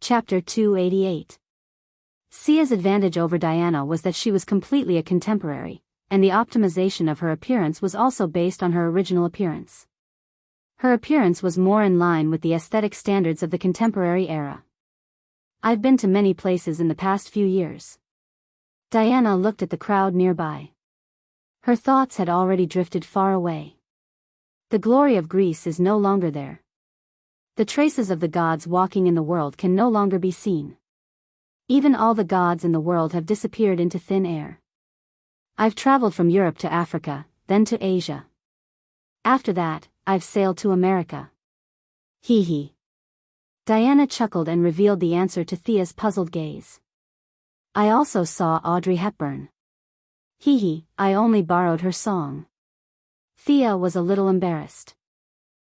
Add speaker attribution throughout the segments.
Speaker 1: Chapter 288. Sia's advantage over Diana was that she was completely a contemporary, and the optimization of her appearance was also based on her original appearance. Her appearance was more in line with the aesthetic standards of the contemporary era. I've been to many places in the past few years. Diana looked at the crowd nearby. Her thoughts had already drifted far away. The glory of Greece is no longer there. The traces of the gods walking in the world can no longer be seen. Even all the gods in the world have disappeared into thin air. I've traveled from Europe to Africa, then to Asia. After that, I've sailed to America. Hee hee. Diana chuckled and revealed the answer to Thea's puzzled gaze. I also saw Audrey Hepburn. Hee hee, I only borrowed her song. Thea was a little embarrassed.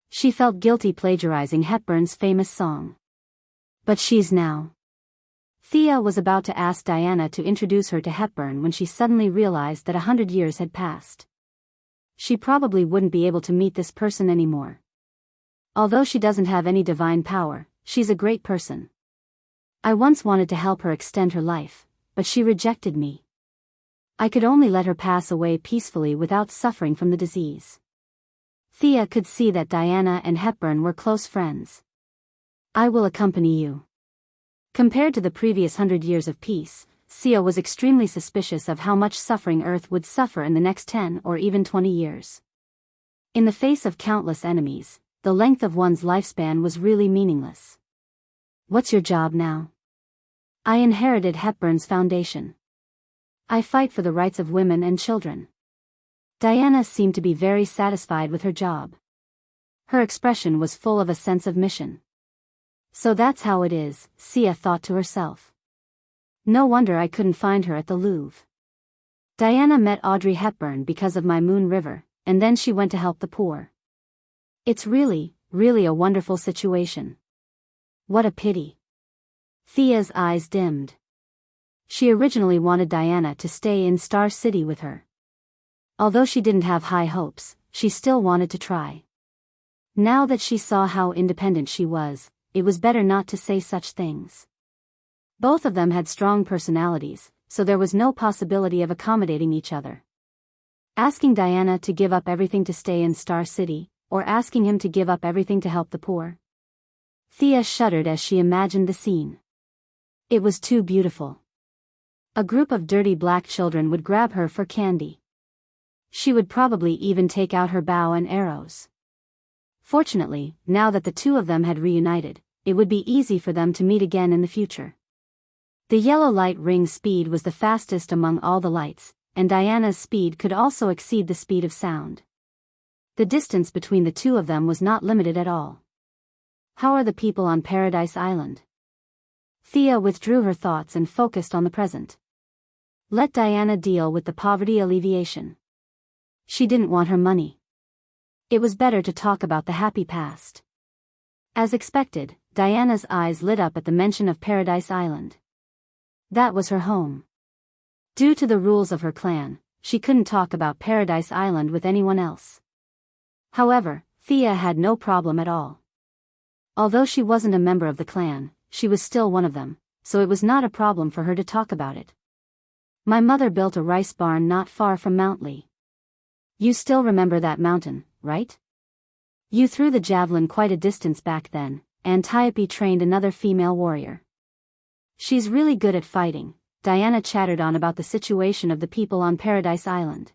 Speaker 1: She felt guilty plagiarizing Hepburn's famous song. But she's now. Thea was about to ask Diana to introduce her to Hepburn when she suddenly realized that 100 years had passed. She probably wouldn't be able to meet this person anymore. Although she doesn't have any divine power, she's a great person. I once wanted to help her extend her life, but she rejected me. I could only let her pass away peacefully without suffering from the disease. Thea could see that Diana and Hepburn were close friends. I will accompany you. Compared to the previous 100 years of peace, Sia was extremely suspicious of how much suffering Earth would suffer in the next 10 or even 20 years. In the face of countless enemies, the length of one's lifespan was really meaningless. What's your job now? I inherited Hepburn's foundation. I fight for the rights of women and children. Diana seemed to be very satisfied with her job. Her expression was full of a sense of mission. So that's how it is, Sia thought to herself. No wonder I couldn't find her at the Louvre. Diana met Audrey Hepburn because of my Moon River, and then she went to help the poor. It's really a wonderful situation. What a pity. Thea's eyes dimmed. She originally wanted Diana to stay in Star City with her. Although she didn't have high hopes, she still wanted to try. Now that she saw how independent she was, it was better not to say such things. Both of them had strong personalities, so there was no possibility of accommodating each other. Asking Diana to give up everything to stay in Star City, or asking him to give up everything to help the poor. Thea shuddered as she imagined the scene. It was too beautiful. A group of dirty black children would grab her for candy. She would probably even take out her bow and arrows. Fortunately, now that the two of them had reunited, it would be easy for them to meet again in the future. The yellow light ring's speed was the fastest among all the lights, and Diana's speed could also exceed the speed of sound. The distance between the two of them was not limited at all. How are the people on Paradise Island? Thea withdrew her thoughts and focused on the present. Let Diana deal with the poverty alleviation. She didn't want her money. It was better to talk about the happy past. As expected, Diana's eyes lit up at the mention of Paradise Island. That was her home. Due to the rules of her clan, she couldn't talk about Paradise Island with anyone else. However, Thea had no problem at all. Although she wasn't a member of the clan, she was still one of them, so it was not a problem for her to talk about it. My mother built a rice barn not far from Mount Lee. You still remember that mountain, right? You threw the javelin quite a distance back then, and Antiope trained another female warrior. She's really good at fighting. Diana chattered on about the situation of the people on Paradise Island.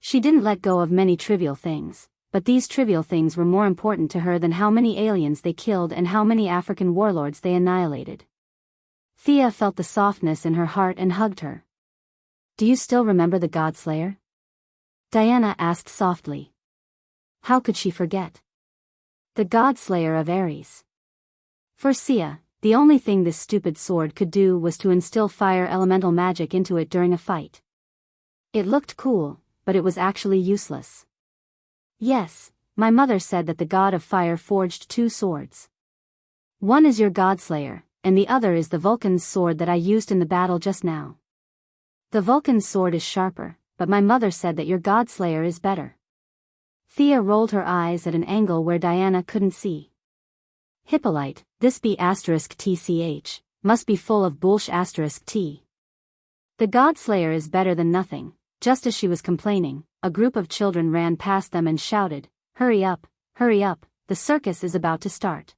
Speaker 1: She didn't let go of many trivial things, but these trivial things were more important to her than how many aliens they killed and how many African warlords they annihilated. Thea felt the softness in her heart and hugged her. Do you still remember the Godslayer? Diana asked softly. How could she forget? The Godslayer of Ares. For Sia, the only thing this stupid sword could do was to instill fire elemental magic into it during a fight. It looked cool, but it was actually useless. Yes, my mother said that the god of fire forged two swords. One is your Godslayer, and the other is the Vulcan's sword that I used in the battle just now. The Vulcan's sword is sharper, but my mother said that your Godslayer is better. Thea rolled her eyes at an angle where Diana couldn't see. Hippolyte, This be asterisk tch, must be full of bullsh asterisk t. The Godslayer is better than nothing. Just as she was complaining, a group of children ran past them and shouted, hurry up, the circus is about to start.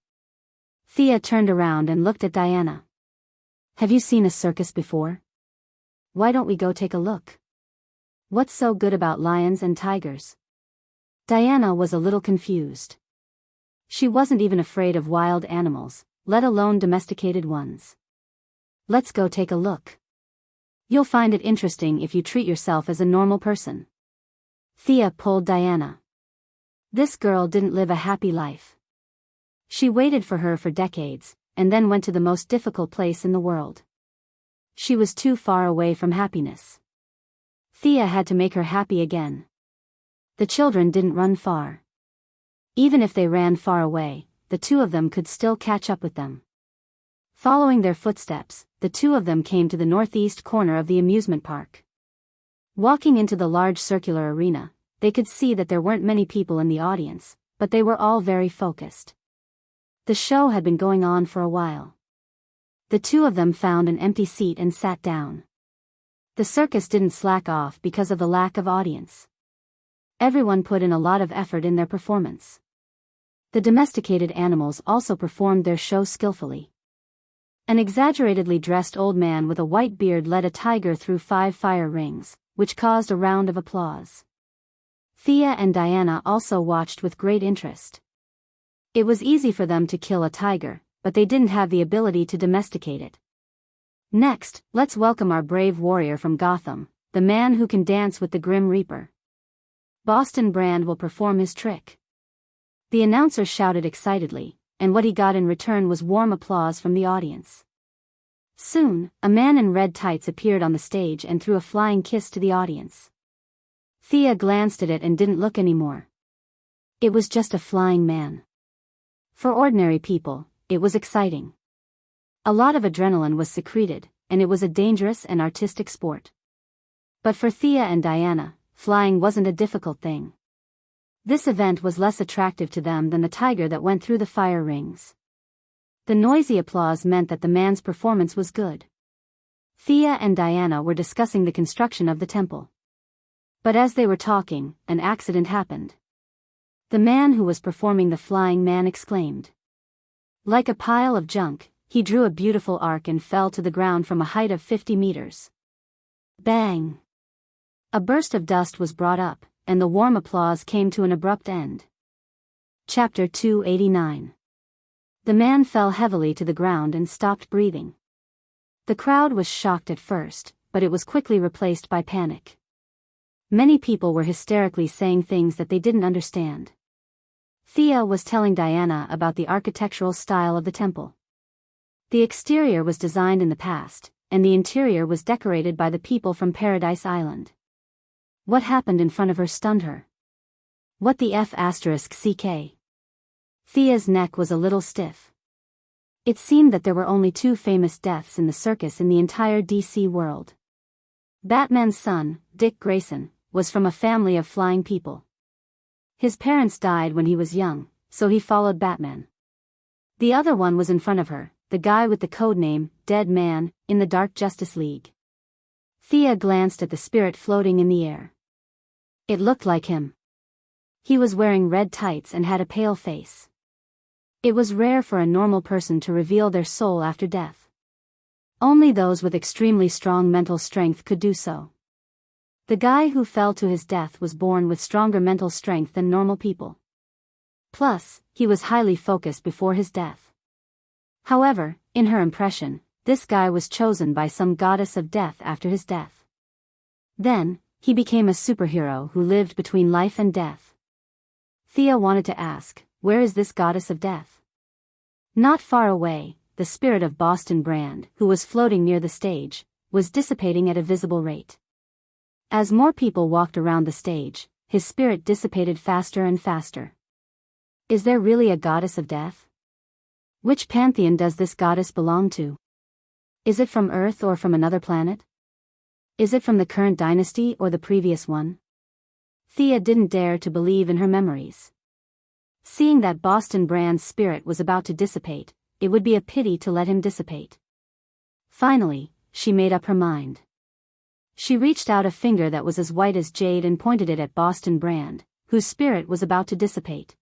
Speaker 1: Thea turned around and looked at Diana. Have you seen a circus before? Why don't we go take a look? What's so good about lions and tigers? Diana was a little confused. She wasn't even afraid of wild animals, let alone domesticated ones. Let's go take a look. You'll find it interesting if you treat yourself as a normal person. Thea pulled Diana. This girl didn't live a happy life. She waited for her for decades, and then went to the most difficult place in the world. She was too far away from happiness. Thea had to make her happy again. The children didn't run far. Even if they ran far away, the two of them could still catch up with them. Following their footsteps, the two of them came to the northeast corner of the amusement park. Walking into the large circular arena, they could see that there weren't many people in the audience, but they were all very focused. The show had been going on for a while. The two of them found an empty seat and sat down. The circus didn't slack off because of the lack of audience. Everyone put in a lot of effort in their performance. The domesticated animals also performed their show skillfully. An exaggeratedly dressed old man with a white beard led a tiger through 5 fire rings, which caused a round of applause. Thea and Diana also watched with great interest. It was easy for them to kill a tiger, but they didn't have the ability to domesticate it. Next, let's welcome our brave warrior from Gotham, the man who can dance with the Grim Reaper. Boston Brand will perform his trick. The announcer shouted excitedly, and what he got in return was warm applause from the audience. Soon, a man in red tights appeared on the stage and threw a flying kiss to the audience. Thea glanced at it and didn't look anymore. It was just a flying man. For ordinary people, it was exciting. A lot of adrenaline was secreted, and it was a dangerous and artistic sport. But for Thea and Diana, flying wasn't a difficult thing. This event was less attractive to them than the tiger that went through the fire rings. The noisy applause meant that the man's performance was good. Thea and Diana were discussing the construction of the temple. But as they were talking, an accident happened. The man who was performing the flying man exclaimed. Like a pile of junk, he drew a beautiful arc and fell to the ground from a height of 50 meters. Bang! A burst of dust was brought up, and the warm applause came to an abrupt end. Chapter 289. The man fell heavily to the ground and stopped breathing. The crowd was shocked at first, but it was quickly replaced by panic. Many people were hysterically saying things that they didn't understand. Thea was telling Diana about the architectural style of the temple. The exterior was designed in the past, and the interior was decorated by the people from Paradise Island. What happened in front of her stunned her. What the f***ck? Thea's neck was a little stiff. It seemed that there were only 2 famous deaths in the circus in the entire DC world. Batman's son, Dick Grayson, was from a family of flying people. His parents died when he was young, so he followed Batman. The other one was in front of her, the guy with the codename, Dead Man, in the Dark Justice League. Thea glanced at the spirit floating in the air. It looked like him. He was wearing red tights and had a pale face. It was rare for a normal person to reveal their soul after death. Only those with extremely strong mental strength could do so. The guy who fell to his death was born with stronger mental strength than normal people. Plus, he was highly focused before his death. However, in her impression, this guy was chosen by some goddess of death after his death. Then, he became a superhero who lived between life and death. Thea wanted to ask, where is this goddess of death? Not far away, the spirit of Boston Brand, who was floating near the stage, was dissipating at a visible rate. As more people walked around the stage, his spirit dissipated faster and faster. Is there really a goddess of death? Which pantheon does this goddess belong to? Is it from Earth or from another planet? Is it from the current dynasty or the previous one? Thea didn't dare to believe in her memories. Seeing that Boston Brand's spirit was about to dissipate, it would be a pity to let him dissipate. Finally, she made up her mind. She reached out a finger that was as white as jade and pointed it at Boston Brand, whose spirit was about to dissipate.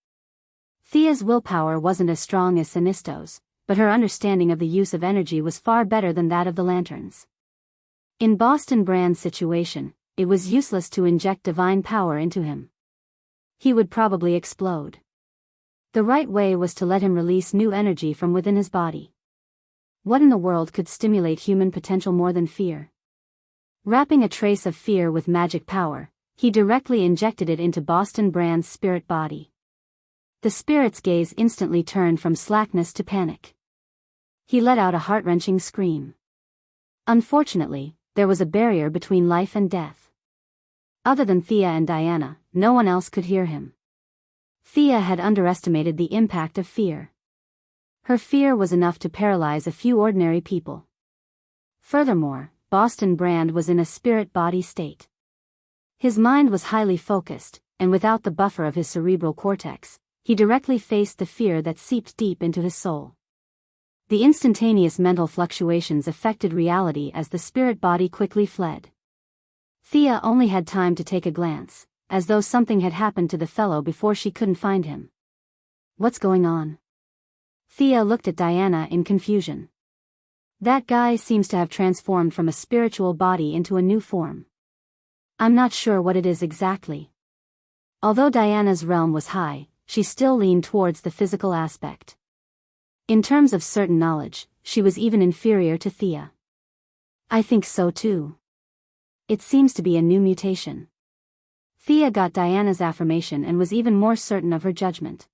Speaker 1: Thea's willpower wasn't as strong as Sinisto's, but her understanding of the use of energy was far better than that of the lanterns. In Boston Brand's situation, it was useless to inject divine power into him. He would probably explode. The right way was to let him release new energy from within his body. What in the world could stimulate human potential more than fear? Wrapping a trace of fear with magic power, he directly injected it into Boston Brand's spirit body. The spirit's gaze instantly turned from slackness to panic. He let out a heart-wrenching scream. Unfortunately, there was a barrier between life and death. Other than Thea and Diana, no one else could hear him. Thea had underestimated the impact of fear. Her fear was enough to paralyze a few ordinary people. Furthermore, Boston Brand was in a spirit-body state. His mind was highly focused, and without the buffer of his cerebral cortex, he directly faced the fear that seeped deep into his soul. The instantaneous mental fluctuations affected reality as the spirit body quickly fled. Thea only had time to take a glance, as though something had happened to the fellow before she couldn't find him. What's going on? Thea looked at Diana in confusion. That guy seems to have transformed from a spiritual body into a new form. I'm not sure what it is exactly. Although Diana's realm was high, she still leaned towards the physical aspect. In terms of certain knowledge, she was even inferior to Thea. I think so too. It seems to be a new mutation. Thea got Diana's affirmation and was even more certain of her judgment.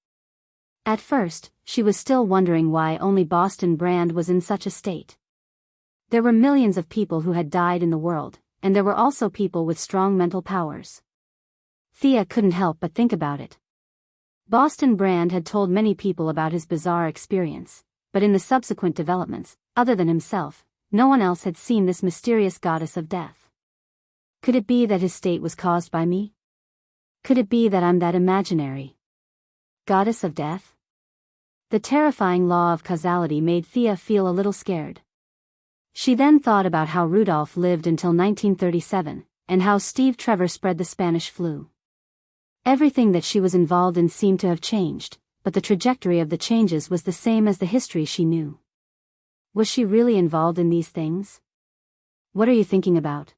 Speaker 1: At first, she was still wondering why only Boston Brand was in such a state. There were millions of people who had died in the world, and there were also people with strong mental powers. Thea couldn't help but think about it. Boston Brand had told many people about his bizarre experience, but in the subsequent developments, other than himself, no one else had seen this mysterious goddess of death. Could it be that his state was caused by me? Could it be that I'm that imaginary goddess of death? The terrifying law of causality made Thea feel a little scared. She then thought about how Rudolph lived until 1937, and how Steve Trevor spread the Spanish flu. Everything that she was involved in seemed to have changed, but the trajectory of the changes was the same as the history she knew. Was she really involved in these things? What are you thinking about?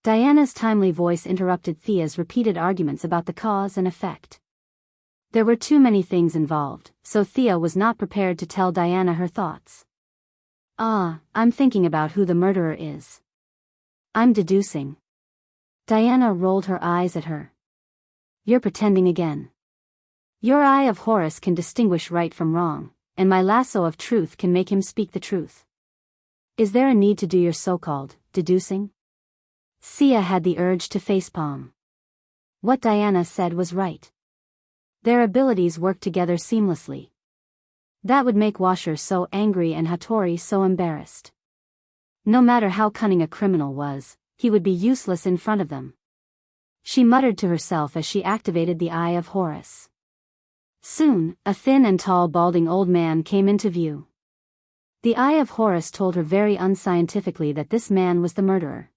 Speaker 1: Diana's timely voice interrupted Thea's repeated arguments about the cause and effect. There were too many things involved, so Thea was not prepared to tell Diana her thoughts. I'm thinking about who the murderer is. I'm deducing. Diana rolled her eyes at her. You're pretending again. Your eye of Horus can distinguish right from wrong, and my lasso of truth can make him speak the truth. Is there a need to do your so-called deducing? Thea had the urge to facepalm. What Diana said was right. Their abilities worked together seamlessly. That would make Washer so angry and Hattori so embarrassed. No matter how cunning a criminal was, he would be useless in front of them. She muttered to herself as she activated the Eye of Horus. Soon, a thin and tall balding old man came into view. The Eye of Horus told her very unscientifically that this man was the murderer.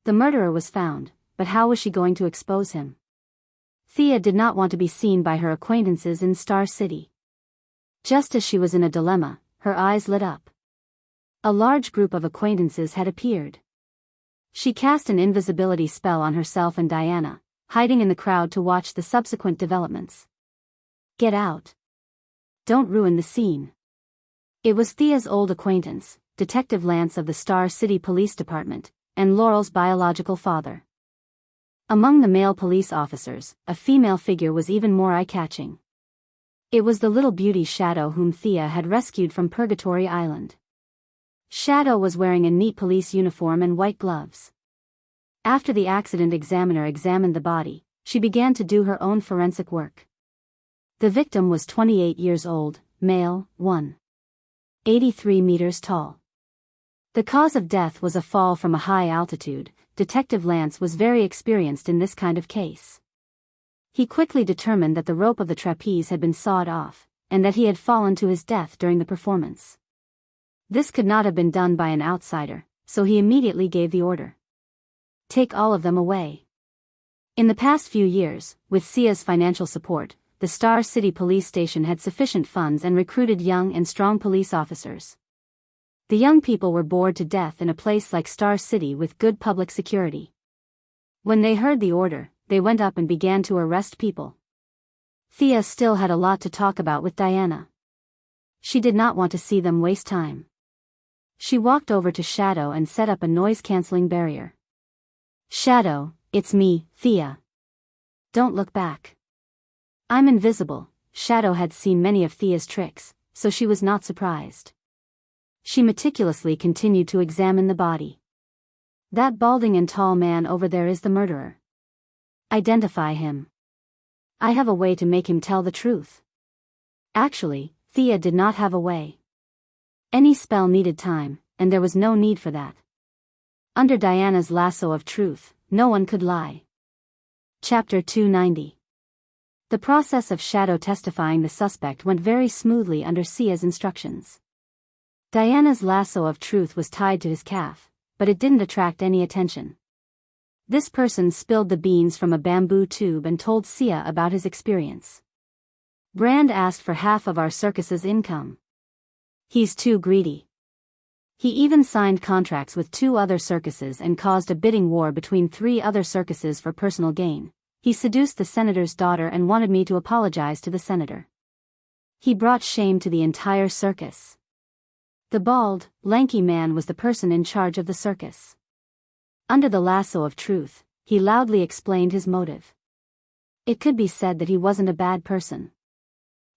Speaker 1: The murderer was found, but how was she going to expose him? Thea did not want to be seen by her acquaintances in Star City. Just as she was in a dilemma, her eyes lit up. A large group of acquaintances had appeared. She cast an invisibility spell on herself and Diana, hiding in the crowd to watch the subsequent developments. Get out. Don't ruin the scene. It was Thea's old acquaintance, Detective Lance of the Star City Police Department, and Laurel's biological father. Among the male police officers, a female figure was even more eye-catching. It was the little beauty Shadow whom Thea had rescued from Purgatory Island. Shadow was wearing a neat police uniform and white gloves. After the accident examiner examined the body, she began to do her own forensic work. The victim was 28 years old, male, 183 meters tall. The cause of death was a fall from a high altitude. Detective Lance was very experienced in this kind of case. He quickly determined that the rope of the trapeze had been sawed off, and that he had fallen to his death during the performance. This could not have been done by an outsider, so he immediately gave the order. Take all of them away. In the past few years, with Xia's financial support, the Star City Police Station had sufficient funds and recruited young and strong police officers. The young people were bored to death in a place like Star City with good public security. When they heard the order, they went up and began to arrest people. Thea still had a lot to talk about with Diana. She did not want to see them waste time. She walked over to Shadow and set up a noise-canceling barrier. Shadow, it's me, Thea. Don't look back. I'm invisible. Shadow had seen many of Thea's tricks, so she was not surprised. She meticulously continued to examine the body. That balding and tall man over there is the murderer. Identify him. I have a way to make him tell the truth. Actually, Thea did not have a way. Any spell needed time, and there was no need for that. Under Diana's lasso of truth, no one could lie. Chapter 290. The process of Shadow testifying the suspect went very smoothly under Sia's instructions. Diana's lasso of truth was tied to his calf, but it didn't attract any attention. This person spilled the beans from a bamboo tube and told Sia about his experience. Brand asked for half of our circus's income. He's too greedy. He even signed contracts with 2 other circuses and caused a bidding war between 3 other circuses for personal gain. He seduced the senator's daughter and wanted me to apologize to the senator. He brought shame to the entire circus. The bald, lanky man was the person in charge of the circus. Under the lasso of truth, he loudly explained his motive. It could be said that he wasn't a bad person.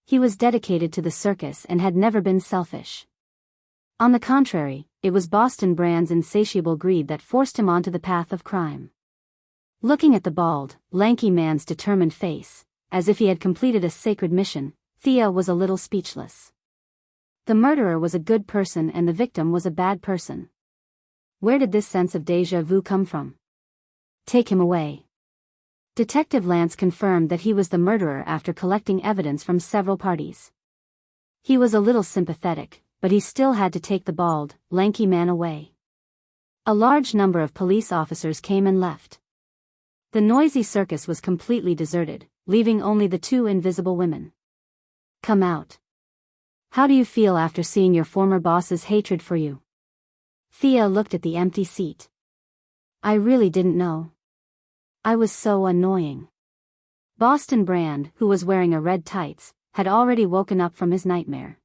Speaker 1: He was dedicated to the circus and had never been selfish. On the contrary, it was Boston Brand's insatiable greed that forced him onto the path of crime. Looking at the bald, lanky man's determined face, as if he had completed a sacred mission, Thea was a little speechless. The murderer was a good person and the victim was a bad person. Where did this sense of déjà vu come from? Take him away. Detective Lance confirmed that he was the murderer after collecting evidence from several parties. He was a little sympathetic, but he still had to take the bald, lanky man away. A large number of police officers came and left. The noisy circus was completely deserted, leaving only the 2 invisible women. Come out. How do you feel after seeing your former boss's hatred for you? Thea looked at the empty seat. I really didn't know. I was so annoying. Boston Brand, who was wearing a red tights, had already woken up from his nightmare.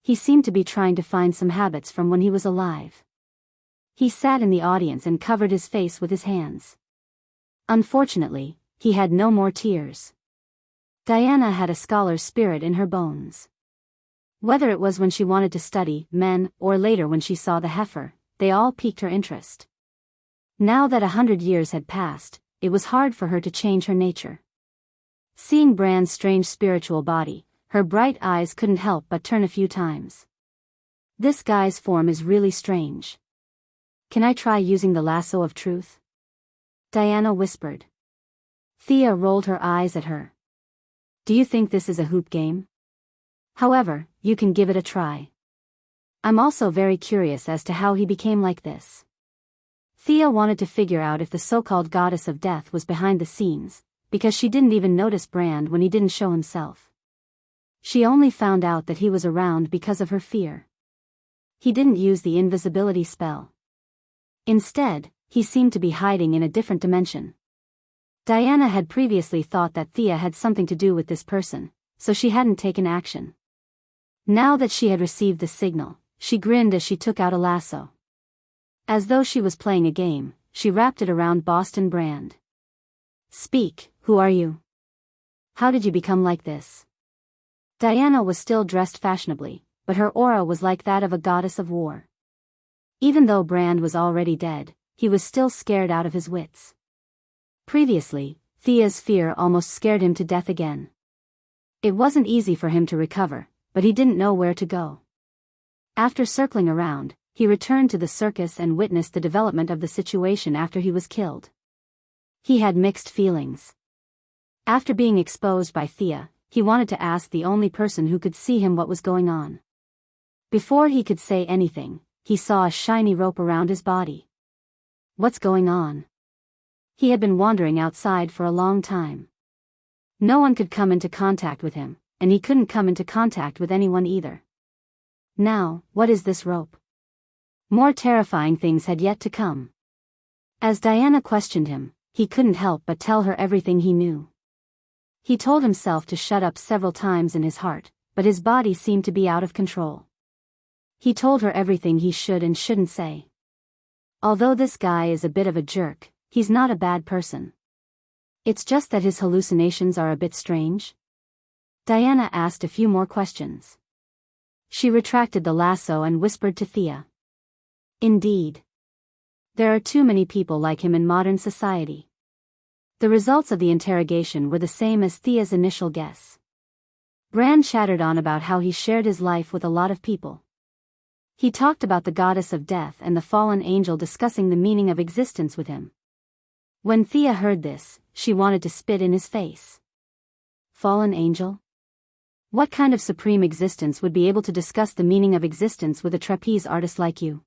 Speaker 1: He seemed to be trying to find some habits from when he was alive. He sat in the audience and covered his face with his hands. Unfortunately, he had no more tears. Diana had a scholar's spirit in her bones. Whether it was when she wanted to study men or later when she saw the heifer, they all piqued her interest. Now that 100 years had passed, it was hard for her to change her nature. Seeing Brand's strange spiritual body, her bright eyes couldn't help but turn a few times. This guy's form is really strange. Can I try using the lasso of truth? Diana whispered. Thea rolled her eyes at her. Do you think this is a hoop game? However, you can give it a try. I'm also very curious as to how he became like this. Thea wanted to figure out if the so-called goddess of death was behind the scenes, because she didn't even notice Brand when he didn't show himself. She only found out that he was around because of her fear. He didn't use the invisibility spell. Instead, he seemed to be hiding in a different dimension. Diana had previously thought that Thea had something to do with this person, so she hadn't taken action. Now that she had received the signal, she grinned as she took out a lasso. As though she was playing a game, she wrapped it around Boston Brand. Speak, who are you? How did you become like this? Diana was still dressed fashionably, but her aura was like that of a goddess of war. Even though Brand was already dead, he was still scared out of his wits. Previously, Thea's fear almost scared him to death again. It wasn't easy for him to recover, but he didn't know where to go. After circling around, he returned to the circus and witnessed the development of the situation after he was killed. He had mixed feelings. After being exposed by Thea, he wanted to ask the only person who could see him what was going on. Before he could say anything, he saw a shiny rope around his body. What's going on? He had been wandering outside for a long time. No one could come into contact with him, and he couldn't come into contact with anyone either. Now, what is this rope? More terrifying things had yet to come. As Diana questioned him, he couldn't help but tell her everything he knew. He told himself to shut up several times in his heart, but his body seemed to be out of control. He told her everything he should and shouldn't say. Although this guy is a bit of a jerk, he's not a bad person. It's just that his hallucinations are a bit strange. Diana asked a few more questions. She retracted the lasso and whispered to Thea. Indeed. There are too many people like him in modern society. The results of the interrogation were the same as Thea's initial guess. Brand chattered on about how he shared his life with a lot of people. He talked about the goddess of death and the fallen angel discussing the meaning of existence with him. When Thea heard this, she wanted to spit in his face. Fallen angel? What kind of supreme existence would be able to discuss the meaning of existence with a trapeze artist like you?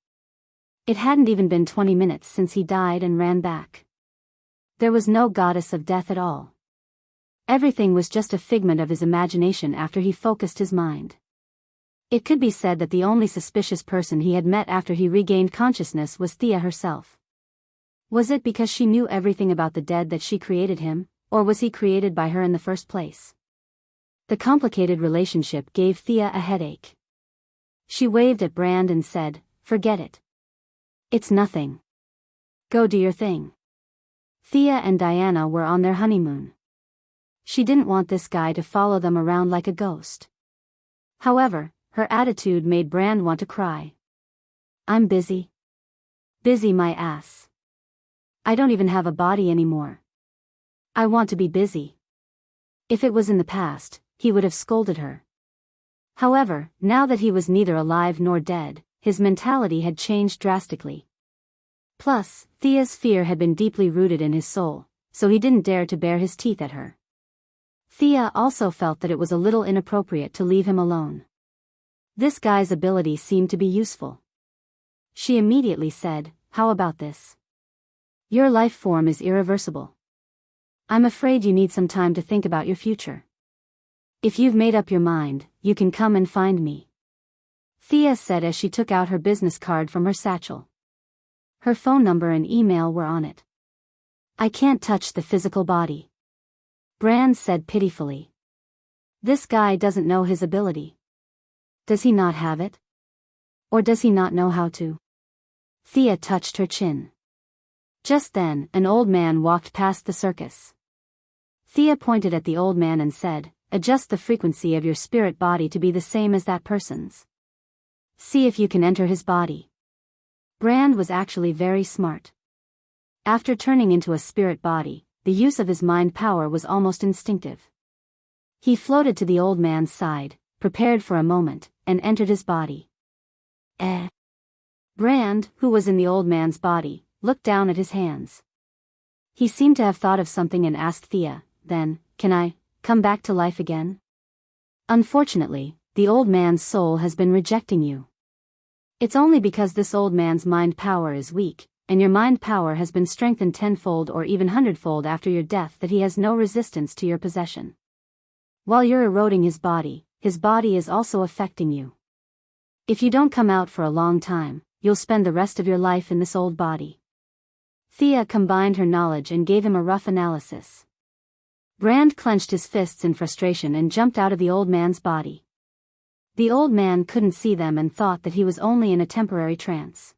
Speaker 1: It hadn't even been 20 minutes since he died and ran back. There was no goddess of death at all. Everything was just a figment of his imagination after he focused his mind. It could be said that the only suspicious person he had met after he regained consciousness was Thea herself. Was it because she knew everything about the dead that she created him, or was he created by her in the first place? The complicated relationship gave Thea a headache. She waved at Brand and said, "Forget it. It's nothing. Go do your thing." Thea and Diana were on their honeymoon. She didn't want this guy to follow them around like a ghost. However, her attitude made Brand want to cry. "I'm busy. Busy my ass. I don't even have a body anymore. I want to be busy." If it was in the past, he would have scolded her. However, now that he was neither alive nor dead, his mentality had changed drastically. Plus, Thea's fear had been deeply rooted in his soul, so he didn't dare to bare his teeth at her. Thea also felt that it was a little inappropriate to leave him alone. This guy's ability seemed to be useful. She immediately said, "How about this? Your life form is irreversible. I'm afraid you need some time to think about your future. If you've made up your mind, you can come and find me," Thea said as she took out her business card from her satchel. Her phone number and email were on it. "I can't touch the physical body," Brand said pitifully. This guy doesn't know his ability. Does he not have it? Or does he not know how to? Thea touched her chin. Just then, an old man walked past the circus. Thea pointed at the old man and said, "Adjust the frequency of your spirit body to be the same as that person's. See if you can enter his body." Brand was actually very smart. After turning into a spirit body, the use of his mind power was almost instinctive. He floated to the old man's side, prepared for a moment, and entered his body. Brand, who was in the old man's body, looked down at his hands. He seemed to have thought of something and asked Thea, then, "Can I come back to life again?" "Unfortunately, the old man's soul has been rejecting you. It's only because this old man's mind power is weak, and your mind power has been strengthened tenfold or even hundredfold after your death that he has no resistance to your possession. While you're eroding his body is also affecting you. If you don't come out for a long time, you'll spend the rest of your life in this old body." Thea combined her knowledge and gave him a rough analysis. Brand clenched his fists in frustration and jumped out of the old man's body. The old man couldn't see them and thought that he was only in a temporary trance.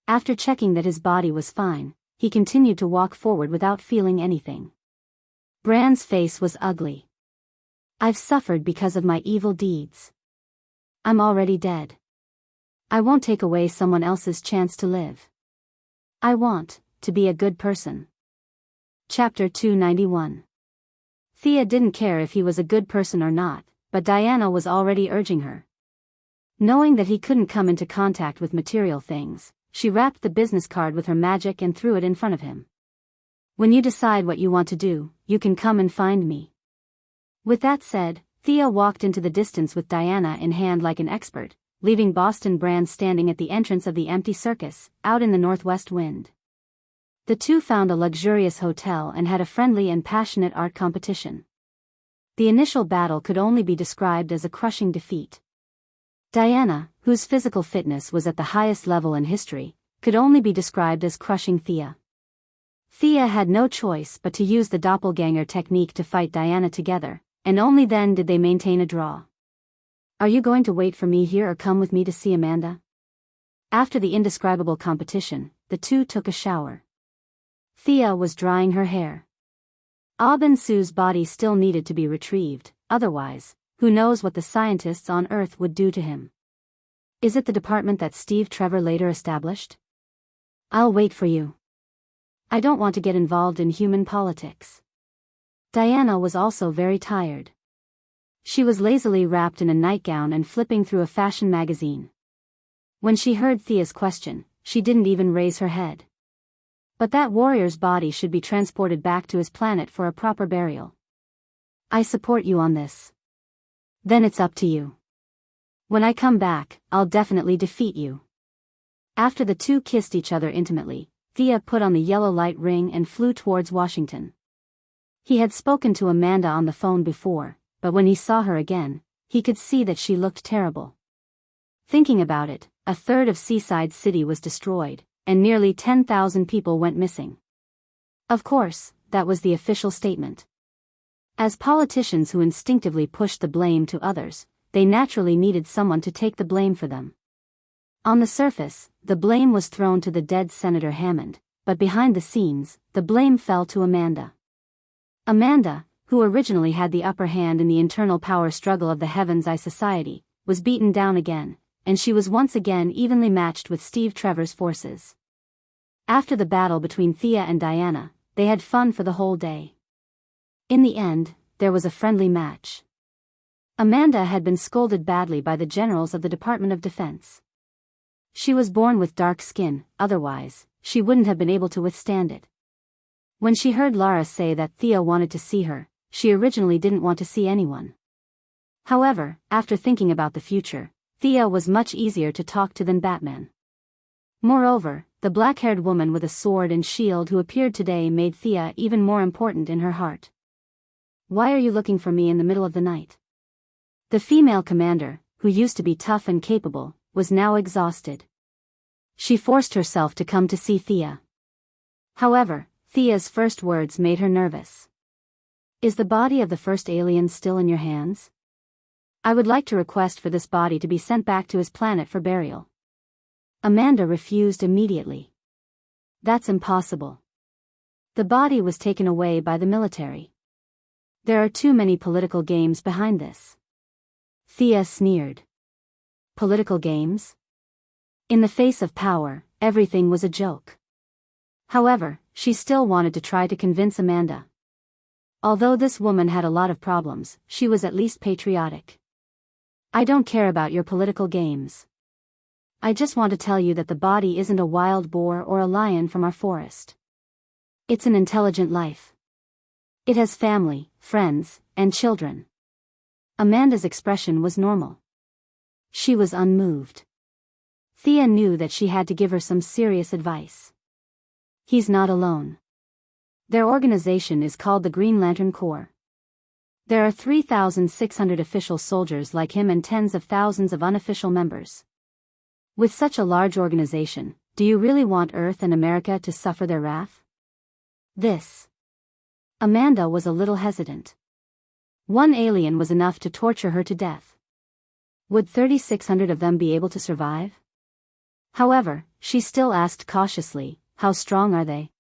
Speaker 1: After checking that his body was fine, he continued to walk forward without feeling anything. Brand's face was ugly. "I've suffered because of my evil deeds. I'm already dead. I won't take away someone else's chance to live. I want to be a good person." Chapter 291. Thea didn't care if he was a good person or not, but Diana was already urging her. Knowing that he couldn't come into contact with material things, she wrapped the business card with her magic and threw it in front of him. "When you decide what you want to do, you can come and find me. With that said, Thea walked into the distance with Diana in hand like an expert, leaving Boston Brand standing at the entrance of the empty circus, out in the northwest wind. The two found a luxurious hotel and had a friendly and passionate art competition. The initial battle could only be described as a crushing defeat. Diana, whose physical fitness was at the highest level in history, could only be described as crushing Thea. Thea had no choice but to use the doppelganger technique to fight Diana together, and only then did they maintain a draw. "Are you going to wait for me here or come with me to see Amanda?" After the indescribable competition, the two took a shower. Thea was drying her hair. Aubin Su's body still needed to be retrieved, otherwise, who knows what the scientists on Earth would do to him. "Is it the department that Steve Trevor later established?" "I'll wait for you. I don't want to get involved in human politics." Diana was also very tired. She was lazily wrapped in a nightgown and flipping through a fashion magazine. When she heard Thea's question, she didn't even raise her head. But that warrior's body should be transported back to his planet for a proper burial. "I support you on this." "Then it's up to you. When I come back, I'll definitely defeat you." After the two kissed each other intimately, Thea put on the yellow light ring and flew towards Washington. He had spoken to Amanda on the phone before, but when he saw her again, he could see that she looked terrible. Thinking about it, a third of Seaside City was destroyed, and nearly 10,000 people went missing. Of course, that was the official statement. As politicians who instinctively pushed the blame to others, they naturally needed someone to take the blame for them. On the surface, the blame was thrown to the dead Senator Hammond, but behind the scenes, the blame fell to Amanda. Amanda, who originally had the upper hand in the internal power struggle of the Heaven's Eye Society, was beaten down again, and she was once again evenly matched with Steve Trevor's forces. After the battle between Thea and Diana, they had fun for the whole day. In the end, there was a friendly match. Amanda had been scolded badly by the generals of the Department of Defense. She was born with dark skin, otherwise, she wouldn't have been able to withstand it. When she heard Lara say that Thea wanted to see her, she originally didn't want to see anyone. However, after thinking about the future, Thea was much easier to talk to than Batman. Moreover, the black-haired woman with a sword and shield who appeared today made Thea even more important in her heart. "Why are you looking for me in the middle of the night?" The female commander, who used to be tough and capable, was now exhausted. She forced herself to come to see Thea. However, Thea's first words made her nervous. "Is the body of the first alien still in your hands? I would like to request for this body to be sent back to his planet for burial." Amanda refused immediately. "That's impossible. The body was taken away by the military. There are too many political games behind this." Thea sneered. Political games? In the face of power, everything was a joke. However, she still wanted to try to convince Amanda. Although this woman had a lot of problems, she was at least patriotic. "I don't care about your political games. I just want to tell you that the body isn't a wild boar or a lion from our forest. It's an intelligent life. It has family, friends, and children." Amanda's expression was normal. She was unmoved. Thea knew that she had to give her some serious advice. "He's not alone. Their organization is called the Green Lantern Corps. There are 3,600 official soldiers like him and tens of thousands of unofficial members. With such a large organization, do you really want Earth and America to suffer their wrath?" This. Amanda was a little hesitant. One alien was enough to torture her to death. Would 3,600 of them be able to survive? However, she still asked cautiously, "How strong are they?"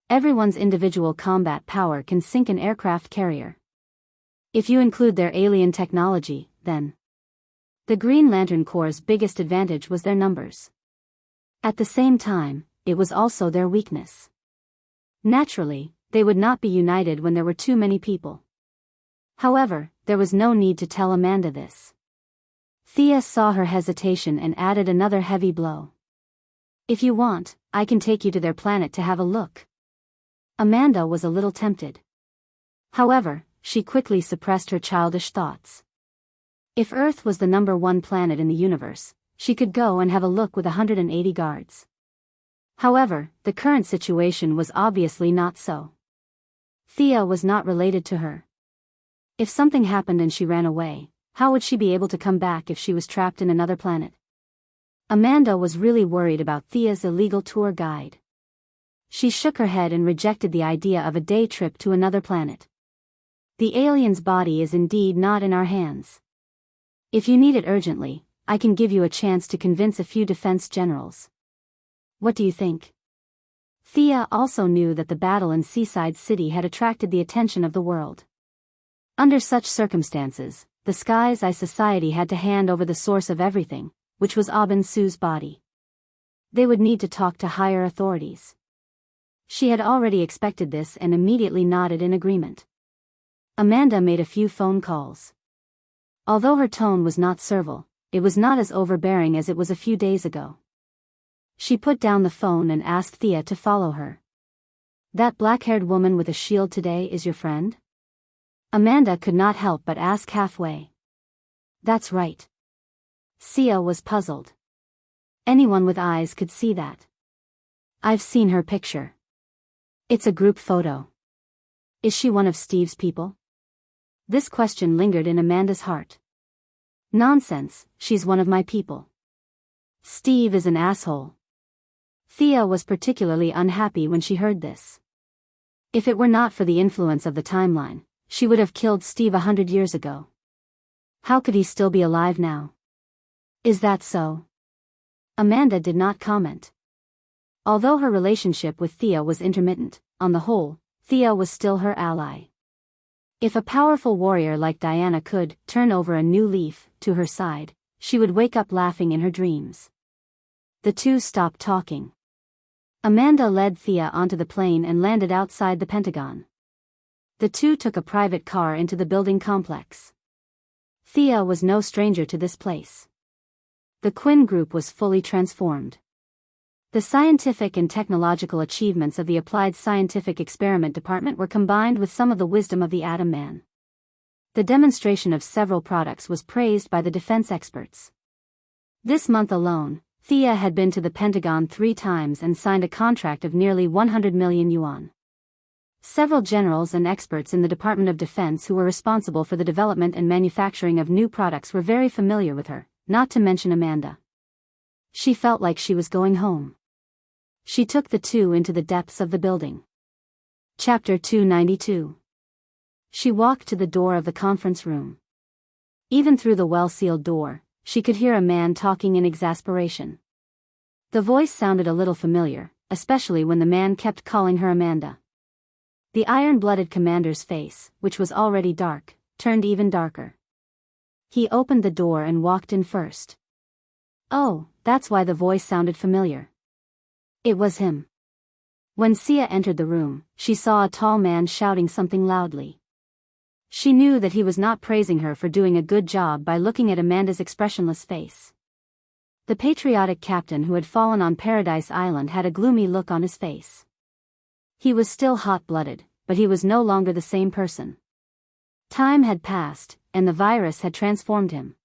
Speaker 1: Everyone's individual combat power can sink an aircraft carrier. If you include their alien technology, then. The Green Lantern Corps' biggest advantage was their numbers. At the same time, it was also their weakness. Naturally, they would not be united when there were too many people. However, there was no need to tell Amanda this. Thea saw her hesitation and added another heavy blow. "If you want, I can take you to their planet to have a look." Amanda was a little tempted. However, she quickly suppressed her childish thoughts. If Earth was the #1 planet in the universe, she could go and have a look with 180 guards. However, the current situation was obviously not so. Thea was not related to her. If something happened and she ran away, how would she be able to come back if she was trapped in another planet? Amanda was really worried about Thea's illegal tour guide. She shook her head and rejected the idea of a day trip to another planet. The alien's body is indeed not in our hands. If you need it urgently, I can give you a chance to convince a few defense generals. What do you think? Thea also knew that the battle in Seaside City had attracted the attention of the world. Under such circumstances, the Sky's Eye Society had to hand over the source of everything, which was Aubin Su's body. They would need to talk to higher authorities. She had already expected this and immediately nodded in agreement. Amanda made a few phone calls. Although her tone was not servile, it was not as overbearing as it was a few days ago. She put down the phone and asked Thea to follow her. That black-haired woman with a shield today is your friend? Amanda could not help but ask halfway. That's right. Thea was puzzled. Anyone with eyes could see that. I've seen her picture. It's a group photo. Is she one of Steve's people? This question lingered in Amanda's heart. Nonsense, she's one of my people. Steve is an asshole. Thea was particularly unhappy when she heard this. If it were not for the influence of the timeline, she would have killed Steve 100 years ago. How could he still be alive now? Is that so? Amanda did not comment. Although her relationship with Thea was intermittent, on the whole, Thea was still her ally. If a powerful warrior like Diana could turn over a new leaf to her side, she would wake up laughing in her dreams. The two stopped talking. Amanda led Thea onto the plane and landed outside the Pentagon. The two took a private car into the building complex. Thea was no stranger to this place. The Quinn Group was fully transformed. The scientific and technological achievements of the Applied Scientific Experiment Department were combined with some of the wisdom of the Atom Man. The demonstration of several products was praised by the defense experts. This month alone, Thea had been to the Pentagon 3 times and signed a contract of nearly 100 million yuan. Several generals and experts in the Department of Defense who were responsible for the development and manufacturing of new products were very familiar with her, not to mention Amanda. She felt like she was going home. She took the two into the depths of the building. Chapter 292. She walked to the door of the conference room. Even through the well-sealed door, she could hear a man talking in exasperation. The voice sounded a little familiar, especially when the man kept calling her Amanda. The iron-blooded commander's face, which was already dark, turned even darker. He opened the door and walked in first. Oh, that's why the voice sounded familiar. It was him. When Thea entered the room, she saw a tall man shouting something loudly. She knew that he was not praising her for doing a good job by looking at Amanda's expressionless face. The patriotic captain who had fallen on Paradise Island had a gloomy look on his face. He was still hot-blooded, but he was no longer the same person. Time had passed, and the virus had transformed him.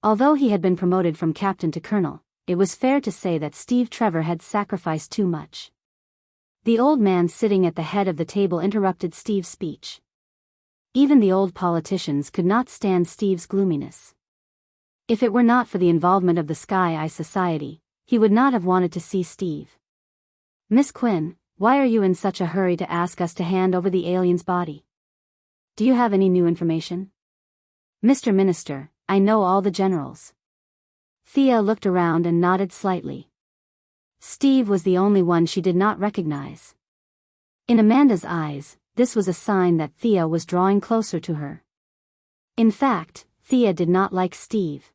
Speaker 1: Although he had been promoted from captain to colonel, it was fair to say that Steve Trevor had sacrificed too much. The old man sitting at the head of the table interrupted Steve's speech. Even the old politicians could not stand Steve's gloominess. If it were not for the involvement of the Sky Eye Society, he would not have wanted to see Steve. Miss Quinn, why are you in such a hurry to ask us to hand over the alien's body? Do you have any new information? Mr. Minister, I know all the generals. Thea looked around and nodded slightly. Steve was the only one she did not recognize. In Amanda's eyes, this was a sign that Thea was drawing closer to her. In fact, Thea did not like Steve.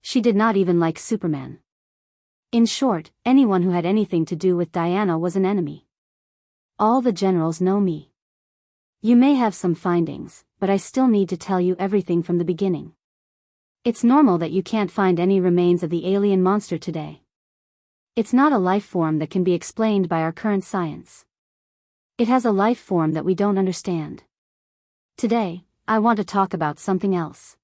Speaker 1: She did not even like Superman. In short, anyone who had anything to do with Diana was an enemy. All the generals know me. You may have some findings, but I still need to tell you everything from the beginning. It's normal that you can't find any remains of the alien monster today. It's not a life form that can be explained by our current science. It has a life form that we don't understand. Today, I want to talk about something else.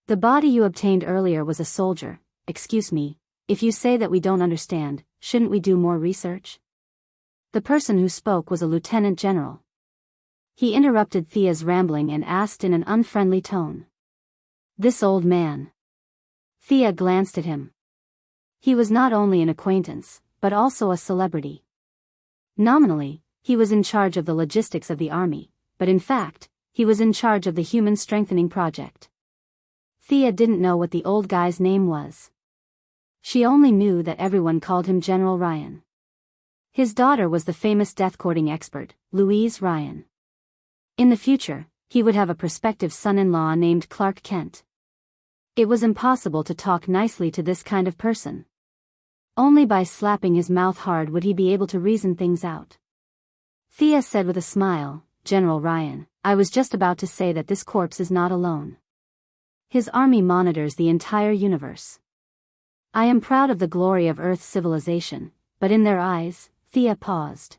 Speaker 1: The body you obtained earlier was a soldier. Excuse me, if you say that we don't understand, shouldn't we do more research? The person who spoke was a lieutenant general. He interrupted Thea's rambling and asked in an unfriendly tone. This old man. Thea glanced at him. He was not only an acquaintance, but also a celebrity. Nominally, he was in charge of the logistics of the army, but in fact, he was in charge of the human strengthening project. Thea didn't know what the old guy's name was. She only knew that everyone called him General Ryan. His daughter was the famous death-courting expert, Louise Ryan. In the future, he would have a prospective son-in-law named Clark Kent. It was impossible to talk nicely to this kind of person. Only by slapping his mouth hard would he be able to reason things out. Thea said with a smile, General Ryan, I was just about to say that this corpse is not alone. His army monitors the entire universe. I am proud of the glory of Earth's civilization, but in their eyes, Thea paused.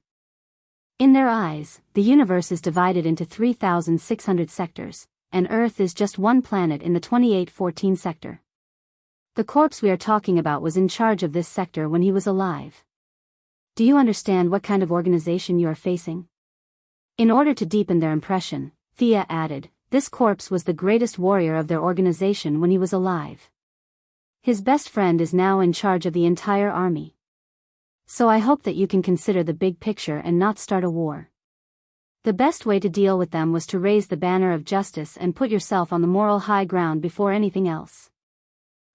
Speaker 1: In their eyes, the universe is divided into 3,600 sectors, and Earth is just one planet in the 2814 sector. The corpse we are talking about was in charge of this sector when he was alive. Do you understand what kind of organization you are facing? In order to deepen their impression, Thea added, this corpse was the greatest warrior of their organization when he was alive. His best friend is now in charge of the entire army. So I hope that you can consider the big picture and not start a war. The best way to deal with them was to raise the banner of justice and put yourself on the moral high ground before anything else.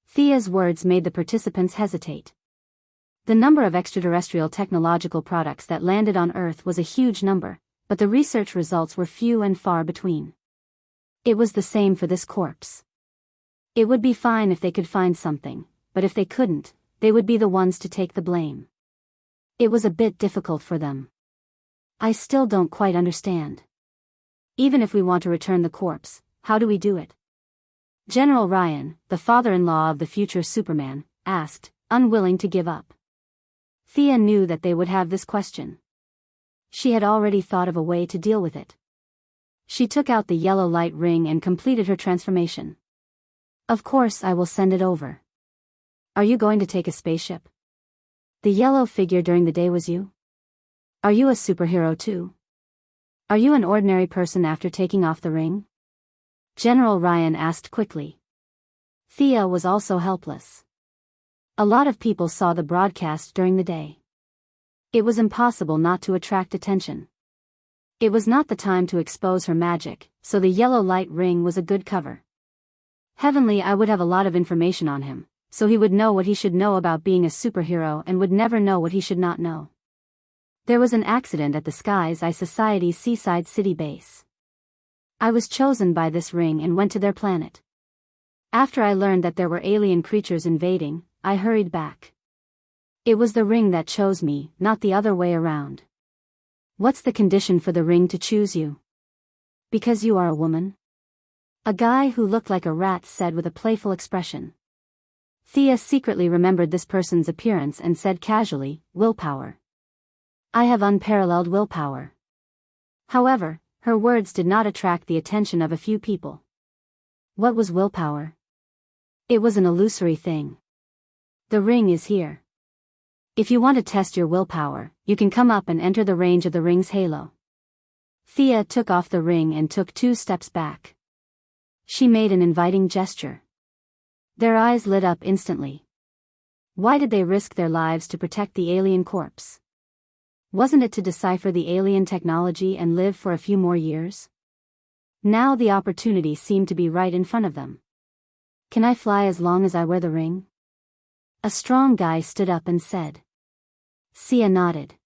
Speaker 1: Thea's words made the participants hesitate. The number of extraterrestrial technological products that landed on Earth was a huge number, but the research results were few and far between. It was the same for this corpse. It would be fine if they could find something, but if they couldn't, they would be the ones to take the blame. It was a bit difficult for them. I still don't quite understand. Even if we want to return the corpse, how do we do it? General Ryan, the father-in-law of the future Superman, asked, unwilling to give up. Thea knew that they would have this question. She had already thought of a way to deal with it. She took out the yellow light ring and completed her transformation. Of course I will send it over. Are you going to take a spaceship? The yellow figure during the day was you? Are you a superhero too? Are you an ordinary person after taking off the ring? General Ryan asked quickly. Thea was also helpless. A lot of people saw the broadcast during the day. It was impossible not to attract attention. It was not the time to expose her magic, so the yellow light ring was a good cover. Heavenly, I would have a lot of information on him, so he would know what he should know about being a superhero and would never know what he should not know. There was an accident at the Sky's Eye Society's seaside city base. I was chosen by this ring and went to their planet. After I learned that there were alien creatures invading, I hurried back. It was the ring that chose me, not the other way around. What's the condition for the ring to choose you? Because you are a woman? A guy who looked like a rat said with a playful expression. Thea secretly remembered this person's appearance and said casually, willpower. I have unparalleled willpower. However, her words did not attract the attention of a few people. What was willpower? It was an illusory thing. The ring is here. If you want to test your willpower, you can come up and enter the range of the ring's halo. Thea took off the ring and took 2 steps back. She made an inviting gesture. Their eyes lit up instantly. Why did they risk their lives to protect the alien corpse? Wasn't it to decipher the alien technology and live for a few more years? Now the opportunity seemed to be right in front of them. Can I fly as long as I wear the ring? A strong guy stood up and said. Sia nodded.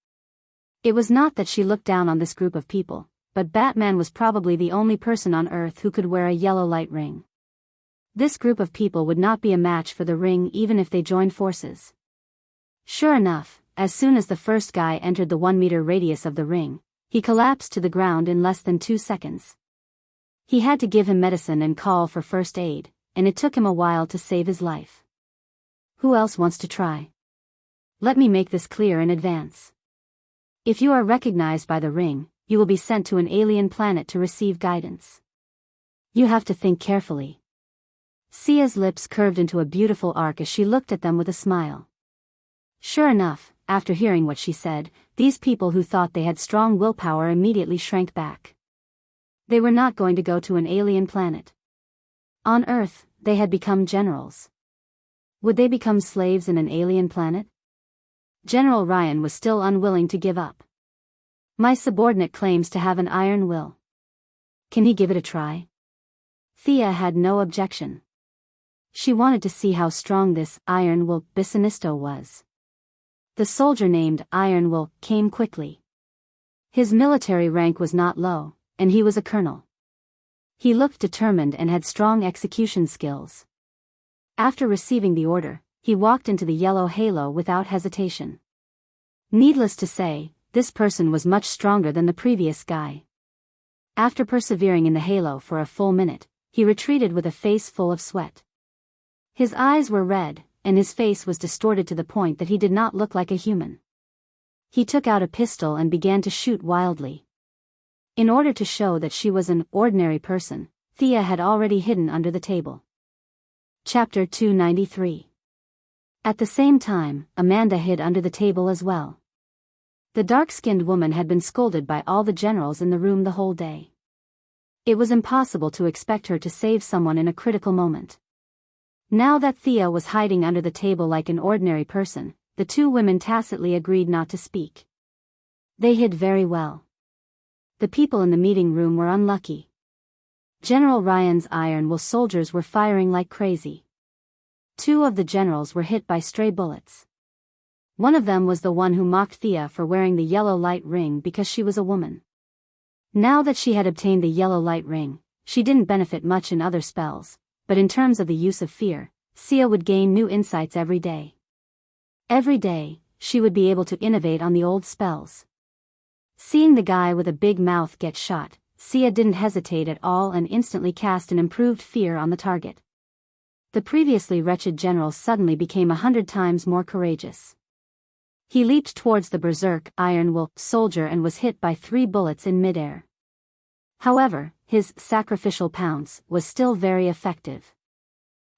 Speaker 1: It was not that she looked down on this group of people, but Batman was probably the only person on Earth who could wear a yellow light ring. This group of people would not be a match for the ring even if they joined forces. Sure enough, as soon as the first guy entered the 1-meter radius of the ring, he collapsed to the ground in less than 2 seconds. He had to give him medicine and call for first aid, and it took him a while to save his life. Who else wants to try? Let me make this clear in advance. If you are recognized by the ring, you will be sent to an alien planet to receive guidance. You have to think carefully. Sia's lips curved into a beautiful arc as she looked at them with a smile. Sure enough, after hearing what she said, these people who thought they had strong willpower immediately shrank back. They were not going to go to an alien planet. On Earth, they had become generals. Would they become slaves in an alien planet? General Ryan was still unwilling to give up. My subordinate claims to have an iron will. Can he give it a try? Thea had no objection. She wanted to see how strong this iron will Bisonisto was. The soldier named Iron Will came quickly. His military rank was not low, and he was a colonel. He looked determined and had strong execution skills. After receiving the order, he walked into the yellow halo without hesitation. Needless to say, this person was much stronger than the previous guy. After persevering in the halo for a full minute, he retreated with a face full of sweat. His eyes were red, and his face was distorted to the point that he did not look like a human. He took out a pistol and began to shoot wildly. In order to show that she was an ordinary person, Thea had already hidden under the table. Chapter 293. At the same time, Amanda hid under the table as well. The dark-skinned woman had been scolded by all the generals in the room the whole day. It was impossible to expect her to save someone in a critical moment. Now that Thea was hiding under the table like an ordinary person, the two women tacitly agreed not to speak. They hid very well. The people in the meeting room were unlucky. General Ryan's Iron Will soldiers were firing like crazy. Two of the generals were hit by stray bullets. One of them was the one who mocked Thea for wearing the yellow light ring because she was a woman. Now that she had obtained the yellow light ring, she didn't benefit much in other spells, but in terms of the use of fear, Sia would gain new insights every day. Every day, she would be able to innovate on the old spells. Seeing the guy with a big mouth get shot, Sia didn't hesitate at all and instantly cast an improved fear on the target. The previously wretched general suddenly became 100 times more courageous. He leaped towards the berserk Iron Will soldier and was hit by 3 bullets in midair. However, his sacrificial pounce was still very effective.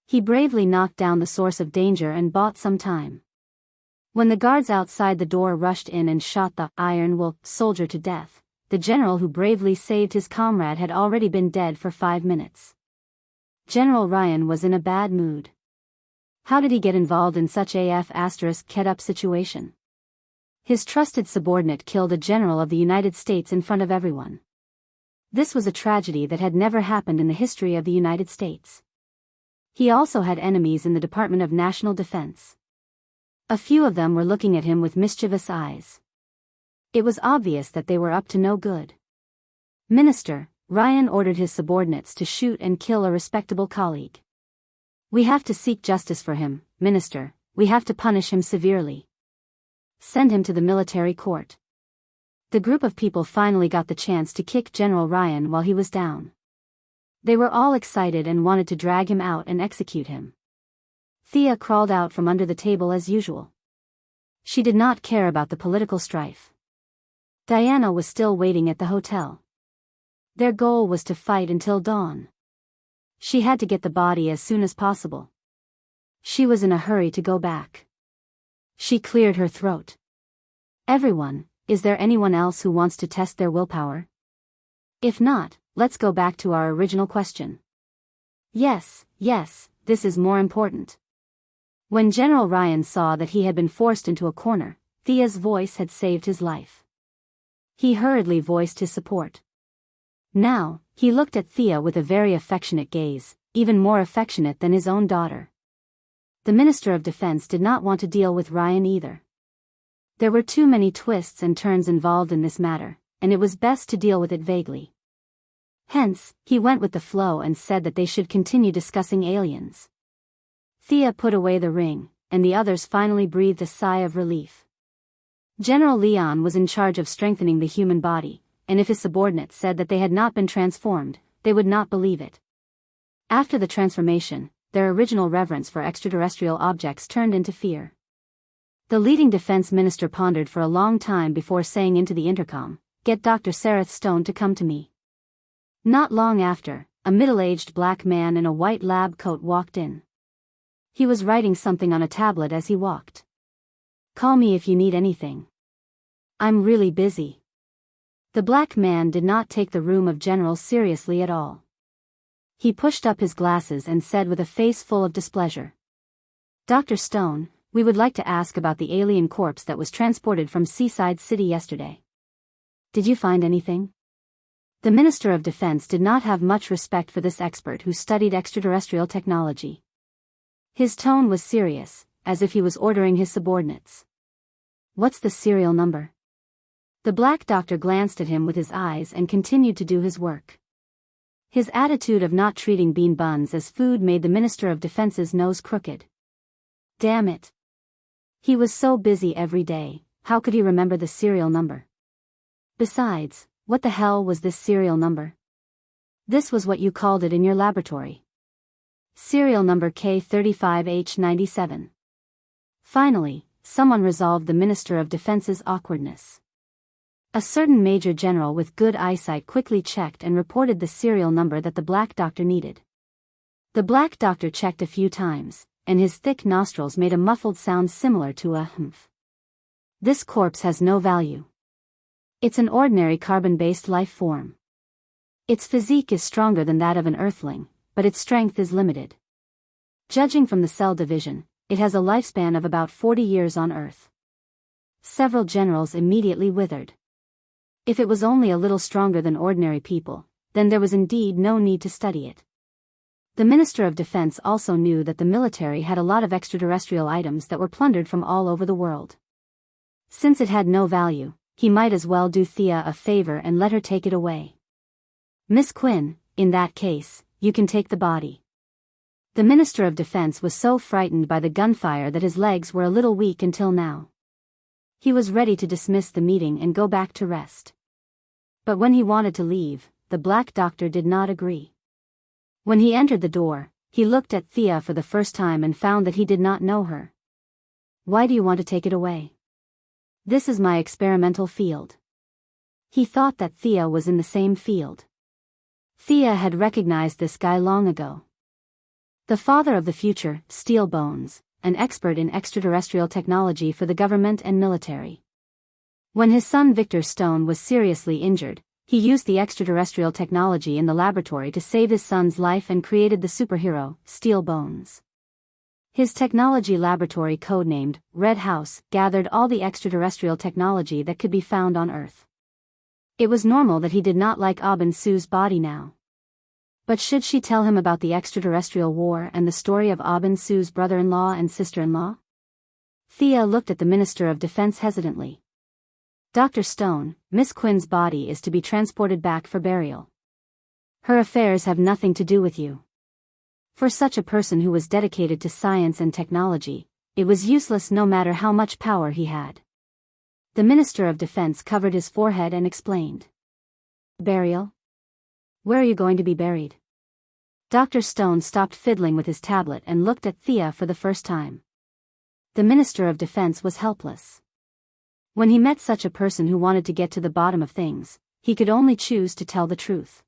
Speaker 1: He bravely knocked down the source of danger and bought some time. When the guards outside the door rushed in and shot the Iron Will soldier to death, the general who bravely saved his comrade had already been dead for 5 minutes. General Ryan was in a bad mood. How did he get involved in such a **** situation? His trusted subordinate killed a general of the United States in front of everyone. This was a tragedy that had never happened in the history of the United States. He also had enemies in the Department of National Defense. A few of them were looking at him with mischievous eyes. It was obvious that they were up to no good. Minister, Ryan ordered his subordinates to shoot and kill a respectable colleague. We have to seek justice for him, Minister, we have to punish him severely. Send him to the military court. The group of people finally got the chance to kick General Ryan while he was down. They were all excited and wanted to drag him out and execute him. Thea crawled out from under the table as usual. She did not care about the political strife. Diana was still waiting at the hotel. Their goal was to fight until dawn. She had to get the body as soon as possible. She was in a hurry to go back. She cleared her throat. Everyone, is there anyone else who wants to test their willpower? If not, let's go back to our original question. Yes, this is more important. When General Ryan saw that he had been forced into a corner, Thea's voice had saved his life. He hurriedly voiced his support. Now, he looked at Thea with a very affectionate gaze, even more affectionate than his own daughter. The Minister of Defense did not want to deal with Ryan either. There were too many twists and turns involved in this matter, and it was best to deal with it vaguely. Hence, he went with the flow and said that they should continue discussing aliens. Thea put away the ring, and the others finally breathed a sigh of relief. General Leon was in charge of strengthening the human body, and if his subordinates said that they had not been transformed, they would not believe it. After the transformation, their original reverence for extraterrestrial objects turned into fear. The leading defense minister pondered for a long time before saying into the intercom, get Dr. Sareth Stone to come to me." Not long after, a middle-aged black man in a white lab coat walked in. He was writing something on a tablet as he walked. "Call me if you need anything. I'm really busy." The black man did not take the room of generals seriously at all. He pushed up his glasses and said with a face full of displeasure, "Dr. Stone, we would like to ask about the alien corpse that was transported from Seaside City yesterday. Did you find anything?" The Minister of Defense did not have much respect for this expert who studied extraterrestrial technology. His tone was serious, as if he was ordering his subordinates. "What's the serial number?" The black doctor glanced at him with his eyes and continued to do his work. His attitude of not treating bean buns as food made the Minister of Defense's nose crooked. Damn it. He was so busy every day, how could he remember the serial number? Besides, what the hell was this serial number? This was what you called it in your laboratory. Serial number K35H97. Finally, someone resolved the Minister of Defense's awkwardness. A certain Major General with good eyesight quickly checked and reported the serial number that the black doctor needed. The black doctor checked a few times, and his thick nostrils made a muffled sound similar to a humph. "This corpse has no value. It's an ordinary carbon-based life form. Its physique is stronger than that of an earthling, but its strength is limited. Judging from the cell division, it has a lifespan of about 40 years on Earth." Several generals immediately withered. If it was only a little stronger than ordinary people, then there was indeed no need to study it. The Minister of Defense also knew that the military had a lot of extraterrestrial items that were plundered from all over the world. Since it had no value, he might as well do Thea a favor and let her take it away. "Miss Quinn, in that case, you can take the body." The Minister of Defense was so frightened by the gunfire that his legs were a little weak until now. He was ready to dismiss the meeting and go back to rest. But when he wanted to leave, the black doctor did not agree. When he entered the door, he looked at Thea for the first time and found that he did not know her. "Why do you want to take it away?" "This is my experimental field." He thought that Thea was in the same field. Thea had recognized this guy long ago. The father of the future, Steel Bones, an expert in extraterrestrial technology for the government and military. When his son Victor Stone was seriously injured, he used the extraterrestrial technology in the laboratory to save his son's life and created the superhero, Steel Bones. His technology laboratory, codenamed Red House, gathered all the extraterrestrial technology that could be found on Earth. It was normal that he did not like Aubin Sue's body now. But should she tell him about the extraterrestrial war and the story of Aubin Sue's brother-in-law and sister-in-law? Thea looked at the Minister of Defense hesitantly. "Dr. Stone, Miss Quinn's body is to be transported back for burial. Her affairs have nothing to do with you." For such a person who was dedicated to science and technology, it was useless no matter how much power he had. The Minister of Defense covered his forehead and explained. "Burial? Where are you going to be buried?" Dr. Stone stopped fiddling with his tablet and looked at Thea for the first time. The Minister of Defense was helpless. When he met such a person who wanted to get to the bottom of things, he could only choose to tell the truth.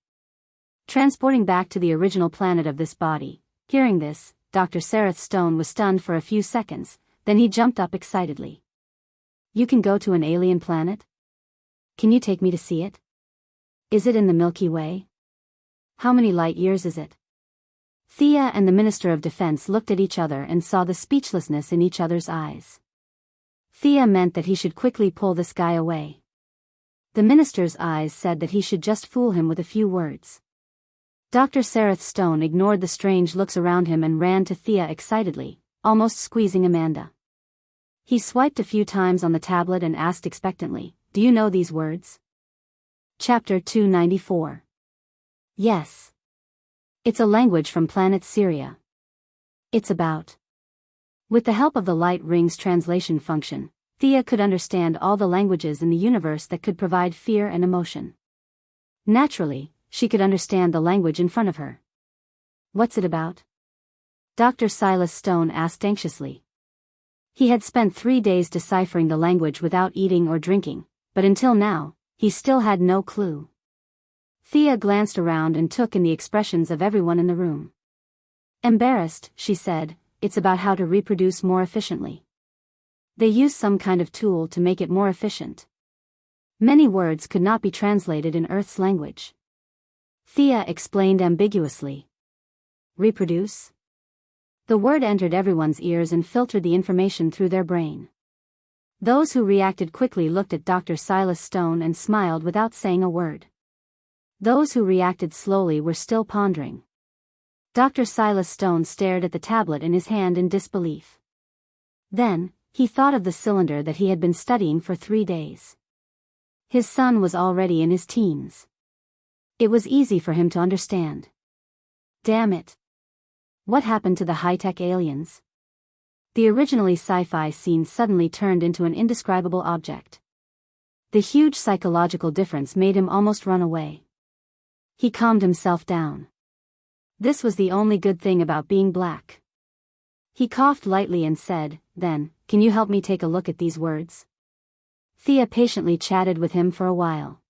Speaker 1: Transporting back to the original planet of this body. Hearing this, Dr. Sareth Stone was stunned for a few seconds, then he jumped up excitedly. "You can go to an alien planet? Can you take me to see it? Is it in the Milky Way? How many light years is it?" Thea and the Minister of Defense looked at each other and saw the speechlessness in each other's eyes. Thea meant that he should quickly pull this guy away. The minister's eyes said that he should just fool him with a few words. Dr. Sareth Stone ignored the strange looks around him and ran to Thea excitedly, almost squeezing Amanda. He swiped a few times on the tablet and asked expectantly, "Do you know these words?" Chapter 294. Yes. It's a language from planet Syria. It's about. With the help of the light rings translation function, Thea could understand all the languages in the universe that could provide fear and emotion. Naturally, she could understand the language in front of her. "What's it about?" Dr. Silas Stone asked anxiously. He had spent 3 days deciphering the language without eating or drinking, but until now, he still had no clue. Thea glanced around and took in the expressions of everyone in the room. Embarrassed, she said, "It's about how to reproduce more efficiently. They use some kind of tool to make it more efficient. Many words could not be translated in Earth's language." Thea explained ambiguously. Reproduce? The word entered everyone's ears and filtered the information through their brain. Those who reacted quickly looked at Dr. Silas Stone and smiled without saying a word. Those who reacted slowly were still pondering. Dr. Silas Stone stared at the tablet in his hand in disbelief. Then, he thought of the cylinder that he had been studying for 3 days. His son was already in his teens. It was easy for him to understand. Damn it. What happened to the high-tech aliens? The originally sci-fi scene suddenly turned into an indescribable object. The huge psychological difference made him almost run away. He calmed himself down. This was the only good thing about being black. He coughed lightly and said, "Then, can you help me take a look at these words?" Thea patiently chatted with him for a while.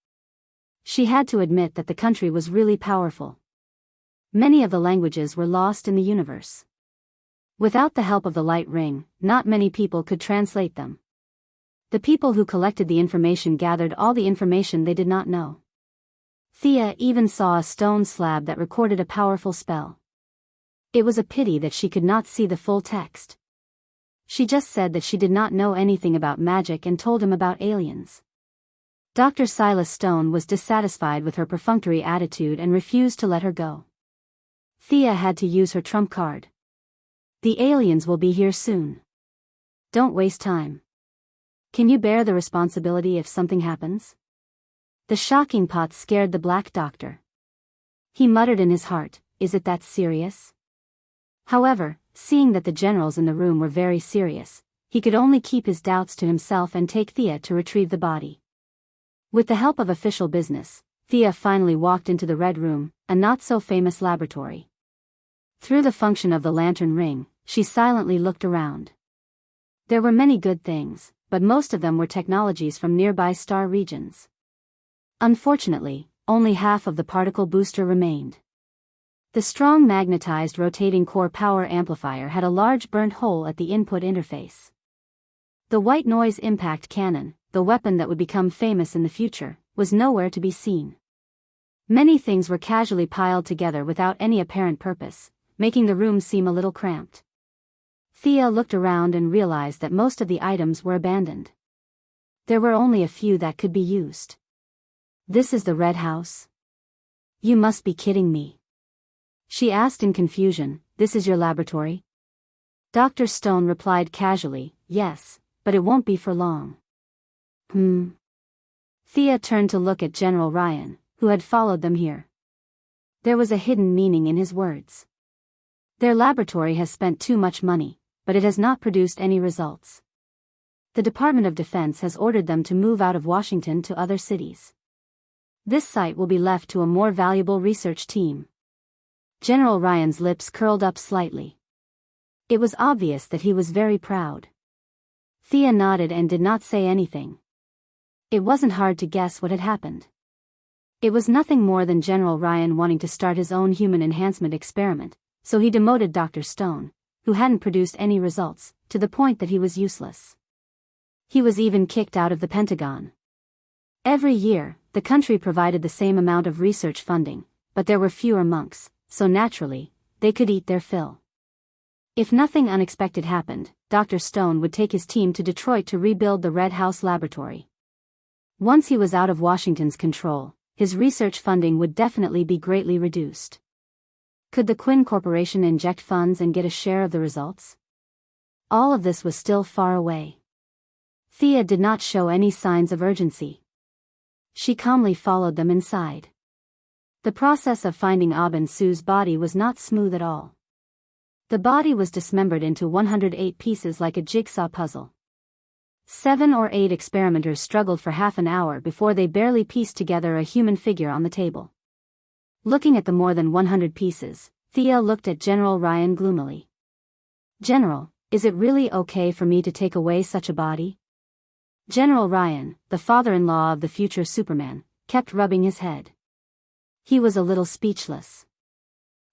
Speaker 1: She had to admit that the country was really powerful. Many of the languages were lost in the universe. Without the help of the light ring, not many people could translate them. The people who collected the information gathered all the information they did not know. Thea even saw a stone slab that recorded a powerful spell. It was a pity that she could not see the full text. She just said that she did not know anything about magic and told him about aliens. Dr. Silas Stone was dissatisfied with her perfunctory attitude and refused to let her go. Thea had to use her trump card. "The aliens will be here soon. Don't waste time. Can you bear the responsibility if something happens?" The shocking pot scared the black doctor. He muttered in his heart, "Is it that serious?" However, seeing that the generals in the room were very serious, he could only keep his doubts to himself and take Thea to retrieve the body. With the help of official business, Thea finally walked into the Red Room, a not-so-famous laboratory. Through the function of the lantern ring, she silently looked around. There were many good things, but most of them were technologies from nearby star regions. Unfortunately, only half of the particle booster remained. The strong magnetized rotating core power amplifier had a large burnt hole at the input interface. The white noise impact cannon, the weapon that would become famous in the future, was nowhere to be seen. Many things were casually piled together without any apparent purpose, making the room seem a little cramped. Thea looked around and realized that most of the items were abandoned. There were only a few that could be used. "This is the Red House? You must be kidding me," she asked in confusion. "This is your laboratory?" Dr. Stone replied casually, "Yes, but it won't be for long." Thea turned to look at General Ryan, who had followed them here. There was a hidden meaning in his words. Their laboratory has spent too much money, but it has not produced any results. The Department of Defense has ordered them to move out of Washington to other cities. This site will be left to a more valuable research team. General Ryan's lips curled up slightly. It was obvious that he was very proud. Thea nodded and did not say anything. It wasn't hard to guess what had happened. It was nothing more than General Ryan wanting to start his own human enhancement experiment, so he demoted Dr. Stone, who hadn't produced any results, to the point that he was useless. He was even kicked out of the Pentagon. Every year, the country provided the same amount of research funding, but there were fewer monks, so naturally, they could eat their fill. If nothing unexpected happened, Dr. Stone would take his team to Detroit to rebuild the Red House laboratory. Once he was out of Washington's control, his research funding would definitely be greatly reduced. Could the Quinn Corporation inject funds and get a share of the results? All of this was still far away. Thea did not show any signs of urgency. She calmly followed them inside. The process of finding Abin Su's body was not smooth at all. The body was dismembered into 108 pieces like a jigsaw puzzle. 7 or 8 experimenters struggled for half an hour before they barely pieced together a human figure on the table. Looking at the more than 100 pieces, Thea looked at General Ryan gloomily. "General, is it really okay for me to take away such a body?" General Ryan, the father-in-law of the future Superman, kept rubbing his head. He was a little speechless.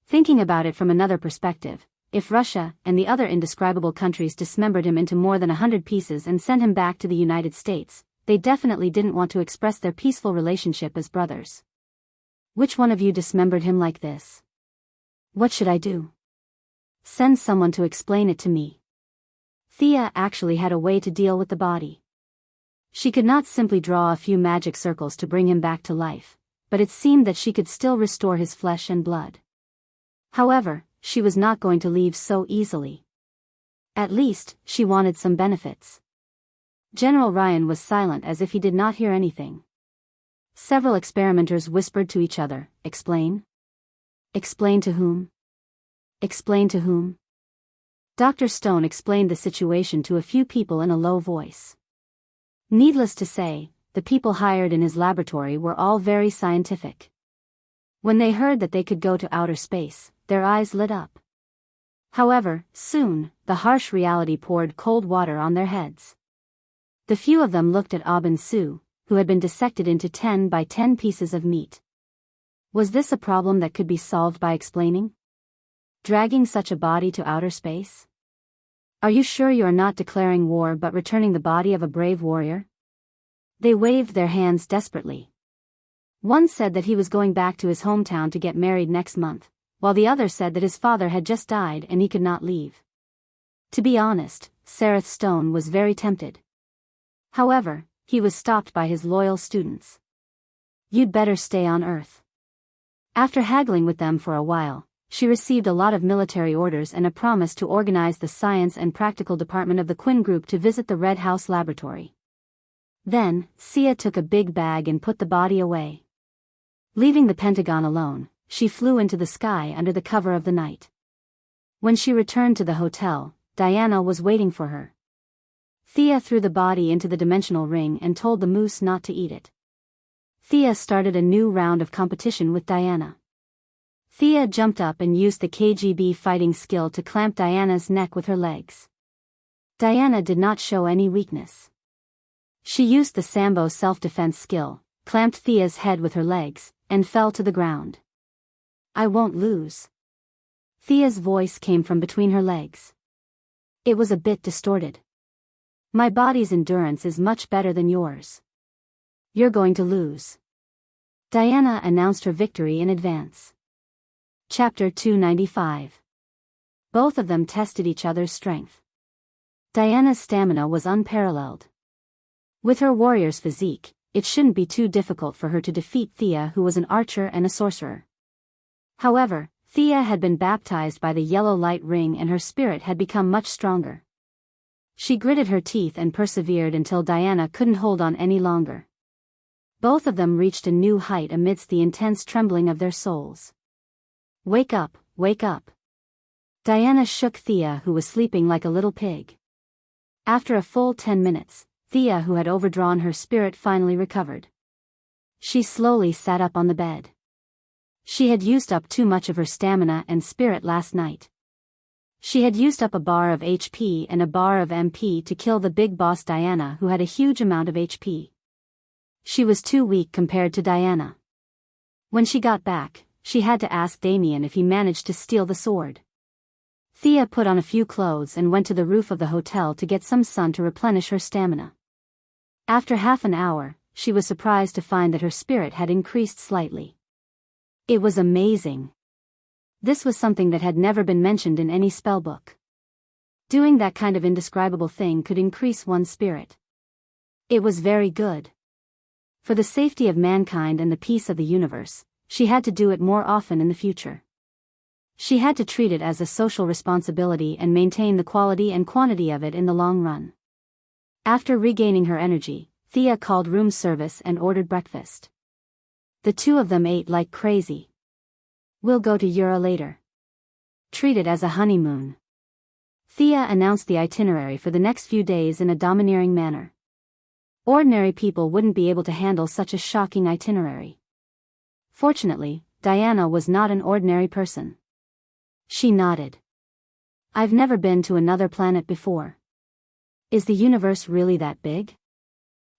Speaker 1: Thinking about it from another perspective, if Russia and the other indescribable countries dismembered him into more than 100 pieces and sent him back to the United States, they definitely didn't want to express their peaceful relationship as brothers. Which one of you dismembered him like this? What should I do? Send someone to explain it to me. Thea actually had a way to deal with the body. She could not simply draw a few magic circles to bring him back to life, but it seemed that she could still restore his flesh and blood. However, she was not going to leave so easily. At least, she wanted some benefits. General Ryan was silent as if he did not hear anything. Several experimenters whispered to each other, "Explain? Explain to whom? Explain to whom?" Dr. Stone explained the situation to a few people in a low voice. Needless to say, the people hired in his laboratory were all very scientific. When they heard that they could go to outer space, their eyes lit up. However, soon, the harsh reality poured cold water on their heads. The few of them looked at Aubin Su, who had been dissected into 10 by 10 pieces of meat. Was this a problem that could be solved by explaining? Dragging such a body to outer space? Are you sure you are not declaring war but returning the body of a brave warrior? They waved their hands desperately. One said that he was going back to his hometown to get married next month, while the other said that his father had just died and he could not leave. To be honest, Sareth Stone was very tempted. However, he was stopped by his loyal students. "You'd better stay on Earth." After haggling with them for a while, she received a lot of military orders and a promise to organize the science and practical department of the Quinn Group to visit the Red House laboratory. Then, Sia took a big bag and put the body away. Leaving the Pentagon alone, she flew into the sky under the cover of the night. When she returned to the hotel, Diana was waiting for her. Thea threw the body into the dimensional ring and told the moose not to eat it. Thea started a new round of competition with Diana. Thea jumped up and used the KGB fighting skill to clamp Diana's neck with her legs. Diana did not show any weakness. She used the Sambo self-defense skill, clamped Thea's head with her legs, and fell to the ground. "I won't lose." Thea's voice came from between her legs. It was a bit distorted. "My body's endurance is much better than yours. You're going to lose." Diana announced her victory in advance. Chapter 295. Both of them tested each other's strength. Diana's stamina was unparalleled. With her warrior's physique, it shouldn't be too difficult for her to defeat Thea, who was an archer and a sorcerer. However, Thea had been baptized by the yellow light ring and her spirit had become much stronger. She gritted her teeth and persevered until Diana couldn't hold on any longer. Both of them reached a new height amidst the intense trembling of their souls. "Wake up, wake up." Diana shook Thea, who was sleeping like a little pig. After a full 10 minutes, Thea, who had overdrawn her spirit, finally recovered. She slowly sat up on the bed. She had used up too much of her stamina and spirit last night. She had used up a bar of HP and a bar of MP to kill the big boss Diana, who had a huge amount of HP. She was too weak compared to Diana. When she got back, she had to ask Damien if he managed to steal the sword. Thea put on a few clothes and went to the roof of the hotel to get some sun to replenish her stamina. After half an hour, she was surprised to find that her spirit had increased slightly. It was amazing. This was something that had never been mentioned in any spellbook. Doing that kind of indescribable thing could increase one's spirit. It was very good. For the safety of mankind and the peace of the universe, she had to do it more often in the future. She had to treat it as a social responsibility and maintain the quality and quantity of it in the long run. After regaining her energy, Thea called room service and ordered breakfast. The two of them ate like crazy. "We'll go to Ura later. Treat it as a honeymoon." Thea announced the itinerary for the next few days in a domineering manner. Ordinary people wouldn't be able to handle such a shocking itinerary. Fortunately, Diana was not an ordinary person. She nodded. "I've never been to another planet before. Is the universe really that big?"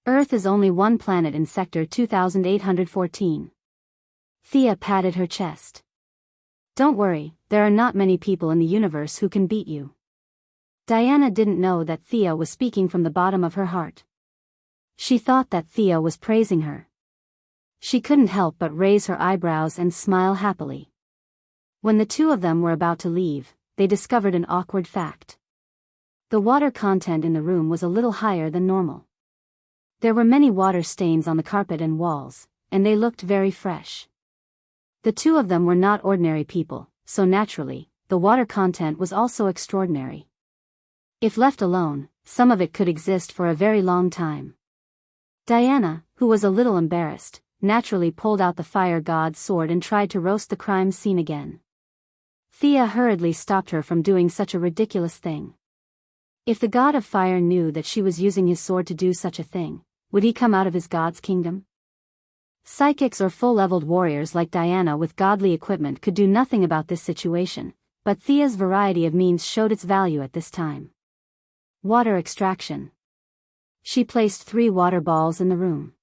Speaker 1: Earth is only one planet in sector 2814. Thea patted her chest. Don't worry, there are not many people in the universe who can beat you. Diana didn't know that Thea was speaking from the bottom of her heart. She thought that Thea was praising her. She couldn't help but raise her eyebrows and smile happily. When the two of them were about to leave, they discovered an awkward fact. The water content in the room was a little higher than normal. There were many water stains on the carpet and walls, and they looked very fresh. The two of them were not ordinary people, so naturally, the water content was also extraordinary. If left alone, some of it could exist for a very long time. Diana, who was a little embarrassed, naturally pulled out the fire god's sword and tried to roast the crime scene again. Thea hurriedly stopped her from doing such a ridiculous thing. If the god of fire knew that she was using his sword to do such a thing, would he come out of his god's kingdom? Psychics or full-leveled warriors like Diana with godly equipment could do nothing about this situation, but Thea's variety of means showed its value at this time. Water extraction. She placed 3 water balls in the room.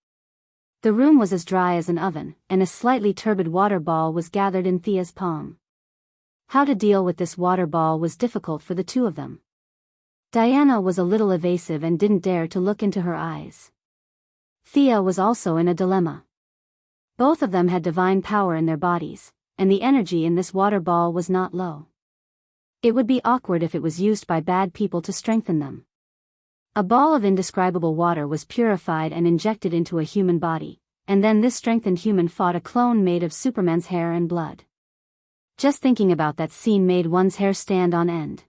Speaker 1: The room was as dry as an oven, and a slightly turbid water ball was gathered in Thea's palm. How to deal with this water ball was difficult for the two of them. Diana was a little evasive and didn't dare to look into her eyes. Thea was also in a dilemma. Both of them had divine power in their bodies, and the energy in this water ball was not low. It would be awkward if it was used by bad people to strengthen them. A ball of indescribable water was purified and injected into a human body, and then this strengthened human fought a clone made of Superman's hair and blood. Just thinking about that scene made one's hair stand on end.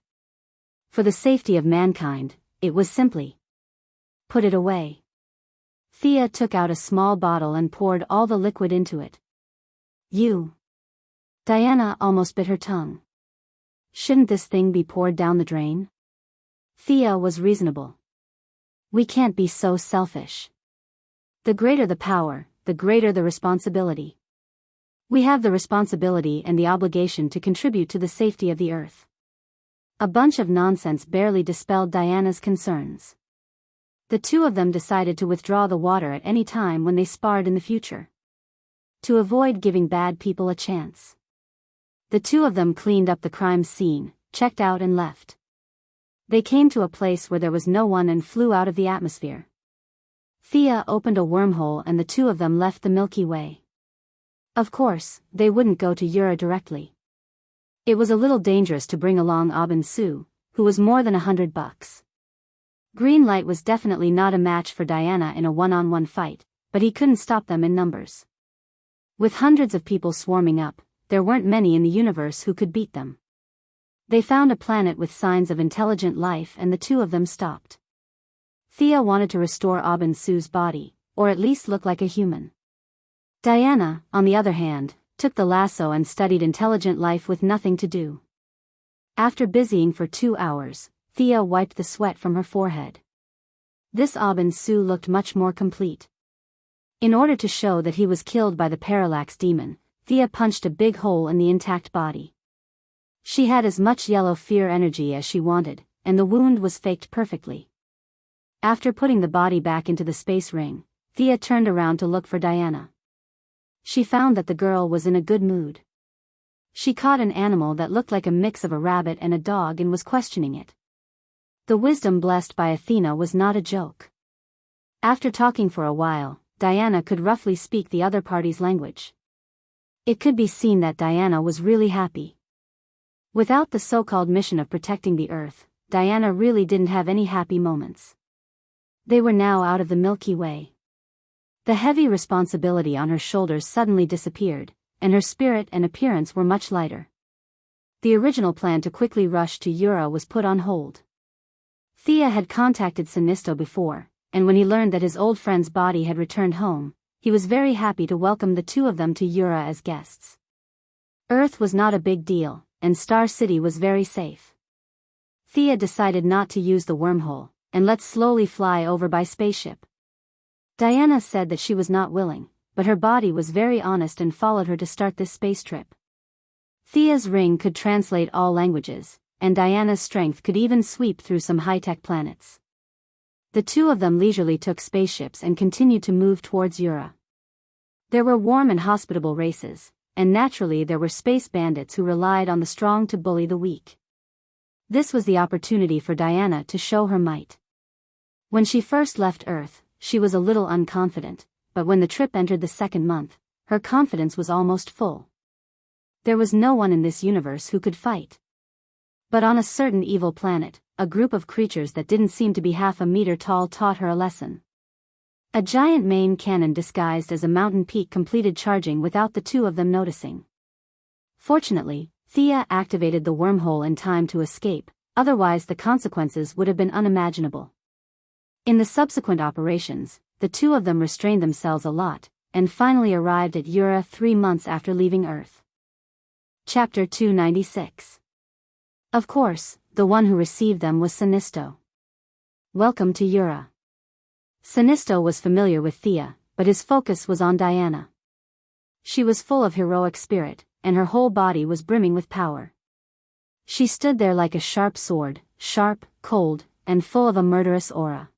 Speaker 1: For the safety of mankind, it was simply put it away. Thea took out a small bottle and poured all the liquid into it. Diana almost bit her tongue. Shouldn't this thing be poured down the drain? Thea was reasonable. We can't be so selfish. The greater the power, the greater the responsibility. We have the responsibility and the obligation to contribute to the safety of the earth. A bunch of nonsense barely dispelled Diana's concerns. The two of them decided to withdraw the water at any time when they sparred in the future, to avoid giving bad people a chance. The two of them cleaned up the crime scene, checked out and left. They came to a place where there was no one and flew out of the atmosphere. Thea opened a wormhole and the two of them left the Milky Way. Of course, they wouldn't go to Ura directly. It was a little dangerous to bring along Aubin Su, who was more than $100. Green Light was definitely not a match for Diana in a one-on-one fight, but he couldn't stop them in numbers. With hundreds of people swarming up, there weren't many in the universe who could beat them. They found a planet with signs of intelligent life and the two of them stopped. Thea wanted to restore Aubin Su's body, or at least look like a human. Diana, on the other hand, took the lasso and studied intelligent life with nothing to do. After busying for 2 hours, Thea wiped the sweat from her forehead. This Aubin Su looked much more complete. In order to show that he was killed by the parallax demon, Thea punched a big hole in the intact body. She had as much yellow fear energy as she wanted, and the wound was faked perfectly. After putting the body back into the space ring, Thea turned around to look for Diana. She found that the girl was in a good mood. She caught an animal that looked like a mix of a rabbit and a dog and was questioning it. The wisdom blessed by Athena was not a joke. After talking for a while, Diana could roughly speak the other party's language. It could be seen that Diana was really happy. Without the so-called mission of protecting the Earth, Diana really didn't have any happy moments. They were now out of the Milky Way. The heavy responsibility on her shoulders suddenly disappeared, and her spirit and appearance were much lighter. The original plan to quickly rush to Ura was put on hold. Thea had contacted Sinisto before, and when he learned that his old friend's body had returned home, he was very happy to welcome the two of them to Ura as guests. Earth was not a big deal, and Star City was very safe. Thea decided not to use the wormhole, and let's slowly fly over by spaceship. Diana said that she was not willing, but her body was very honest and followed her to start this space trip. Thea's ring could translate all languages, and Diana's strength could even sweep through some high-tech planets. The two of them leisurely took spaceships and continued to move towards Ura. There were warm and hospitable races, and naturally there were space bandits who relied on the strong to bully the weak. This was the opportunity for Diana to show her might. When she first left Earth, she was a little unconfident, but when the trip entered the second month, her confidence was almost full. There was no one in this universe who could fight. But on a certain evil planet, a group of creatures that didn't seem to be half a meter tall taught her a lesson. A giant main cannon disguised as a mountain peak completed charging without the two of them noticing. Fortunately, Thea activated the wormhole in time to escape, otherwise the consequences would have been unimaginable. In the subsequent operations, the two of them restrained themselves a lot, and finally arrived at Ura 3 months after leaving Earth. Chapter 296. Of course, the one who received them was Sinisto. Welcome to Ura. Sinisto was familiar with Thea, but his focus was on Diana. She was full of heroic spirit, and her whole body was brimming with power. She stood there like a sharp sword, sharp, cold, and full of a murderous aura.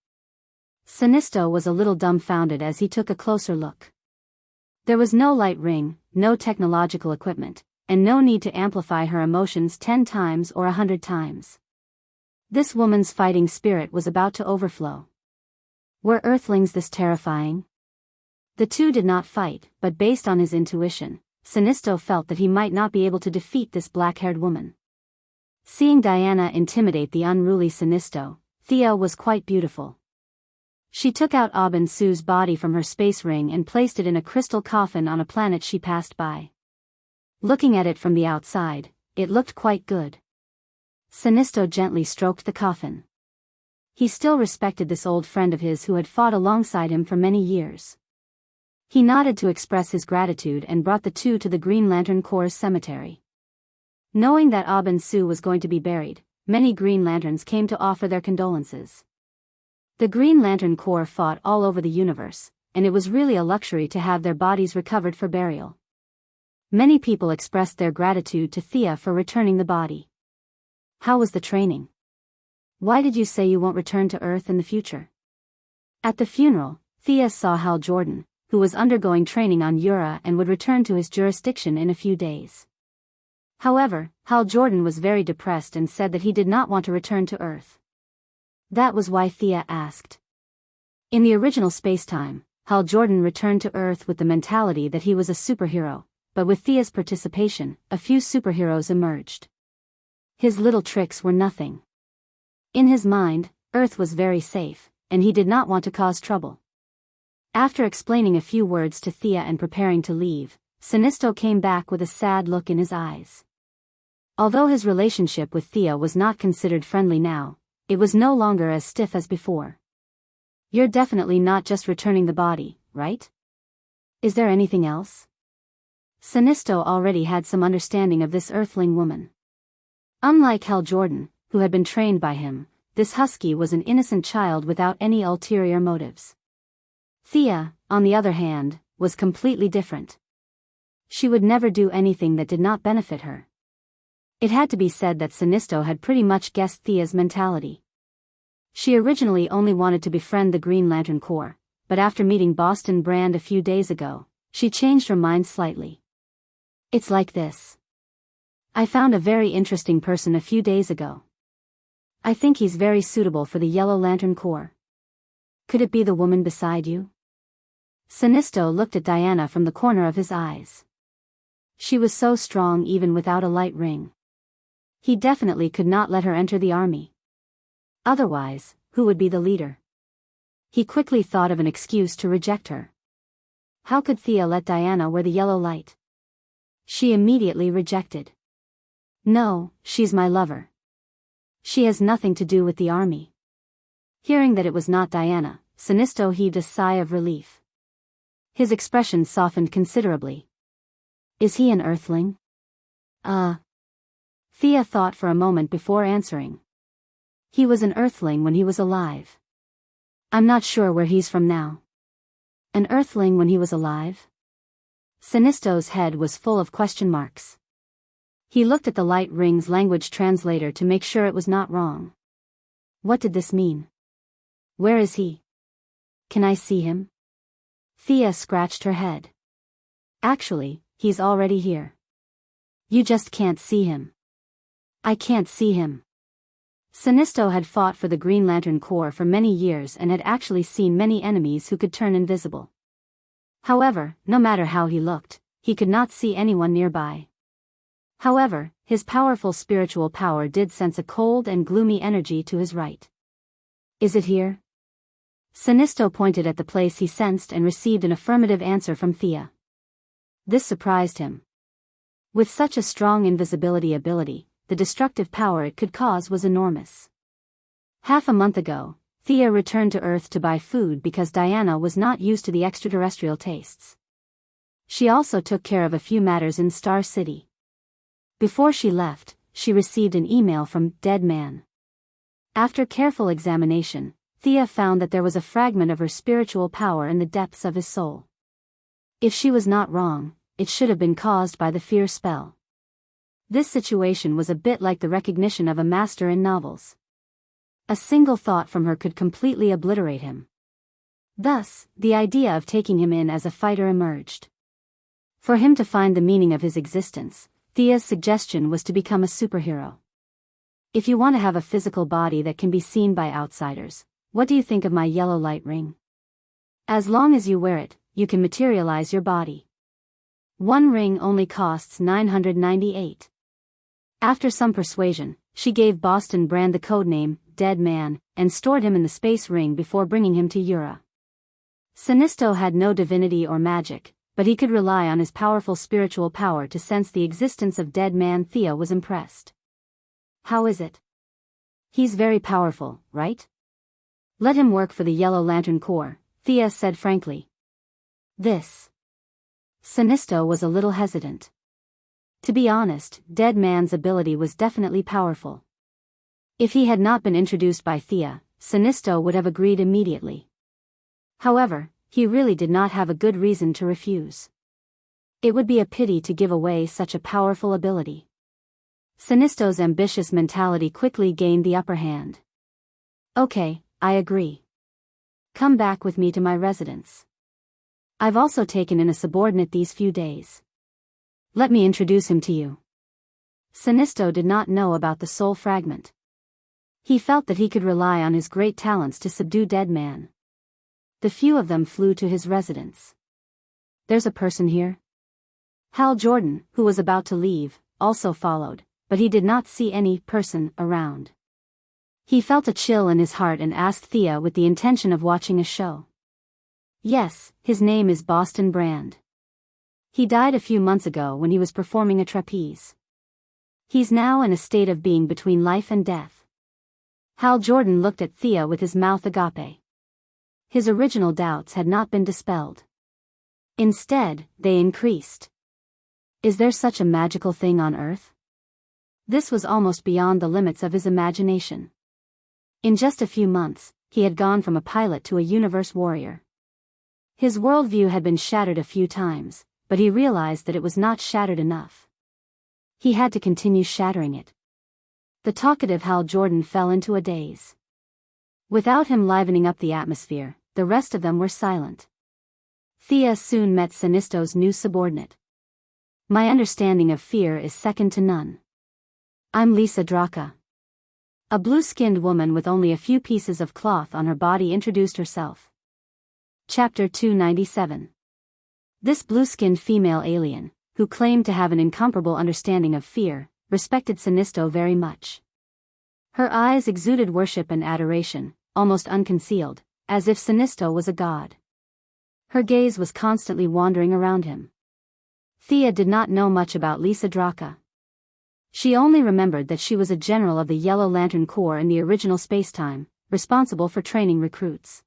Speaker 1: Sinisto was a little dumbfounded as he took a closer look. There was no light ring, no technological equipment, and no need to amplify her emotions 10 times or 100 times. This woman's fighting spirit was about to overflow. Were Earthlings this terrifying? The two did not fight, but based on his intuition, Sinisto felt that he might not be able to defeat this black-haired woman. Seeing Diana intimidate the unruly Sinisto, Thea was quite beautiful. She took out Aubin Su's body from her space ring and placed it in a crystal coffin on a planet she passed by. Looking at it from the outside, it looked quite good. Sinisto gently stroked the coffin. He still respected this old friend of his who had fought alongside him for many years. He nodded to express his gratitude and brought the two to the Green Lantern Corps' cemetery. Knowing that Aubin Su was going to be buried, many Green Lanterns came to offer their condolences. The Green Lantern Corps fought all over the universe, and it was really a luxury to have their bodies recovered for burial. Many people expressed their gratitude to Thea for returning the body. How was the training? Why did you say you won't return to Earth in the future? At the funeral, Thea saw Hal Jordan, who was undergoing training on Ura and would return to his jurisdiction in a few days. However, Hal Jordan was very depressed and said that he did not want to return to Earth. That was why Thea asked. In the original spacetime, Hal Jordan returned to Earth with the mentality that he was a superhero, but with Thea's participation, a few superheroes emerged. His little tricks were nothing. In his mind, Earth was very safe, and he did not want to cause trouble. After explaining a few words to Thea and preparing to leave, Sinisto came back with a sad look in his eyes. Although his relationship with Thea was not considered friendly now, it was no longer as stiff as before. You're definitely not just returning the body, right? Is there anything else? Sinisto already had some understanding of this Earthling woman. Unlike Hal Jordan, who had been trained by him, this husky was an innocent child without any ulterior motives. Thea, on the other hand, was completely different. She would never do anything that did not benefit her. It had to be said that Sinisto had pretty much guessed Thea's mentality. She originally only wanted to befriend the Green Lantern Corps, but after meeting Boston Brand a few days ago, she changed her mind slightly. It's like this. I found a very interesting person a few days ago. I think he's very suitable for the Yellow Lantern Corps. Could it be the woman beside you? Sinisto looked at Diana from the corner of his eyes. She was so strong even without a light ring. He definitely could not let her enter the army. Otherwise, who would be the leader? He quickly thought of an excuse to reject her. How could Thea let Diana wear the yellow light? She immediately rejected. No, she's my lover. She has nothing to do with the army. Hearing that it was not Diana, Sinisto heaved a sigh of relief. His expression softened considerably. Is he an Earthling? Thea thought for a moment before answering. He was an Earthling when he was alive. I'm not sure where he's from now. An Earthling when he was alive? Sinisto's head was full of question marks. He looked at the light ring's language translator to make sure it was not wrong. What did this mean? Where is he? Can I see him? Thea scratched her head. Actually, he's already here. You just can't see him. I can't see him. Sinisto had fought for the Green Lantern Corps for many years and had actually seen many enemies who could turn invisible. However, no matter how he looked, he could not see anyone nearby. However, his powerful spiritual power did sense a cold and gloomy energy to his right. Is it here? Sinisto pointed at the place he sensed and received an affirmative answer from Thea. This surprised him. With such a strong invisibility ability, the destructive power it could cause was enormous. Half a month ago, Thea returned to Earth to buy food because Diana was not used to the extraterrestrial tastes. She also took care of a few matters in Star City. Before she left, she received an email from Dead Man. After careful examination, Thea found that there was a fragment of her spiritual power in the depths of his soul. If she was not wrong, it should have been caused by the fear spell. This situation was a bit like the recognition of a master in novels. A single thought from her could completely obliterate him. Thus, the idea of taking him in as a fighter emerged. For him to find the meaning of his existence, Thea's suggestion was to become a superhero. If you want to have a physical body that can be seen by outsiders, what do you think of my yellow light ring? As long as you wear it, you can materialize your body. One ring only costs $998. After some persuasion, she gave Boston Brand the codename, Dead Man, and stored him in the space ring before bringing him to Ura. Sinisto had no divinity or magic, but he could rely on his powerful spiritual power to sense the existence of Dead Man. Thea was impressed. How is it? He's very powerful, right? Let him work for the Yellow Lantern Corps, Thea said frankly. This. Sinisto was a little hesitant. To be honest, Dead Man's ability was definitely powerful. If he had not been introduced by Thea, Sinisto would have agreed immediately. However, he really did not have a good reason to refuse. It would be a pity to give away such a powerful ability. Sinisto's ambitious mentality quickly gained the upper hand. Okay, I agree. Come back with me to my residence. I've also taken in a subordinate these few days. Let me introduce him to you. Sinisto did not know about the soul fragment. He felt that he could rely on his great talents to subdue Dead Man. The few of them flew to his residence. There's a person here? Hal Jordan, who was about to leave, also followed, but he did not see any person around. He felt a chill in his heart and asked Thea with the intention of watching a show. Yes, his name is Boston Brand. He died a few months ago when he was performing a trapeze. He's now in a state of being between life and death. Hal Jordan looked at Thea with his mouth agape. His original doubts had not been dispelled. Instead, they increased. Is there such a magical thing on Earth? This was almost beyond the limits of his imagination. In just a few months, he had gone from a pilot to a universe warrior. His worldview had been shattered a few times, but he realized that it was not shattered enough. He had to continue shattering it. The talkative Hal Jordan fell into a daze. Without him livening up the atmosphere, the rest of them were silent. Thea soon met Sinisto's new subordinate. My understanding of fear is second to none. I'm Lisa Draka. A blue-skinned woman with only a few pieces of cloth on her body introduced herself. Chapter 297. This blue-skinned female alien, who claimed to have an incomparable understanding of fear, respected Sinisto very much. Her eyes exuded worship and adoration, almost unconcealed, as if Sinisto was a god. Her gaze was constantly wandering around him. Thea did not know much about Lisa Draka. She only remembered that she was a general of the Yellow Lantern Corps in the original spacetime, responsible for training recruits.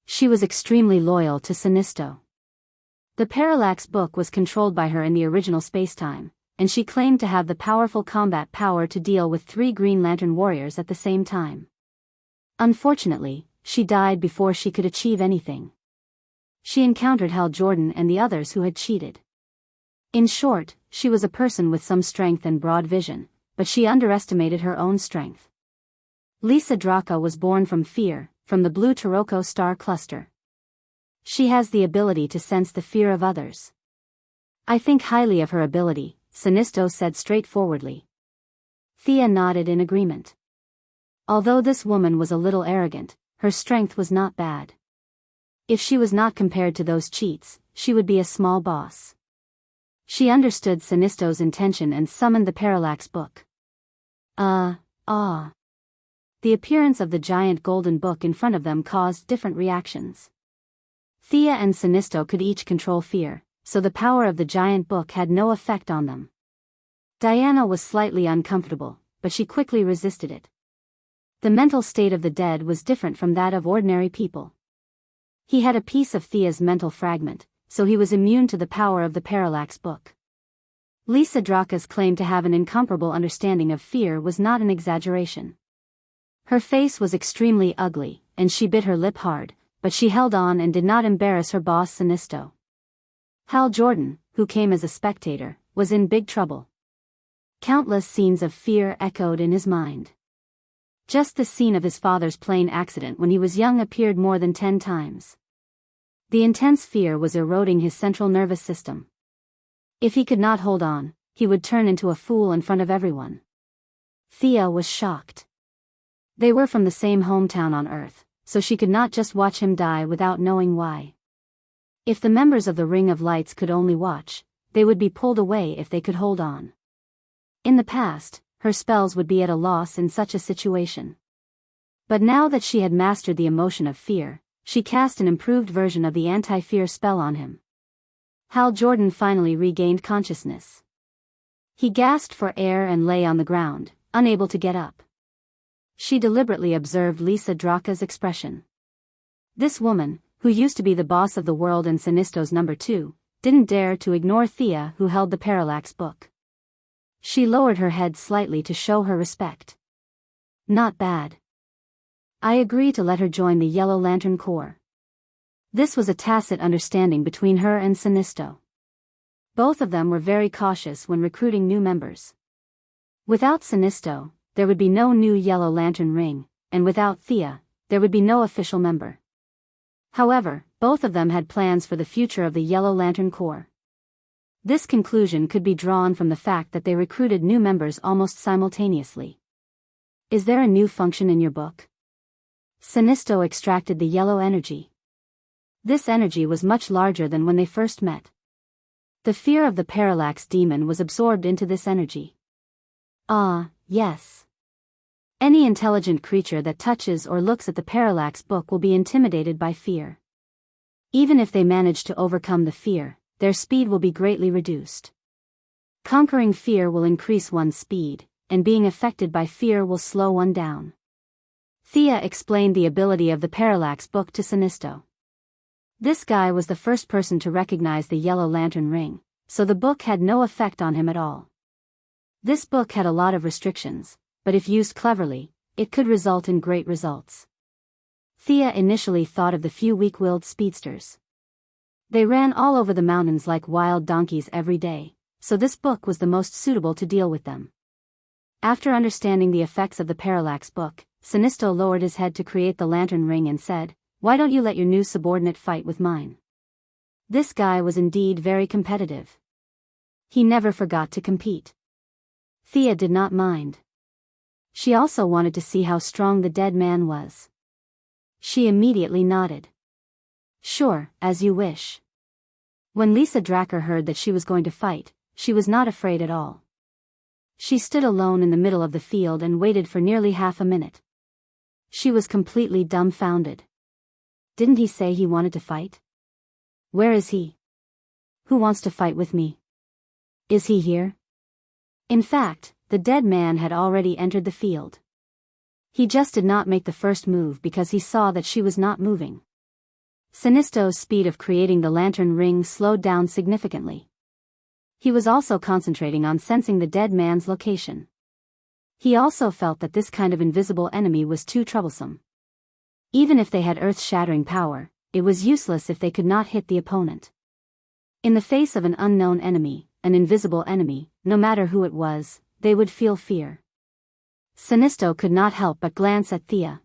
Speaker 1: She was extremely loyal to Sinisto. The Parallax book was controlled by her in the original spacetime, and she claimed to have the powerful combat power to deal with 3 Green Lantern warriors at the same time. Unfortunately, she died before she could achieve anything. She encountered Hal Jordan and the others who had cheated. In short, she was a person with some strength and broad vision, but she underestimated her own strength. Lisa Draka was born from fear, from the blue Taroko star cluster. She has the ability to sense the fear of others. I think highly of her ability, Sinisto said straightforwardly. Thea nodded in agreement. Although this woman was a little arrogant, her strength was not bad. If she was not compared to those cheats, she would be a small boss. She understood Sinisto's intention and summoned the parallax book. The appearance of the giant golden book in front of them caused different reactions. Thea and Sinisto could each control fear, so the power of the giant book had no effect on them. Diana was slightly uncomfortable, but she quickly resisted it. The mental state of the dead was different from that of ordinary people. He had a piece of Thea's mental fragment, so he was immune to the power of the parallax book. Lisa Draka's claim to have an incomparable understanding of fear was not an exaggeration. Her face was extremely ugly, and she bit her lip hard, but she held on and did not embarrass her boss Sinisto. Hal Jordan, who came as a spectator, was in big trouble. Countless scenes of fear echoed in his mind. Just the scene of his father's plane accident when he was young appeared more than 10 times. The intense fear was eroding his central nervous system. If he could not hold on, he would turn into a fool in front of everyone. Thea was shocked. They were from the same hometown on Earth, so she could not just watch him die without knowing why. If the members of the Ring of Lights could only watch, they would be pulled away if they could hold on. In the past, her spells would be at a loss in such a situation. But now that she had mastered the emotion of fear, she cast an improved version of the anti-fear spell on him. Hal Jordan finally regained consciousness. He gasped for air and lay on the ground, unable to get up. She deliberately observed Lisa Draka's expression. This woman, who used to be the boss of the world and Sinisto's number 2, didn't dare to ignore Thea, who held the parallax book. She lowered her head slightly to show her respect. Not bad. I agree to let her join the Yellow Lantern Corps. This was a tacit understanding between her and Sinisto. Both of them were very cautious when recruiting new members. Without Sinisto, there would be no new Yellow Lantern ring, and without Thea, there would be no official member. However, both of them had plans for the future of the Yellow Lantern Corps. This conclusion could be drawn from the fact that they recruited new members almost simultaneously. Is there a new function in your book? Sinisto extracted the yellow energy. This energy was much larger than when they first met. The fear of the parallax demon was absorbed into this energy. Yes. Any intelligent creature that touches or looks at the parallax book will be intimidated by fear. Even if they manage to overcome the fear, their speed will be greatly reduced. Conquering fear will increase one's speed, and being affected by fear will slow one down. Thea explained the ability of the parallax book to Sinisto. This guy was the first person to recognize the Yellow Lantern ring, so the book had no effect on him at all. This book had a lot of restrictions, but if used cleverly, it could result in great results. Thea initially thought of the few weak-willed speedsters. They ran all over the mountains like wild donkeys every day, so this book was the most suitable to deal with them. After understanding the effects of the parallax book, Sinisto lowered his head to create the lantern ring and said, "Why don't you let your new subordinate fight with mine?" This guy was indeed very competitive. He never forgot to compete. Thea did not mind. She also wanted to see how strong the dead man was. She immediately nodded. "Sure, as you wish." When Lisa Draka heard that she was going to fight, she was not afraid at all. She stood alone in the middle of the field and waited for nearly half a minute. She was completely dumbfounded. Didn't he say he wanted to fight? Where is he? Who wants to fight with me? Is he here? In fact, the dead man had already entered the field. He just did not make the first move because he saw that she was not moving. Sinisto's speed of creating the lantern ring slowed down significantly. He was also concentrating on sensing the dead man's location. He also felt that this kind of invisible enemy was too troublesome. Even if they had earth-shattering power, it was useless if they could not hit the opponent. In the face of an unknown enemy, an invisible enemy, no matter who it was, they would feel fear. Sinisto could not help but glance at Thea.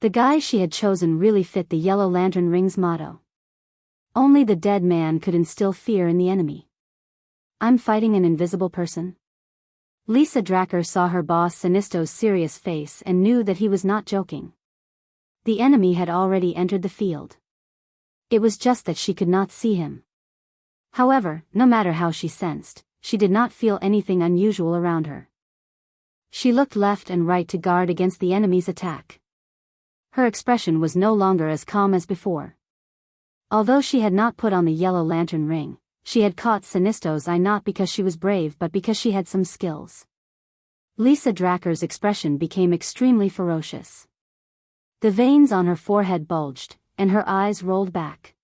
Speaker 1: The guy she had chosen really fit the Yellow Lantern Ring's motto. Only the dead man could instill fear in the enemy. I'm fighting an invisible person? Lisa Dracker saw her boss Sinisto's serious face and knew that he was not joking. The enemy had already entered the field. It was just that she could not see him. However, no matter how she sensed, she did not feel anything unusual around her. She looked left and right to guard against the enemy's attack. Her expression was no longer as calm as before. Although she had not put on the Yellow Lantern Ring, she had caught Sinisto's eye not because she was brave but because she had some skills. Lisa Dracker's expression became extremely ferocious. The veins on her forehead bulged, and her eyes rolled back.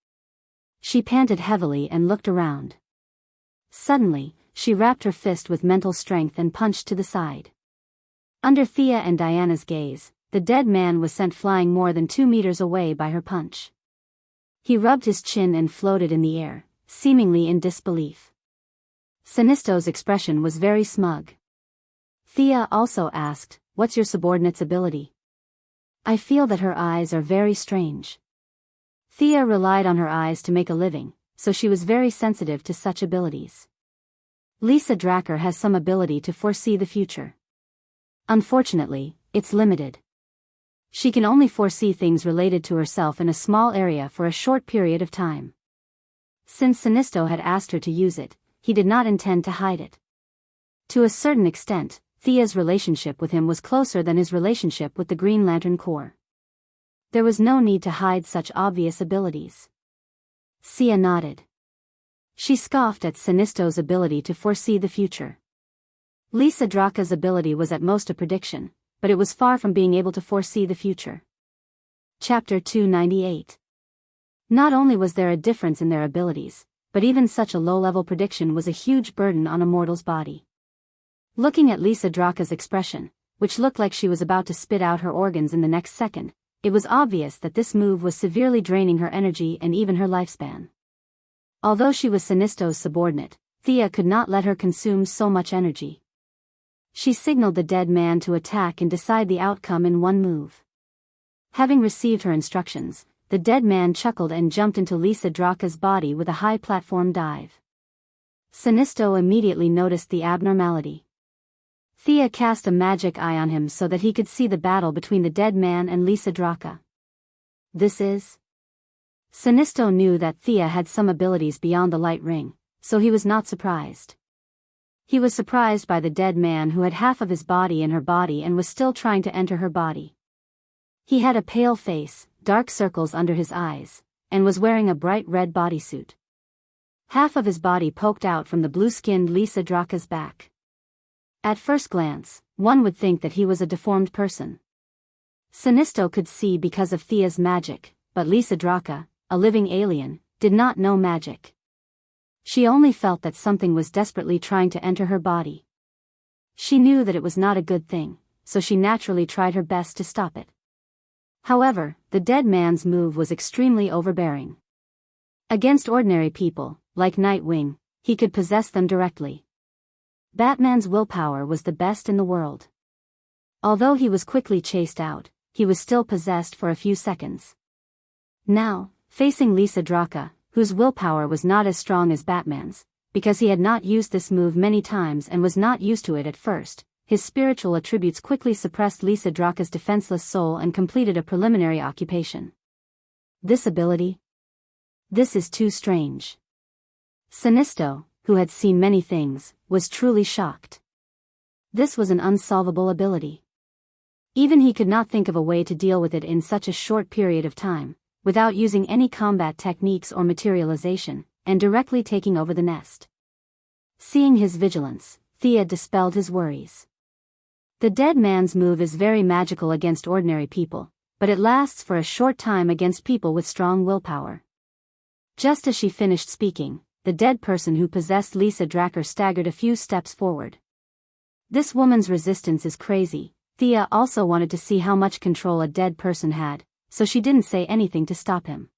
Speaker 1: She panted heavily and looked around. Suddenly, she wrapped her fist with mental strength and punched to the side. Under Thea and Diana's gaze, the dead man was sent flying more than 2 meters away by her punch. He rubbed his chin and floated in the air, seemingly in disbelief. Sinisto's expression was very smug. Thea also asked, "What's your subordinate's ability?" I feel that her eyes are very strange. Thea relied on her eyes to make a living, so she was very sensitive to such abilities. Lisa Dracker has some ability to foresee the future. Unfortunately, it's limited. She can only foresee things related to herself in a small area for a short period of time. Since Sinisto had asked her to use it, he did not intend to hide it. To a certain extent, Thea's relationship with him was closer than his relationship with the Green Lantern Corps. There was no need to hide such obvious abilities. Sia nodded. She scoffed at Sinisto's ability to foresee the future. Lisa Dracker's ability was at most a prediction, but it was far from being able to foresee the future. Chapter 298. Not only was there a difference in their abilities, but even such a low-level prediction was a huge burden on a mortal's body. Looking at Lisa Dracker's expression, which looked like she was about to spit out her organs in the next second, it was obvious that this move was severely draining her energy and even her lifespan. Although she was Sinisto's subordinate, Thea could not let her consume so much energy. She signaled the dead man to attack and decide the outcome in one move. Having received her instructions, the dead man chuckled and jumped into Lisa Dracker's body with a high platform dive. Sinisto immediately noticed the abnormality. Thea cast a magic eye on him so that he could see the battle between the dead man and Lisa Dracker. This is... Sinisto knew that Thea had some abilities beyond the light ring, so he was not surprised. He was surprised by the dead man who had half of his body in her body and was still trying to enter her body. He had a pale face, dark circles under his eyes, and was wearing a bright red bodysuit. Half of his body poked out from the blue-skinned Lisa Dracker's back. At first glance, one would think that he was a deformed person. Sinisto could see because of Thea's magic, but Lisa Dracker, a living alien, did not know magic. She only felt that something was desperately trying to enter her body. She knew that it was not a good thing, so she naturally tried her best to stop it. However, the dead man's move was extremely overbearing. Against ordinary people, like Nightwing, he could possess them directly. Batman's willpower was the best in the world. Although he was quickly chased out, he was still possessed for a few seconds. Now, facing Lisa Dracker, whose willpower was not as strong as Batman's, because he had not used this move many times and was not used to it at first, his spiritual attributes quickly suppressed Lisa Dracker's defenseless soul and completed a preliminary occupation. This ability? This is too strange. Sinisto, who had seen many things, was truly shocked. This was an unsolvable ability. Even he could not think of a way to deal with it in such a short period of time, without using any combat techniques or materialization, and directly taking over the nest. Seeing his vigilance, Thea dispelled his worries. The dead man's move is very magical against ordinary people, but it lasts for a short time against people with strong willpower. Just as she finished speaking, the dead person who possessed Lisa Dracker staggered a few steps forward. This woman's resistance is crazy. Thea also wanted to see how much control a dead person had, so she didn't say anything to stop him.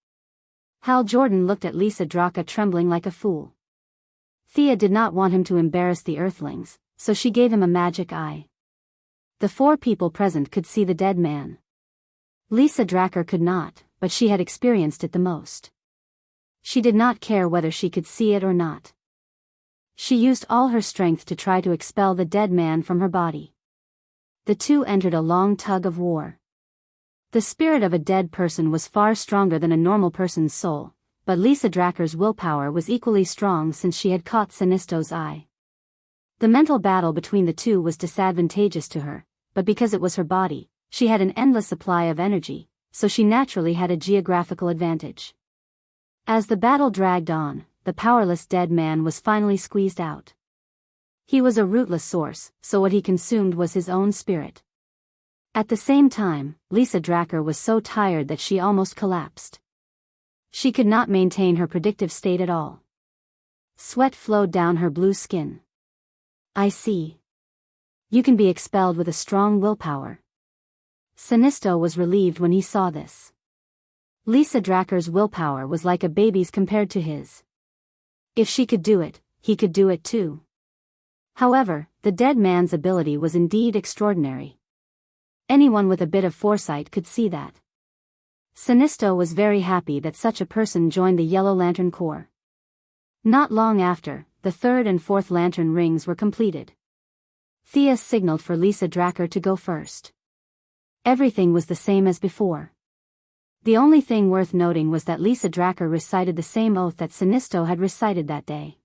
Speaker 1: Hal Jordan looked at Lisa Dracker trembling like a fool. Thea did not want him to embarrass the Earthlings, so she gave him a magic eye. The 4 people present could see the dead man. Lisa Dracker could not, but she had experienced it the most. She did not care whether she could see it or not. She used all her strength to try to expel the dead man from her body. The two entered a long tug of war. The spirit of a dead person was far stronger than a normal person's soul, but Lisa Dracker's willpower was equally strong since she had caught Sinisto's eye. The mental battle between the two was disadvantageous to her, but because it was her body, she had an endless supply of energy, so she naturally had a geographical advantage. As the battle dragged on, the powerless dead man was finally squeezed out. He was a rootless source, so what he consumed was his own spirit. At the same time, Lisa Dracker was so tired that she almost collapsed. She could not maintain her predictive state at all. Sweat flowed down her blue skin. I see. You can be expelled with a strong willpower. Sinisto was relieved when he saw this. Lisa Dracker's willpower was like a baby's compared to his. If she could do it, he could do it too. However, the dead man's ability was indeed extraordinary. Anyone with a bit of foresight could see that. Sinisto was very happy that such a person joined the Yellow Lantern Corps. Not long after, the third and fourth lantern rings were completed. Thea signaled for Lisa Dracker to go first. Everything was the same as before. The only thing worth noting was that Lisa Dracker recited the same oath that Sinisto had recited that day.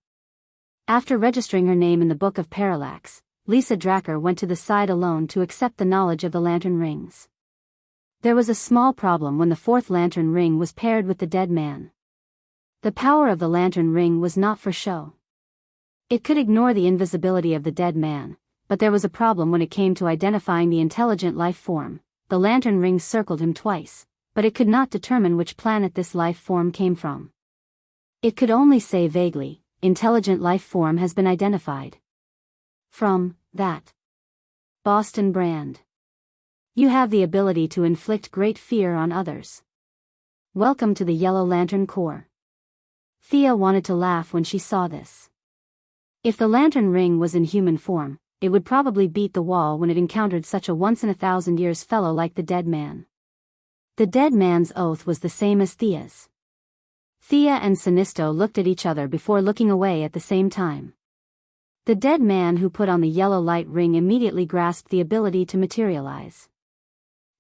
Speaker 1: After registering her name in the Book of Parallax, Lisa Dracker went to the side alone to accept the knowledge of the lantern rings. There was a small problem when the fourth lantern ring was paired with the dead man. The power of the lantern ring was not for show. It could ignore the invisibility of the dead man, but there was a problem when it came to identifying the intelligent life form. The lantern ring circled him twice, but it could not determine which planet this life form came from. It could only say vaguely, intelligent life form has been identified. From that Boston brand. You have the ability to inflict great fear on others. Welcome to the Yellow Lantern Corps. Thea wanted to laugh when she saw this. If the lantern ring was in human form, it would probably beat the wall when it encountered such a once-in-a-thousand-years fellow like the dead man. The dead man's oath was the same as Thea's. Thea and Sinisto looked at each other before looking away at the same time. The dead man who put on the yellow light ring immediately grasped the ability to materialize.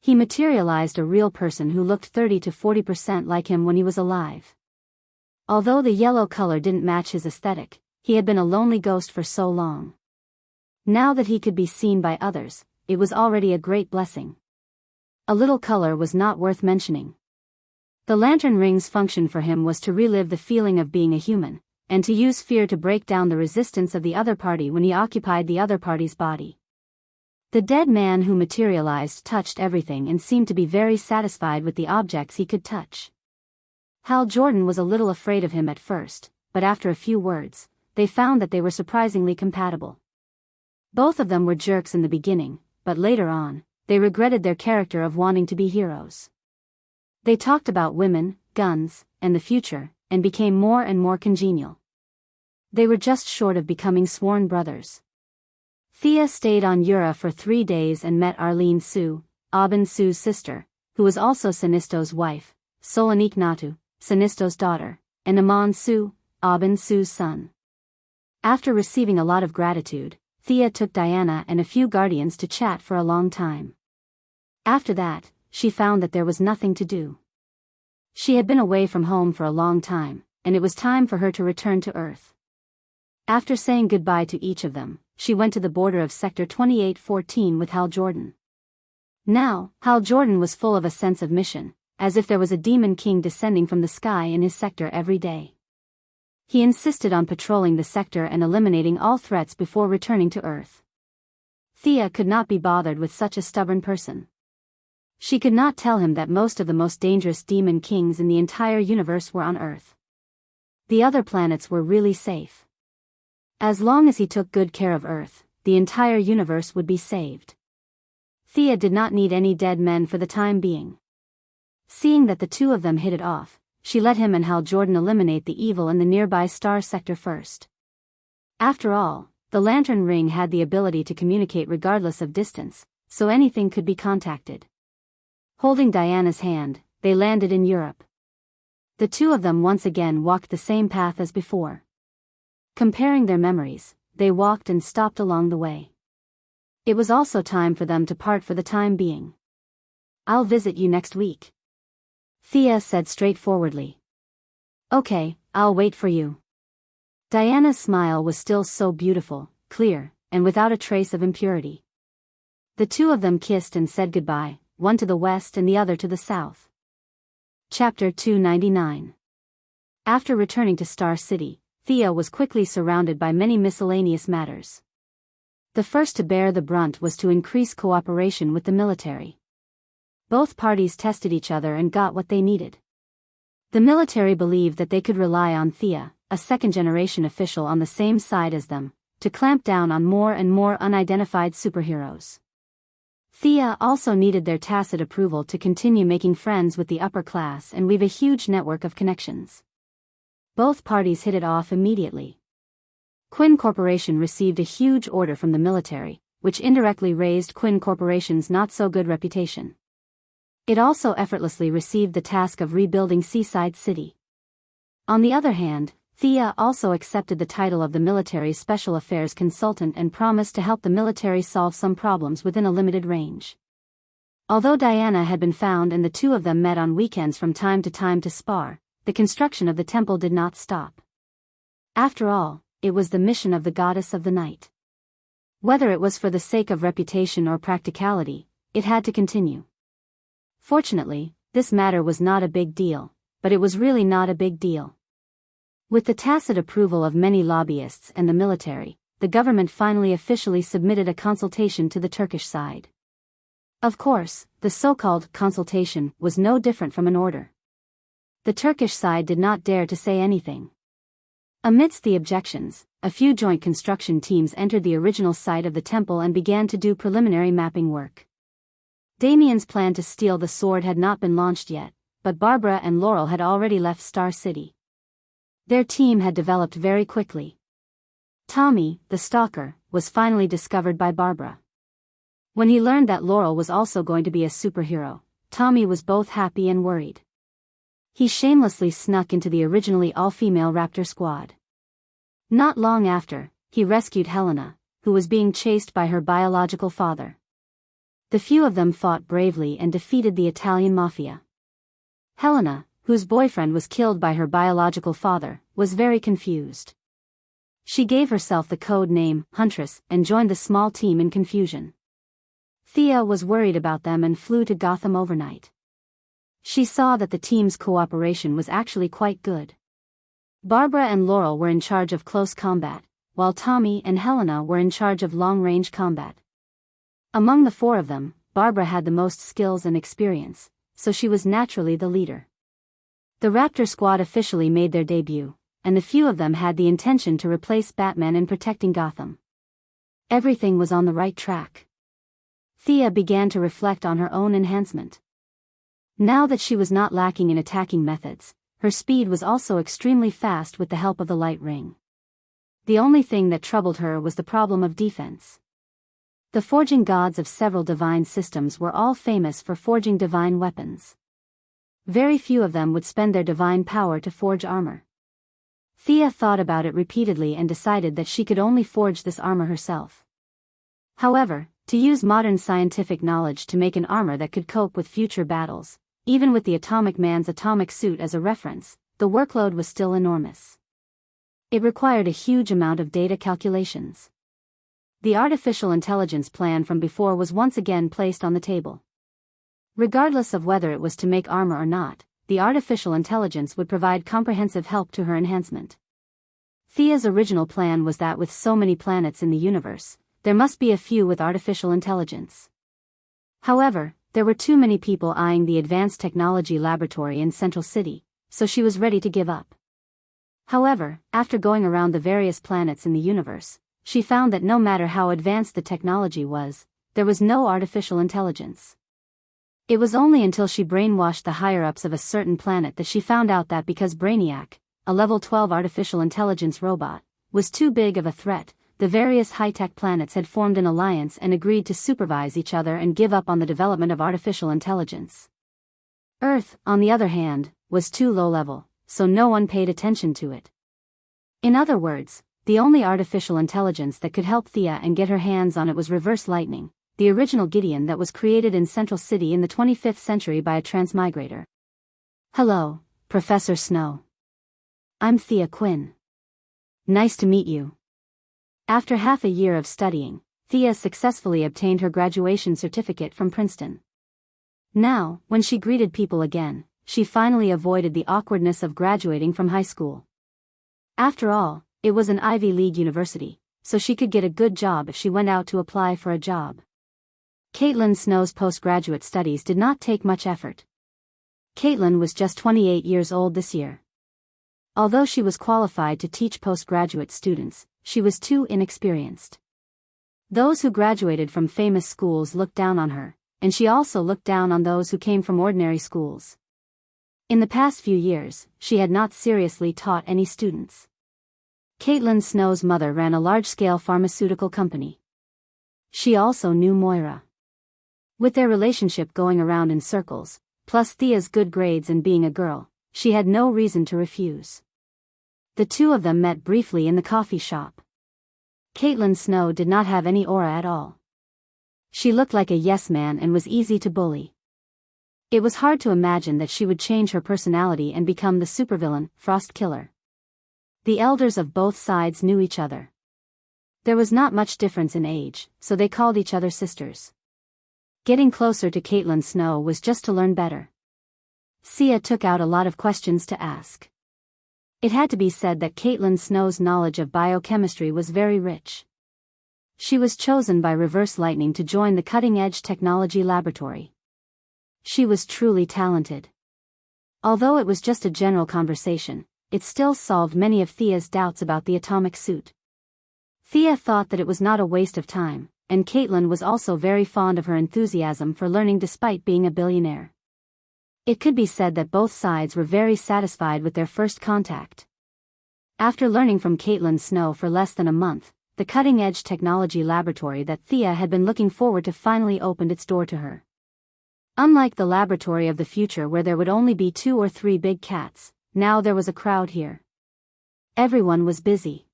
Speaker 1: He materialized a real person who looked 30 to 40% like him when he was alive. Although the yellow color didn't match his aesthetic, he had been a lonely ghost for so long. Now that he could be seen by others, it was already a great blessing. A little color was not worth mentioning. The lantern ring's function for him was to relive the feeling of being a human, and to use fear to break down the resistance of the other party when he occupied the other party's body. The dead man who materialized touched everything and seemed to be very satisfied with the objects he could touch. Hal Jordan was a little afraid of him at first, but after a few words, they found that they were surprisingly compatible. Both of them were jerks in the beginning, but later on, they regretted their character of wanting to be heroes. They talked about women, guns, and the future, and became more and more congenial. They were just short of becoming sworn brothers. Thea stayed on Yura for 3 days and met Arlene Su, Aben Su's sister, who was also Sinisto's wife, Solonique Natu, Sinisto's daughter, and Aman Su, Aben Su's son. After receiving a lot of gratitude, Thea took Diana and a few guardians to chat for a long time. After that, she found that there was nothing to do. She had been away from home for a long time, and it was time for her to return to Earth. After saying goodbye to each of them, she went to the border of Sector 2814 with Hal Jordan. Now, Hal Jordan was full of a sense of mission, as if there was a demon king descending from the sky in his sector every day. He insisted on patrolling the sector and eliminating all threats before returning to Earth. Thea could not be bothered with such a stubborn person. She could not tell him that most of the most dangerous demon kings in the entire universe were on Earth. The other planets were really safe. As long as he took good care of Earth, the entire universe would be saved. Thea did not need any dead men for the time being. Seeing that the two of them hit it off, she let him and Hal Jordan eliminate the evil in the nearby star sector first. After all, the lantern ring had the ability to communicate regardless of distance, so anything could be contacted. Holding Diana's hand, they landed in Europe. The two of them once again walked the same path as before. Comparing their memories, they walked and stopped along the way. It was also time for them to part for the time being. "I'll visit you next week," Thea said straightforwardly. "Okay, I'll wait for you." Diana's smile was still so beautiful, clear, and without a trace of impurity. The two of them kissed and said goodbye, one to the west and the other to the south. Chapter 299. After returning to Star City, Thea was quickly surrounded by many miscellaneous matters. The first to bear the brunt was to increase cooperation with the military. Both parties tested each other and got what they needed. The military believed that they could rely on Thea, a second-generation official on the same side as them, to clamp down on more and more unidentified superheroes. Thea also needed their tacit approval to continue making friends with the upper class and weave a huge network of connections. Both parties hit it off immediately. Quinn Corporation received a huge order from the military, which indirectly raised Quinn Corporation's not-so-good reputation. It also effortlessly received the task of rebuilding Seaside City. On the other hand, Thea also accepted the title of the military's special affairs consultant and promised to help the military solve some problems within a limited range. Although Diana had been found and the two of them met on weekends from time to spar, the construction of the temple did not stop. After all, it was the mission of the goddess of the night. Whether it was for the sake of reputation or practicality, it had to continue. Fortunately, this matter was not a big deal, but it was really not a big deal. With the tacit approval of many lobbyists and the military, the government finally officially submitted a consultation to the Turkish side. Of course, the so-called consultation was no different from an order. The Turkish side did not dare to say anything. Amidst the objections, a few joint construction teams entered the original site of the temple and began to do preliminary mapping work. Damien's plan to steal the sword had not been launched yet, but Barbara and Laurel had already left Star City. Their team had developed very quickly. Tommy, the stalker, was finally discovered by Barbara. When he learned that Laurel was also going to be a superhero, Tommy was both happy and worried. He shamelessly snuck into the originally all-female Raptor squad. Not long after, he rescued Helena, who was being chased by her biological father. The few of them fought bravely and defeated the Italian mafia. Helena, whose boyfriend was killed by her biological father, was very confused. She gave herself the code name, Huntress, and joined the small team in confusion. Thea was worried about them and flew to Gotham overnight. She saw that the team's cooperation was actually quite good. Barbara and Laurel were in charge of close combat, while Tommy and Helena were in charge of long-range combat. Among the four of them, Barbara had the most skills and experience, so she was naturally the leader. The Raptor squad officially made their debut, and the few of them had the intention to replace Batman in protecting Gotham. Everything was on the right track. Thea began to reflect on her own enhancement. Now that she was not lacking in attacking methods, her speed was also extremely fast with the help of the light ring. The only thing that troubled her was the problem of defense. The forging gods of several divine systems were all famous for forging divine weapons. Very few of them would spend their divine power to forge armor. Thea thought about it repeatedly and decided that she could only forge this armor herself. However, to use modern scientific knowledge to make an armor that could cope with future battles, even with the Atomic Man's atomic suit as a reference, the workload was still enormous. It required a huge amount of data calculations. The artificial intelligence plan from before was once again placed on the table. Regardless of whether it was to make armor or not, the artificial intelligence would provide comprehensive help to her enhancement. Thea's original plan was that with so many planets in the universe, there must be a few with artificial intelligence. However, there were too many people eyeing the Advanced Technology Laboratory in Central City, so she was ready to give up. However, after going around the various planets in the universe, she found that no matter how advanced the technology was, there was no artificial intelligence. It was only until she brainwashed the higher-ups of a certain planet that she found out that because Brainiac, a level 12 artificial intelligence robot, was too big of a threat, the various high-tech planets had formed an alliance and agreed to supervise each other and give up on the development of artificial intelligence. Earth, on the other hand, was too low-level, so no one paid attention to it. In other words, the only artificial intelligence that could help Thea and get her hands on it was reverse lightning, the original Gideon that was created in Central City in the 25th century by a transmigrator. Hello, Professor Snow. I'm Thea Quinn. Nice to meet you. After half a year of studying, Thea successfully obtained her graduation certificate from Princeton. Now, when she greeted people again, she finally avoided the awkwardness of graduating from high school. After all, it was an Ivy League university, so she could get a good job if she went out to apply for a job. Caitlin Snow's postgraduate studies did not take much effort. Caitlin was just 28 years old this year. Although she was qualified to teach postgraduate students, she was too inexperienced. Those who graduated from famous schools looked down on her, and she also looked down on those who came from ordinary schools. In the past few years, she had not seriously taught any students. Caitlin Snow's mother ran a large-scale pharmaceutical company. She also knew Moira. With their relationship going around in circles, plus Thea's good grades and being a girl, she had no reason to refuse. The two of them met briefly in the coffee shop. Caitlin Snow did not have any aura at all. She looked like a yes-man and was easy to bully. It was hard to imagine that she would change her personality and become the supervillain, Frost Killer. The elders of both sides knew each other. There was not much difference in age, so they called each other sisters. Getting closer to Caitlin Snow was just to learn better. Thea took out a lot of questions to ask. It had to be said that Caitlin Snow's knowledge of biochemistry was very rich. She was chosen by Reverse Lightning to join the cutting-edge technology laboratory. She was truly talented. Although it was just a general conversation, it still solved many of Thea's doubts about the atomic suit. Thea thought that it was not a waste of time, and Caitlin was also very fond of her enthusiasm for learning despite being a billionaire. It could be said that both sides were very satisfied with their first contact. After learning from Caitlin Snow for less than a month, the cutting-edge technology laboratory that Thea had been looking forward to finally opened its door to her. Unlike the laboratory of the future where there would only be 2 or 3 big cats, now there was a crowd here. Everyone was busy.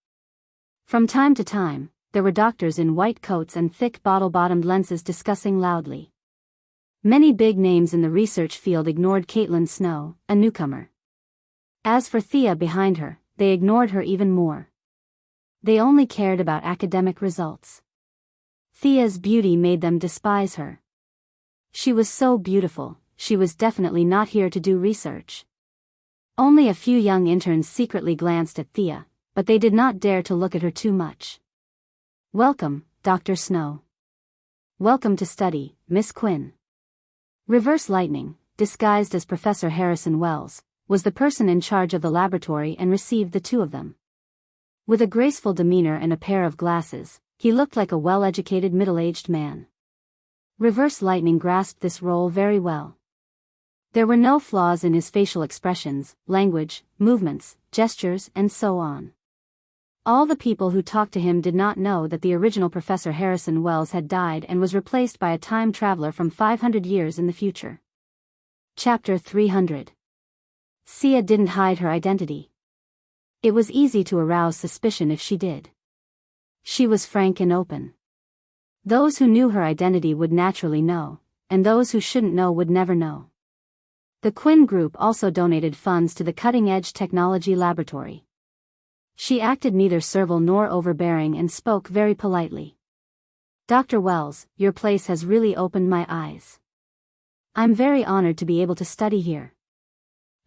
Speaker 1: From time to time, there were doctors in white coats and thick bottle-bottomed lenses discussing loudly. Many big names in the research field ignored Caitlin Snow, a newcomer. As for Thea behind her, they ignored her even more. They only cared about academic results. Thea's beauty made them despise her. She was so beautiful, she was definitely not here to do research. Only a few young interns secretly glanced at Thea, but they did not dare to look at her too much. Welcome, Dr. Snow. Welcome to study, Miss Quinn. Reverse Lightning, disguised as Professor Harrison Wells, was the person in charge of the laboratory and received the two of them. With a graceful demeanor and a pair of glasses, he looked like a well-educated middle-aged man. Reverse Lightning grasped this role very well. There were no flaws in his facial expressions, language, movements, gestures, and so on. All the people who talked to him did not know that the original Professor Harrison Wells had died and was replaced by a time traveler from 500 years in the future. Chapter 300. Thea didn't hide her identity. It was easy to arouse suspicion if she did. She was frank and open. Those who knew her identity would naturally know, and those who shouldn't know would never know. The Quinn Group also donated funds to the cutting-edge technology laboratory. She acted neither servile nor overbearing and spoke very politely. Dr. Wells, your place has really opened my eyes. I'm very honored to be able to study here.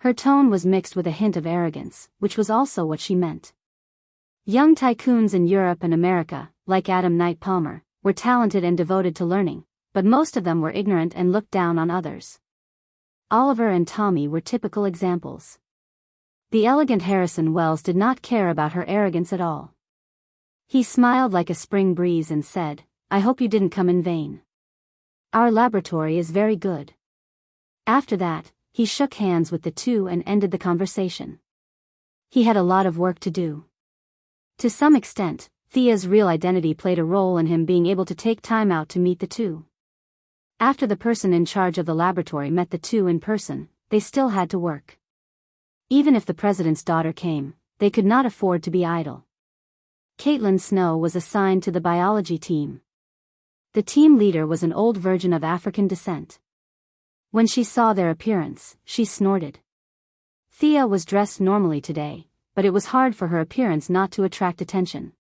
Speaker 1: Her tone was mixed with a hint of arrogance, which was also what she meant. Young tycoons in Europe and America, like Adam Knight Palmer, were talented and devoted to learning, but most of them were ignorant and looked down on others. Oliver and Tommy were typical examples. The elegant Harrison Wells did not care about her arrogance at all. He smiled like a spring breeze and said, I hope you didn't come in vain. Our laboratory is very good. After that, he shook hands with the two and ended the conversation. He had a lot of work to do. To some extent, Thea's real identity played a role in him being able to take time out to meet the two. After the person in charge of the laboratory met the two in person, they still had to work. Even if the president's daughter came, they could not afford to be idle. Caitlin Snow was assigned to the biology team. The team leader was an old virgin of African descent. When she saw their appearance, she snorted. Thea was dressed normally today, but it was hard for her appearance not to attract attention.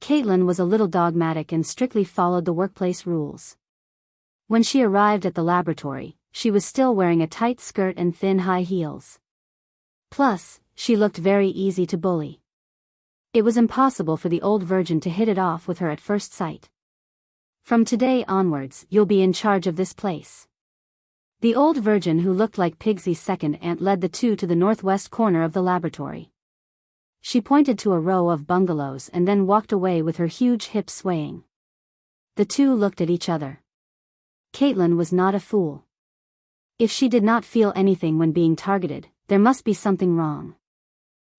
Speaker 1: Caitlin was a little dogmatic and strictly followed the workplace rules. When she arrived at the laboratory, she was still wearing a tight skirt and thin high heels. Plus, she looked very easy to bully. It was impossible for the old virgin to hit it off with her at first sight. From today onwards, you'll be in charge of this place. The old virgin who looked like Pigsy's second aunt led the two to the northwest corner of the laboratory. She pointed to a row of bungalows and then walked away with her huge hips swaying. The two looked at each other. Caitlin was not a fool. If she did not feel anything when being targeted, there must be something wrong.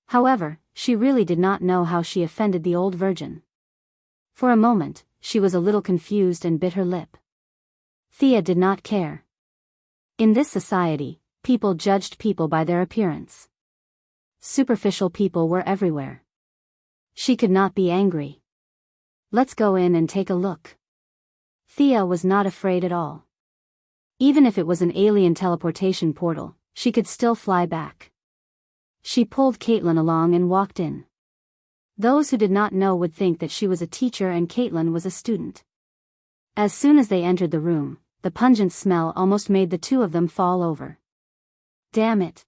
Speaker 1: However, she really did not know how she offended the old virgin. For a moment, she was a little confused and bit her lip. Thea did not care. In this society, people judged people by their appearance. Superficial people were everywhere. She could not be angry. Let's go in and take a look. Thea was not afraid at all. Even if it was an alien teleportation portal, she could still fly back. She pulled Caitlin along and walked in. Those who did not know would think that she was a teacher and Caitlin was a student. As soon as they entered the room, the pungent smell almost made the two of them fall over. Damn it.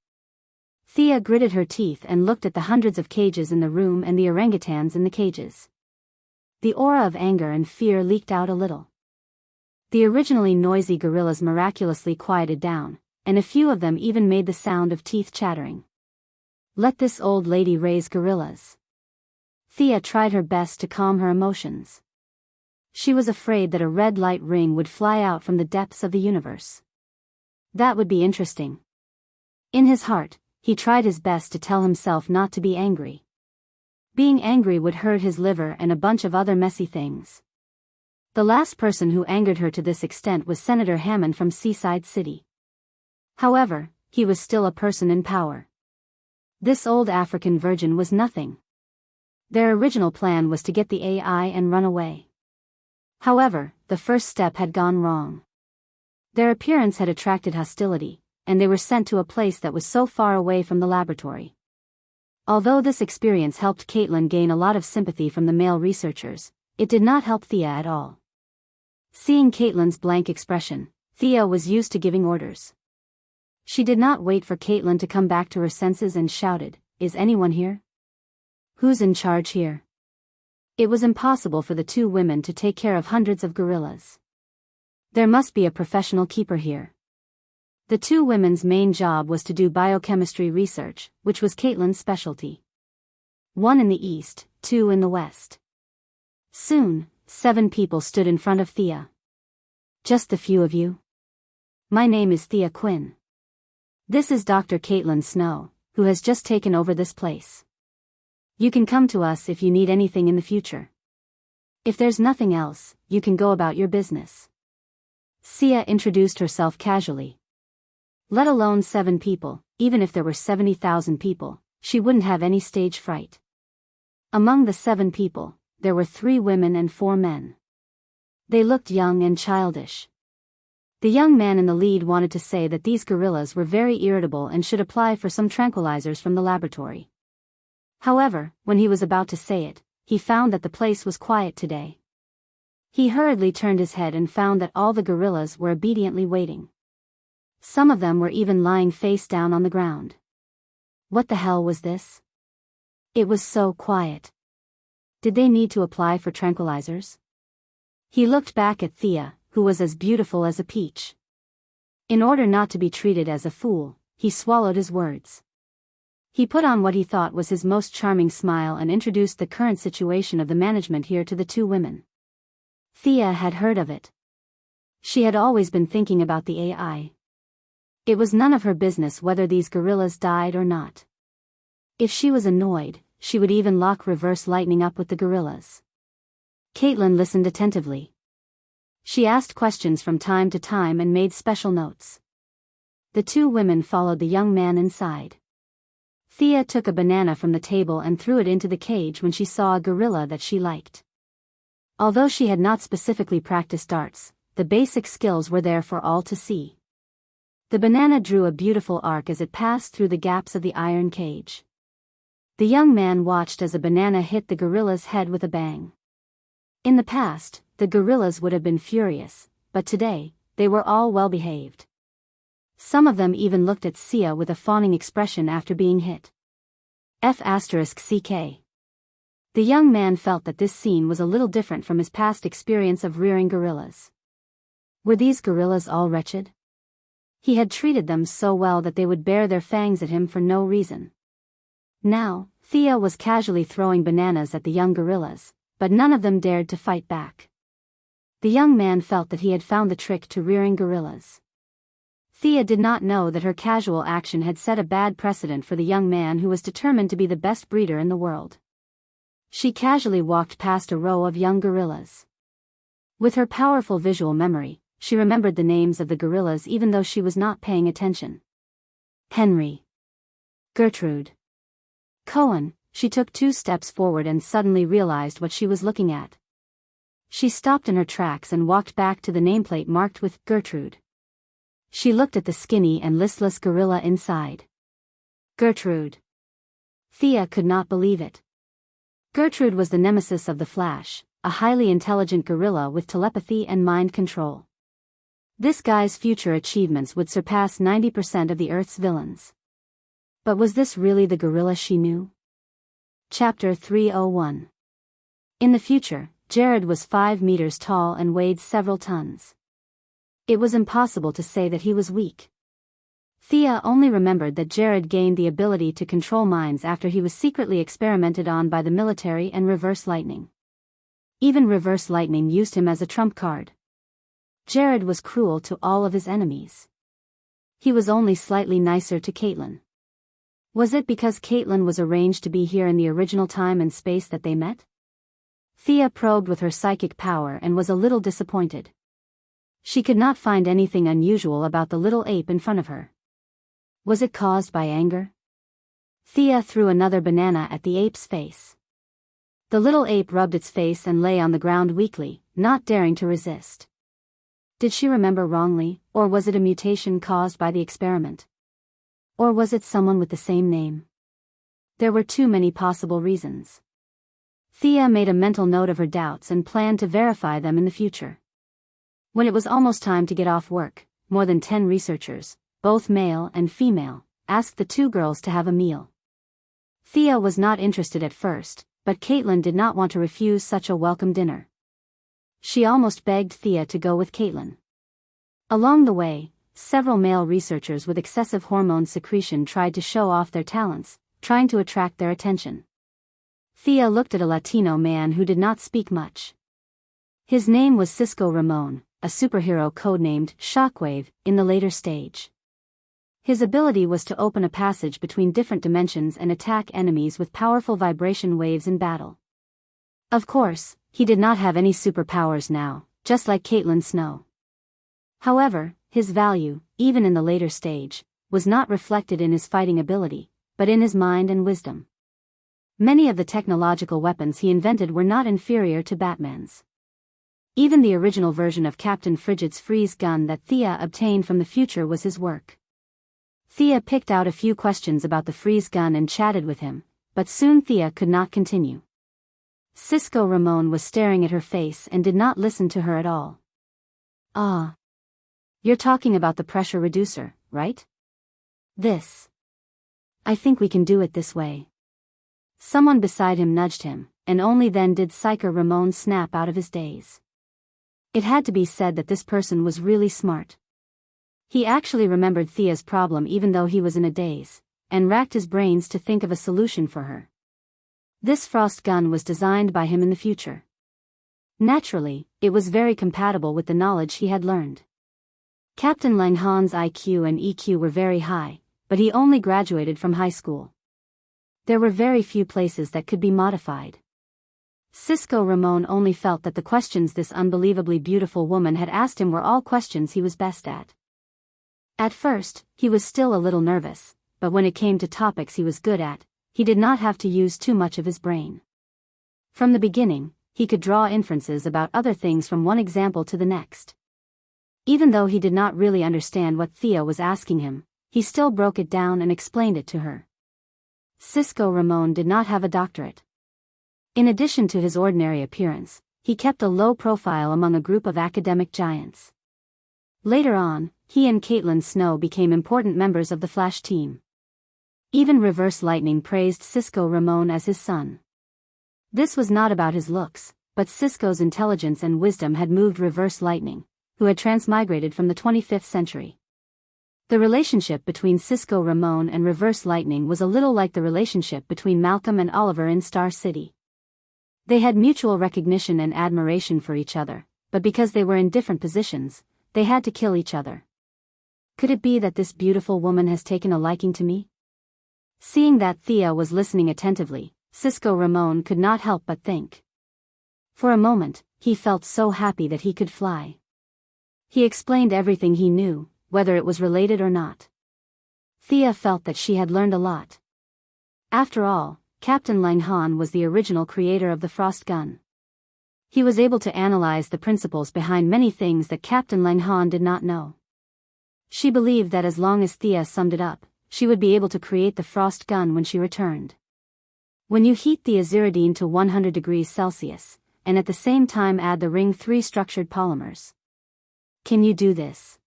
Speaker 1: Thea gritted her teeth and looked at the hundreds of cages in the room and the orangutans in the cages. The aura of anger and fear leaked out a little. The originally noisy gorillas miraculously quieted down, and a few of them even made the sound of teeth chattering. Let this old lady raise gorillas. Thea tried her best to calm her emotions. She was afraid that a red light ring would fly out from the depths of the universe. That would be interesting. In his heart, he tried his best to tell himself not to be angry. Being angry would hurt his liver and a bunch of other messy things. The last person who angered her to this extent was Senator Hammond from Seaside City. However, he was still a person in power. This old African virgin was nothing. Their original plan was to get the AI and run away. However, the first step had gone wrong. Their appearance had attracted hostility, and they were sent to a place that was so far away from the laboratory. Although this experience helped Caitlin gain a lot of sympathy from the male researchers, it did not help Thea at all. Seeing Caitlin's blank expression, Thea was used to giving orders. She did not wait for Caitlin to come back to her senses and shouted, "Is anyone here? Who's in charge here?" It was impossible for the two women to take care of hundreds of gorillas. There must be a professional keeper here. The two women's main job was to do biochemistry research, which was Caitlin's specialty. One in the east, two in the west. Soon, 7 people stood in front of Thea. Just the few of you? My name is Thea Quinn. This is Dr. Caitlin Snow, who has just taken over this place. You can come to us if you need anything in the future. If there's nothing else, you can go about your business. Thea introduced herself casually. Let alone 7 people, even if there were 70,000 people, she wouldn't have any stage fright. Among the 7 people, there were 3 women and 4 men. They looked young and childish. The young man in the lead wanted to say that these gorillas were very irritable and should apply for some tranquilizers from the laboratory. However, when he was about to say it, he found that the place was quiet today. He hurriedly turned his head and found that all the gorillas were obediently waiting. Some of them were even lying face down on the ground. What the hell was this? It was so quiet. Did they need to apply for tranquilizers? He looked back at Thea, who was as beautiful as a peach. In order not to be treated as a fool, he swallowed his words. He put on what he thought was his most charming smile and introduced the current situation of the management here to the 2 women. Thea had heard of it. She had always been thinking about the AI. It was none of her business whether these gorillas died or not. If she was annoyed, she would even lock reverse lightning up with the gorillas. Caitlin listened attentively. She asked questions from time to time and made special notes. The two women followed the young man inside. Thea took a banana from the table and threw it into the cage when she saw a gorilla that she liked. Although she had not specifically practiced darts, the basic skills were there for all to see. The banana drew a beautiful arc as it passed through the gaps of the iron cage. The young man watched as a banana hit the gorilla's head with a bang. In the past, the gorillas would have been furious, but today, they were all well-behaved. Some of them even looked at Sia with a fawning expression after being hit. F***CK. The young man felt that this scene was a little different from his past experience of rearing gorillas. Were these gorillas all wretched? He had treated them so well that they would bare their fangs at him for no reason. Now, Thea was casually throwing bananas at the young gorillas, but none of them dared to fight back. The young man felt that he had found the trick to rearing gorillas. Thea did not know that her casual action had set a bad precedent for the young man who was determined to be the best breeder in the world. She casually walked past a row of young gorillas. With her powerful visual memory, she remembered the names of the gorillas even though she was not paying attention. Henry. Gertrude. Cohen. She took 2 steps forward and suddenly realized what she was looking at. She stopped in her tracks and walked back to the nameplate marked with Gertrude. She looked at the skinny and listless gorilla inside. Gertrude. Thea could not believe it. Gertrude was the nemesis of the Flash, a highly intelligent gorilla with telepathy and mind control. This guy's future achievements would surpass 90% of the Earth's villains. But was this really the gorilla she knew? Chapter 301. In the future, Jared was 5 meters tall and weighed several tons. It was impossible to say that he was weak. Thea only remembered that Jared gained the ability to control minds after he was secretly experimented on by the military and Reverse Lightning. Even Reverse Lightning used him as a trump card. Jared was cruel to all of his enemies. He was only slightly nicer to Caitlin. Was it because Caitlin was arranged to be here in the original time and space that they met? Thea probed with her psychic power and was a little disappointed. She could not find anything unusual about the little ape in front of her. Was it caused by anger? Thea threw another banana at the ape's face. The little ape rubbed its face and lay on the ground weakly, not daring to resist. Did she remember wrongly, or was it a mutation caused by the experiment? Or was it someone with the same name? There were too many possible reasons. Thea made a mental note of her doubts and planned to verify them in the future. When it was almost time to get off work, more than 10 researchers, both male and female, asked the 2 girls to have a meal. Thea was not interested at first, but Caitlin did not want to refuse such a welcome dinner. She almost begged Thea to go with Caitlin. Along the way, several male researchers with excessive hormone secretion tried to show off their talents, trying to attract their attention. Thea looked at a Latino man who did not speak much. His name was Cisco Ramon, a superhero codenamed Shockwave, in the later stage. His ability was to open a passage between different dimensions and attack enemies with powerful vibration waves in battle. Of course, he did not have any superpowers now, just like Caitlin Snow. However, his value, even in the later stage, was not reflected in his fighting ability, but in his mind and wisdom. Many of the technological weapons he invented were not inferior to Batman's. Even the original version of Captain Frigid's freeze gun that Thea obtained from the future was his work. Thea picked out a few questions about the freeze gun and chatted with him, but soon Thea could not continue. Cisco Ramon was staring at her face and did not listen to her at all. Ah. You're talking about the pressure reducer, right? This. I think we can do it this way. Someone beside him nudged him, and only then did Psyker Ramon snap out of his daze. It had to be said that this person was really smart. He actually remembered Thea's problem even though he was in a daze, and racked his brains to think of a solution for her. This frost gun was designed by him in the future. Naturally, it was very compatible with the knowledge he had learned. Captain Lang Han's IQ and EQ were very high, but he only graduated from high school. There were very few places that could be modified. Cisco Ramon only felt that the questions this unbelievably beautiful woman had asked him were all questions he was best at. At first, he was still a little nervous, but when it came to topics he was good at, he did not have to use too much of his brain. From the beginning, he could draw inferences about other things from one example to the next. Even though he did not really understand what Thea was asking him, he still broke it down and explained it to her. Cisco Ramon did not have a doctorate. In addition to his ordinary appearance, he kept a low profile among a group of academic giants. Later on, he and Caitlin Snow became important members of the Flash team. Even Reverse Lightning praised Cisco Ramon as his son. This was not about his looks, but Cisco's intelligence and wisdom had moved Reverse Lightning, who had transmigrated from the 25th century. The relationship between Cisco Ramon and Reverse Lightning was a little like the relationship between Malcolm and Oliver in Star City. They had mutual recognition and admiration for each other, but because they were in different positions, they had to kill each other. Could it be that this beautiful woman has taken a liking to me? Seeing that Thea was listening attentively, Cisco Ramon could not help but think. For a moment, he felt so happy that he could fly. He explained everything he knew, whether it was related or not. Thea felt that she had learned a lot. After all, Captain Lang Han was the original creator of the frost gun. He was able to analyze the principles behind many things that Captain Lang Han did not know. She believed that as long as Thea summed it up, she would be able to create the frost gun when she returned. When you heat the aziridine to 100 degrees Celsius, and at the same time add the ring 3 structured polymers. Can you do this?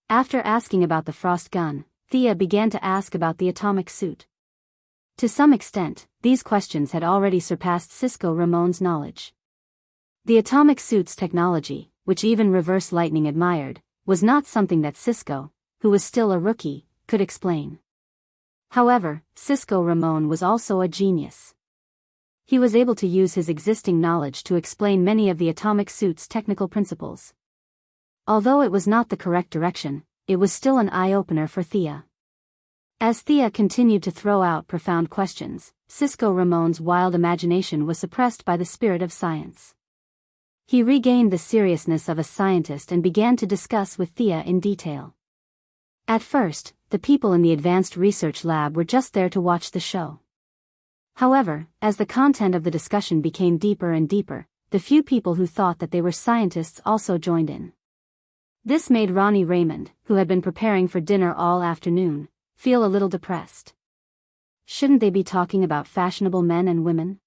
Speaker 1: After asking about the frost gun, Thea began to ask about the atomic suit. To some extent, these questions had already surpassed Cisco Ramon's knowledge. The atomic suit's technology, which even Reverse Lightning admired, was not something that Cisco, who was still a rookie, could explain. However, Cisco Ramon was also a genius. He was able to use his existing knowledge to explain many of the atomic suit's technical principles. Although it was not the correct direction, it was still an eye-opener for Thea. As Thea continued to throw out profound questions, Cisco Ramon's wild imagination was suppressed by the spirit of science. He regained the seriousness of a scientist and began to discuss with Thea in detail. At first, the people in the advanced research lab were just there to watch the show. However, as the content of the discussion became deeper and deeper, the few people who thought that they were scientists also joined in. This made Ronnie Raymond, who had been preparing for dinner all afternoon, feel a little depressed. Shouldn't they be talking about fashionable men and women?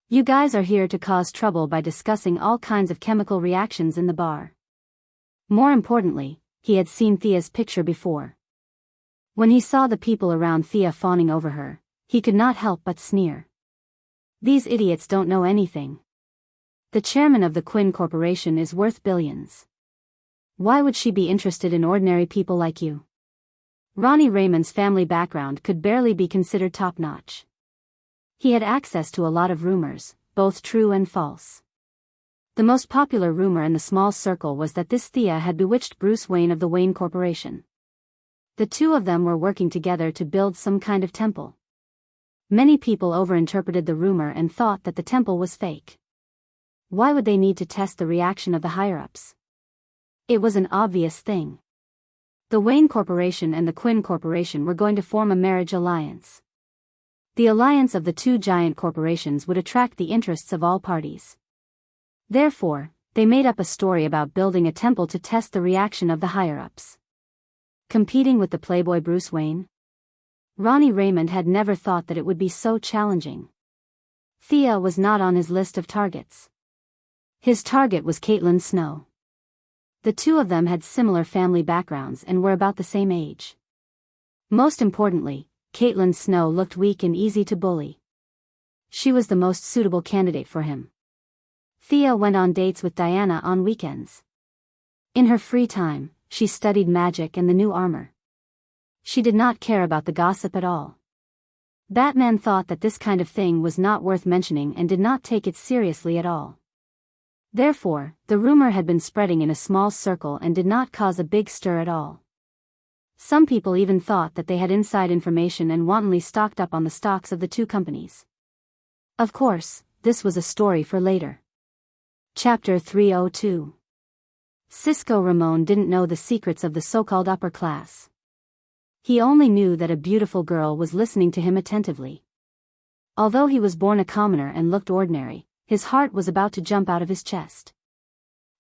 Speaker 1: You guys are here to cause trouble by discussing all kinds of chemical reactions in the bar. More importantly, he had seen Thea's picture before. When he saw the people around Thea fawning over her, he could not help but sneer. These idiots don't know anything. The chairman of the Quinn Corporation is worth billions. Why would she be interested in ordinary people like you? Ronnie Raymond's family background could barely be considered top-notch. He had access to a lot of rumors, both true and false. The most popular rumor in the small circle was that this Thea had bewitched Bruce Wayne of the Wayne Corporation. The two of them were working together to build some kind of temple. Many people overinterpreted the rumor and thought that the temple was fake. Why would they need to test the reaction of the higher-ups? It was an obvious thing. The Wayne Corporation and the Quinn Corporation were going to form a marriage alliance. The alliance of the two giant corporations would attract the interests of all parties. Therefore, they made up a story about building a temple to test the reaction of the higher-ups. Competing with the playboy Bruce Wayne? Ronnie Raymond had never thought that it would be so challenging. Thea was not on his list of targets. His target was Caitlin Snow. The two of them had similar family backgrounds and were about the same age. Most importantly, Caitlin Snow looked weak and easy to bully. She was the most suitable candidate for him. Thea went on dates with Diana on weekends. In her free time, she studied magic and the new armor. She did not care about the gossip at all. Batman thought that this kind of thing was not worth mentioning and did not take it seriously at all. Therefore, the rumor had been spreading in a small circle and did not cause a big stir at all. Some people even thought that they had inside information and wantonly stocked up on the stocks of the two companies. Of course, this was a story for later. Chapter 302. Cisco Ramon didn't know the secrets of the so-called upper class. He only knew that a beautiful girl was listening to him attentively. Although he was born a commoner and looked ordinary, his heart was about to jump out of his chest.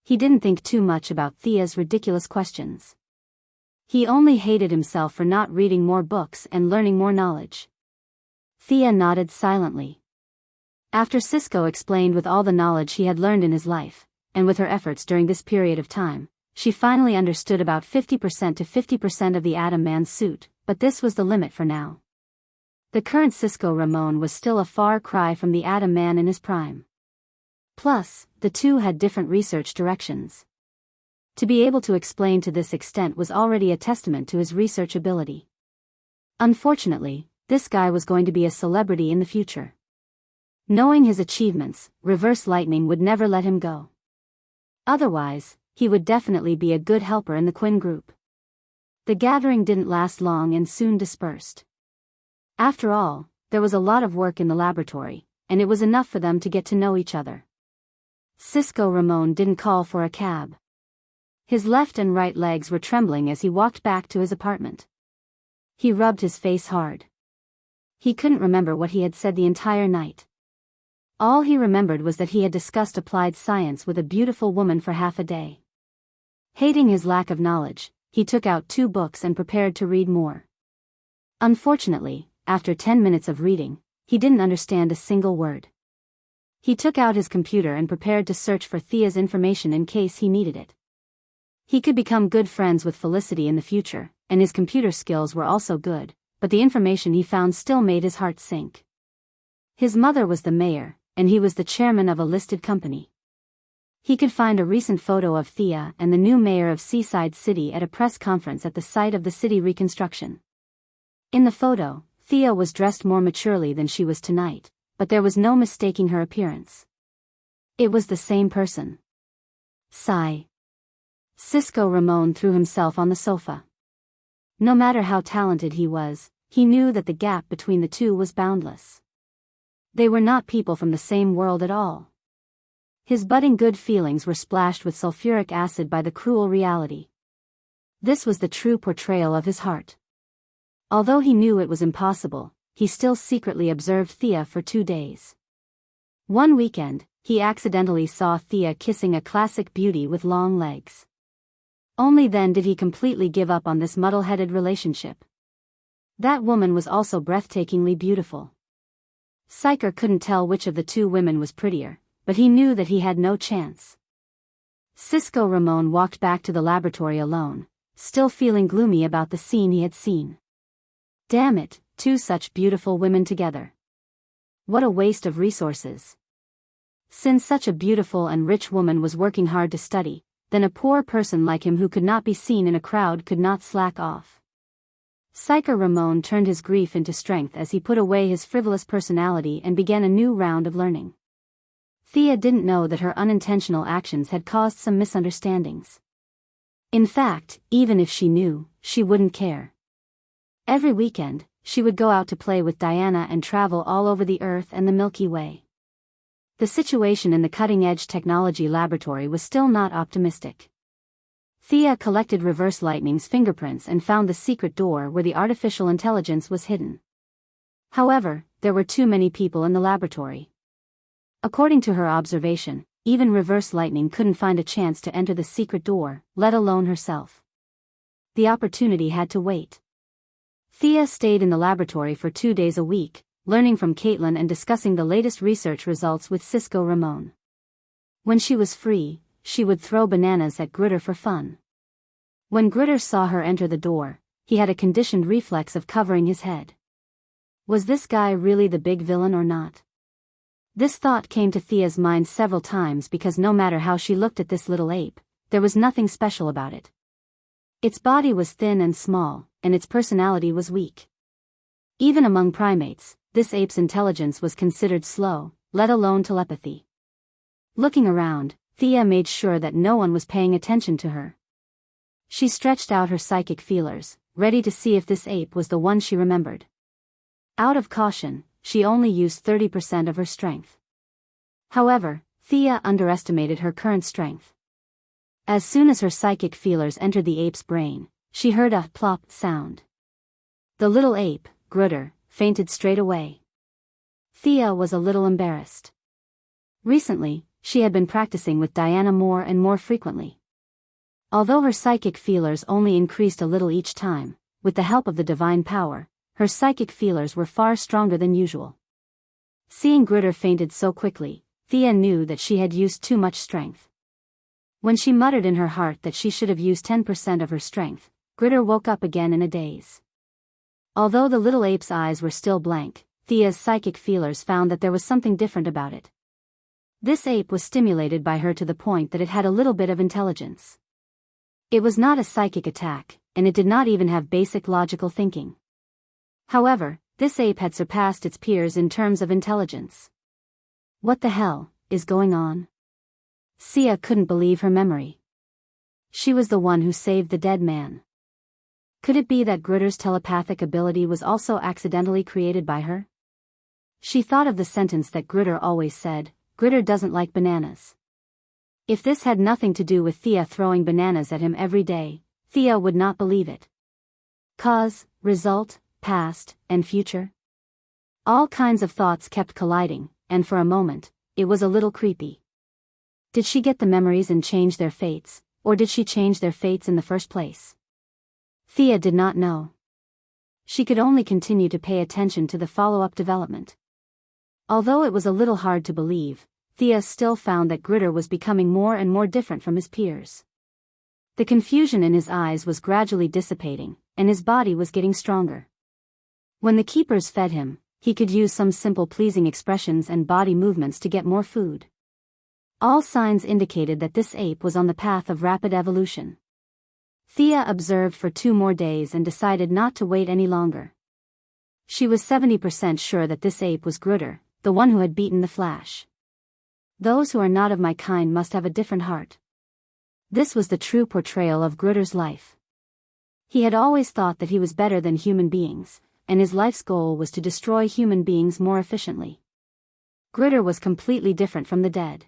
Speaker 1: He didn't think too much about Thea's ridiculous questions. He only hated himself for not reading more books and learning more knowledge. Thea nodded silently. After Cisco explained with all the knowledge he had learned in his life, and with her efforts during this period of time, she finally understood about 50% to 50% of the Atom Man's suit, but this was the limit for now. The current Cisco Ramon was still a far cry from the Atom Man in his prime. Plus, the two had different research directions. To be able to explain to this extent was already a testament to his research ability. Unfortunately, this guy was going to be a celebrity in the future. Knowing his achievements, Reverse Lightning would never let him go. Otherwise, he would definitely be a good helper in the Quinn group. The gathering didn't last long and soon dispersed. After all, there was a lot of work in the laboratory, and it was enough for them to get to know each other. Cisco Ramon didn't call for a cab. His left and right legs were trembling as he walked back to his apartment. He rubbed his face hard. He couldn't remember what he had said the entire night. All he remembered was that he had discussed applied science with a beautiful woman for half a day. Hating his lack of knowledge, he took out 2 books and prepared to read more. Unfortunately, after 10 minutes of reading, he didn't understand a single word. He took out his computer and prepared to search for Thea's information in case he needed it. He could become good friends with Felicity in the future, and his computer skills were also good, but the information he found still made his heart sink. His mother was the mayor, and he was the chairman of a listed company. He could find a recent photo of Thea and the new mayor of Seaside City at a press conference at the site of the city reconstruction. In the photo, Thea was dressed more maturely than she was tonight, but there was no mistaking her appearance. It was the same person. Sigh. Cisco Ramon threw himself on the sofa. No matter how talented he was, he knew that the gap between the two was boundless. They were not people from the same world at all. His budding good feelings were splashed with sulfuric acid by the cruel reality. This was the true portrayal of his heart. Although he knew it was impossible, he still secretly observed Thea for 2 days. One weekend, he accidentally saw Thea kissing a classic beauty with long legs. Only then did he completely give up on this muddle-headed relationship. That woman was also breathtakingly beautiful. Psycher couldn't tell which of the 2 women was prettier, but he knew that he had no chance. Cisco Ramon walked back to the laboratory alone, still feeling gloomy about the scene he had seen. Damn it, 2 such beautiful women together. What a waste of resources. Since such a beautiful and rich woman was working hard to study, then a poor person like him who could not be seen in a crowd could not slack off. Psycher Ramon turned his grief into strength as he put away his frivolous personality and began a new round of learning. Thea didn't know that her unintentional actions had caused some misunderstandings. In fact, even if she knew, she wouldn't care. Every weekend, she would go out to play with Diana and travel all over the Earth and the Milky Way. The situation in the cutting-edge technology laboratory was still not optimistic. Thea collected Reverse Lightning's fingerprints and found the secret door where the artificial intelligence was hidden. However, there were too many people in the laboratory. According to her observation, even Reverse Lightning couldn't find a chance to enter the secret door, let alone herself. The opportunity had to wait. Thea stayed in the laboratory for 2 days a week, learning from Caitlin and discussing the latest research results with Cisco Ramon. When she was free, she would throw bananas at Gritter for fun. When Gritter saw her enter the door, he had a conditioned reflex of covering his head. Was this guy really the big villain or not? This thought came to Thea's mind several times because no matter how she looked at this little ape, there was nothing special about it. Its body was thin and small, and its personality was weak. Even among primates, this ape's intelligence was considered slow, let alone telepathy. Looking around, Thea made sure that no one was paying attention to her. She stretched out her psychic feelers, ready to see if this ape was the one she remembered. Out of caution, she only used 30% of her strength. However, Thea underestimated her current strength. As soon as her psychic feelers entered the ape's brain, she heard a plop sound. The little ape, Grutter, fainted straight away. Thea was a little embarrassed. Recently, she had been practicing with Diana more and more frequently. Although her psychic feelers only increased a little each time, with the help of the divine power, her psychic feelers were far stronger than usual. Seeing Grutter fainted so quickly, Thea knew that she had used too much strength. When she muttered in her heart that she should have used 10% of her strength, Grutter woke up again in a daze. Although the little ape's eyes were still blank, Thea's psychic feelers found that there was something different about it. This ape was stimulated by her to the point that it had a little bit of intelligence. It was not a psychic attack, and it did not even have basic logical thinking. However, this ape had surpassed its peers in terms of intelligence. What the hell is going on? Thea couldn't believe her memory. She was the one who saved the dead man. Could it be that Grutter's telepathic ability was also accidentally created by her? She thought of the sentence that Grutter always said, "Grutter doesn't like bananas." If this had nothing to do with Thea throwing bananas at him every day, Thea would not believe it. Cause, result, past, and future? All kinds of thoughts kept colliding, and for a moment, it was a little creepy. Did she get the memories and change their fates, or did she change their fates in the first place? Thea did not know. She could only continue to pay attention to the follow-up development. Although it was a little hard to believe, Thea still found that Grutter was becoming more and more different from his peers. The confusion in his eyes was gradually dissipating, and his body was getting stronger. When the keepers fed him, he could use some simple pleasing expressions and body movements to get more food. All signs indicated that this ape was on the path of rapid evolution. Thea observed for 2 more days and decided not to wait any longer. She was 70% sure that this ape was Grutter, the one who had beaten the Flash. Those who are not of my kind must have a different heart. This was the true portrayal of Grutter's life. He had always thought that he was better than human beings, and his life's goal was to destroy human beings more efficiently. Grutter was completely different from the dead.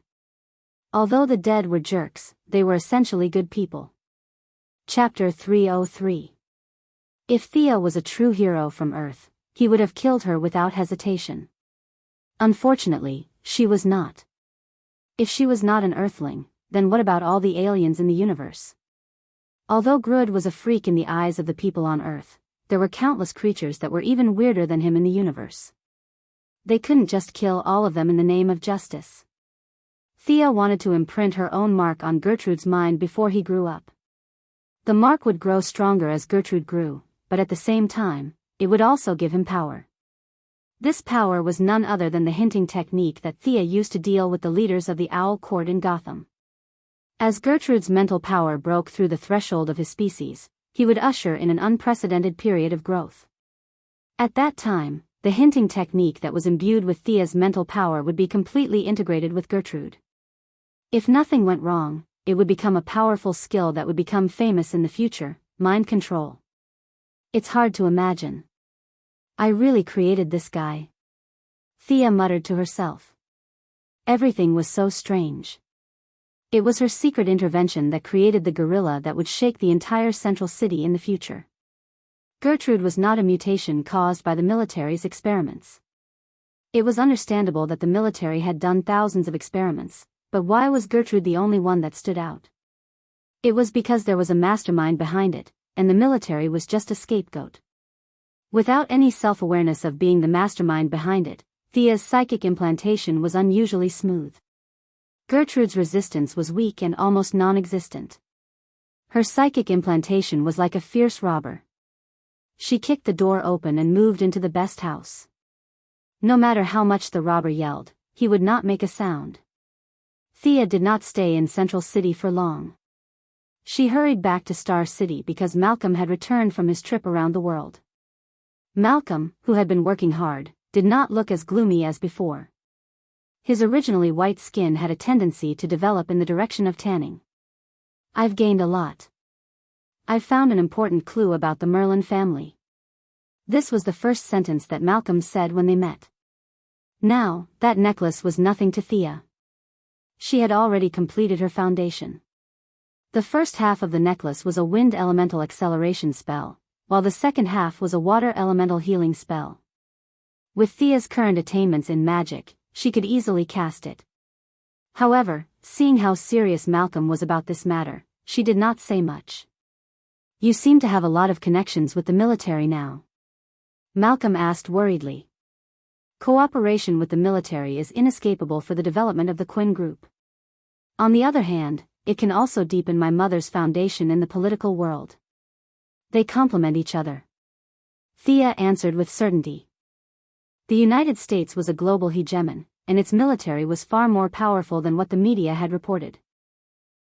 Speaker 1: Although the dead were jerks, they were essentially good people. Chapter 303. If Thea was a true hero from Earth, he would have killed her without hesitation. Unfortunately, she was not. If she was not an Earthling, then what about all the aliens in the universe? Although Grud was a freak in the eyes of the people on Earth, there were countless creatures that were even weirder than him in the universe. They couldn't just kill all of them in the name of justice. Thea wanted to imprint her own mark on Gertrude's mind before he grew up. The mark would grow stronger as Gertrude grew, but at the same time, it would also give him power. This power was none other than the hinting technique that Thea used to deal with the leaders of the Owl Court in Gotham. As Gertrude's mental power broke through the threshold of his species, he would usher in an unprecedented period of growth. At that time, the hinting technique that was imbued with Thea's mental power would be completely integrated with Gertrude. If nothing went wrong, it would become a powerful skill that would become famous in the future: mind control. It's hard to imagine. I really created this guy. Thea muttered to herself. Everything was so strange. It was her secret intervention that created the gorilla that would shake the entire central city in the future. Gertrude was not a mutation caused by the military's experiments. It was understandable that the military had done thousands of experiments, but why was Gertrude the only one that stood out? It was because there was a mastermind behind it, and the military was just a scapegoat. Without any self-awareness of being the mastermind behind it, Thea's psychic implantation was unusually smooth. Gertrude's resistance was weak and almost non-existent. Her psychic implantation was like a fierce robber. She kicked the door open and moved into the best house. No matter how much the robber yelled, he would not make a sound. Thea did not stay in Central City for long. She hurried back to Star City because Malcolm had returned from his trip around the world. Malcolm, who had been working hard, did not look as gloomy as before. His originally white skin had a tendency to develop in the direction of tanning. "I've gained a lot. "I've found an important clue about the Merlin family." This was the first sentence that Malcolm said when they met. Now, that necklace was nothing to Thea. She had already completed her foundation. The first half of the necklace was a wind elemental acceleration spell, while the second half was a water elemental healing spell. With Thea's current attainments in magic, she could easily cast it. However, seeing how serious Malcolm was about this matter, she did not say much. "You seem to have a lot of connections with the military now," Malcolm asked worriedly. "Cooperation with the military is inescapable for the development of the Quinn Group. On the other hand, it can also deepen my mother's foundation in the political world. They complement each other," Thea answered with certainty. The United States was a global hegemon, and its military was far more powerful than what the media had reported.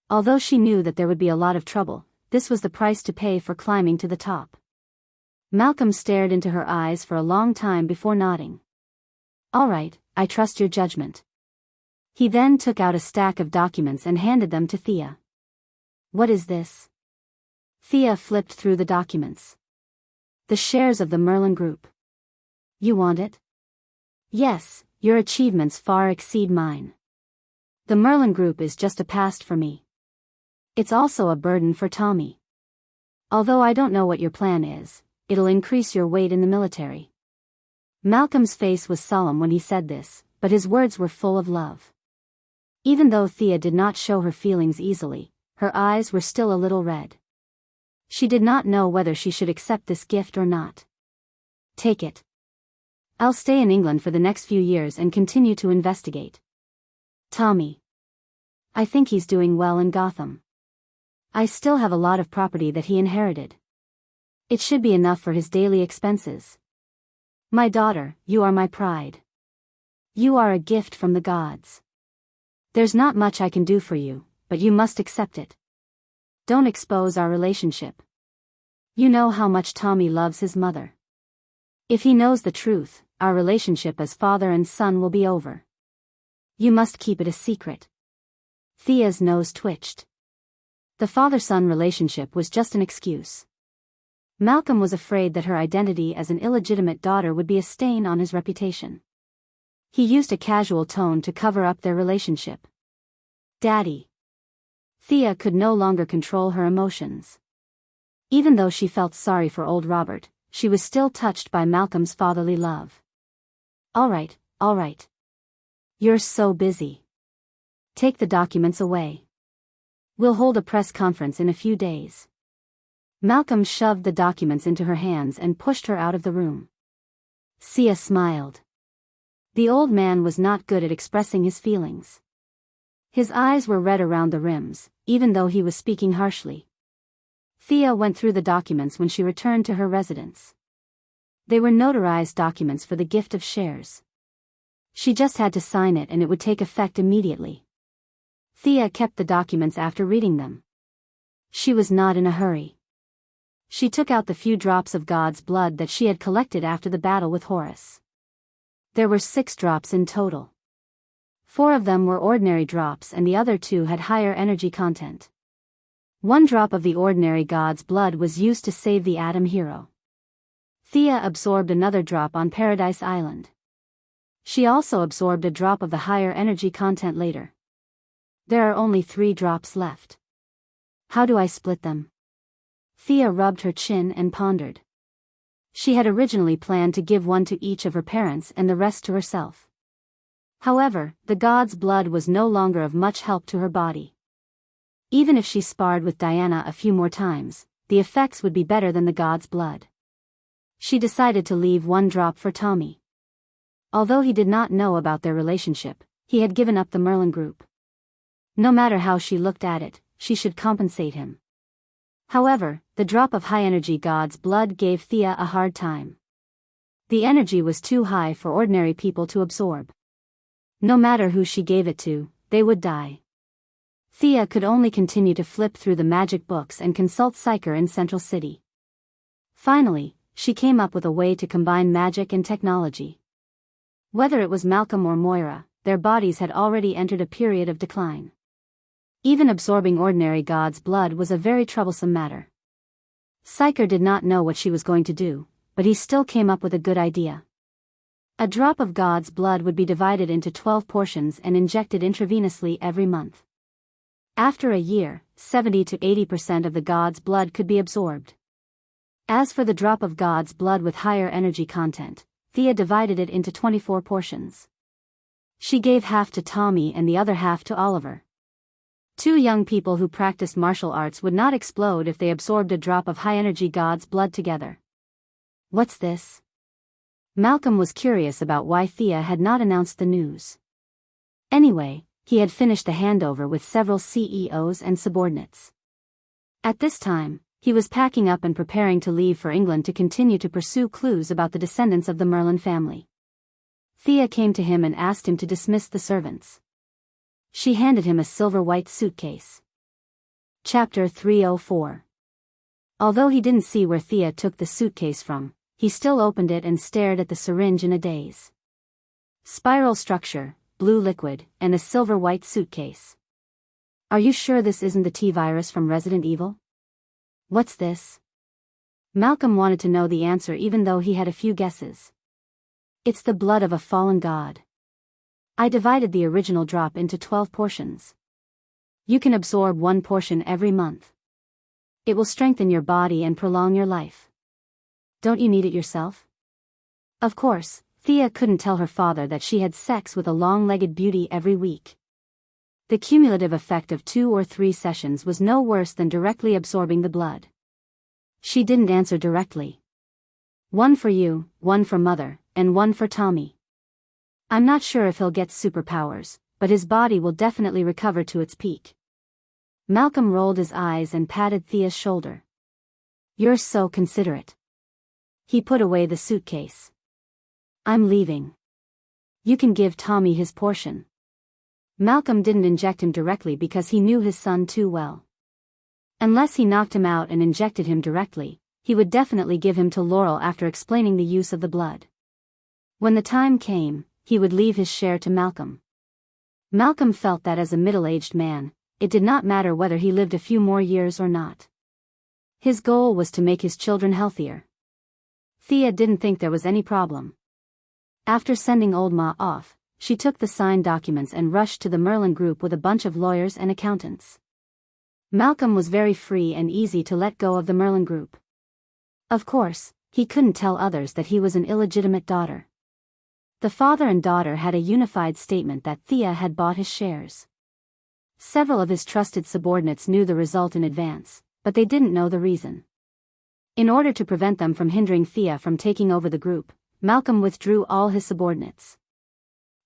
Speaker 1: Although she knew that there would be a lot of trouble, this was the price to pay for climbing to the top. Malcolm stared into her eyes for a long time before nodding. "All right, I trust your judgment." He then took out a stack of documents and handed them to Thea. "What is this?" Thea flipped through the documents. "The shares of the Merlin Group." "You want it?" "Yes, your achievements far exceed mine. The Merlin Group is just a past for me. It's also a burden for Tommy. Although I don't know what your plan is, it'll increase your weight in the military." Malcolm's face was solemn when he said this, but his words were full of love. Even though Thea did not show her feelings easily, her eyes were still a little red. She did not know whether she should accept this gift or not. "Take it. I'll stay in England for the next few years and continue to investigate. Tommy. I think he's doing well in Gotham. I still have a lot of property that he inherited. It should be enough for his daily expenses. My daughter, you are my pride. You are a gift from the gods. There's not much I can do for you, but you must accept it. Don't expose our relationship. You know how much Tommy loves his mother. If he knows the truth, our relationship as father and son will be over. You must keep it a secret." Thea's nose twitched. The father-son relationship was just an excuse. Malcolm was afraid that her identity as an illegitimate daughter would be a stain on his reputation. He used a casual tone to cover up their relationship. "Daddy." Thea could no longer control her emotions. Even though she felt sorry for old Robert, she was still touched by Malcolm's fatherly love. All right. You're so busy. Take the documents away. We'll hold a press conference in a few days." Malcolm shoved the documents into her hands and pushed her out of the room. Thea smiled. The old man was not good at expressing his feelings. His eyes were red around the rims, even though he was speaking harshly. Thea went through the documents when she returned to her residence. They were notarized documents for the gift of shares. She just had to sign it and it would take effect immediately. Thea kept the documents after reading them. She was not in a hurry. She took out the few drops of God's blood that she had collected after the battle with Horus. There were 6 drops in total. 4 of them were ordinary drops and the other 2 had higher energy content. 1 drop of the ordinary God's blood was used to save the Atom hero. Thea absorbed another drop on Paradise Island. She also absorbed a drop of the higher energy content later. There are only 3 drops left. How do I split them? Thea rubbed her chin and pondered. She had originally planned to give 1 to each of her parents and the rest to herself. However, the god's blood was no longer of much help to her body. Even if she sparred with Diana a few more times, the effects would be better than the god's blood. She decided to leave 1 drop for Tommy. Although he did not know about their relationship, he had given up the Merlin Group. No matter how she looked at it, she should compensate him. However, the drop of high-energy god's blood gave Thea a hard time. The energy was too high for ordinary people to absorb. No matter who she gave it to, they would die. Thea could only continue to flip through the magic books and consult Psyker in Central City. Finally, she came up with a way to combine magic and technology. Whether it was Malcolm or Moira, their bodies had already entered a period of decline. Even absorbing ordinary god's blood was a very troublesome matter. Psycher did not know what she was going to do, but he still came up with a good idea. A drop of God's blood would be divided into 12 portions and injected intravenously every month. After a year, 70 to 80% of the God's blood could be absorbed. As for the drop of God's blood with higher energy content, Thea divided it into 24 portions. She gave half to Tommy and the other half to Oliver. Two young people who practiced martial arts would not explode if they absorbed a drop of high-energy God's blood together. What's this? Malcolm was curious about why Thea had not announced the news. Anyway, he had finished the handover with several CEOs and subordinates. At this time, he was packing up and preparing to leave for England to continue to pursue clues about the descendants of the Merlin family. Thea came to him and asked him to dismiss the servants. She handed him a silver-white suitcase. Chapter 304. Although he didn't see where Thea took the suitcase from, he still opened it and stared at the syringe in a daze. Spiral structure, blue liquid, and a silver-white suitcase. Are you sure this isn't the T-virus from Resident Evil? What's this? Malcolm wanted to know the answer even though he had a few guesses. It's the blood of a fallen god. I divided the original drop into 12 portions. You can absorb one portion every month. It will strengthen your body and prolong your life. Don't you need it yourself? Of course, Thea couldn't tell her father that she had sex with a long-legged beauty every week. The cumulative effect of 2 or 3 sessions was no worse than directly absorbing the blood. She didn't answer directly. One for you, one for Mother, and one for Tommy. I'm not sure if he'll get superpowers, but his body will definitely recover to its peak. Malcolm rolled his eyes and patted Thea's shoulder. You're so considerate. He put away the suitcase. I'm leaving. You can give Tommy his portion. Malcolm didn't inject him directly because he knew his son too well. Unless he knocked him out and injected him directly, he would definitely give him to Laurel after explaining the use of the blood. When the time came, he would leave his share to Malcolm. Malcolm felt that as a middle-aged man, it did not matter whether he lived a few more years or not. His goal was to make his children healthier. Thea didn't think there was any problem. After sending Old Ma off, she took the signed documents and rushed to the Merlin Group with a bunch of lawyers and accountants. Malcolm was very free and easy to let go of the Merlin Group. Of course, he couldn't tell others that he was an illegitimate daughter. The father and daughter had a unified statement that Thea had bought his shares. Several of his trusted subordinates knew the result in advance, but they didn't know the reason. In order to prevent them from hindering Thea from taking over the group, Malcolm withdrew all his subordinates.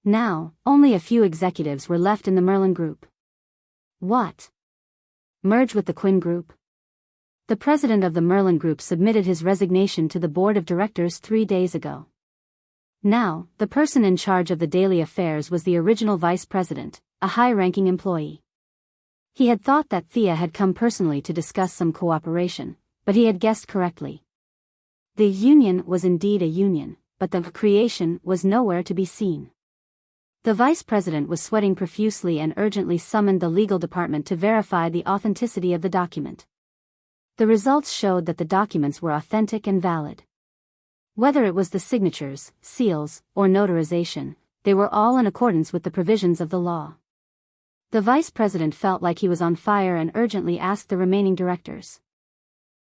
Speaker 1: Now, only a few executives were left in the Merlin Group. What? Merge with the Quinn Group? The president of the Merlin Group submitted his resignation to the board of directors 3 days ago. Now, the person in charge of the daily affairs was the original vice president, a high-ranking employee. He had thought that Thea had come personally to discuss some cooperation, but he had guessed correctly. The union was indeed a union, but the creation was nowhere to be seen. The vice president was sweating profusely and urgently summoned the legal department to verify the authenticity of the document. The results showed that the documents were authentic and valid. Whether it was the signatures, seals, or notarization, they were all in accordance with the provisions of the law. The vice president felt like he was on fire and urgently asked the remaining directors.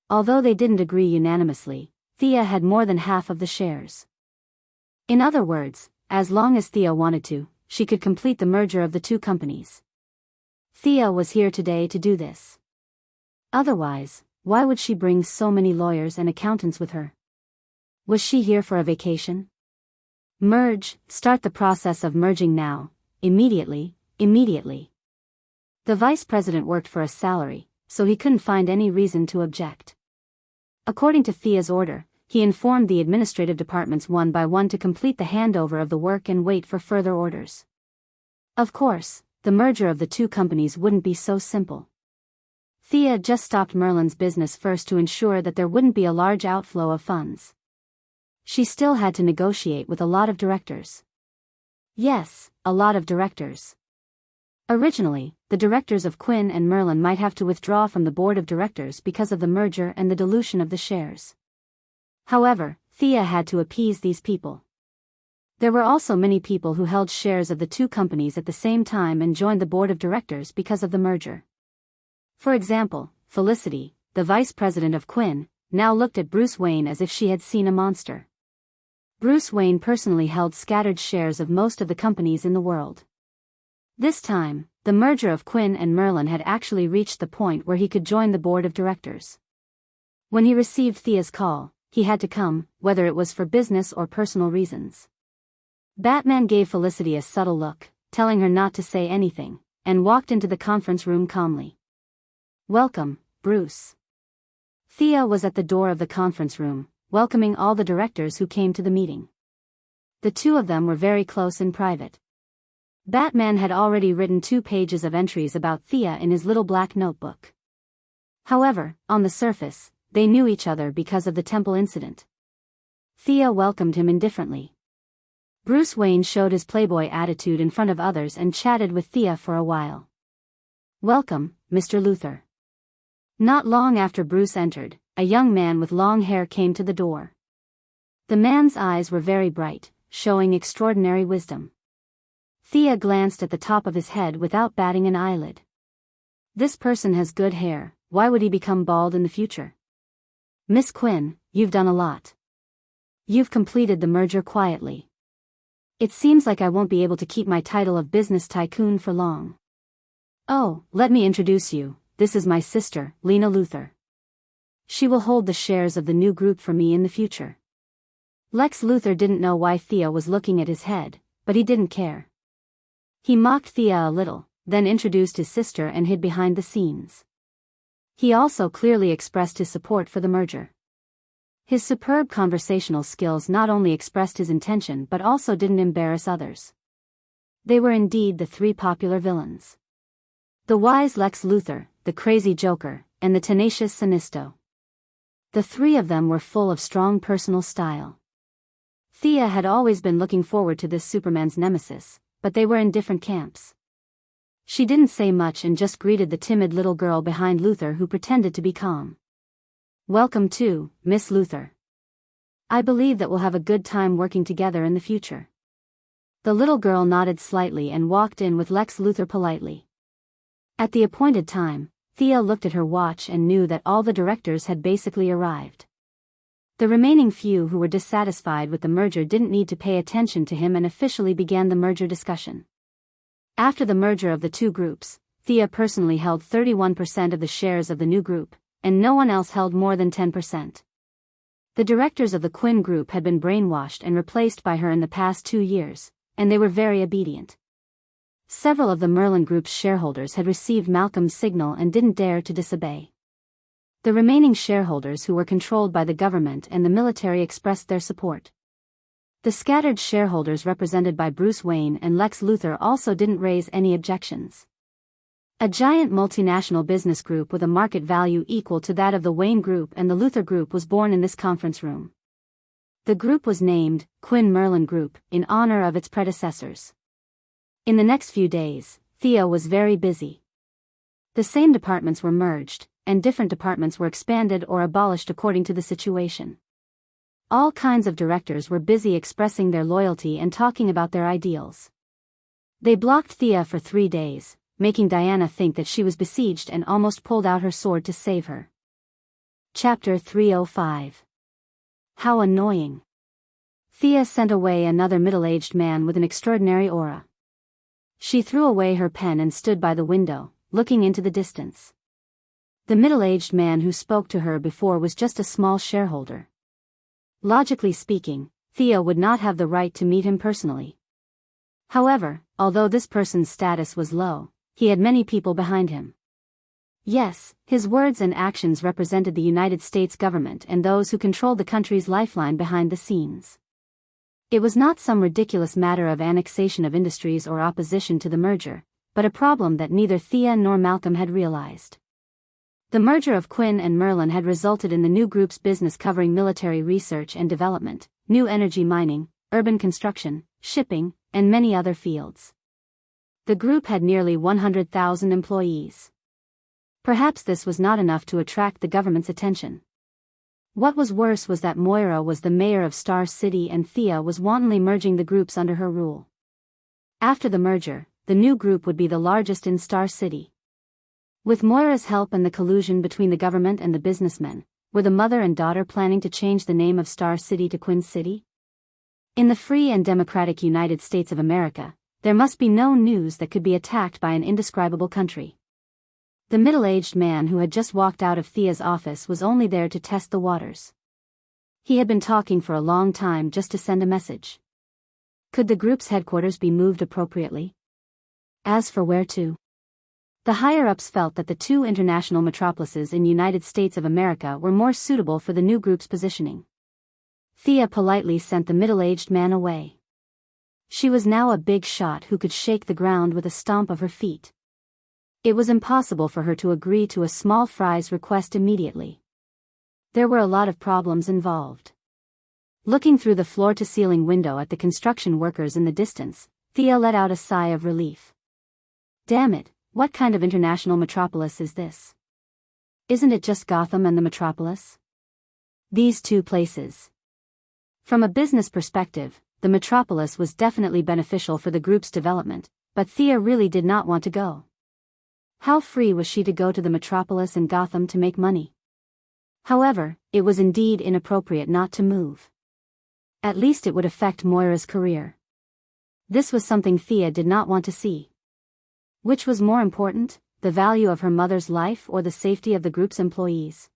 Speaker 1: Although they didn't agree unanimously, Thea had more than half of the shares. In other words, as long as Thea wanted to, she could complete the merger of the two companies. Thea was here today to do this. Otherwise, why would she bring so many lawyers and accountants with her? Was she here for a vacation? Start the process of merging now, immediately. The vice president worked for a salary, so he couldn't find any reason to object. According to Thea's order, he informed the administrative departments one by one to complete the handover of the work and wait for further orders. Of course, the merger of the two companies wouldn't be so simple. Thea just stopped Merlin's business first to ensure that there wouldn't be a large outflow of funds. She still had to negotiate with a lot of directors. Yes, a lot of directors. Originally, the directors of Quinn and Merlin might have to withdraw from the board of directors because of the merger and the dilution of the shares. However, Thea had to appease these people. There were also many people who held shares of the two companies at the same time and joined the board of directors because of the merger. For example, Felicity, the vice president of Quinn, now looked at Bruce Wayne as if she had seen a monster. Bruce Wayne personally held scattered shares of most of the companies in the world. This time, the merger of Quinn and Merlin had actually reached the point where he could join the board of directors. When he received Thea's call, he had to come, whether it was for business or personal reasons. Batman gave Felicity a subtle look, telling her not to say anything, and walked into the conference room calmly. "Welcome, Bruce." Thea was at the door of the conference room, welcoming all the directors who came to the meeting. The two of them were very close in private. Batman had already written 2 pages of entries about Thea in his little black notebook. However, on the surface, they knew each other because of the temple incident. Thea welcomed him indifferently. Bruce Wayne showed his playboy attitude in front of others and chatted with Thea for a while. "Welcome, Mr. Luthor." Not long after Bruce entered, a young man with long hair came to the door. The man's eyes were very bright, showing extraordinary wisdom. Thea glanced at the top of his head without batting an eyelid. This person has good hair, why would he become bald in the future? "Miss Quinn, you've done a lot. You've completed the merger quietly. It seems like I won't be able to keep my title of business tycoon for long. Oh, let me introduce you, this is my sister, Lena Luthor. She will hold the shares of the new group for me in the future." Lex Luthor didn't know why Thea was looking at his head, but he didn't care. He mocked Thea a little, then introduced his sister and hid behind the scenes. He also clearly expressed his support for the merger. His superb conversational skills not only expressed his intention but also didn't embarrass others. They were indeed the 3 popular villains. The wise Lex Luthor, the crazy Joker, and the tenacious Sinisto. The 3 of them were full of strong personal style. Thea had always been looking forward to this Superman's nemesis, but they were in different camps. She didn't say much and just greeted the timid little girl behind Luthor who pretended to be calm. "Welcome to, Miss Luthor. I believe that we'll have a good time working together in the future." The little girl nodded slightly and walked in with Lex Luthor politely. At the appointed time, Thea looked at her watch and knew that all the directors had basically arrived. The remaining few who were dissatisfied with the merger didn't need to pay attention to him and officially began the merger discussion. After the merger of the two groups, Thea personally held 31% of the shares of the new group, and no one else held more than 10%. The directors of the Quinn group had been brainwashed and replaced by her in the past 2 years, and they were very obedient. Several of the Merlin group's shareholders had received Malcolm's signal and didn't dare to disobey. The remaining shareholders who were controlled by the government and the military expressed their support. The scattered shareholders represented by Bruce Wayne and Lex Luthor also didn't raise any objections. A giant multinational business group with a market value equal to that of the Wayne Group and the Luthor Group was born in this conference room. The group was named Quinn Merlin Group in honor of its predecessors. In the next few days, Thea was very busy. The same departments were merged, and different departments were expanded or abolished according to the situation. All kinds of directors were busy expressing their loyalty and talking about their ideals. They blocked Thea for 3 days, making Diana think that she was besieged and almost pulled out her sword to save her. Chapter 305. How annoying. Thea sent away another middle-aged man with an extraordinary aura. She threw away her pen and stood by the window, looking into the distance. The middle-aged man who spoke to her before was just a small shareholder. Logically speaking, Thea would not have the right to meet him personally. However, although this person's status was low, he had many people behind him. Yes, his words and actions represented the United States government and those who controlled the country's lifeline behind the scenes. It was not some ridiculous matter of annexation of industries or opposition to the merger, but a problem that neither Thea nor Malcolm had realized. The merger of Quinn and Merlin had resulted in the new group's business covering military research and development, new energy mining, urban construction, shipping, and many other fields. The group had nearly 100,000 employees. Perhaps this was not enough to attract the government's attention. What was worse was that Moira was the mayor of Star City and Thea was wantonly merging the groups under her rule. After the merger, the new group would be the largest in Star City. With Moira's help and the collusion between the government and the businessmen, were the mother and daughter planning to change the name of Star City to Queen City? In the free and democratic United States of America, there must be no news that could be attacked by an indescribable country. The middle-aged man who had just walked out of Thea's office was only there to test the waters. He had been talking for a long time just to send a message. Could the group's headquarters be moved appropriately? As for where to, the higher-ups felt that the two international metropolises in United States of America were more suitable for the new group's positioning. Thea politely sent the middle-aged man away. She was now a big shot who could shake the ground with a stomp of her feet. It was impossible for her to agree to a small fry's request immediately. There were a lot of problems involved. Looking through the floor-to-ceiling window at the construction workers in the distance, Thea let out a sigh of relief. Damn it, what kind of international metropolis is this? Isn't it just Gotham and the metropolis? These two places. From a business perspective, the metropolis was definitely beneficial for the group's development, but Thea really did not want to go. How free was she to go to the metropolis and Gotham to make money? However, it was indeed inappropriate not to move. At least it would affect Moira's career. This was something Thea did not want to see. Which was more important, the value of her mother's life or the safety of the group's employees?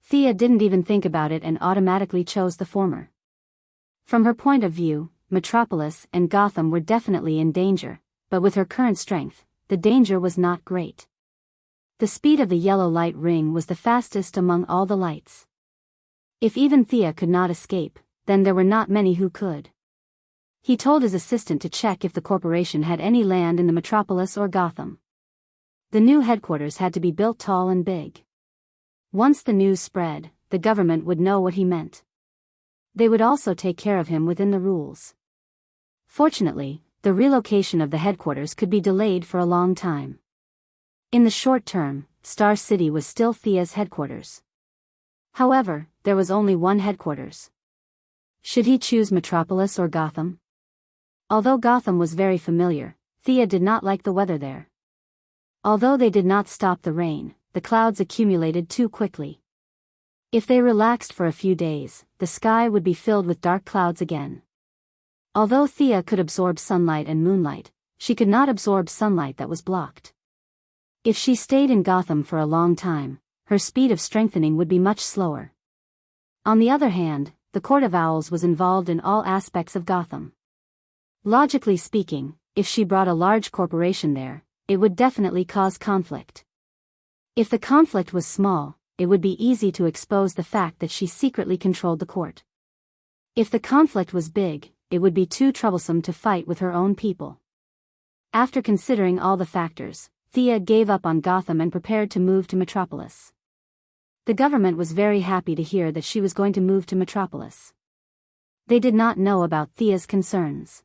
Speaker 1: Thea didn't even think about it and automatically chose the former. From her point of view, Metropolis and Gotham were definitely in danger, but with her current strength, the danger was not great. The speed of the yellow light ring was the fastest among all the lights. If even Thea could not escape, then there were not many who could. He told his assistant to check if the corporation had any land in the metropolis or Gotham. The new headquarters had to be built tall and big. Once the news spread, the government would know what he meant. They would also take care of him within the rules. Fortunately, the relocation of the headquarters could be delayed for a long time. In the short term, Star City was still Thea's headquarters. However, there was only one headquarters. Should he choose Metropolis or Gotham? Although Gotham was very familiar, Thea did not like the weather there. Although they did not stop the rain, the clouds accumulated too quickly. If they relaxed for a few days, the sky would be filled with dark clouds again. Although Thea could absorb sunlight and moonlight, she could not absorb sunlight that was blocked. If she stayed in Gotham for a long time, her speed of strengthening would be much slower. On the other hand, the Court of Owls was involved in all aspects of Gotham. Logically speaking, if she brought a large corporation there, it would definitely cause conflict. If the conflict was small, it would be easy to expose the fact that she secretly controlled the court. If the conflict was big, it would be too troublesome to fight with her own people. After considering all the factors, Thea gave up on Gotham and prepared to move to Metropolis. The government was very happy to hear that she was going to move to Metropolis. They did not know about Thea's concerns.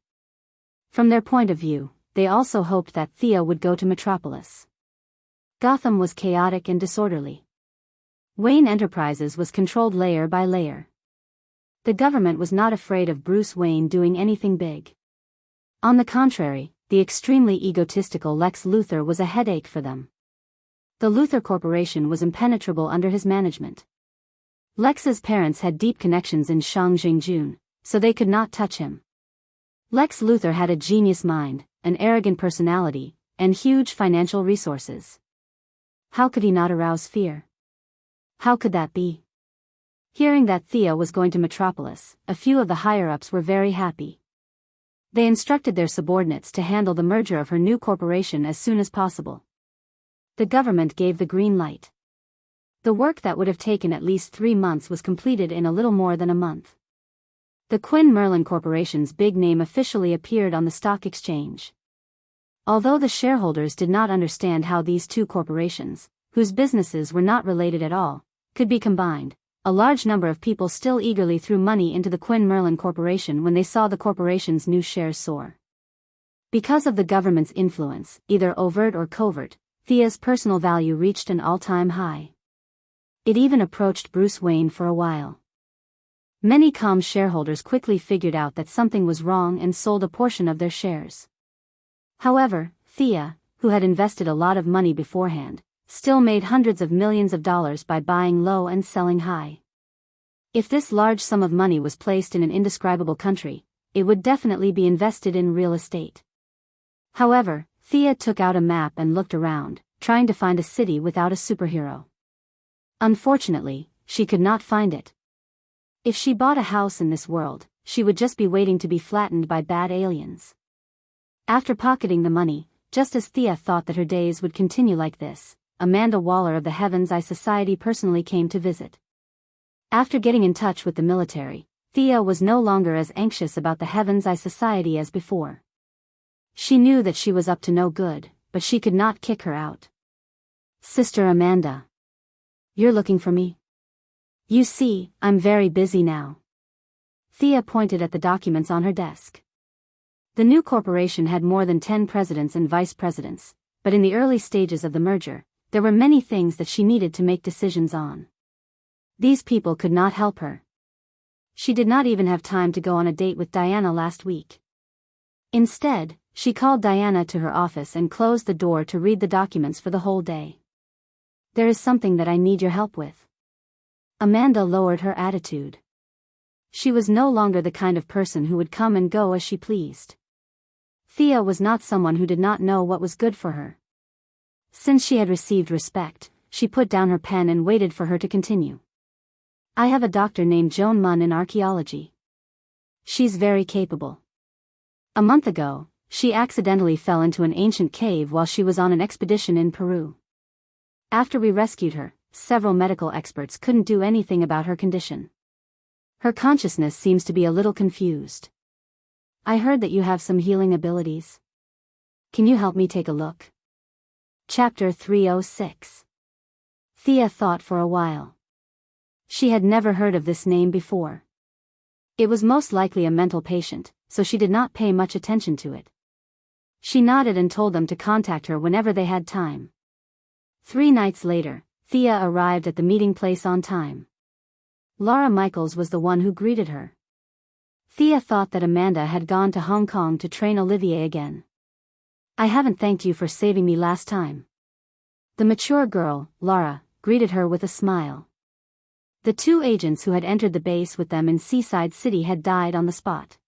Speaker 1: From their point of view, they also hoped that Thea would go to Metropolis. Gotham was chaotic and disorderly. Wayne Enterprises was controlled layer by layer. The government was not afraid of Bruce Wayne doing anything big. On the contrary, the extremely egotistical Lex Luthor was a headache for them. The Luthor Corporation was impenetrable under his management. Lex's parents had deep connections in Jianghu, so they could not touch him. Lex Luthor had a genius mind, an arrogant personality, and huge financial resources. How could he not arouse fear? How could that be? Hearing that Thea was going to Metropolis, a few of the higher-ups were very happy. They instructed their subordinates to handle the merger of her new corporation as soon as possible. The government gave the green light. The work that would have taken at least 3 months was completed in a little more than a month. The Quinn Merlin Corporation's big name officially appeared on the stock exchange. Although the shareholders did not understand how these two corporations, whose businesses were not related at all, could be combined, a large number of people still eagerly threw money into the Quinn Merlin Corporation when they saw the corporation's new shares soar. Because of the government's influence, either overt or covert, Thea's personal value reached an all-time high. It even approached Bruce Wayne for a while. Many calm shareholders quickly figured out that something was wrong and sold a portion of their shares. However, Thea, who had invested a lot of money beforehand, still made hundreds of millions of dollars by buying low and selling high. If this large sum of money was placed in an indescribable country, it would definitely be invested in real estate. However, Thea took out a map and looked around, trying to find a city without a superhero. Unfortunately, she could not find it. If she bought a house in this world, she would just be waiting to be flattened by bad aliens. After pocketing the money, just as Thea thought that her days would continue like this, Amanda Waller of the Heaven's Eye Society personally came to visit. After getting in touch with the military, Thea was no longer as anxious about the Heaven's Eye Society as before. She knew that she was up to no good, but she could not kick her out. "Sister Amanda. You're looking for me? You see, I'm very busy now." Thea pointed at the documents on her desk. The new corporation had more than 10 presidents and vice presidents, but in the early stages of the merger, there were many things that she needed to make decisions on. These people could not help her. She did not even have time to go on a date with Diana last week. Instead, she called Diana to her office and closed the door to read the documents for the whole day. "There is something that I need your help with." Amanda lowered her attitude. She was no longer the kind of person who would come and go as she pleased. Thea was not someone who did not know what was good for her. Since she had received respect, she put down her pen and waited for her to continue. "I have a doctor named Joan Munn in archaeology. She's very capable. A month ago, she accidentally fell into an ancient cave while she was on an expedition in Peru. After we rescued her, several medical experts couldn't do anything about her condition. Her consciousness seems to be a little confused. I heard that you have some healing abilities. Can you help me take a look?" Chapter 306. Thea thought for a while. She had never heard of this name before. It was most likely a mental patient, so she did not pay much attention to it. She nodded and told them to contact her whenever they had time. 3 nights later, Thea arrived at the meeting place on time. Laura Michaels was the one who greeted her. Thea thought that Amanda had gone to Hong Kong to train Olivier again. "I haven't thanked you for saving me last time." The mature girl, Laura, greeted her with a smile. The 2 agents who had entered the base with them in Seaside City had died on the spot.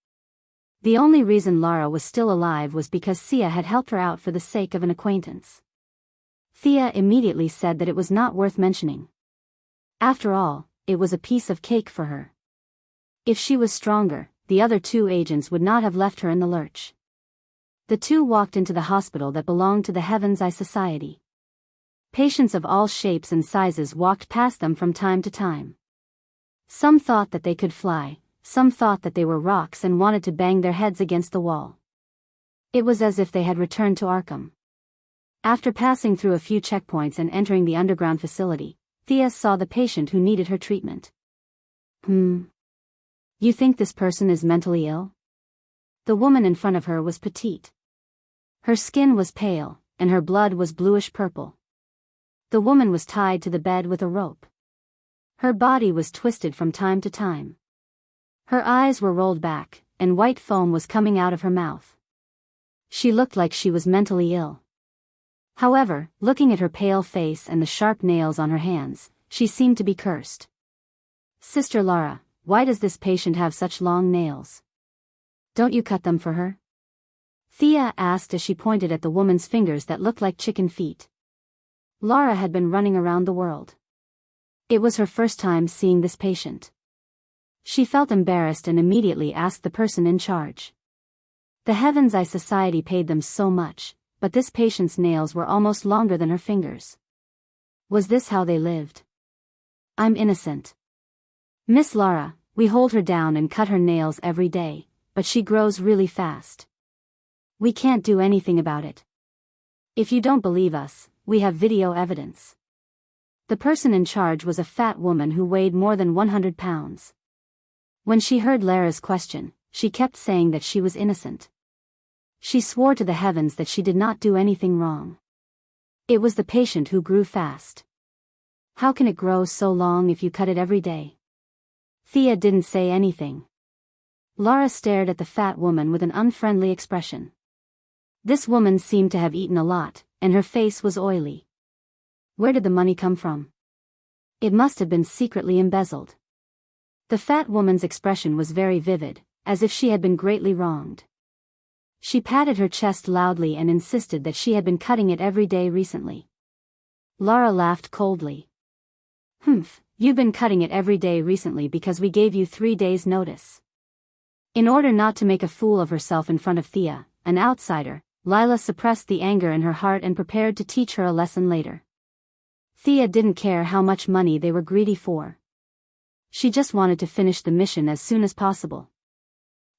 Speaker 1: The only reason Laura was still alive was because Thea had helped her out for the sake of an acquaintance. Thea immediately said that it was not worth mentioning. After all, it was a piece of cake for her. If she was stronger, the other 2 agents would not have left her in the lurch. The 2 walked into the hospital that belonged to the Heaven's Eye Society. Patients of all shapes and sizes walked past them from time to time. Some thought that they could fly, some thought that they were rocks and wanted to bang their heads against the wall. It was as if they had returned to Arkham. After passing through a few checkpoints and entering the underground facility, Thea saw the patient who needed her treatment. You think this person is mentally ill?" The woman in front of her was petite. Her skin was pale, and her blood was bluish-purple. The woman was tied to the bed with a rope. Her body was twisted from time to time. Her eyes were rolled back, and white foam was coming out of her mouth. She looked like she was mentally ill. However, looking at her pale face and the sharp nails on her hands, she seemed to be cursed. "Sister Laura, why does this patient have such long nails? Don't you cut them for her?" Thea asked as she pointed at the woman's fingers that looked like chicken feet. Laura had been running around the world. It was her first time seeing this patient. She felt embarrassed and immediately asked the person in charge. The Heaven's Eye Society paid them so much, but this patient's nails were almost longer than her fingers. Was this how they lived? "I'm innocent. Miss Laura, we hold her down and cut her nails every day, but she grows really fast. We can't do anything about it. If you don't believe us, we have video evidence." The person in charge was a fat woman who weighed more than 100 pounds. When she heard Lara's question, she kept saying that she was innocent. She swore to the heavens that she did not do anything wrong. It was the patient who grew fast. How can it grow so long if you cut it every day? Thea didn't say anything. Lara stared at the fat woman with an unfriendly expression. This woman seemed to have eaten a lot, and her face was oily. Where did the money come from? It must have been secretly embezzled. The fat woman's expression was very vivid, as if she had been greatly wronged. She patted her chest loudly and insisted that she had been cutting it every day recently. Lara laughed coldly. You've been cutting it every day recently because we gave you 3 days' notice. In order not to make a fool of herself in front of Thea, an outsider, Lila suppressed the anger in her heart and prepared to teach her a lesson later. Thea didn't care how much money they were greedy for. She just wanted to finish the mission as soon as possible.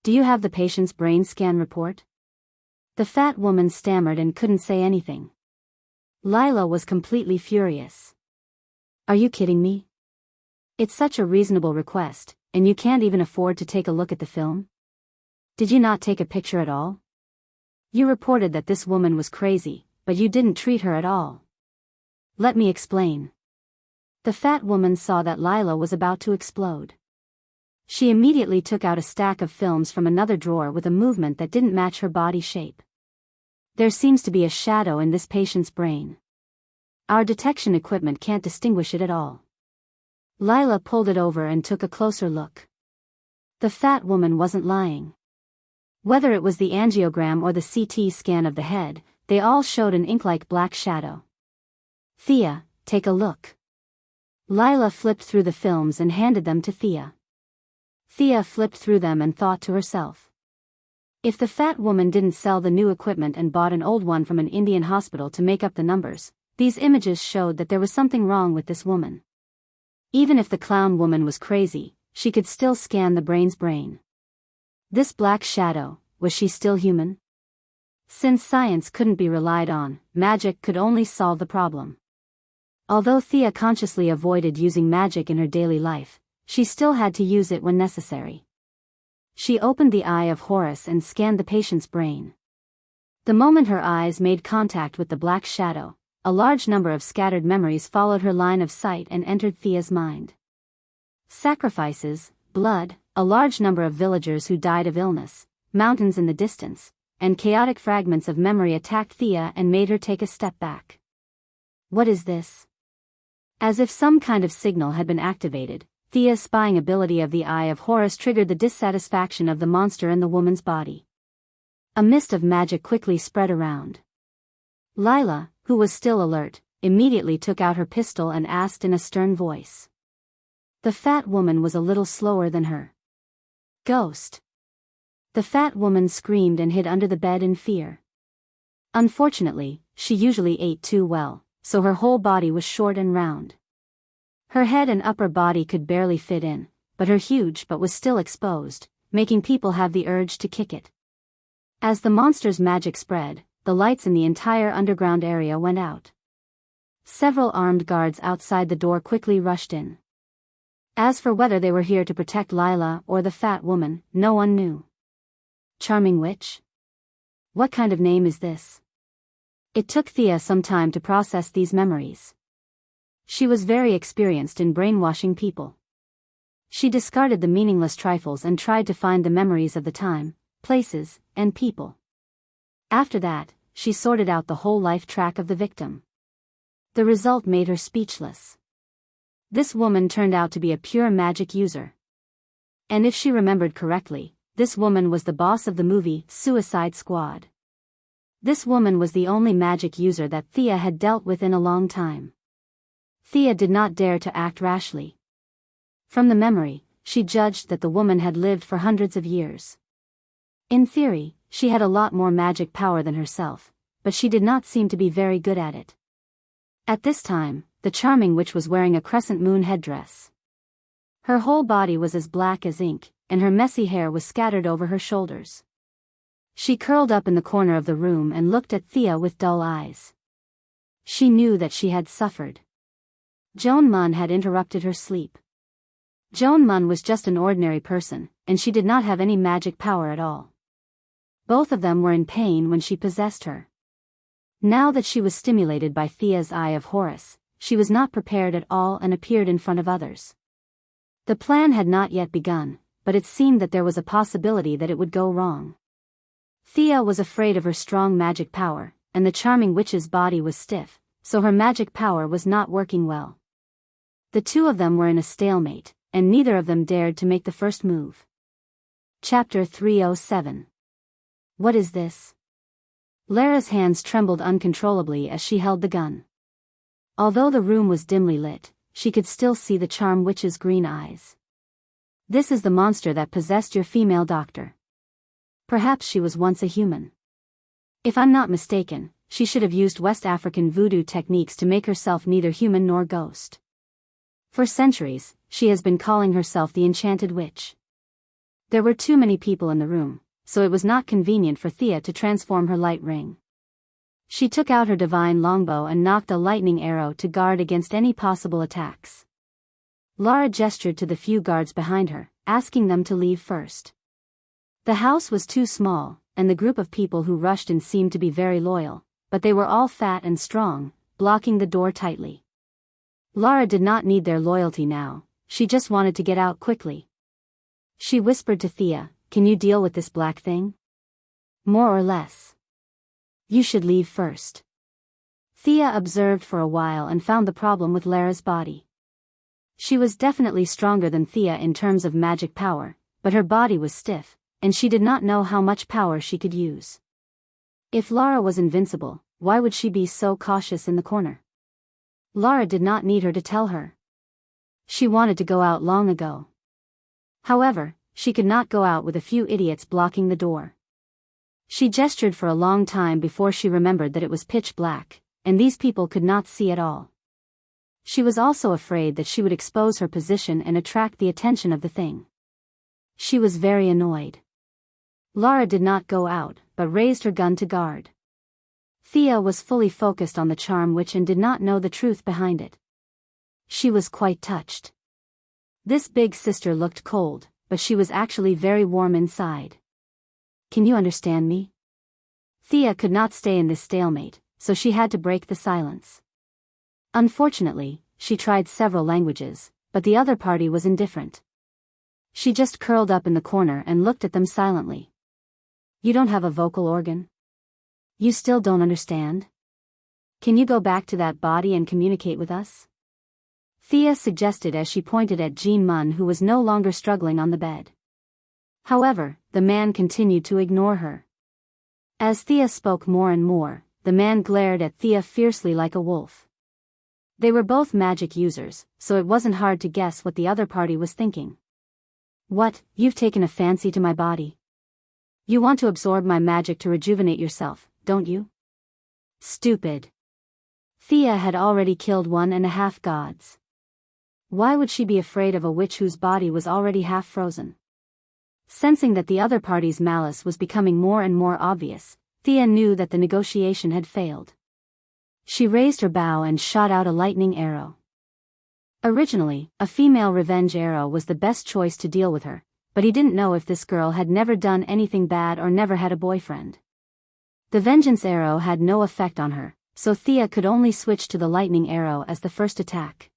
Speaker 1: Do you have the patient's brain scan report? The fat woman stammered and couldn't say anything. Lila was completely furious. Are you kidding me? It's such a reasonable request, and you can't even afford to take a look at the film? Did you not take a picture at all? You reported that this woman was crazy, but you didn't treat her at all. Let me explain. The fat woman saw that Lila was about to explode. She immediately took out a stack of films from another drawer with a movement that didn't match her body shape. There seems to be a shadow in this patient's brain. Our detection equipment can't distinguish it at all. Lila pulled it over and took a closer look. The fat woman wasn't lying. Whether it was the angiogram or the CT scan of the head, they all showed an ink-like black shadow. Thea, take a look. Lila flipped through the films and handed them to Thea. Thea flipped through them and thought to herself. If the fat woman didn't sell the new equipment and bought an old one from an Indian hospital to make up the numbers, these images showed that there was something wrong with this woman. Even if the clown woman was crazy, she could still scan the brain's brain. This black shadow, was she still human? Since science couldn't be relied on, magic could only solve the problem. Although Thea consciously avoided using magic in her daily life, she still had to use it when necessary. She opened the eye of Horus and scanned the patient's brain. The moment her eyes made contact with the black shadow, a large number of scattered memories followed her line of sight and entered Thea's mind. Sacrifices, blood, a large number of villagers who died of illness, mountains in the distance, and chaotic fragments of memory attacked Thea and made her take a step back. What is this? As if some kind of signal had been activated, Thea's spying ability of the Eye of Horus triggered the dissatisfaction of the monster in the woman's body. A mist of magic quickly spread around. Lila, who was still alert, immediately took out her pistol and asked in a stern voice. The fat woman was a little slower than her. Ghost. The fat woman screamed and hid under the bed in fear. Unfortunately, she usually ate too well, so her whole body was short and round. Her head and upper body could barely fit in, but her huge butt was still exposed, making people have the urge to kick it. As the monster's magic spread, the lights in the entire underground area went out. Several armed guards outside the door quickly rushed in. As for whether they were here to protect Lila or the fat woman, no one knew. Charming witch? What kind of name is this? It took Thea some time to process these memories. She was very experienced in brainwashing people. She discarded the meaningless trifles and tried to find the memories of the time, places, and people. After that, she sorted out the whole life track of the victim. The result made her speechless. This woman turned out to be a pure magic user. And if she remembered correctly, this woman was the boss of the movie Suicide Squad. This woman was the only magic user that Thea had dealt with in a long time. Thea did not dare to act rashly. From the memory, she judged that the woman had lived for hundreds of years. In theory, she had a lot more magic power than herself, but she did not seem to be very good at it. At this time, the charming witch was wearing a crescent moon headdress. Her whole body was as black as ink, and her messy hair was scattered over her shoulders. She curled up in the corner of the room and looked at Thea with dull eyes. She knew that she had suffered. Joan Mun had interrupted her sleep. Joan Mun was just an ordinary person, and she did not have any magic power at all. Both of them were in pain when she possessed her. Now that she was stimulated by Thea's Eye of Horus, she was not prepared at all and appeared in front of others. The plan had not yet begun, but it seemed that there was a possibility that it would go wrong. Thea was afraid of her strong magic power, and the charming witch's body was stiff, so her magic power was not working well. The two of them were in a stalemate, and neither of them dared to make the first move. Chapter 307. What is this? Lara's hands trembled uncontrollably as she held the gun. Although the room was dimly lit, she could still see the charm witch's green eyes. This is the monster that possessed your female doctor. Perhaps she was once a human. If I'm not mistaken, she should have used West African voodoo techniques to make herself neither human nor ghost. For centuries, she has been calling herself the Enchanted Witch. There were too many people in the room, so it was not convenient for Thea to transform her light ring. She took out her divine longbow and knocked a lightning arrow to guard against any possible attacks. Lara gestured to the few guards behind her, asking them to leave first. The house was too small, and the group of people who rushed in seemed to be very loyal, but they were all fat and strong, blocking the door tightly. Lara did not need their loyalty now, she just wanted to get out quickly. She whispered to Thea, "Can you deal with this black thing?" "More or less." "You should leave first." Thea observed for a while and found the problem with Lara's body. She was definitely stronger than Thea in terms of magic power, but her body was stiff, and she did not know how much power she could use. If Lara was invincible, why would she be so cautious in the corner? Lara did not need her to tell her. She wanted to go out long ago. However, she could not go out with a few idiots blocking the door. She gestured for a long time before she remembered that it was pitch black, and these people could not see at all. She was also afraid that she would expose her position and attract the attention of the thing. She was very annoyed. Lara did not go out, but raised her gun to guard. Thea was fully focused on the charm witch and did not know the truth behind it. She was quite touched. This big sister looked cold, but she was actually very warm inside. "Can you understand me?" Thea could not stay in this stalemate, so she had to break the silence. Unfortunately, she tried several languages, but the other party was indifferent. She just curled up in the corner and looked at them silently. "You don't have a vocal organ? You still don't understand? Can you go back to that body and communicate with us?" Thea suggested as she pointed at Jean Mun, who was no longer struggling on the bed. However, the man continued to ignore her. As Thea spoke more and more, the man glared at Thea fiercely like a wolf. They were both magic users, so it wasn't hard to guess what the other party was thinking. "What, you've taken a fancy to my body? You want to absorb my magic to rejuvenate yourself, don't you? Stupid." Thea had already killed 1.5 gods. Why would she be afraid of a witch whose body was already half frozen? Sensing that the other party's malice was becoming more and more obvious, Thea knew that the negotiation had failed. She raised her bow and shot out a lightning arrow. Originally, a female revenge arrow was the best choice to deal with her, but he didn't know if this girl had never done anything bad or never had a boyfriend. The vengeance arrow had no effect on her, so Thea could only switch to the lightning arrow as the first attack.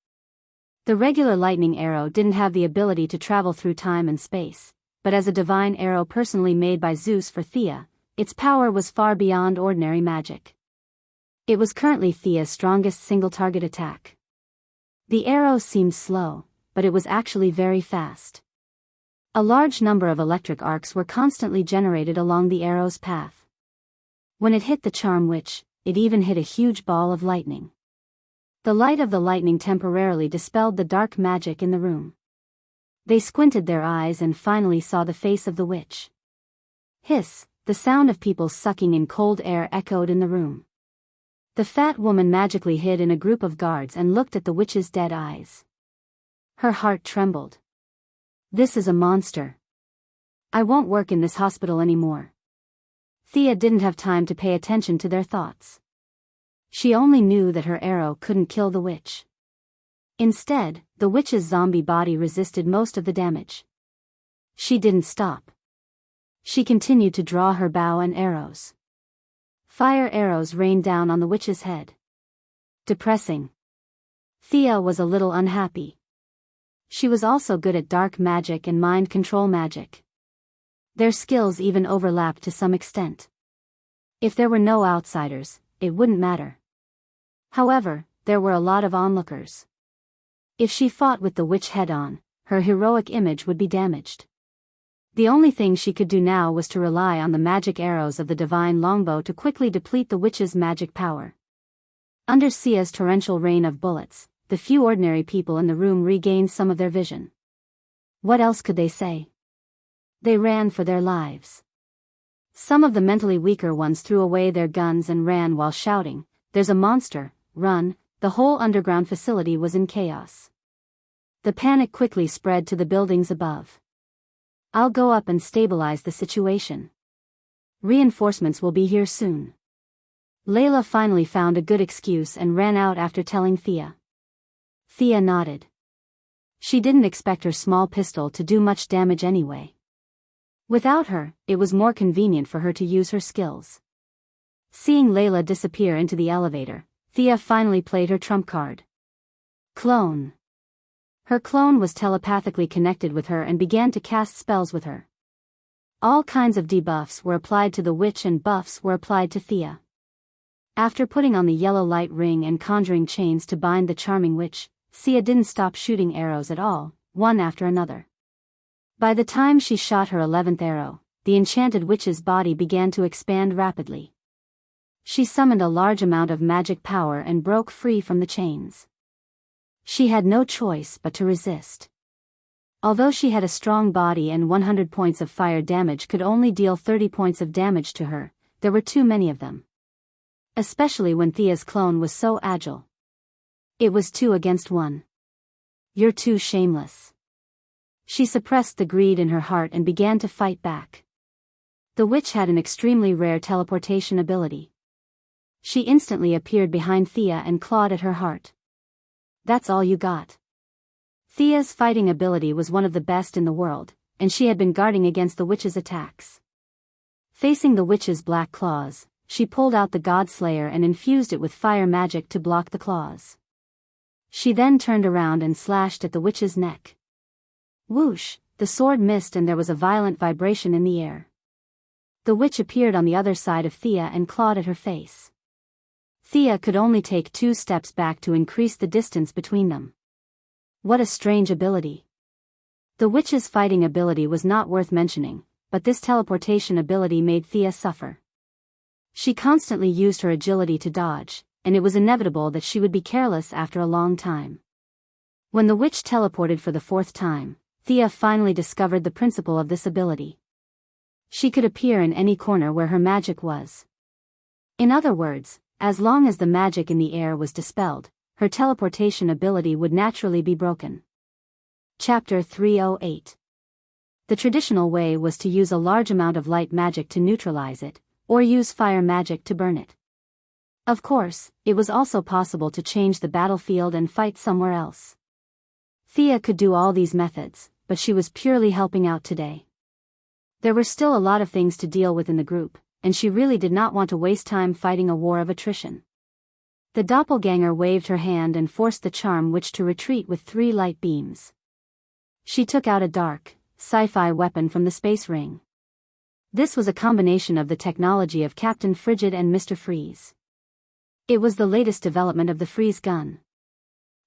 Speaker 1: The regular lightning arrow didn't have the ability to travel through time and space, but as a divine arrow personally made by Zeus for Thea, its power was far beyond ordinary magic. It was currently Thea's strongest single-target attack. The arrow seemed slow, but it was actually very fast. A large number of electric arcs were constantly generated along the arrow's path. When it hit the charm witch, it even hit a huge ball of lightning. The light of the lightning temporarily dispelled the dark magic in the room. They squinted their eyes and finally saw the face of the witch. Hiss, the sound of people sucking in cold air echoed in the room. The fat woman magically hid in a group of guards and looked at the witch's dead eyes. Her heart trembled. "This is a monster. I won't work in this hospital anymore." Thea didn't have time to pay attention to their thoughts. She only knew that her arrow couldn't kill the witch. Instead, the witch's zombie body resisted most of the damage. She didn't stop. She continued to draw her bow and arrows. Fire arrows rained down on the witch's head. Depressing. Thea was a little unhappy. She was also good at dark magic and mind control magic. Their skills even overlapped to some extent. If there were no outsiders, it wouldn't matter. However, there were a lot of onlookers. If she fought with the witch head-on, her heroic image would be damaged. The only thing she could do now was to rely on the magic arrows of the divine longbow to quickly deplete the witch's magic power. Under Sia's torrential rain of bullets, the few ordinary people in the room regained some of their vision. What else could they say? They ran for their lives. Some of the mentally weaker ones threw away their guns and ran while shouting, "There's a monster, run!" The whole underground facility was in chaos. The panic quickly spread to the buildings above. "I'll go up and stabilize the situation. Reinforcements will be here soon." Layla finally found a good excuse and ran out after telling Thea. Thea nodded. She didn't expect her small pistol to do much damage anyway. Without her, it was more convenient for her to use her skills. Seeing Layla disappear into the elevator, Thea finally played her trump card. Clone. Her clone was telepathically connected with her and began to cast spells with her. All kinds of debuffs were applied to the witch and buffs were applied to Thea. After putting on the yellow light ring and conjuring chains to bind the charming witch, Thea didn't stop shooting arrows at all, one after another. By the time she shot her 11th arrow, the enchanted witch's body began to expand rapidly. She summoned a large amount of magic power and broke free from the chains. She had no choice but to resist. Although she had a strong body and 100 points of fire damage could only deal 30 points of damage to her, there were too many of them. Especially when Thea's clone was so agile. It was 2 against 1. "You're too shameless." She suppressed the greed in her heart and began to fight back. The witch had an extremely rare teleportation ability. She instantly appeared behind Thea and clawed at her heart. "That's all you got." Thea's fighting ability was one of the best in the world, and she had been guarding against the witch's attacks. Facing the witch's black claws, she pulled out the God Slayer and infused it with fire magic to block the claws. She then turned around and slashed at the witch's neck. Whoosh, the sword missed and there was a violent vibration in the air. The witch appeared on the other side of Thea and clawed at her face. Thea could only take 2 steps back to increase the distance between them. What a strange ability. The witch's fighting ability was not worth mentioning, but this teleportation ability made Thea suffer. She constantly used her agility to dodge, and it was inevitable that she would be careless after a long time. When the witch teleported for the 4th time, Thea finally discovered the principle of this ability. She could appear in any corner where her magic was. In other words, as long as the magic in the air was dispelled, her teleportation ability would naturally be broken. Chapter 308. The traditional way was to use a large amount of light magic to neutralize it, or use fire magic to burn it. Of course, it was also possible to change the battlefield and fight somewhere else. Thea could do all these methods, but she was purely helping out today. There were still a lot of things to deal with in the group, and she really did not want to waste time fighting a war of attrition. The doppelganger waved her hand and forced the charm witch to retreat with 3 light beams. She took out a dark, sci-fi weapon from the space ring. This was a combination of the technology of Captain Frigid and Mr. Freeze. It was the latest development of the freeze gun.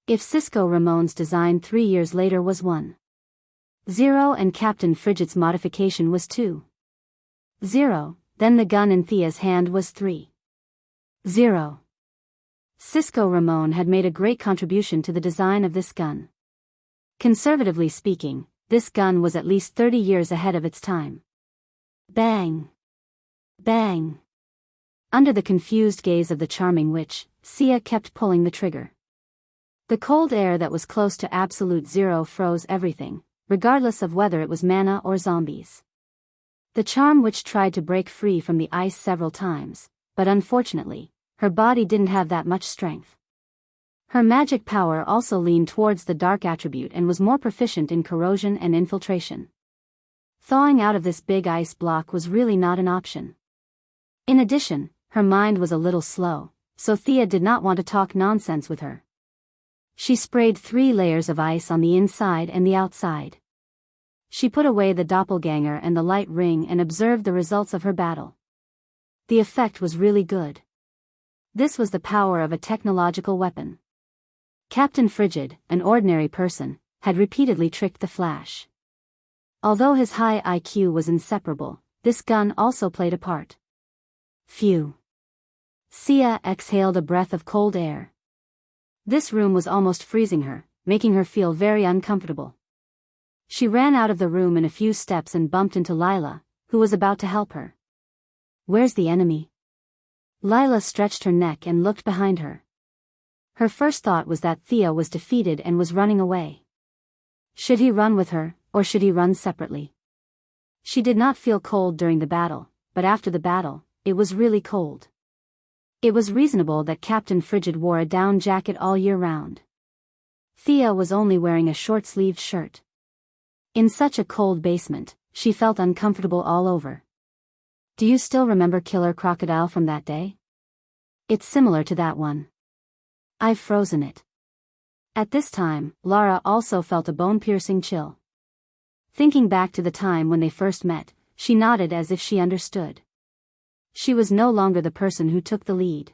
Speaker 1: If Cisco Ramon's design 3 years later was 1.0 and Captain Frigid's modification was 2.0, then the gun in Thea's hand was 3.0. Cisco Ramon had made a great contribution to the design of this gun. Conservatively speaking, this gun was at least 30 years ahead of its time. Bang! Bang! Under the confused gaze of the charming witch, Sia kept pulling the trigger. The cold air that was close to absolute zero froze everything, regardless of whether it was mana or zombies. The charm witch tried to break free from the ice several times, but unfortunately, her body didn't have that much strength. Her magic power also leaned towards the dark attribute and was more proficient in corrosion and infiltration. Thawing out of this big ice block was really not an option. In addition, her mind was a little slow, so Thea did not want to talk nonsense with her. She sprayed 3 layers of ice on the inside and the outside. She put away the doppelganger and the light ring and observed the results of her battle. The effect was really good. This was the power of a technological weapon. Captain Frigid, an ordinary person, had repeatedly tricked the Flash. Although his high IQ was inseparable, this gun also played a part. Phew. Sia exhaled a breath of cold air. This room was almost freezing her, making her feel very uncomfortable. She ran out of the room in a few steps and bumped into Lila, who was about to help her. "Where's the enemy?" Lila stretched her neck and looked behind her. Her first thought was that Thea was defeated and was running away. Should he run with her, or should he run separately? She did not feel cold during the battle, but after the battle, it was really cold. It was reasonable that Captain Frigid wore a down jacket all year round. Thea was only wearing a short-sleeved shirt. In such a cold basement, she felt uncomfortable all over. "Do you still remember Killer Crocodile from that day? It's similar to that one. I've frozen it." At this time, Lara also felt a bone-piercing chill. Thinking back to the time when they first met, she nodded as if she understood. She was no longer the person who took the lead.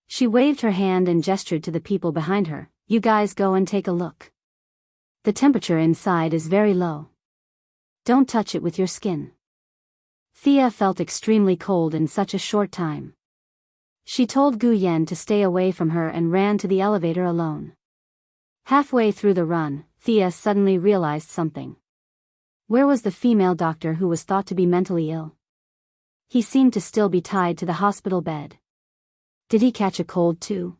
Speaker 1: She waved her hand and gestured to the people behind her, "You guys go and take a look. The temperature inside is very low. Don't touch it with your skin." Thea felt extremely cold in such a short time. She told Gu Yen to stay away from her and ran to the elevator alone. Halfway through the run, Thea suddenly realized something. Where was the female doctor who was thought to be mentally ill? He seemed to still be tied to the hospital bed. Did he catch a cold too?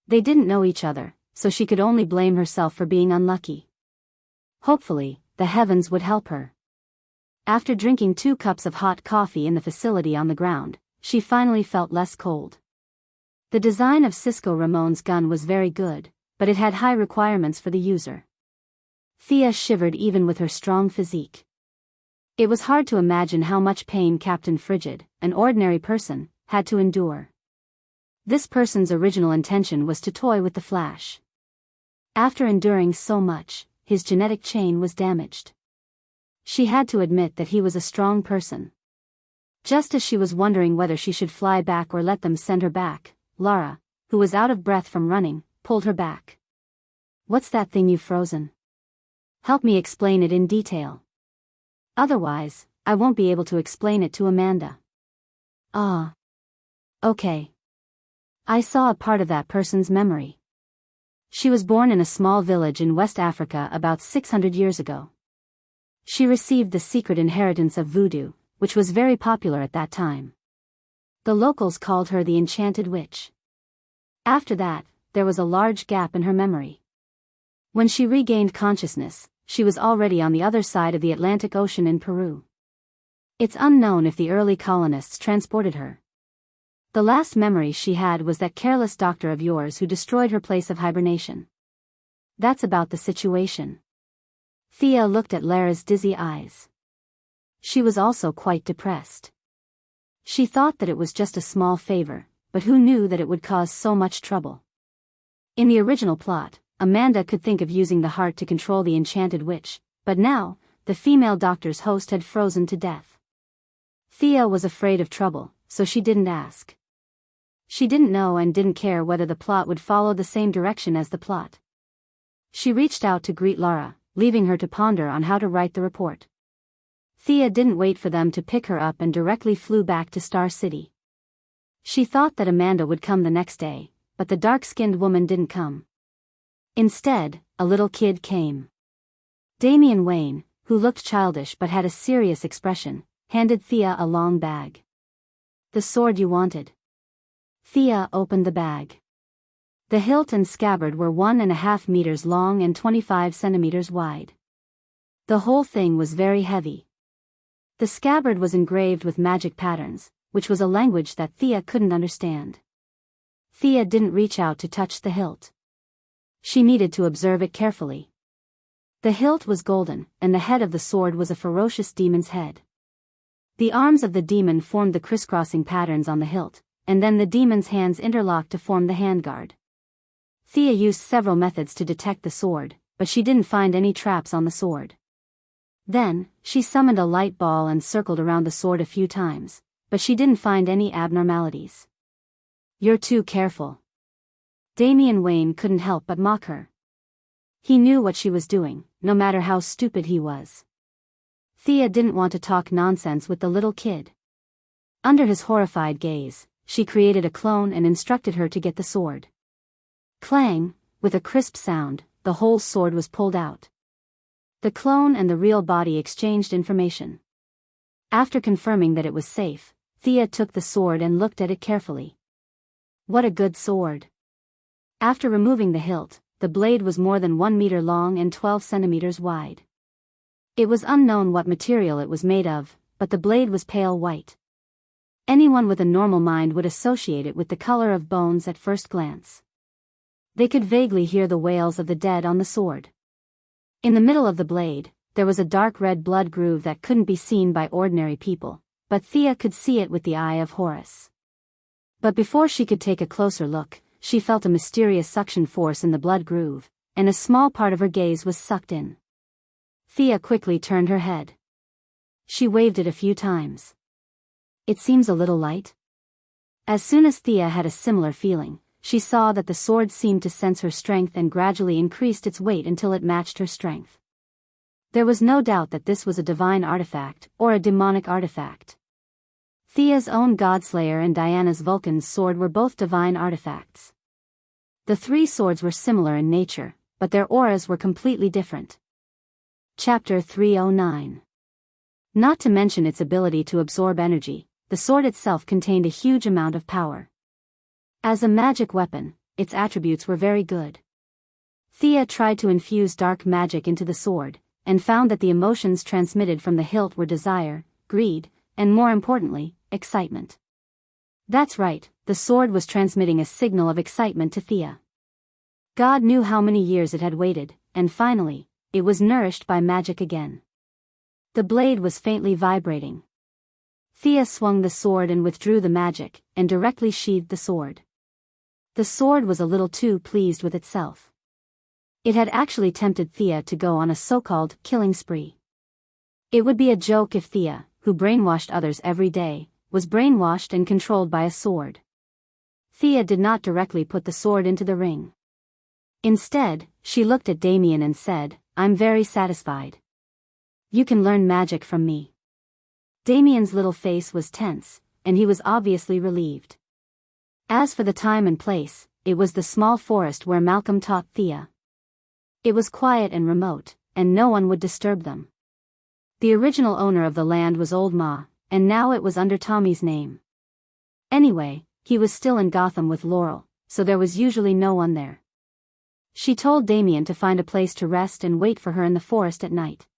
Speaker 1: They didn't know each other, so she could only blame herself for being unlucky. Hopefully, the heavens would help her. After drinking 2 cups of hot coffee in the facility on the ground, she finally felt less cold. The design of Cisco Ramon's gun was very good, but it had high requirements for the user. Thea shivered even with her strong physique. It was hard to imagine how much pain Captain Frigid, an ordinary person, had to endure. This person's original intention was to toy with the Flash. After enduring so much, his genetic chain was damaged. She had to admit that he was a strong person. Just as she was wondering whether she should fly back or let them send her back, Lara, who was out of breath from running, pulled her back. "What's that thing you've frozen? Help me explain it in detail. Otherwise, I won't be able to explain it to Amanda." "Ah. Okay. I saw a part of that person's memory. She was born in a small village in West Africa about 600 years ago. She received the secret inheritance of voodoo, which was very popular at that time. The locals called her the Enchanted Witch. After that, there was a large gap in her memory. When she regained consciousness, she was already on the other side of the Atlantic Ocean in Peru. It's unknown if the early colonists transported her. The last memory she had was that careless doctor of yours who destroyed her place of hibernation. That's about the situation." Thea looked at Lara's dizzy eyes. She was also quite depressed. She thought that it was just a small favor, but who knew that it would cause so much trouble? In the original plot, Amanda could think of using the heart to control the Enchanted Witch, but now, the female doctor's host had frozen to death. Thea was afraid of trouble, so she didn't ask. She didn't know and didn't care whether the plot would follow the same direction as the plot. She reached out to greet Lara, leaving her to ponder on how to write the report. Thea didn't wait for them to pick her up and directly flew back to Star City. She thought that Amanda would come the next day, but the dark-skinned woman didn't come. Instead, a little kid came. Damian Wayne, who looked childish but had a serious expression, handed Thea a long bag. "The sword you wanted." Thea opened the bag. The hilt and scabbard were 1.5 meters long and 25 centimeters wide. The whole thing was very heavy. The scabbard was engraved with magic patterns, which was a language that Thea couldn't understand. Thea didn't reach out to touch the hilt. She needed to observe it carefully. The hilt was golden, and the head of the sword was a ferocious demon's head. The arms of the demon formed the crisscrossing patterns on the hilt, and then the demon's hands interlocked to form the handguard. Thea used several methods to detect the sword, but she didn't find any traps on the sword. Then, she summoned a light ball and circled around the sword a few times, but she didn't find any abnormalities. "You're too careful." Damian Wayne couldn't help but mock her. He knew what she was doing, no matter how stupid he was. Thea didn't want to talk nonsense with the little kid. Under his horrified gaze, she created a clone and instructed her to get the sword. Clang, with a crisp sound, the whole sword was pulled out. The clone and the real body exchanged information. After confirming that it was safe, Thea took the sword and looked at it carefully. What a good sword! After removing the hilt, the blade was more than 1 meter long and 12 centimeters wide. It was unknown what material it was made of, but the blade was pale white. Anyone with a normal mind would associate it with the color of bones at first glance. They could vaguely hear the wails of the dead on the sword. In the middle of the blade, there was a dark red blood groove that couldn't be seen by ordinary people, but Thea could see it with the eye of Horus. But before she could take a closer look, she felt a mysterious suction force in the blood groove, and a small part of her gaze was sucked in. Thea quickly turned her head. She waved it a few times. "It seems a little light." As soon as Thea had a similar feeling, she saw that the sword seemed to sense her strength and gradually increased its weight until it matched her strength. There was no doubt that this was a divine artifact, or a demonic artifact. Thea's own Godslayer and Diana's Vulcan's sword were both divine artifacts. The three swords were similar in nature, but their auras were completely different. Chapter 309. Not to mention its ability to absorb energy, the sword itself contained a huge amount of power. As a magic weapon, its attributes were very good. Thea tried to infuse dark magic into the sword, and found that the emotions transmitted from the hilt were desire, greed, and more importantly, excitement. That's right, the sword was transmitting a signal of excitement to Thea. God knew how many years it had waited, and finally, it was nourished by magic again. The blade was faintly vibrating. Thea swung the sword and withdrew the magic, and directly sheathed the sword. The sword was a little too pleased with itself. It had actually tempted Thea to go on a so-called killing spree. It would be a joke if Thea, who brainwashed others every day, was brainwashed and controlled by a sword. Thea did not directly put the sword into the ring. Instead, she looked at Damien and said, "I'm very satisfied. You can learn magic from me." Damien's little face was tense, and he was obviously relieved. As for the time and place, it was the small forest where Malcolm taught Thea. It was quiet and remote, and no one would disturb them. The original owner of the land was Old Ma, and now it was under Tommy's name. Anyway, he was still in Gotham with Laurel, so there was usually no one there. She told Damien to find a place to rest and wait for her in the forest at night.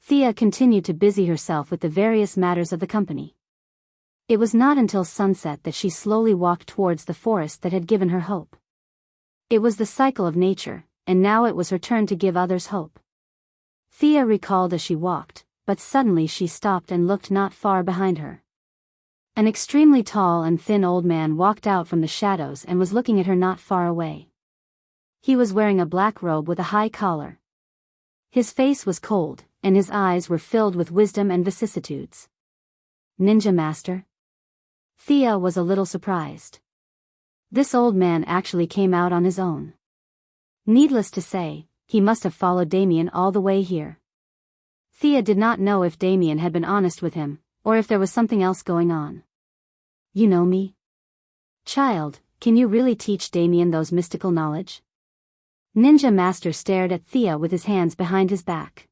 Speaker 1: Thea continued to busy herself with the various matters of the company. It was not until sunset that she slowly walked towards the forest that had given her hope. It was the cycle of nature, and now it was her turn to give others hope. Thea recalled as she walked, but suddenly she stopped and looked not far behind her. An extremely tall and thin old man walked out from the shadows and was looking at her not far away. He was wearing a black robe with a high collar. His face was cold, and his eyes were filled with wisdom and vicissitudes. "Ninja Master?" Thea was a little surprised. This old man actually came out on his own. Needless to say, he must have followed Damien all the way here. Thea did not know if Damien had been honest with him, or if there was something else going on. "You know me? Child, can you really teach Damien those mystical knowledge?" Ninja Master stared at Thea with his hands behind his back.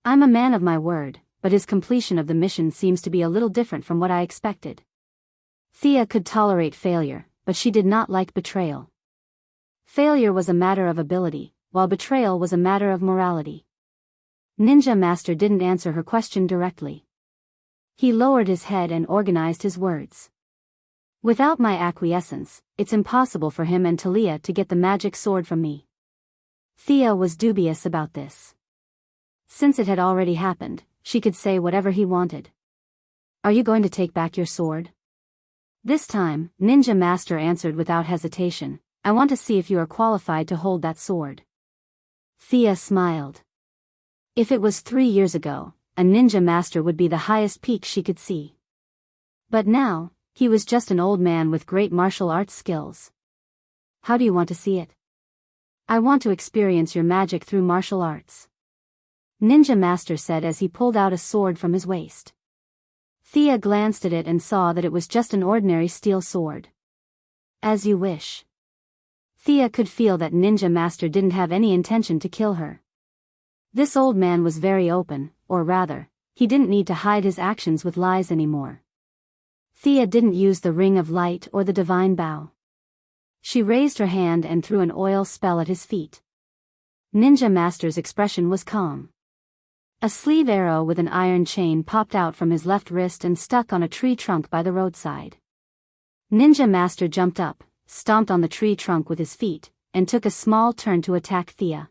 Speaker 1: "I'm a man of my word, but his completion of the mission seems to be a little different from what I expected." Thea could tolerate failure, but she did not like betrayal. Failure was a matter of ability, while betrayal was a matter of morality. Ninja Master didn't answer her question directly. He lowered his head and organized his words. "Without my acquiescence, it's impossible for him and Talia to get the magic sword from me." Thea was dubious about this. Since it had already happened, she could say whatever he wanted. Are you going to take back your sword? This time, Ninja Master answered without hesitation, I want to see if you are qualified to hold that sword. Thea smiled. If it was 3 years ago, a ninja master would be the highest peak she could see. But now, he was just an old man with great martial arts skills. How do you want to see it? I want to experience your magic through martial arts. Ninja Master said as he pulled out a sword from his waist. Thea glanced at it and saw that it was just an ordinary steel sword. As you wish. Thea could feel that Ninja Master didn't have any intention to kill her. This old man was very open, or rather, he didn't need to hide his actions with lies anymore. Thea didn't use the ring of light or the divine bow. She raised her hand and threw an oil spell at his feet. Ninja Master's expression was calm. A sleeve arrow with an iron chain popped out from his left wrist and stuck on a tree trunk by the roadside. Ninja Master jumped up, stomped on the tree trunk with his feet, and took a small turn to attack Thea.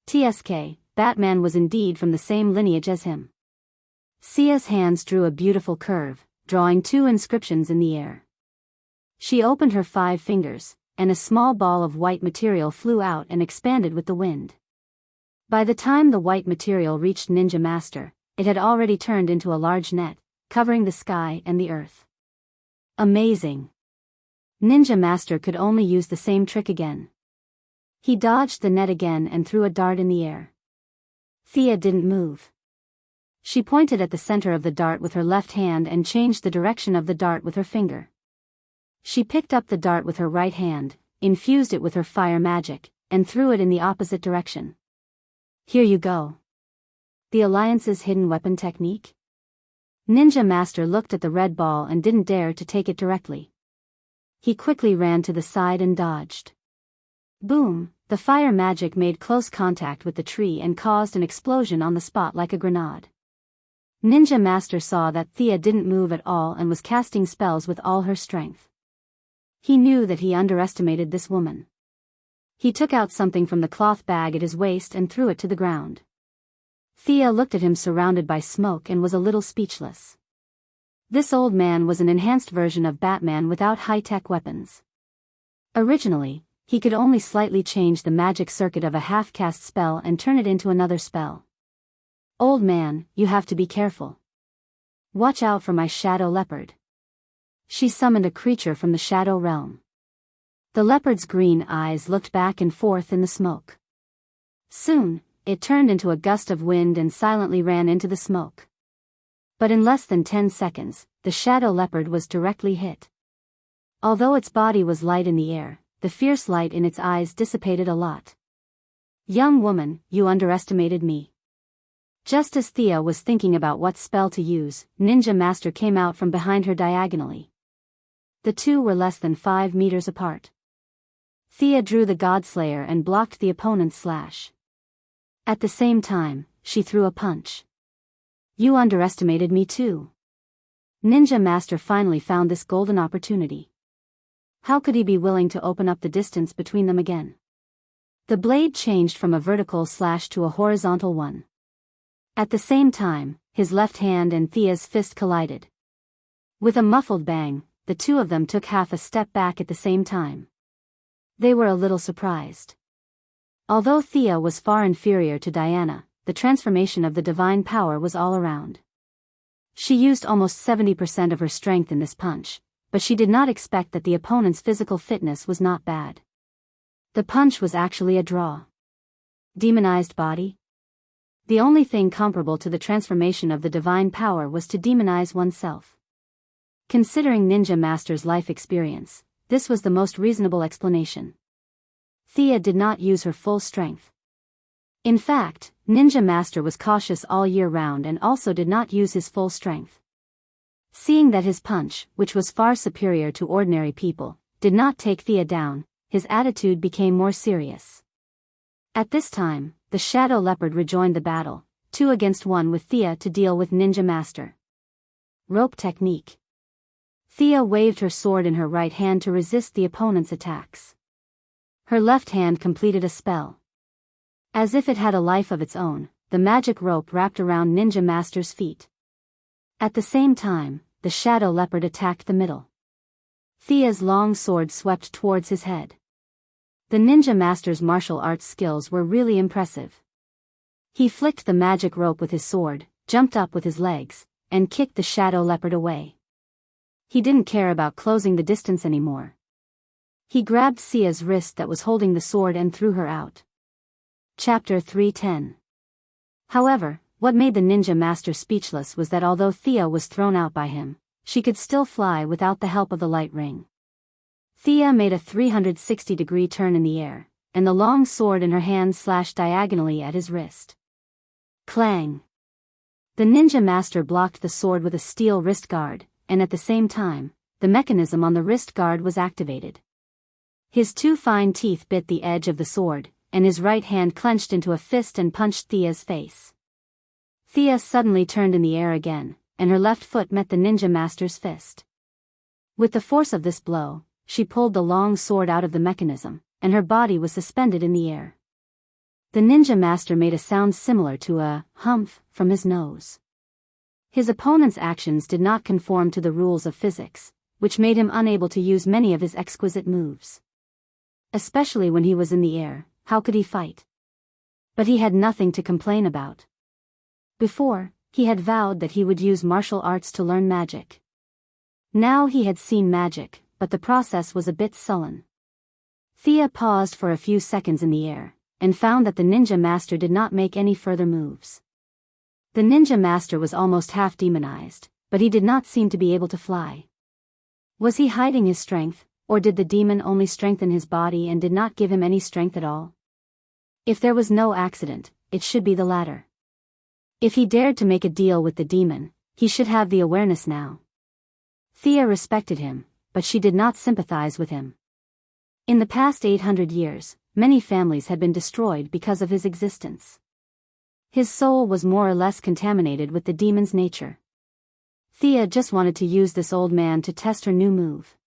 Speaker 1: TSK, Batman was indeed from the same lineage as him. Thea's hands drew a beautiful curve, drawing 2 inscriptions in the air. She opened her 5 fingers, and a small ball of white material flew out and expanded with the wind. By the time the white material reached Ninja Master, it had already turned into a large net, covering the sky and the earth. Amazing! Ninja Master could only use the same trick again. He dodged the net again and threw a dart in the air. Thea didn't move. She pointed at the center of the dart with her left hand and changed the direction of the dart with her finger. She picked up the dart with her right hand, infused it with her fire magic, and threw it in the opposite direction. Here you go. The Alliance's hidden weapon technique? Ninja Master looked at the red ball and didn't dare to take it directly. He quickly ran to the side and dodged. Boom! The fire magic made close contact with the tree and caused an explosion on the spot like a grenade. Ninja Master saw that Thea didn't move at all and was casting spells with all her strength. He knew that he underestimated this woman. He took out something from the cloth bag at his waist and threw it to the ground. Thea looked at him surrounded by smoke and was a little speechless. This old man was an enhanced version of Batman without high-tech weapons. Originally, he could only slightly change the magic circuit of a half-cast spell and turn it into another spell. Old man, you have to be careful. Watch out for my shadow leopard. She summoned a creature from the shadow realm. The leopard's green eyes looked back and forth in the smoke. Soon, it turned into a gust of wind and silently ran into the smoke. But in less than 10 seconds, the shadow leopard was directly hit. Although its body was light in the air, the fierce light in its eyes dissipated a lot. Young woman, you underestimated me. Just as Thea was thinking about what spell to use, Ninja Master came out from behind her diagonally. The two were less than 5 meters apart. Thea drew the Godslayer and blocked the opponent's slash. At the same time, she threw a punch. You underestimated me too. Ninja Master finally found this golden opportunity. How could he be willing to open up the distance between them again? The blade changed from a vertical slash to a horizontal one. At the same time, his left hand and Thea's fist collided. With a muffled bang, the two of them took half a step back at the same time. They were a little surprised. Although Thea was far inferior to Diana, the transformation of the divine power was all around. She used almost 70% of her strength in this punch, but she did not expect that the opponent's physical fitness was not bad. The punch was actually a draw. Demonized body? The only thing comparable to the transformation of the divine power was to demonize oneself. Considering Ninja Master's life experience, this was the most reasonable explanation. Thea did not use her full strength. In fact, Ninja Master was cautious all year round and also did not use his full strength. Seeing that his punch, which was far superior to ordinary people, did not take Thea down, his attitude became more serious. At this time, the Shadow Leopard rejoined the battle, 2 against 1 with Thea to deal with Ninja Master. Rope technique. Thea waved her sword in her right hand to resist the opponent's attacks. Her left hand completed a spell. As if it had a life of its own, the magic rope wrapped around Ninja Master's feet. At the same time, the shadow leopard attacked the middle. Thea's long sword swept towards his head. The Ninja Master's martial arts skills were really impressive. He flicked the magic rope with his sword, jumped up with his legs, and kicked the shadow leopard away. He didn't care about closing the distance anymore. He grabbed Sia's wrist that was holding the sword and threw her out. Chapter 310. However, what made the Ninja Master speechless was that although Thea was thrown out by him, she could still fly without the help of the light ring. Thea made a 360-degree turn in the air, and the long sword in her hand slashed diagonally at his wrist. Clang! The Ninja Master blocked the sword with a steel wrist guard, and at the same time, the mechanism on the wrist guard was activated. His two fine teeth bit the edge of the sword, and his right hand clenched into a fist and punched Thea's face. Thea suddenly turned in the air again, and her left foot met the Ninja Master's fist. With the force of this blow, she pulled the long sword out of the mechanism, and her body was suspended in the air. The Ninja Master made a sound similar to a humph from his nose. His opponent's actions did not conform to the rules of physics, which made him unable to use many of his exquisite moves. Especially when he was in the air, how could he fight? But he had nothing to complain about. Before, he had vowed that he would use martial arts to learn magic. Now he had seen magic, but the process was a bit sullen. Thea paused for a few seconds in the air, and found that the Ninja Master did not make any further moves. The Ninja Master was almost half demonized, but he did not seem to be able to fly. Was he hiding his strength, or did the demon only strengthen his body and did not give him any strength at all? If there was no accident, it should be the latter. If he dared to make a deal with the demon, he should have the awareness now. Thea respected him, but she did not sympathize with him. In the past 800 years, many families had been destroyed because of his existence. His soul was more or less contaminated with the demon's nature. Thea just wanted to use this old man to test her new move.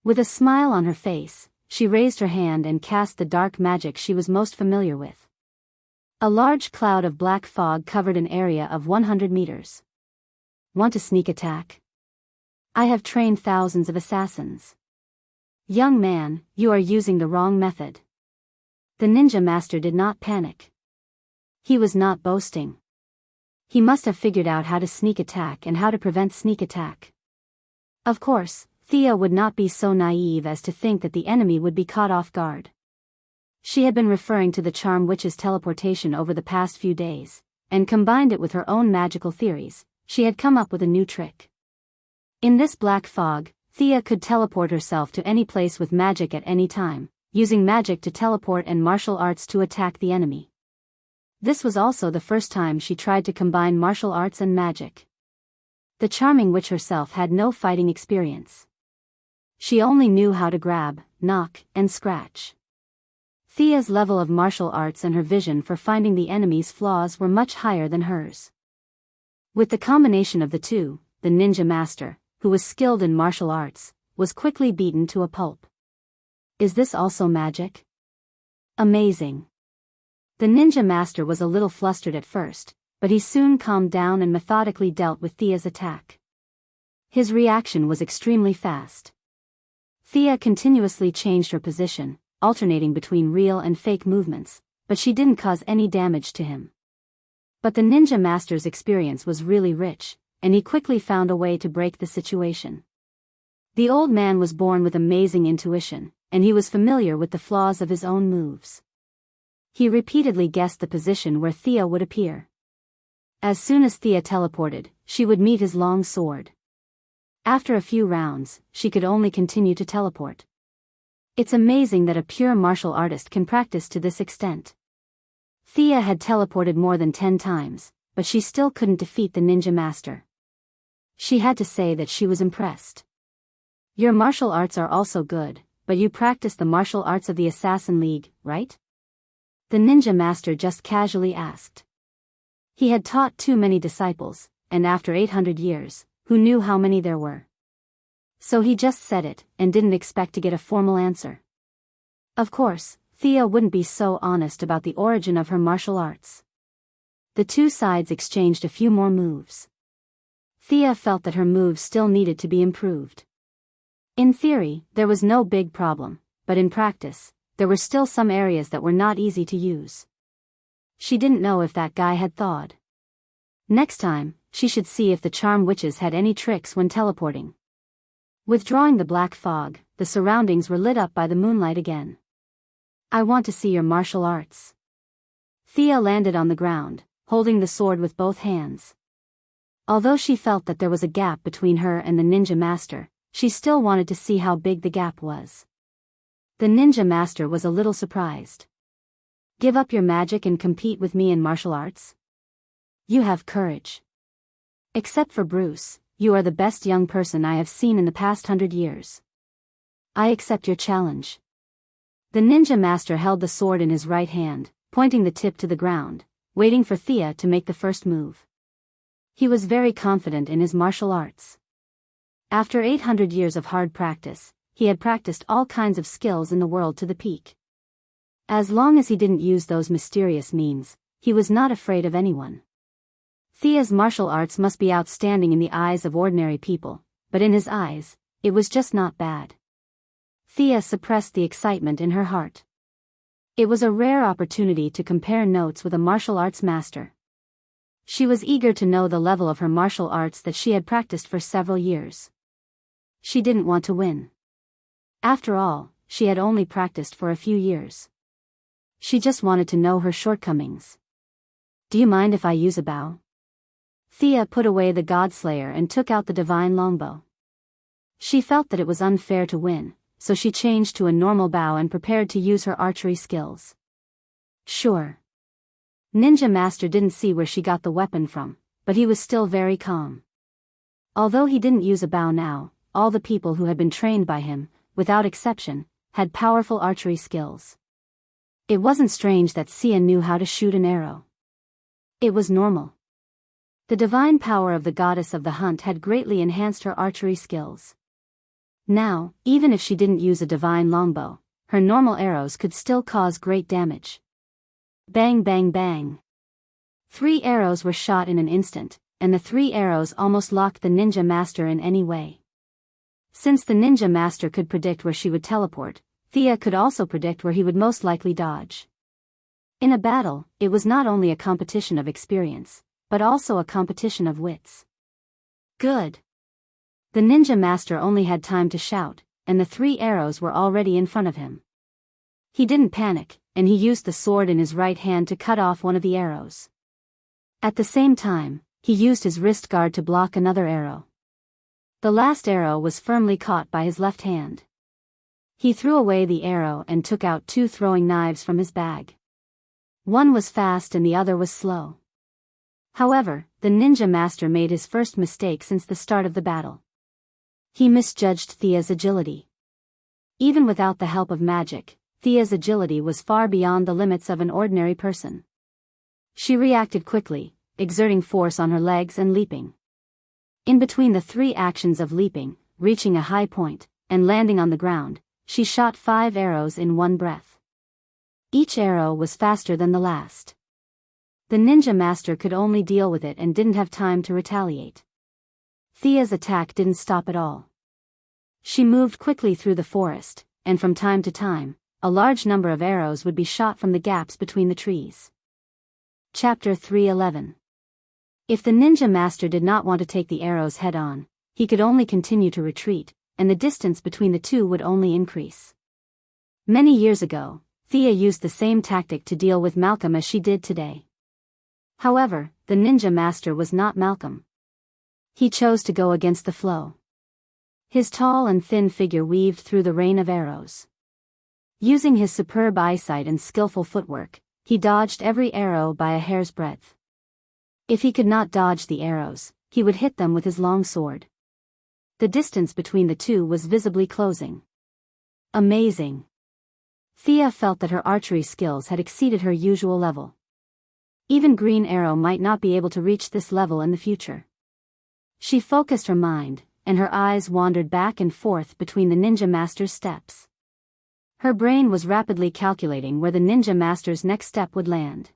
Speaker 1: With a smile on her face, she raised her hand and cast the dark magic she was most familiar with. A large cloud of black fog covered an area of 100 meters. Want to sneak attack? I have trained thousands of assassins. Young man, you are using the wrong method. The Ninja Master did not panic. He was not boasting. He must have figured out how to sneak attack and how to prevent sneak attack. Of course, Thea would not be so naive as to think that the enemy would be caught off guard. She had been referring to the Charm Witch's teleportation over the past few days, and combined it with her own magical theories. She had come up with a new trick. In this black fog, Thea could teleport herself to any place with magic at any time, using magic to teleport and martial arts to attack the enemy. This was also the first time she tried to combine martial arts and magic. The Charming Witch herself had no fighting experience. She only knew how to grab, knock, and scratch. Thea's level of martial arts and her vision for finding the enemy's flaws were much higher than hers. With the combination of the two, the Ninja Master, who was skilled in martial arts, was quickly beaten to a pulp. Is this also magic? Amazing. The Ninja Master was a little flustered at first, but he soon calmed down and methodically dealt with Thea's attack. His reaction was extremely fast. Thea continuously changed her position, alternating between real and fake movements, but she didn't cause any damage to him. But the Ninja Master's experience was really rich, and he quickly found a way to break the situation. The old man was born with amazing intuition, and he was familiar with the flaws of his own moves. He repeatedly guessed the position where Thea would appear. As soon as Thea teleported, she would meet his long sword. After a few rounds, she could only continue to teleport. It's amazing that a pure martial artist can practice to this extent. Thea had teleported more than 10 times, but she still couldn't defeat the Ninja Master. She had to say that she was impressed. Your martial arts are also good, but you practice the martial arts of the Assassin League, right? The Ninja Master just casually asked. He had taught too many disciples, and after 800 years, who knew how many there were? So he just said it, and didn't expect to get a formal answer. Of course, Thea wouldn't be so honest about the origin of her martial arts. The two sides exchanged a few more moves. Thea felt that her moves still needed to be improved. In theory, there was no big problem, but in practice, there were still some areas that were not easy to use. She didn't know if that guy had thawed. Next time, she should see if the charm witches had any tricks when teleporting. Withdrawing the black fog, the surroundings were lit up by the moonlight again. I want to see your martial arts. Thea landed on the ground, holding the sword with both hands. Although she felt that there was a gap between her and the ninja master, she still wanted to see how big the gap was. The ninja master was a little surprised. Give up your magic and compete with me in martial arts? You have courage. Except for Bruce, you are the best young person I have seen in the past 100 years. I accept your challenge. The ninja master held the sword in his right hand, pointing the tip to the ground, waiting for Thea to make the first move. He was very confident in his martial arts. After 800 years of hard practice, he had practiced all kinds of skills in the world to the peak. As long as he didn't use those mysterious means, he was not afraid of anyone. Thea's martial arts must be outstanding in the eyes of ordinary people, but in his eyes, it was just not bad. Thea suppressed the excitement in her heart. It was a rare opportunity to compare notes with a martial arts master. She was eager to know the level of her martial arts that she had practiced for several years. She didn't want to win. After all, she had only practiced for a few years. She just wanted to know her shortcomings. Do you mind if I use a bow? Thea put away the Godslayer and took out the divine longbow. She felt that it was unfair to win, so she changed to a normal bow and prepared to use her archery skills. Sure. Ninja Master didn't see where she got the weapon from, but he was still very calm. Although he didn't use a bow now, all the people who had been trained by him, without exception, had powerful archery skills. It wasn't strange that Sia knew how to shoot an arrow. It was normal. The divine power of the goddess of the hunt had greatly enhanced her archery skills. Now, even if she didn't use a divine longbow, her normal arrows could still cause great damage. Bang bang bang. 3 arrows were shot in an instant, and the 3 arrows almost locked the ninja master in any way. Since the ninja master could predict where she would teleport, Thea could also predict where he would most likely dodge. In a battle, it was not only a competition of experience, but also a competition of wits. Good. The ninja master only had time to shout, and the 3 arrows were already in front of him. He didn't panic, and he used the sword in his right hand to cut off one of the arrows. At the same time, he used his wrist guard to block another arrow. The last arrow was firmly caught by his left hand. He threw away the arrow and took out 2 throwing knives from his bag. One was fast and the other was slow. However, the ninja master made his first mistake since the start of the battle. He misjudged Thea's agility. Even without the help of magic, Thea's agility was far beyond the limits of an ordinary person. She reacted quickly, exerting force on her legs and leaping. In between the 3 actions of leaping, reaching a high point, and landing on the ground, she shot 5 arrows in one breath. Each arrow was faster than the last. The ninja master could only deal with it and didn't have time to retaliate. Thea's attack didn't stop at all. She moved quickly through the forest, and from time to time, a large number of arrows would be shot from the gaps between the trees. Chapter 3:11. If the ninja master did not want to take the arrows head-on, he could only continue to retreat, and the distance between the two would only increase. Many years ago, Thea used the same tactic to deal with Malcolm as she did today. However, the ninja master was not Malcolm. He chose to go against the flow. His tall and thin figure weaved through the rain of arrows. Using his superb eyesight and skillful footwork, he dodged every arrow by a hair's breadth. If he could not dodge the arrows, he would hit them with his long sword. The distance between the two was visibly closing. Amazing. Thea felt that her archery skills had exceeded her usual level. Even Green Arrow might not be able to reach this level in the future. She focused her mind, and her eyes wandered back and forth between the ninja master's steps. Her brain was rapidly calculating where the ninja master's next step would land.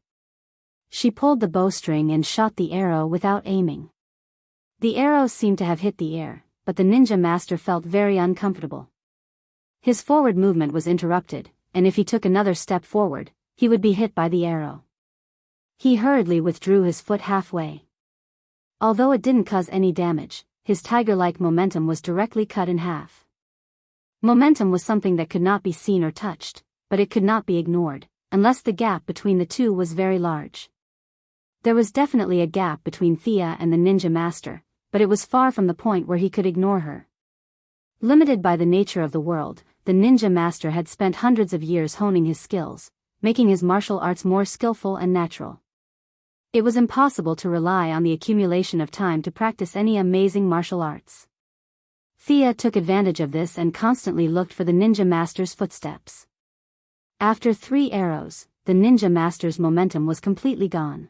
Speaker 1: She pulled the bowstring and shot the arrow without aiming. The arrow seemed to have hit the air, but the ninja master felt very uncomfortable. His forward movement was interrupted, and if he took another step forward, he would be hit by the arrow. He hurriedly withdrew his foot halfway. Although it didn't cause any damage, his tiger-like momentum was directly cut in half. Momentum was something that could not be seen or touched, but it could not be ignored, unless the gap between the two was very large. There was definitely a gap between Thea and the ninja master, but it was far from the point where he could ignore her. Limited by the nature of the world, the ninja master had spent hundreds of years honing his skills, making his martial arts more skillful and natural. It was impossible to rely on the accumulation of time to practice any amazing martial arts. Thea took advantage of this and constantly looked for the ninja master's footsteps. After 3 arrows, the ninja master's momentum was completely gone.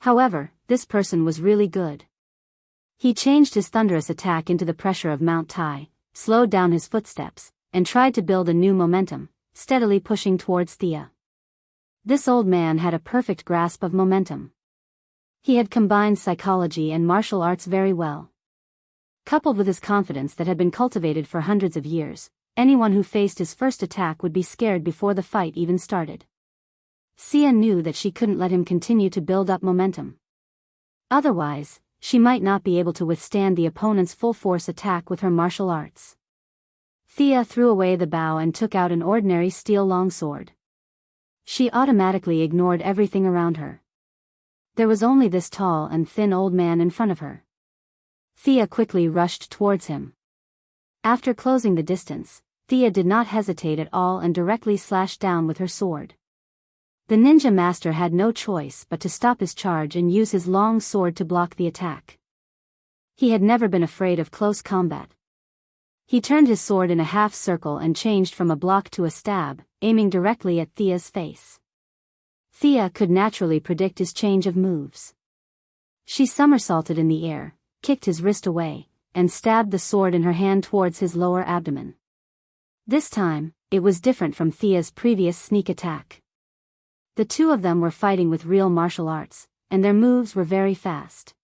Speaker 1: However, this person was really good. He changed his thunderous attack into the pressure of Mount Tai, slowed down his footsteps, and tried to build a new momentum, steadily pushing towards Thea. This old man had a perfect grasp of momentum. He had combined psychology and martial arts very well. Coupled with his confidence that had been cultivated for hundreds of years, anyone who faced his first attack would be scared before the fight even started. Thea knew that she couldn't let him continue to build up momentum. Otherwise, she might not be able to withstand the opponent's full-force attack with her martial arts. Thea threw away the bow and took out an ordinary steel longsword. She automatically ignored everything around her. There was only this tall and thin old man in front of her. Thea quickly rushed towards him. After closing the distance, Thea did not hesitate at all and directly slashed down with her sword. The ninja master had no choice but to stop his charge and use his long sword to block the attack. He had never been afraid of close combat. He turned his sword in a half circle and changed from a block to a stab, aiming directly at Thea's face. Thea could naturally predict his change of moves. She somersaulted in the air, kicked his wrist away, and stabbed the sword in her hand towards his lower abdomen. This time, it was different from Thea's previous sneak attack. The two of them were fighting with real martial arts, and their moves were very fast.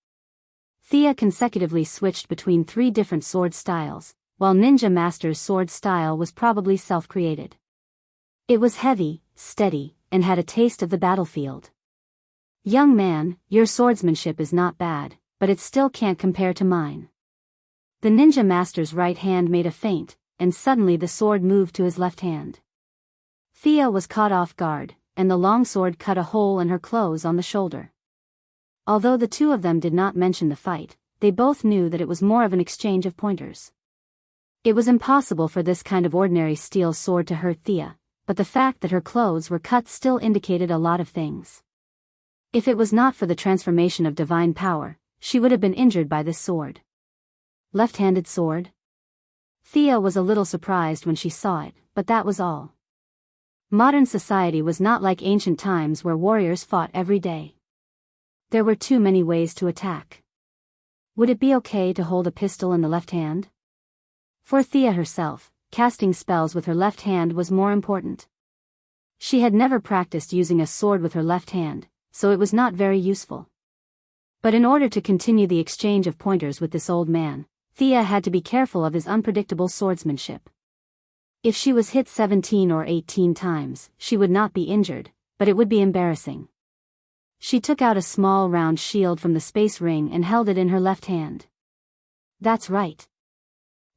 Speaker 1: Thea consecutively switched between 3 different sword styles, while Ninja Master's sword style was probably self-created. It was heavy, steady, and had a taste of the battlefield. "Young man, your swordsmanship is not bad, but it still can't compare to mine." The ninja master's right hand made a feint, and suddenly the sword moved to his left hand. Thea was caught off guard, and the longsword cut a hole in her clothes on the shoulder. Although the two of them did not mention the fight, they both knew that it was more of an exchange of pointers. It was impossible for this kind of ordinary steel sword to hurt Thea, but the fact that her clothes were cut still indicated a lot of things. If it was not for the transformation of divine power, she would have been injured by this sword. Left-handed sword? Thea was a little surprised when she saw it, but that was all. Modern society was not like ancient times where warriors fought every day. There were too many ways to attack. Would it be okay to hold a pistol in the left hand? For Thea herself, casting spells with her left hand was more important. She had never practiced using a sword with her left hand, so it was not very useful. But in order to continue the exchange of pointers with this old man, Thea had to be careful of his unpredictable swordsmanship. If she was hit 17 or 18 times, she would not be injured, but it would be embarrassing. She took out a small round shield from the space ring and held it in her left hand. That's right.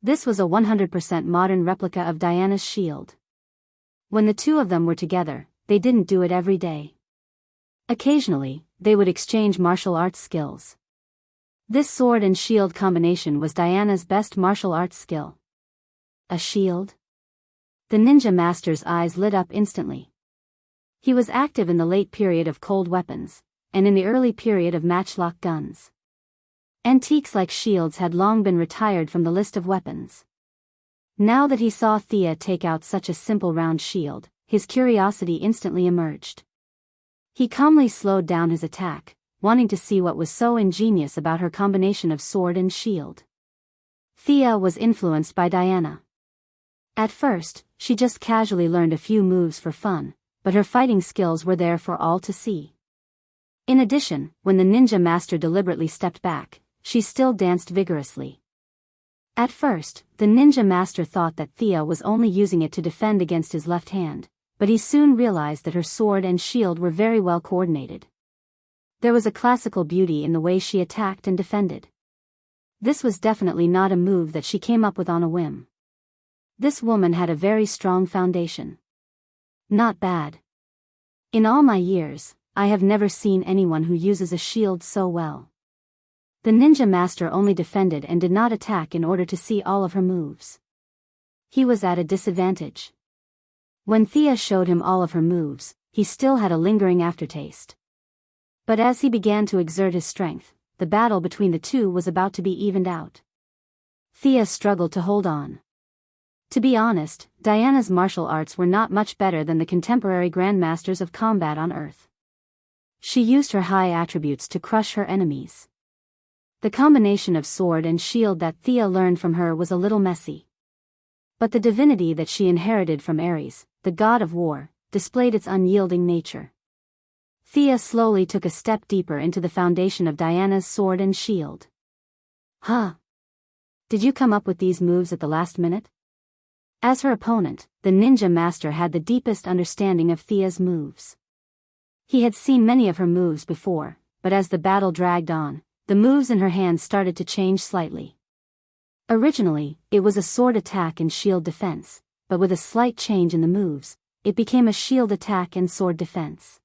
Speaker 1: This was a 100% modern replica of Diana's shield. When the two of them were together, they didn't do it every day. Occasionally, they would exchange martial arts skills. This sword and shield combination was Diana's best martial arts skill. A shield? The ninja master's eyes lit up instantly. He was active in the late period of cold weapons, and in the early period of matchlock guns. Antiques like shields had long been retired from the list of weapons. Now that he saw Thea take out such a simple round shield, his curiosity instantly emerged. He calmly slowed down his attack, wanting to see what was so ingenious about her combination of sword and shield. Thea was influenced by Diana. At first, she just casually learned a few moves for fun, but her fighting skills were there for all to see. In addition, when the ninja master deliberately stepped back, she still danced vigorously. At first, the ninja master thought that Thea was only using it to defend against his left hand, but he soon realized that her sword and shield were very well coordinated. There was a classical beauty in the way she attacked and defended. This was definitely not a move that she came up with on a whim. This woman had a very strong foundation. Not bad. In all my years, I have never seen anyone who uses a shield so well. The ninja master only defended and did not attack in order to see all of her moves. He was at a disadvantage. When Thea showed him all of her moves, he still had a lingering aftertaste. But as he began to exert his strength, the battle between the two was about to be evened out. Thea struggled to hold on. To be honest, Diana's martial arts were not much better than the contemporary grandmasters of combat on Earth. She used her high attributes to crush her enemies. The combination of sword and shield that Thea learned from her was a little messy. But the divinity that she inherited from Ares, the god of war, displayed its unyielding nature. Thea slowly took a step deeper into the foundation of Diana's sword and shield. Huh? Did you come up with these moves at the last minute? As her opponent, the ninja master had the deepest understanding of Thea's moves. He had seen many of her moves before, but as the battle dragged on, the moves in her hands started to change slightly. Originally, it was a sword attack and shield defense, but with a slight change in the moves, it became a shield attack and sword defense.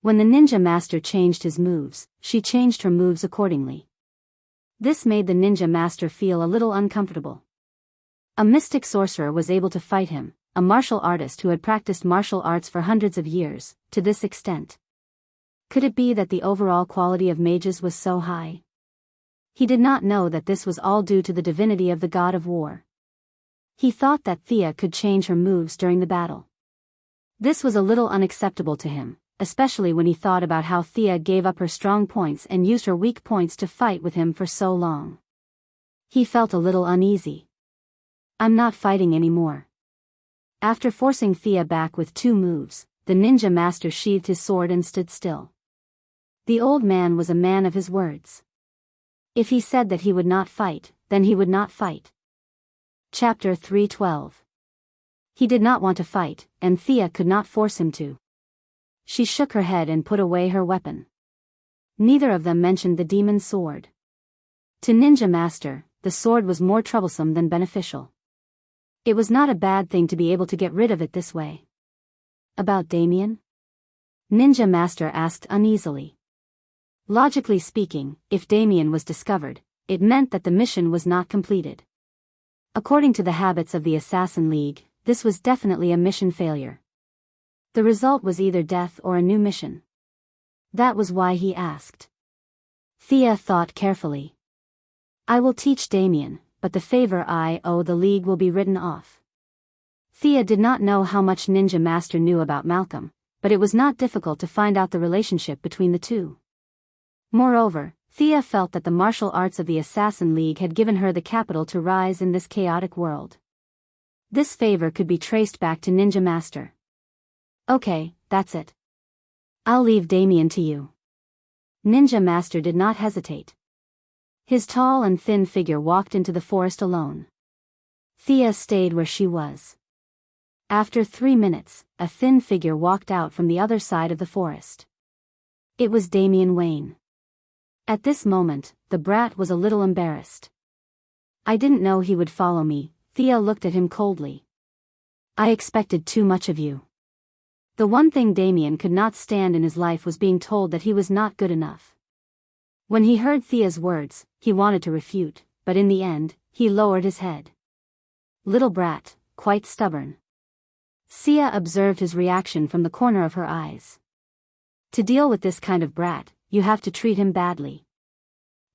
Speaker 1: When the ninja master changed his moves, she changed her moves accordingly. This made the ninja master feel a little uncomfortable. A mystic sorcerer was able to fight him, a martial artist who had practiced martial arts for hundreds of years, to this extent. Could it be that the overall quality of mages was so high? He did not know that this was all due to the divinity of the god of war. He thought that Thea could change her moves during the battle. This was a little unacceptable to him, especially when he thought about how Thea gave up her strong points and used her weak points to fight with him for so long. He felt a little uneasy. I'm not fighting anymore. After forcing Thea back with 2 moves, the ninja master sheathed his sword and stood still. The old man was a man of his words. If he said that he would not fight, then he would not fight. Chapter 312. He did not want to fight, and Thea could not force him to. She shook her head and put away her weapon. Neither of them mentioned the demon sword. To Ninja Master, the sword was more troublesome than beneficial. It was not a bad thing to be able to get rid of it this way. About Damien? Ninja Master asked uneasily. Logically speaking, if Damien was discovered, it meant that the mission was not completed. According to the habits of the Assassin League, this was definitely a mission failure. The result was either death or a new mission. That was why he asked. Thea thought carefully. I will teach Damien, but the favor I owe the League will be written off. Thea did not know how much Ninja Master knew about Malcolm, but it was not difficult to find out the relationship between the two. Moreover, Thea felt that the martial arts of the Assassin League had given her the capital to rise in this chaotic world. This favor could be traced back to Ninja Master. Okay, that's it. I'll leave Damien to you. Ninja Master did not hesitate. His tall and thin figure walked into the forest alone. Thea stayed where she was. After 3 minutes, a thin figure walked out from the other side of the forest. It was Damien Wayne. At this moment, the brat was a little embarrassed. I didn't know he would follow me. Thea looked at him coldly. I expected too much of you. The one thing Damien could not stand in his life was being told that he was not good enough. When he heard Thea's words, he wanted to refute, but in the end, he lowered his head. Little brat, quite stubborn. Thea observed his reaction from the corner of her eyes. To deal with this kind of brat, you have to treat him badly.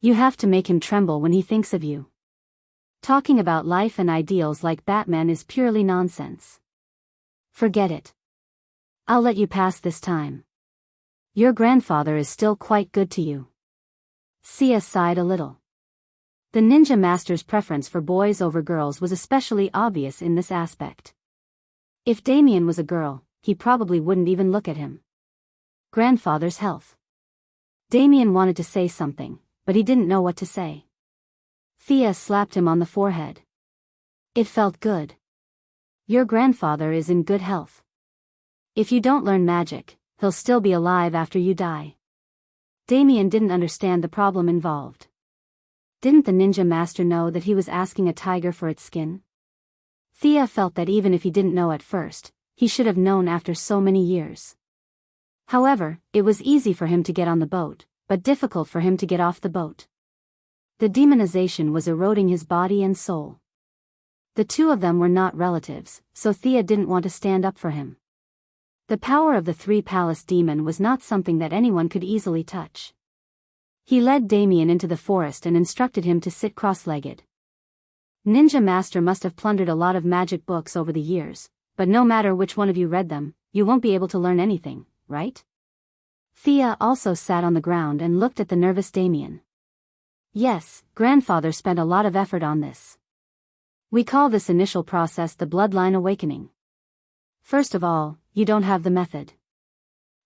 Speaker 1: You have to make him tremble when he thinks of you. Talking about life and ideals like Batman is purely nonsense. Forget it. I'll let you pass this time. Your grandfather is still quite good to you. Thea sighed a little. The ninja master's preference for boys over girls was especially obvious in this aspect. If Damien was a girl, he probably wouldn't even look at him. Grandfather's health. Damien wanted to say something, but he didn't know what to say. Thea slapped him on the forehead. It felt good. Your grandfather is in good health. If you don't learn magic, he'll still be alive after you die. Damien didn't understand the problem involved. Didn't the ninja master know that he was asking a tiger for its skin? Thea felt that even if he didn't know at first, he should have known after so many years. However, it was easy for him to get on the boat, but difficult for him to get off the boat. The demonization was eroding his body and soul. The two of them were not relatives, so Thea didn't want to stand up for him. The power of the three-palace demon was not something that anyone could easily touch. He led Damien into the forest and instructed him to sit cross-legged. Ninja Master must have plundered a lot of magic books over the years, but no matter which one of you read them, you won't be able to learn anything, right? Thea also sat on the ground and looked at the nervous Damien. Yes, grandfather spent a lot of effort on this. We call this initial process the bloodline awakening. First of all, you don't have the method.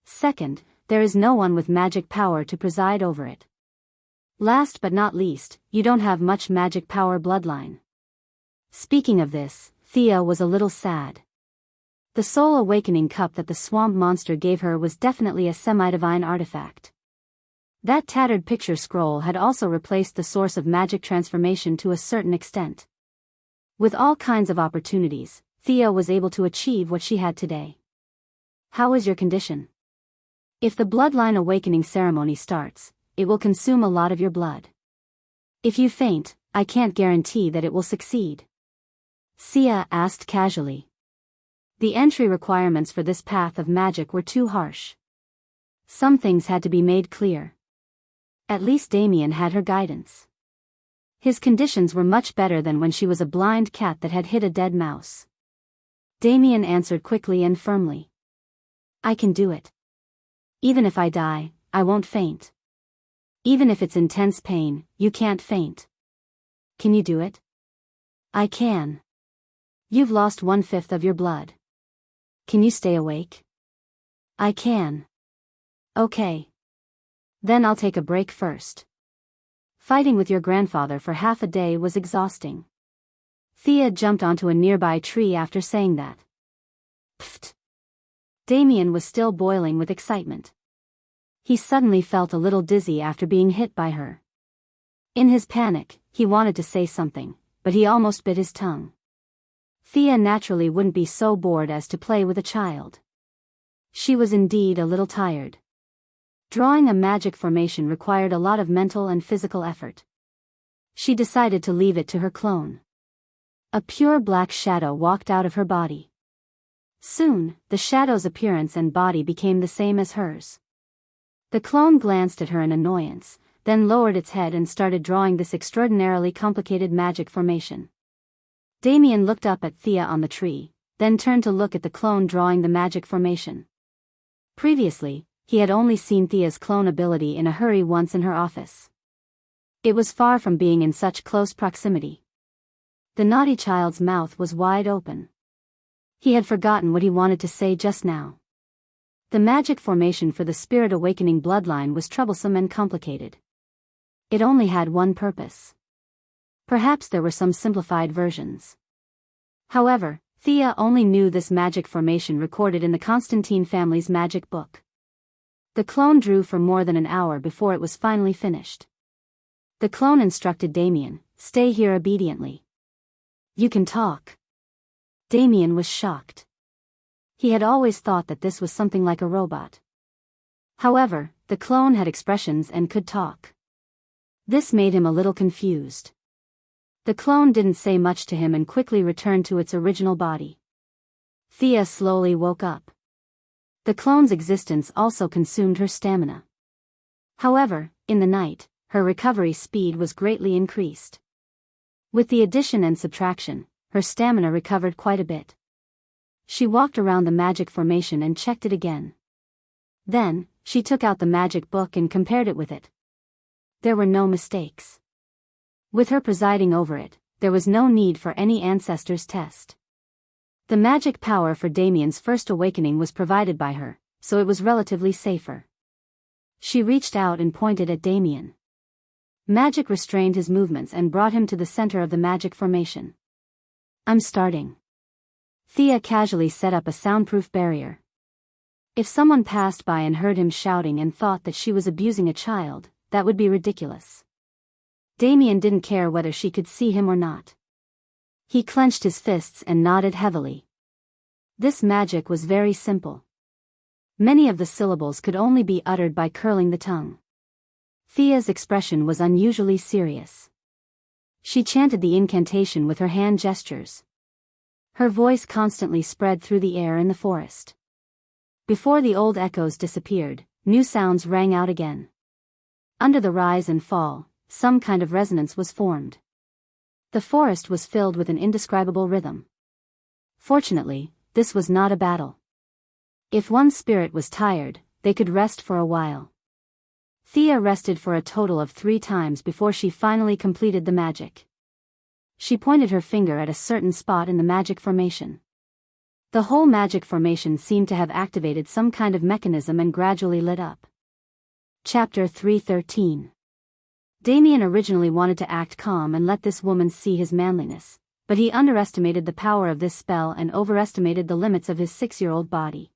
Speaker 1: Second, there is no one with magic power to preside over it. Last but not least, you don't have much magic power bloodline. Speaking of this, Thea was a little sad. The soul awakening cup that the swamp monster gave her was definitely a semi-divine artifact. That tattered picture scroll had also replaced the source of magic transformation to a certain extent. With all kinds of opportunities, Thea was able to achieve what she had today. How is your condition? If the bloodline awakening ceremony starts, it will consume a lot of your blood. If you faint, I can't guarantee that it will succeed. Sia asked casually. The entry requirements for this path of magic were too harsh. Some things had to be made clear. At least Damien had her guidance. His conditions were much better than when she was a blind cat that had hit a dead mouse. Damien answered quickly and firmly. I can do it. Even if I die, I won't faint. Even if it's intense pain, you can't faint. Can you do it? I can. You've lost 1/5 of your blood. Can you stay awake? I can. Okay. Then I'll take a break first. Fighting with your grandfather for half a day was exhausting. Thea jumped onto a nearby tree after saying that. Pfft. Damien was still boiling with excitement. He suddenly felt a little dizzy after being hit by her. In his panic, he wanted to say something, but he almost bit his tongue. Thea naturally wouldn't be so bored as to play with a child. She was indeed a little tired. Drawing a magic formation required a lot of mental and physical effort. She decided to leave it to her clone. A pure black shadow walked out of her body. Soon, the shadow's appearance and body became the same as hers. The clone glanced at her in annoyance, then lowered its head and started drawing this extraordinarily complicated magic formation. Damien looked up at Thea on the tree, then turned to look at the clone drawing the magic formation. Previously, he had only seen Thea's clone ability in a hurry once in her office. It was far from being in such close proximity. The naughty child's mouth was wide open. He had forgotten what he wanted to say just now. The magic formation for the spirit awakening bloodline was troublesome and complicated. It only had one purpose. Perhaps there were some simplified versions. However, Thea only knew this magic formation recorded in the Constantine family's magic book. The clone drew for more than an hour before it was finally finished. The clone instructed Damien, "Stay here obediently. You can talk." Damien was shocked. He had always thought that this was something like a robot. However, the clone had expressions and could talk. This made him a little confused. The clone didn't say much to him and quickly returned to its original body. Thea slowly woke up. The clone's existence also consumed her stamina. However, in the night, her recovery speed was greatly increased. With the addition and subtraction, her stamina recovered quite a bit. She walked around the magic formation and checked it again. Then, she took out the magic book and compared it with it. There were no mistakes. With her presiding over it, there was no need for any ancestors test. The magic power for Damien's first awakening was provided by her, so it was relatively safer. She reached out and pointed at Damien. Magic restrained his movements and brought him to the center of the magic formation. I'm starting. Thea casually set up a soundproof barrier. If someone passed by and heard him shouting and thought that she was abusing a child, that would be ridiculous. Damien didn't care whether she could see him or not. He clenched his fists and nodded heavily. This magic was very simple. Many of the syllables could only be uttered by curling the tongue. Thea's expression was unusually serious. She chanted the incantation with her hand gestures. Her voice constantly spread through the air in the forest. Before the old echoes disappeared, new sounds rang out again. Under the rise and fall, some kind of resonance was formed. The forest was filled with an indescribable rhythm. Fortunately, this was not a battle. If one spirit was tired, they could rest for a while. Thea rested for a total of 3 times before she finally completed the magic. She pointed her finger at a certain spot in the magic formation. The whole magic formation seemed to have activated some kind of mechanism and gradually lit up. Chapter 313. Damien originally wanted to act calm and let this woman see his manliness, but he underestimated the power of this spell and overestimated the limits of his 6-year-old body.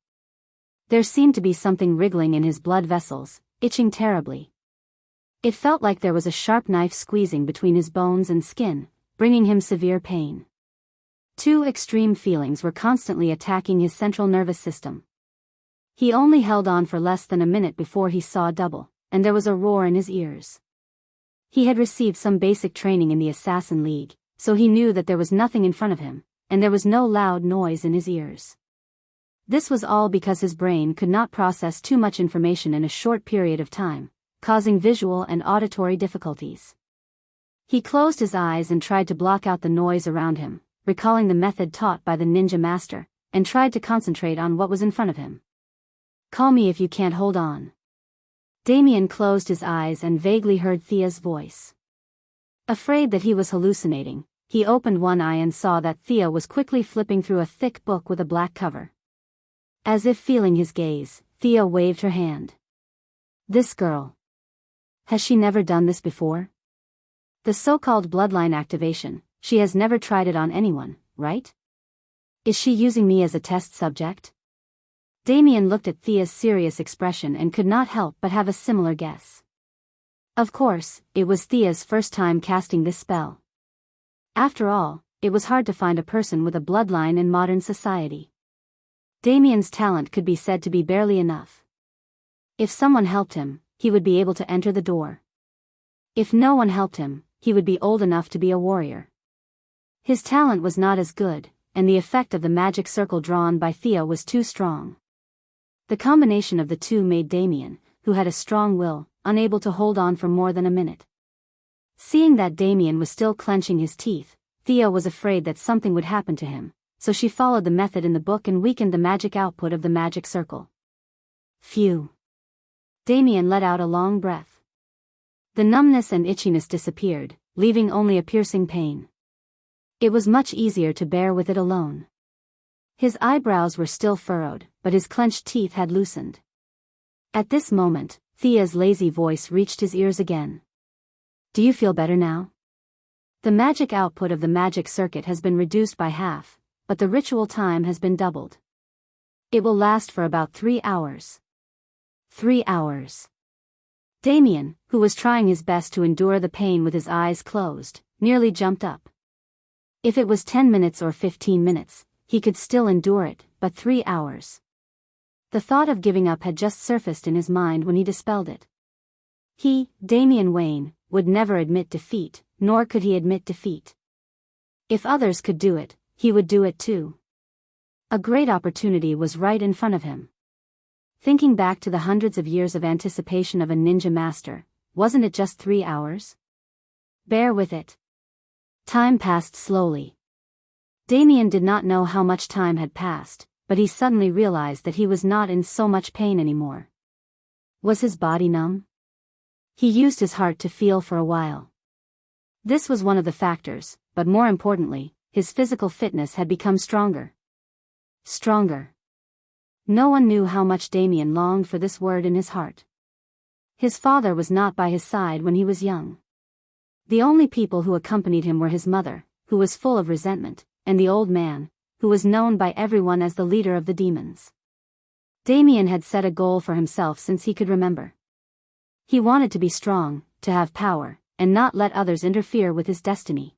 Speaker 1: There seemed to be something wriggling in his blood vessels, itching terribly. It felt like there was a sharp knife squeezing between his bones and skin, bringing him severe pain. 2 extreme feelings were constantly attacking his central nervous system. He only held on for less than a minute before he saw double, and there was a roar in his ears. He had received some basic training in the Assassin League, so he knew that there was nothing in front of him, and there was no loud noise in his ears. This was all because his brain could not process too much information in a short period of time, causing visual and auditory difficulties. He closed his eyes and tried to block out the noise around him, recalling the method taught by the ninja master, and tried to concentrate on what was in front of him. Call me if you can't hold on. Damien closed his eyes and vaguely heard Thea's voice. Afraid that he was hallucinating, he opened one eye and saw that Thea was quickly flipping through a thick book with a black cover. As if feeling his gaze, Thea waved her hand. This girl. Has she never done this before? The so-called bloodline activation, she has never tried it on anyone, right? Is she using me as a test subject? Damien looked at Thea's serious expression and could not help but have a similar guess. Of course, it was Thea's first time casting this spell. After all, it was hard to find a person with a bloodline in modern society. Damien's talent could be said to be barely enough. If someone helped him, he would be able to enter the door. If no one helped him, he would be old enough to be a warrior. His talent was not as good, and the effect of the magic circle drawn by Thea was too strong. The combination of the two made Damien, who had a strong will, unable to hold on for more than a minute. Seeing that Damien was still clenching his teeth, Thea was afraid that something would happen to him, so she followed the method in the book and weakened the magic output of the magic circle. Phew. Damien let out a long breath. The numbness and itchiness disappeared, leaving only a piercing pain. It was much easier to bear with it alone. His eyebrows were still furrowed, but his clenched teeth had loosened. At this moment, Thea's lazy voice reached his ears again. Do you feel better now? The magic output of the magic circuit has been reduced by half, but the ritual time has been doubled. It will last for about 3 hours. 3 hours. Damien, who was trying his best to endure the pain with his eyes closed, nearly jumped up. If it was 10 minutes or 15 minutes, he could still endure it, but 3 hours. The thought of giving up had just surfaced in his mind when he dispelled it. He, Damien Wayne, would never admit defeat, nor could he admit defeat. If others could do it, he would do it too. A great opportunity was right in front of him. Thinking back to the hundreds of years of anticipation of a ninja master, wasn't it just 3 hours? Bear with it. Time passed slowly. Damien did not know how much time had passed, but he suddenly realized that he was not in so much pain anymore. Was his body numb? He used his heart to feel for a while. This was one of the factors, but more importantly, his physical fitness had become stronger. Stronger. No one knew how much Damien longed for this word in his heart. His father was not by his side when he was young. The only people who accompanied him were his mother, who was full of resentment, and the old man, who was known by everyone as the leader of the demons. Damien had set a goal for himself since he could remember. He wanted to be strong, to have power, and not let others interfere with his destiny.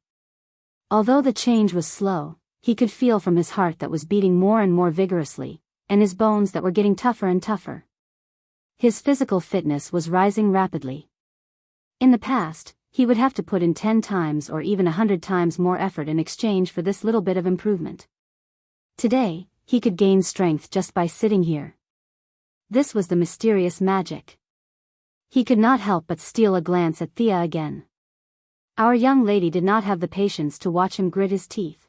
Speaker 1: Although the change was slow, he could feel from his heart that was beating more and more vigorously, and his bones that were getting tougher and tougher. His physical fitness was rising rapidly. In the past, he would have to put in 10 times or even 100 times more effort in exchange for this little bit of improvement. Today, he could gain strength just by sitting here. This was the mysterious magic. He could not help but steal a glance at Thea again. Our young lady did not have the patience to watch him grit his teeth.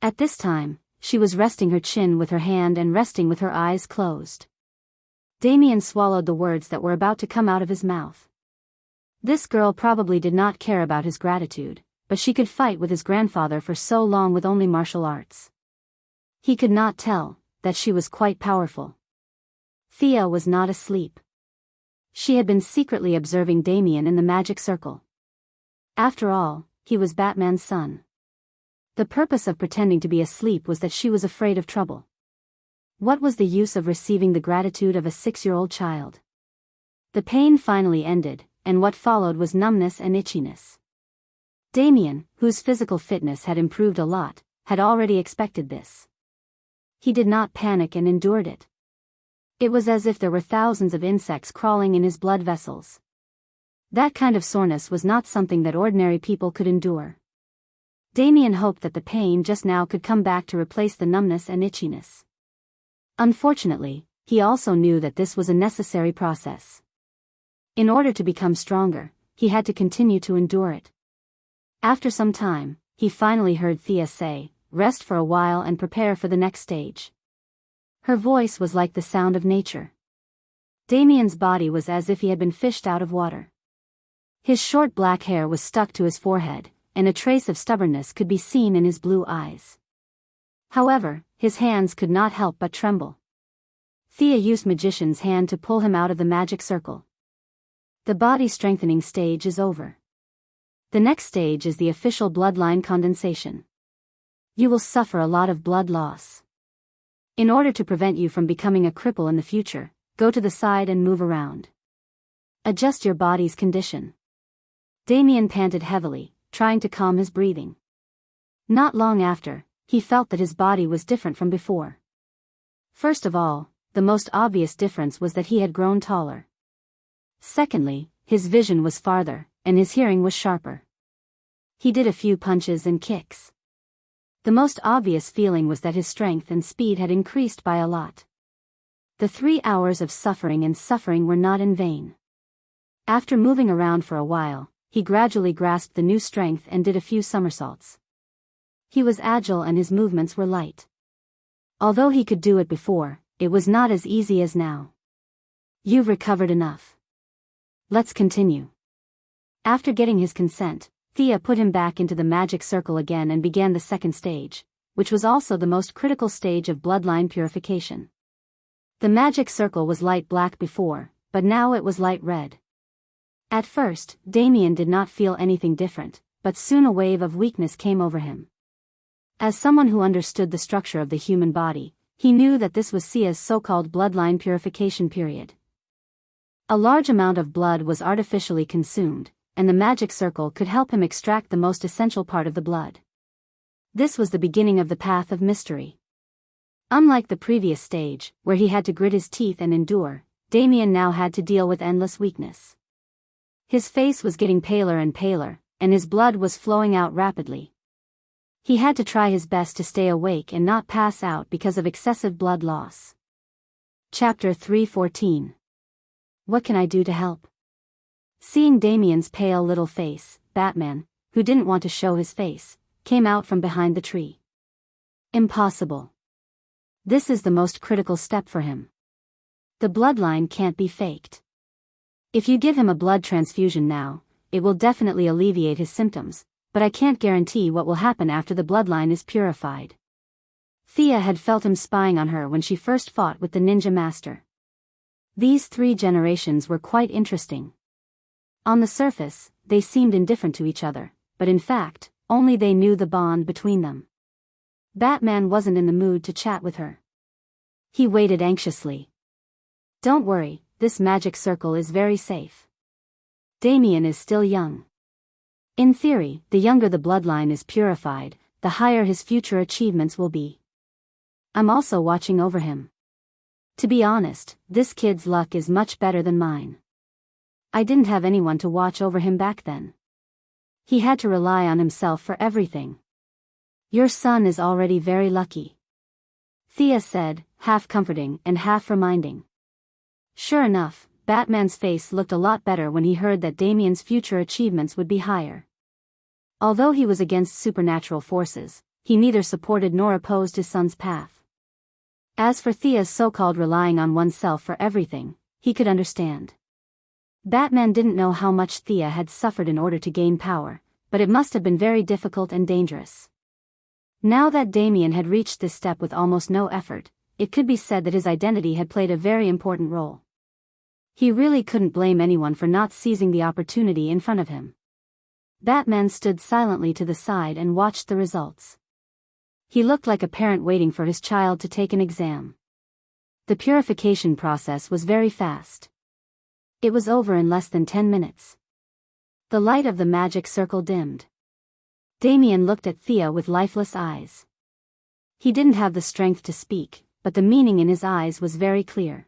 Speaker 1: At this time, she was resting her chin with her hand and resting with her eyes closed. Damien swallowed the words that were about to come out of his mouth. This girl probably did not care about his gratitude, but she could fight with his grandfather for so long with only martial arts. He could not tell that she was quite powerful. Thea was not asleep. She had been secretly observing Damien in the magic circle. After all, he was Batman's son. The purpose of pretending to be asleep was that she was afraid of trouble. What was the use of receiving the gratitude of a 6-year-old child? The pain finally ended, and what followed was numbness and itchiness. Damien, whose physical fitness had improved a lot, had already expected this. He did not panic and endured it. It was as if there were thousands of insects crawling in his blood vessels. That kind of soreness was not something that ordinary people could endure. Damien hoped that the pain just now could come back to replace the numbness and itchiness. Unfortunately, he also knew that this was a necessary process. In order to become stronger, he had to continue to endure it. After some time, he finally heard Thea say, "Rest for a while and prepare for the next stage." Her voice was like the sound of nature. Damien's body was as if he had been fished out of water. His short black hair was stuck to his forehead, and a trace of stubbornness could be seen in his blue eyes. However, his hands could not help but tremble. Thea used Magician's hand to pull him out of the magic circle. The body strengthening stage is over. The next stage is the official bloodline condensation. You will suffer a lot of blood loss. In order to prevent you from becoming a cripple in the future, go to the side and move around. Adjust your body's condition. Damien panted heavily, trying to calm his breathing. Not long after, he felt that his body was different from before. First of all, the most obvious difference was that he had grown taller. Secondly, his vision was farther, and his hearing was sharper. He did a few punches and kicks. The most obvious feeling was that his strength and speed had increased by a lot. The 3 hours of suffering were not in vain. After moving around for a while, he gradually grasped the new strength and did a few somersaults. He was agile and his movements were light. Although he could do it before, it was not as easy as now. You've recovered enough. Let's continue. After getting his consent, Thea put him back into the magic circle again and began the second stage, which was also the most critical stage of bloodline purification. The magic circle was light black before, but now it was light red. At first, Damien did not feel anything different, but soon a wave of weakness came over him. As someone who understood the structure of the human body, he knew that this was Sia's so-called bloodline purification period. A large amount of blood was artificially consumed, and the magic circle could help him extract the most essential part of the blood. This was the beginning of the path of mystery. Unlike the previous stage, where he had to grit his teeth and endure, Damien now had to deal with endless weakness. His face was getting paler and paler, and his blood was flowing out rapidly. He had to try his best to stay awake and not pass out because of excessive blood loss. Chapter 3:14. What can I do to help? Seeing Damien's pale little face, Batman, who didn't want to show his face, came out from behind the tree. Impossible. This is the most critical step for him. The bloodline can't be faked. If you give him a blood transfusion now, it will definitely alleviate his symptoms, but I can't guarantee what will happen after the bloodline is purified. Thea had felt him spying on her when she first fought with the ninja master. These 3 generations were quite interesting. On the surface, they seemed indifferent to each other, but in fact, only they knew the bond between them. Batman wasn't in the mood to chat with her. He waited anxiously. Don't worry, this magic circle is very safe. Damien is still young. In theory, the younger the bloodline is purified, the higher his future achievements will be. I'm also watching over him. To be honest, this kid's luck is much better than mine. I didn't have anyone to watch over him back then. He had to rely on himself for everything. Your son is already very lucky, Thea said, half comforting and half reminding. Sure enough, Batman's face looked a lot better when he heard that Damien's future achievements would be higher. Although he was against supernatural forces, he neither supported nor opposed his son's path. As for Thea's so-called relying on oneself for everything, he could understand. Batman didn't know how much Thea had suffered in order to gain power, but it must have been very difficult and dangerous. Now that Damien had reached this step with almost no effort, it could be said that his identity had played a very important role. He really couldn't blame anyone for not seizing the opportunity in front of him. Batman stood silently to the side and watched the results. He looked like a parent waiting for his child to take an exam. The purification process was very fast. It was over in less than 10 minutes. The light of the magic circle dimmed. Damien looked at Thea with lifeless eyes. He didn't have the strength to speak, but the meaning in his eyes was very clear.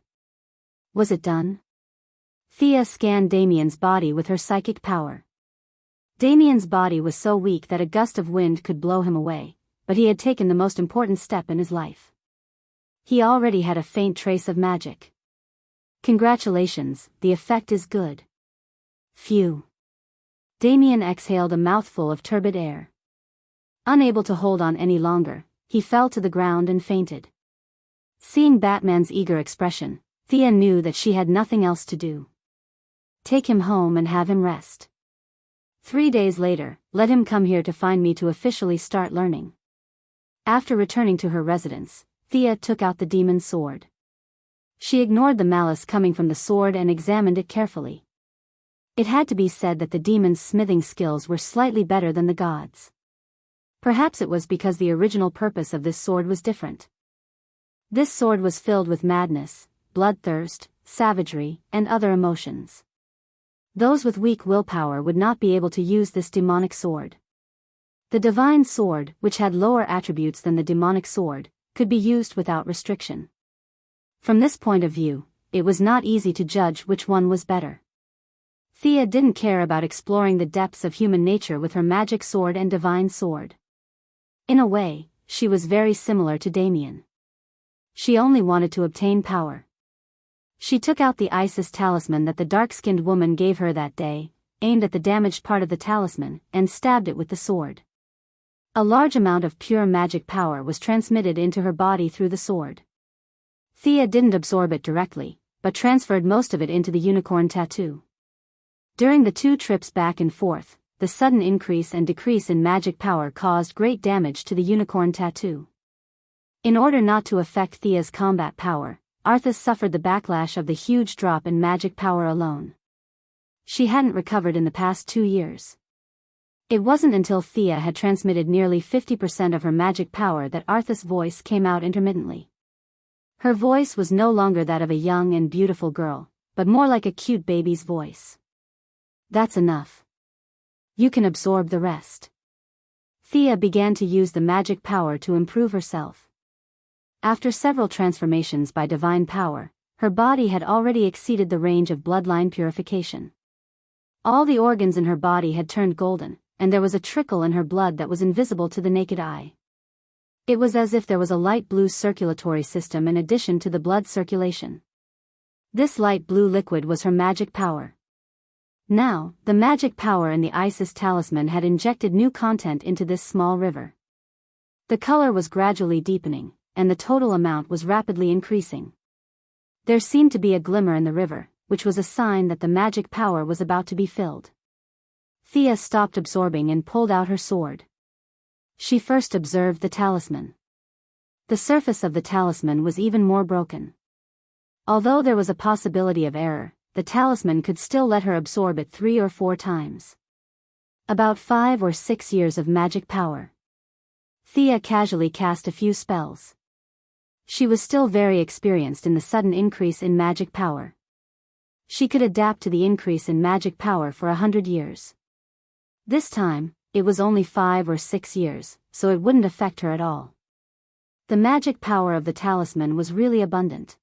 Speaker 1: Was it done? Thea scanned Damien's body with her psychic power. Damien's body was so weak that a gust of wind could blow him away, but he had taken the most important step in his life. He already had a faint trace of magic. Congratulations, the effect is good. Phew. Damien exhaled a mouthful of turbid air. Unable to hold on any longer, he fell to the ground and fainted. Seeing Batman's eager expression, Thea knew that she had nothing else to do. Take him home and have him rest. 3 days later, let him come here to find me to officially start learning. After returning to her residence, Thea took out the demon's sword. She ignored the malice coming from the sword and examined it carefully. It had to be said that the demon's smithing skills were slightly better than the gods'. Perhaps it was because the original purpose of this sword was different. This sword was filled with madness, bloodthirst, savagery, and other emotions. Those with weak willpower would not be able to use this demonic sword. The divine sword, which had lower attributes than the demonic sword, could be used without restriction. From this point of view, it was not easy to judge which one was better. Thea didn't care about exploring the depths of human nature with her magic sword and divine sword. In a way, she was very similar to Damien. She only wanted to obtain power. She took out the Isis talisman that the dark-skinned woman gave her that day, aimed at the damaged part of the talisman, and stabbed it with the sword. A large amount of pure magic power was transmitted into her body through the sword. Thea didn't absorb it directly, but transferred most of it into the unicorn tattoo. During the 2 trips back and forth, the sudden increase and decrease in magic power caused great damage to the unicorn tattoo. In order not to affect Thea's combat power, Arthas suffered the backlash of the huge drop in magic power alone. She hadn't recovered in the past 2 years. It wasn't until Thea had transmitted nearly 50% of her magic power that Arthas' voice came out intermittently. Her voice was no longer that of a young and beautiful girl, but more like a cute baby's voice. That's enough. You can absorb the rest. Thea began to use the magic power to improve herself. After several transformations by divine power, her body had already exceeded the range of bloodline purification. All the organs in her body had turned golden, and there was a trickle in her blood that was invisible to the naked eye. It was as if there was a light blue circulatory system in addition to the blood circulation. This light blue liquid was her magic power. Now, the magic power in the Isis talisman had injected new content into this small river. The color was gradually deepening, and the total amount was rapidly increasing. There seemed to be a glimmer in the river, which was a sign that the magic power was about to be filled. Thea stopped absorbing and pulled out her sword. She first observed the talisman. The surface of the talisman was even more broken. Although there was a possibility of error, the talisman could still let her absorb it 3 or 4 times. About 5 or 6 years of magic power. Thea casually cast a few spells. She was still very experienced in the sudden increase in magic power. She could adapt to the increase in magic power for 100 years. This time, it was only 5 or 6 years, so it wouldn't affect her at all. The magic power of the talisman was really abundant.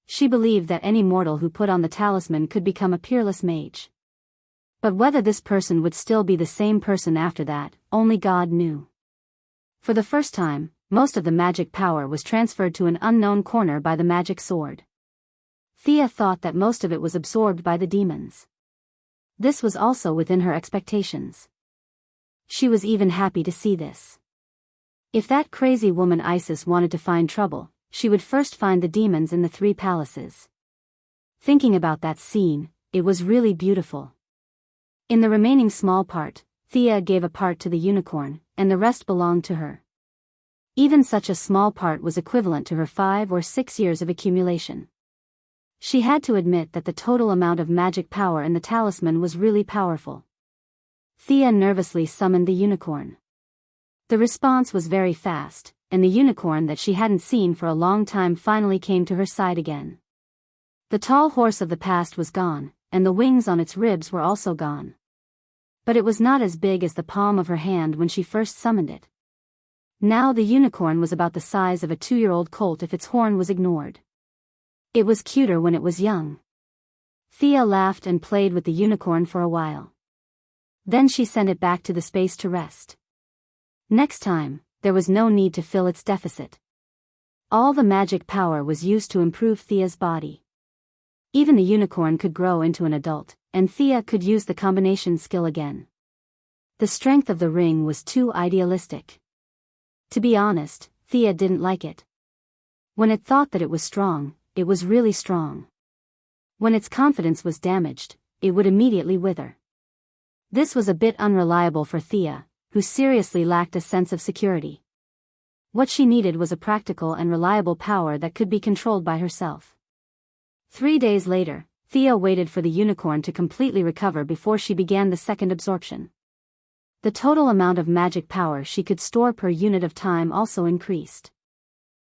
Speaker 1: She believed that any mortal who put on the talisman could become a peerless mage. But whether this person would still be the same person after that, only God knew. For the first time, most of the magic power was transferred to an unknown corner by the magic sword. Thea thought that most of it was absorbed by the demons. This was also within her expectations. She was even happy to see this. If that crazy woman Isis wanted to find trouble, she would first find the demons in the 3 palaces. Thinking about that scene, it was really beautiful. In the remaining small part, Thea gave a part to the unicorn, and the rest belonged to her. Even such a small part was equivalent to her 5 or 6 years of accumulation. She had to admit that the total amount of magic power in the talisman was really powerful. Thea nervously summoned the unicorn. The response was very fast, and the unicorn that she hadn't seen for a long time finally came to her side again. The tall horse of the past was gone, and the wings on its ribs were also gone. But it was not as big as the palm of her hand when she first summoned it. Now the unicorn was about the size of a 2-year-old colt if its horn was ignored. It was cuter when it was young. Thea laughed and played with the unicorn for a while. Then she sent it back to the space to rest. Next time, there was no need to fill its deficit. All the magic power was used to improve Thea's body. Even the unicorn could grow into an adult, and Thea could use the combination skill again. The strength of the ring was too idealistic. To be honest, Thea didn't like it. When it thought that it was strong, it was really strong. When its confidence was damaged, it would immediately wither. This was a bit unreliable for Thea, who seriously lacked a sense of security. What she needed was a practical and reliable power that could be controlled by herself. 3 days later, Thea waited for the unicorn to completely recover before she began the second absorption. The total amount of magic power she could store per unit of time also increased.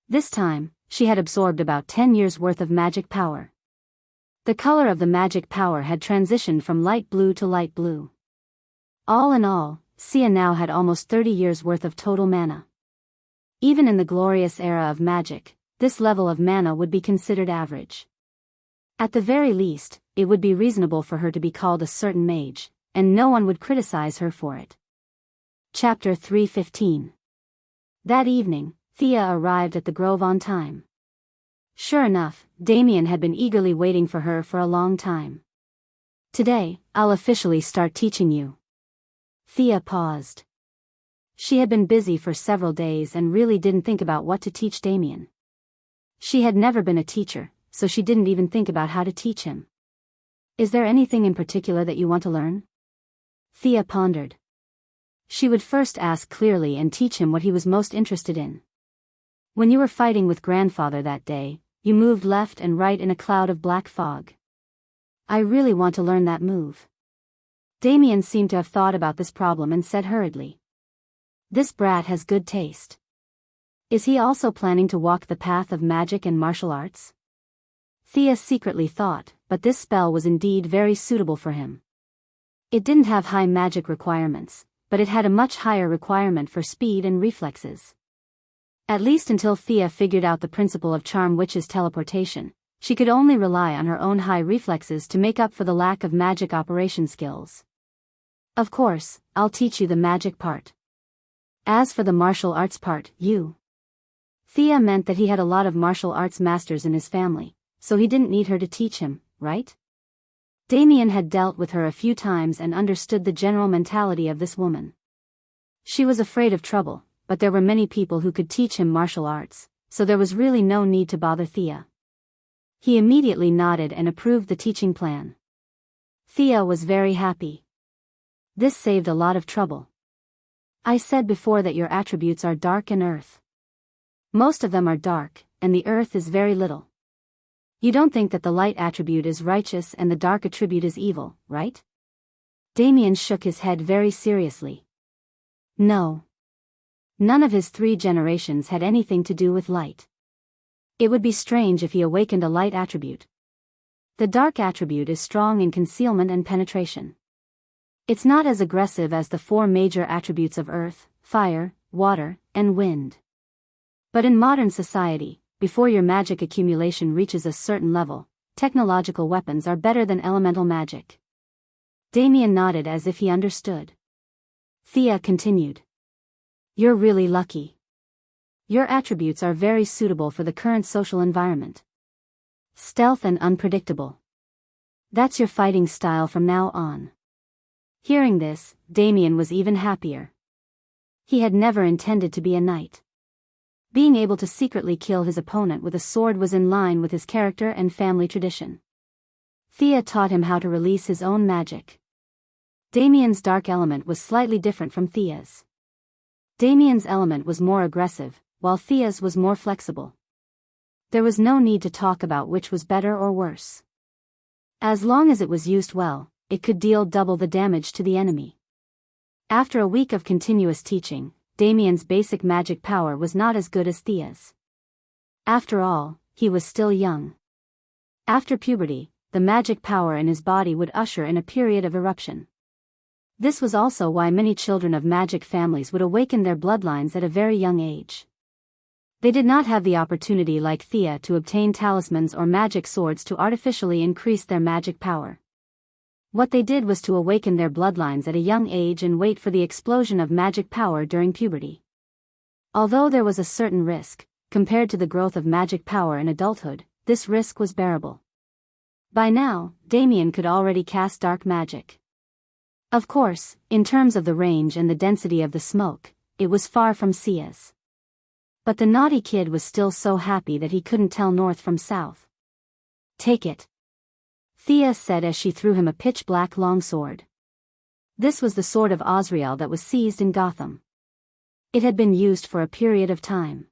Speaker 1: This time, she had absorbed about 10 years' worth of magic power. The color of the magic power had transitioned from light blue to light blue. All in all, Thea now had almost 30 years' worth of total mana. Even in the glorious era of magic, this level of mana would be considered average. At the very least, it would be reasonable for her to be called a certain mage, and no one would criticize her for it. Chapter 3:15. That evening, Thea arrived at the grove on time. Sure enough, Damien had been eagerly waiting for her for a long time. Today, I'll officially start teaching you. Thea paused. She had been busy for several days and really didn't think about what to teach Damien. She had never been a teacher, so she didn't even think about how to teach him. Is there anything in particular that you want to learn? Thea pondered. She would first ask clearly and teach him what he was most interested in. When you were fighting with grandfather that day, you moved left and right in a cloud of black fog. I really want to learn that move. Damien seemed to have thought about this problem and said hurriedly. This brat has good taste. Is he also planning to walk the path of magic and martial arts? Thea secretly thought, but this spell was indeed very suitable for him. It didn't have high magic requirements, but it had a much higher requirement for speed and reflexes. At least until Thea figured out the principle of Charm Witch's teleportation, she could only rely on her own high reflexes to make up for the lack of magic operation skills. Of course, I'll teach you the magic part. As for the martial arts part, Thea meant that he had a lot of martial arts masters in his family, so he didn't need her to teach him, right? Damien had dealt with her a few times and understood the general mentality of this woman. She was afraid of trouble, but there were many people who could teach him martial arts, so there was really no need to bother Thea. He immediately nodded and approved the teaching plan. Thea was very happy. This saved a lot of trouble. I said before that your attributes are dark and earth. Most of them are dark, and the earth is very little. You don't think that the light attribute is righteous and the dark attribute is evil, right? Damien shook his head very seriously. No. None of his 3 generations had anything to do with light. It would be strange if he awakened a light attribute. The dark attribute is strong in concealment and penetration. It's not as aggressive as the 4 major attributes of earth, fire, water, and wind. But in modern society, before your magic accumulation reaches a certain level, technological weapons are better than elemental magic. Damien nodded as if he understood. Thea continued. You're really lucky. Your attributes are very suitable for the current social environment. Stealth and unpredictable. That's your fighting style from now on. Hearing this, Damien was even happier. He had never intended to be a knight. Being able to secretly kill his opponent with a sword was in line with his character and family tradition. Thea taught him how to release his own magic. Damien's dark element was slightly different from Thea's. Damien's element was more aggressive, while Thea's was more flexible. There was no need to talk about which was better or worse. As long as it was used well, it could deal double the damage to the enemy. After a week of continuous teaching, Damien's basic magic power was not as good as Thea's. After all, he was still young. After puberty, the magic power in his body would usher in a period of eruption. This was also why many children of magic families would awaken their bloodlines at a very young age. They did not have the opportunity like Thea to obtain talismans or magic swords to artificially increase their magic power. What they did was to awaken their bloodlines at a young age and wait for the explosion of magic power during puberty. Although there was a certain risk, compared to the growth of magic power in adulthood, this risk was bearable. By now, Damien could already cast dark magic. Of course, in terms of the range and the density of the smoke, it was far from Thea's. But the naughty kid was still so happy that he couldn't tell north from south. Take it. Thea said as she threw him a pitch-black longsword. This was the sword of Osriel that was seized in Gotham. It had been used for a period of time.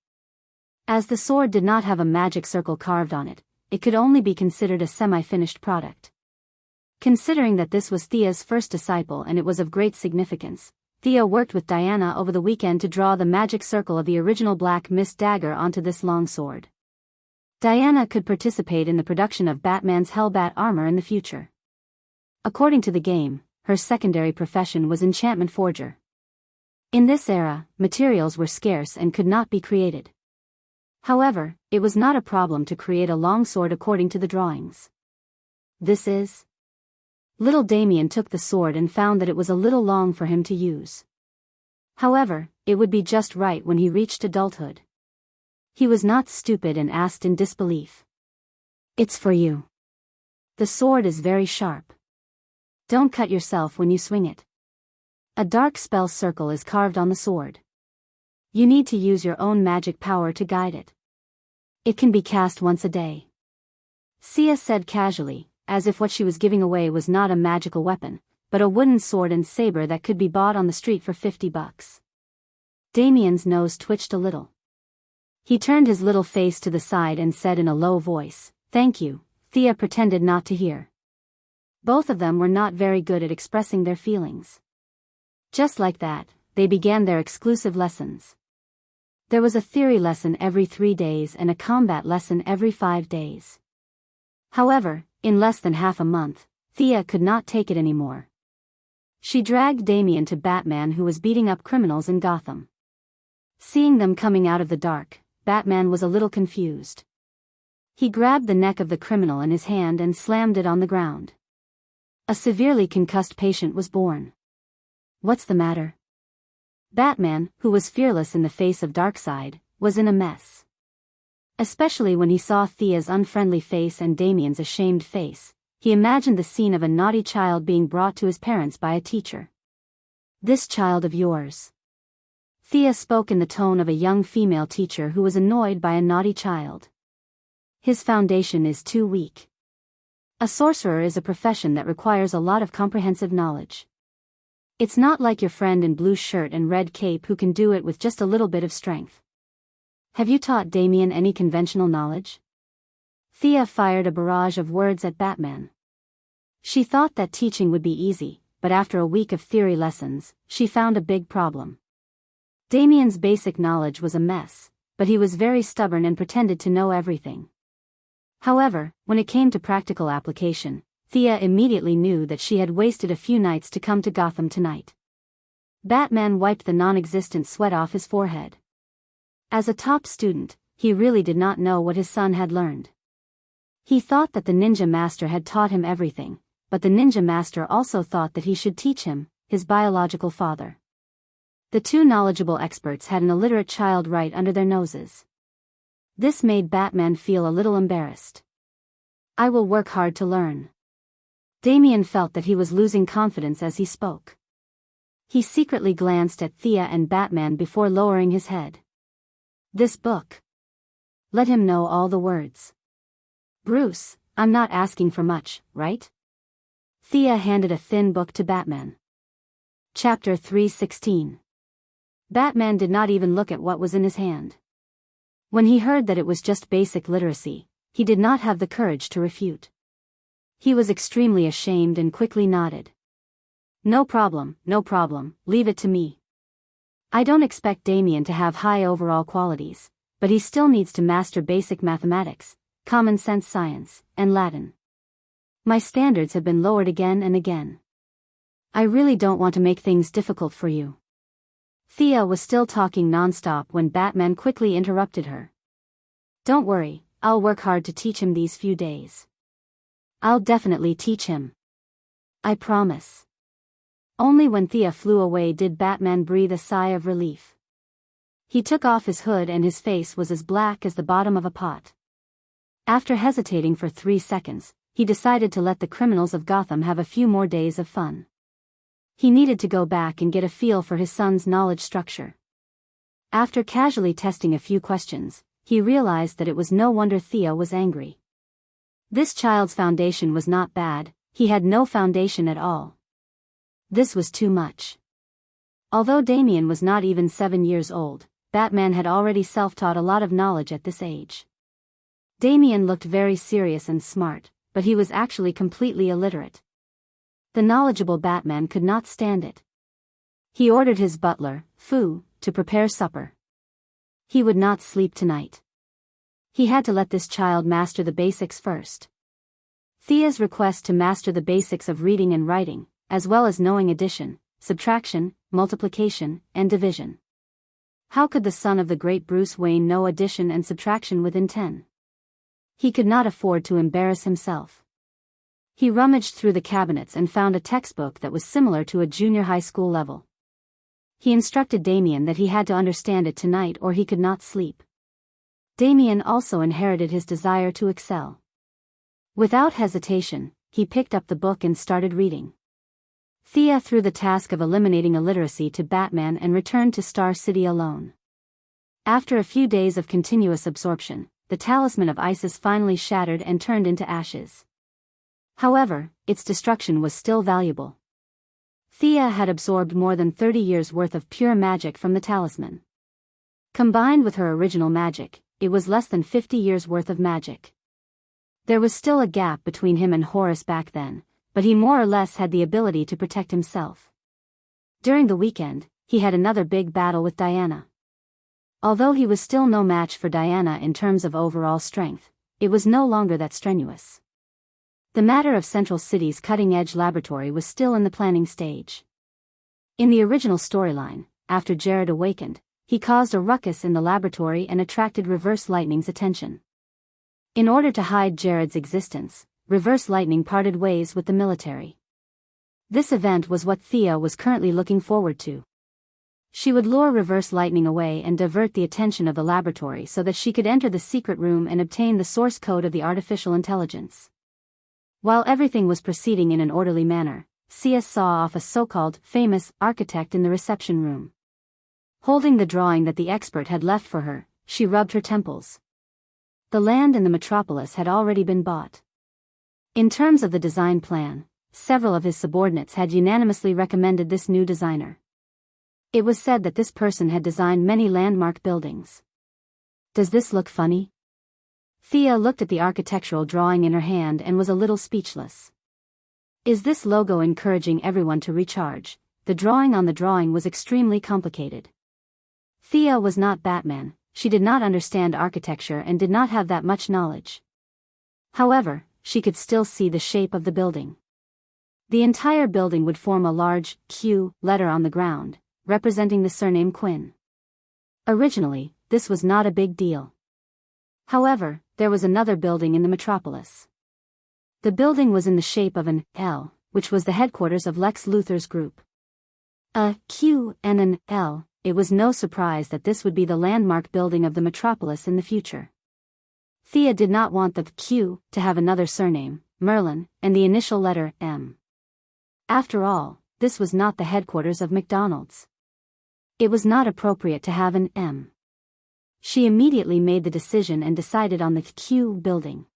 Speaker 1: As the sword did not have a magic circle carved on it, it could only be considered a semi-finished product. Considering that this was Thea's first disciple and it was of great significance, Thea worked with Diana over the weekend to draw the magic circle of the original Black Mist dagger onto this longsword. Diana could participate in the production of Batman's Hellbat armor in the future. According to the game, her secondary profession was enchantment forger. In this era, materials were scarce and could not be created. However, it was not a problem to create a longsword according to the drawings. This is... Little Damien took the sword and found that it was a little long for him to use. However, it would be just right when he reached adulthood. He was not stupid and asked in disbelief. It's for you. The sword is very sharp. Don't cut yourself when you swing it. A dark spell circle is carved on the sword. You need to use your own magic power to guide it. It can be cast once a day. Sia said casually, as if what she was giving away was not a magical weapon, but a wooden sword and saber that could be bought on the street for $50. Damien's nose twitched a little. He turned his little face to the side and said in a low voice, "Thank you." Thea pretended not to hear. Both of them were not very good at expressing their feelings. Just like that, they began their exclusive lessons. There was a theory lesson every 3 days and a combat lesson every 5 days. However, in less than half a month, Thea could not take it anymore. She dragged Damien to Batman, who was beating up criminals in Gotham. Seeing them coming out of the dark, Batman was a little confused. He grabbed the neck of the criminal in his hand and slammed it on the ground. A severely concussed patient was born. What's the matter? Batman, who was fearless in the face of Darkseid, was in a mess. Especially when he saw Thea's unfriendly face and Damien's ashamed face, he imagined the scene of a naughty child being brought to his parents by a teacher. "This child of yours." Thea spoke in the tone of a young female teacher who was annoyed by a naughty child. "His foundation is too weak. A sorcerer is a profession that requires a lot of comprehensive knowledge. It's not like your friend in blue shirt and red cape who can do it with just a little bit of strength. Have you taught Damien any conventional knowledge? Thea fired a barrage of words at Batman. She thought that teaching would be easy, but after a week of theory lessons, she found a big problem. Damien's basic knowledge was a mess, but he was very stubborn and pretended to know everything. However, when it came to practical application, Thea immediately knew that she had wasted a few nights to come to Gotham tonight. Batman wiped the non-existent sweat off his forehead. As a top student, he really did not know what his son had learned. He thought that the ninja master had taught him everything, but the ninja master also thought that he should teach him, his biological father. The two knowledgeable experts had an illiterate child right under their noses. This made Batman feel a little embarrassed. I will work hard to learn. Damien felt that he was losing confidence as he spoke. He secretly glanced at Thea and Batman before lowering his head. This book. Let him know all the words. Bruce, I'm not asking for much, right? Thea handed a thin book to Batman. Chapter 316. Batman did not even look at what was in his hand. When he heard that it was just basic literacy, he did not have the courage to refute. He was extremely ashamed and quickly nodded. No problem, leave it to me. I don't expect Damien to have high overall qualities, but he still needs to master basic mathematics, common sense science, and Latin. My standards have been lowered again and again. I really don't want to make things difficult for you. Thea was still talking non-stop when Batman quickly interrupted her. Don't worry, I'll work hard to teach him these few days. I'll definitely teach him. I promise. Only when Thea flew away did Batman breathe a sigh of relief. He took off his hood and his face was as black as the bottom of a pot. After hesitating for 3 seconds, he decided to let the criminals of Gotham have a few more days of fun. He needed to go back and get a feel for his son's knowledge structure. After casually testing a few questions, he realized that it was no wonder Thea was angry. This child's foundation was not bad, he had no foundation at all. This was too much. Although Damien was not even 7 years old, Batman had already self-taught a lot of knowledge at this age. Damien looked very serious and smart, but he was actually completely illiterate. The knowledgeable Batman could not stand it. He ordered his butler, Fu, to prepare supper. He would not sleep tonight. He had to let this child master the basics first. Thea's request to master the basics of reading and writing, as well as knowing addition, subtraction, multiplication, and division. How could the son of the great Bruce Wayne know addition and subtraction within 10? He could not afford to embarrass himself. He rummaged through the cabinets and found a textbook that was similar to a junior high school level. He instructed Damien that he had to understand it tonight or he could not sleep. Damien also inherited his desire to excel. Without hesitation, he picked up the book and started reading. Thea threw the task of eliminating illiteracy to Batman and returned to Star City alone. After a few days of continuous absorption, the talisman of Isis finally shattered and turned into ashes. However, its destruction was still valuable. Thea had absorbed more than 30 years' worth of pure magic from the talisman. Combined with her original magic, it was less than 50 years' worth of magic. There was still a gap between him and Horace back then, but he more or less had the ability to protect himself. During the weekend, he had another big battle with Diana. Although he was still no match for Diana in terms of overall strength, it was no longer that strenuous. The matter of Central City's cutting-edge laboratory was still in the planning stage. In the original storyline, after Jared awakened, he caused a ruckus in the laboratory and attracted Reverse Lightning's attention. In order to hide Jared's existence, Reverse Lightning parted ways with the military. This event was what Thea was currently looking forward to. She would lure Reverse Lightning away and divert the attention of the laboratory so that she could enter the secret room and obtain the source code of the artificial intelligence. While everything was proceeding in an orderly manner, Thea saw off a so-called famous architect in the reception room. Holding the drawing that the expert had left for her, she rubbed her temples. The land in the metropolis had already been bought. In terms of the design plan, several of his subordinates had unanimously recommended this new designer. It was said that this person had designed many landmark buildings. Does this look funny? Thea looked at the architectural drawing in her hand and was a little speechless. Is this logo encouraging everyone to recharge? The drawing on the drawing was extremely complicated. Thea was not Batman, she did not understand architecture and did not have that much knowledge. However, she could still see the shape of the building. The entire building would form a large Q letter on the ground, representing the surname Quinn. Originally, this was not a big deal. However, there was another building in the metropolis. The building was in the shape of an L, which was the headquarters of Lex Luthor's group. A Q and an L, it was no surprise that this would be the landmark building of the metropolis in the future. Thea did not want the Q to have another surname, Merlin, and the initial letter M. After all, this was not the headquarters of McDonald's. It was not appropriate to have an M. She immediately made the decision and decided on the Q building.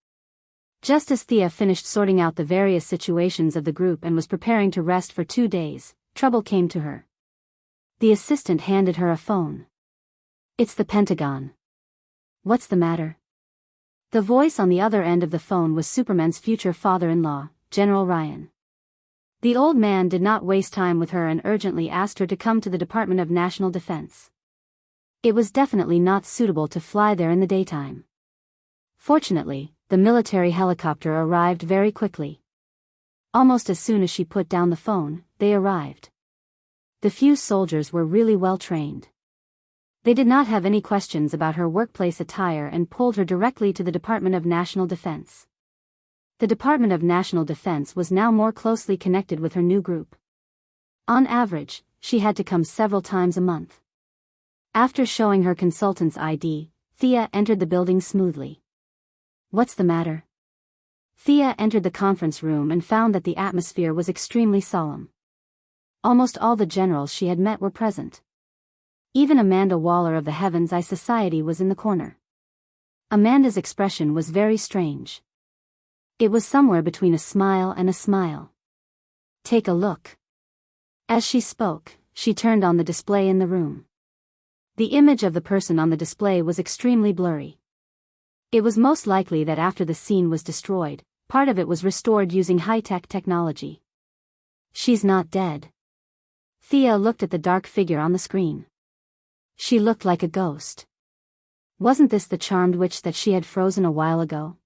Speaker 1: Just as Thea finished sorting out the various situations of the group and was preparing to rest for 2 days, trouble came to her. The assistant handed her a phone. It's the Pentagon. What's the matter? The voice on the other end of the phone was Superman's future father-in-law, General Ryan. The old man did not waste time with her and urgently asked her to come to the Department of National Defense. It was definitely not suitable to fly there in the daytime. Fortunately, the military helicopter arrived very quickly. Almost as soon as she put down the phone, they arrived. The few soldiers were really well trained. They did not have any questions about her workplace attire and pulled her directly to the Department of National Defense. The Department of National Defense was now more closely connected with her new group. On average, she had to come several times a month. After showing her consultant's ID, Thea entered the building smoothly. What's the matter? Thea entered the conference room and found that the atmosphere was extremely solemn. Almost all the generals she had met were present. Even Amanda Waller of the Heaven's Eye Society was in the corner. Amanda's expression was very strange. It was somewhere between a smile and a smile. Take a look. As she spoke, she turned on the display in the room. The image of the person on the display was extremely blurry. It was most likely that after the scene was destroyed, part of it was restored using high-tech technology. She's not dead. Thea looked at the dark figure on the screen. She looked like a ghost. Wasn't this the charmed witch that she had frozen a while ago?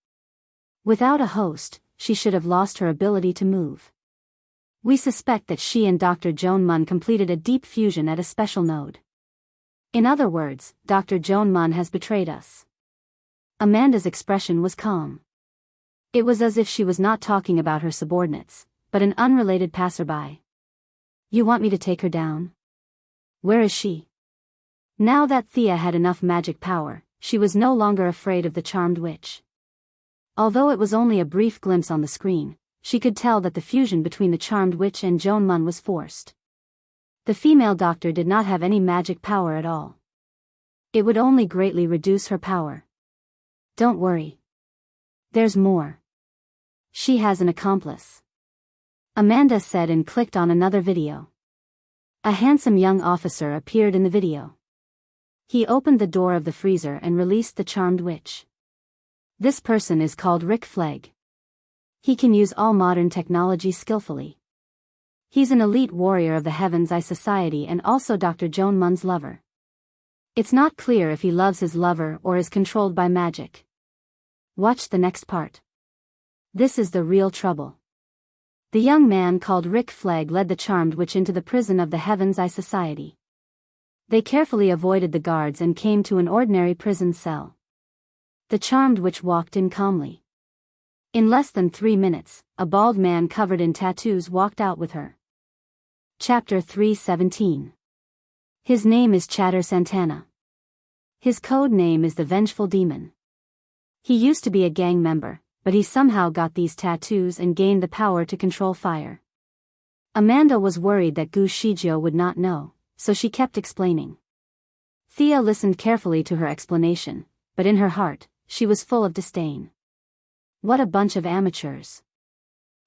Speaker 1: Without a host, she should have lost her ability to move. We suspect that she and Dr. Joan Munn completed a deep fusion at a special node. In other words, Dr. Joan Munn has betrayed us. Amanda's expression was calm. It was as if she was not talking about her subordinates, but an unrelated passerby. You want me to take her down? Where is she? Now that Thea had enough magic power, she was no longer afraid of the charmed witch. Although it was only a brief glimpse on the screen, she could tell that the fusion between the charmed witch and Joan Munn was forced. The female doctor did not have any magic power at all. It would only greatly reduce her power. Don't worry. There's more. She has an accomplice. Amanda said and clicked on another video. A handsome young officer appeared in the video. He opened the door of the freezer and released the charmed witch. This person is called Rick Flegg. He can use all modern technology skillfully. He's an elite warrior of the Heaven's Eye Society and also Dr. Joan Munn's lover. It's not clear if he loves his lover or is controlled by magic. Watch the next part. This is the real trouble. The young man called Rick Flegg led the charmed witch into the prison of the Heaven's Eye Society. They carefully avoided the guards and came to an ordinary prison cell. The charmed witch walked in calmly. In less than 3 minutes, a bald man covered in tattoos walked out with her. Chapter 317. His name is Chatter Santana. His code name is the Vengeful Demon. He used to be a gang member, but he somehow got these tattoos and gained the power to control fire. Amanda was worried that Gu Shijio would not know, so she kept explaining. Thea listened carefully to her explanation, but in her heart, she was full of disdain. What a bunch of amateurs.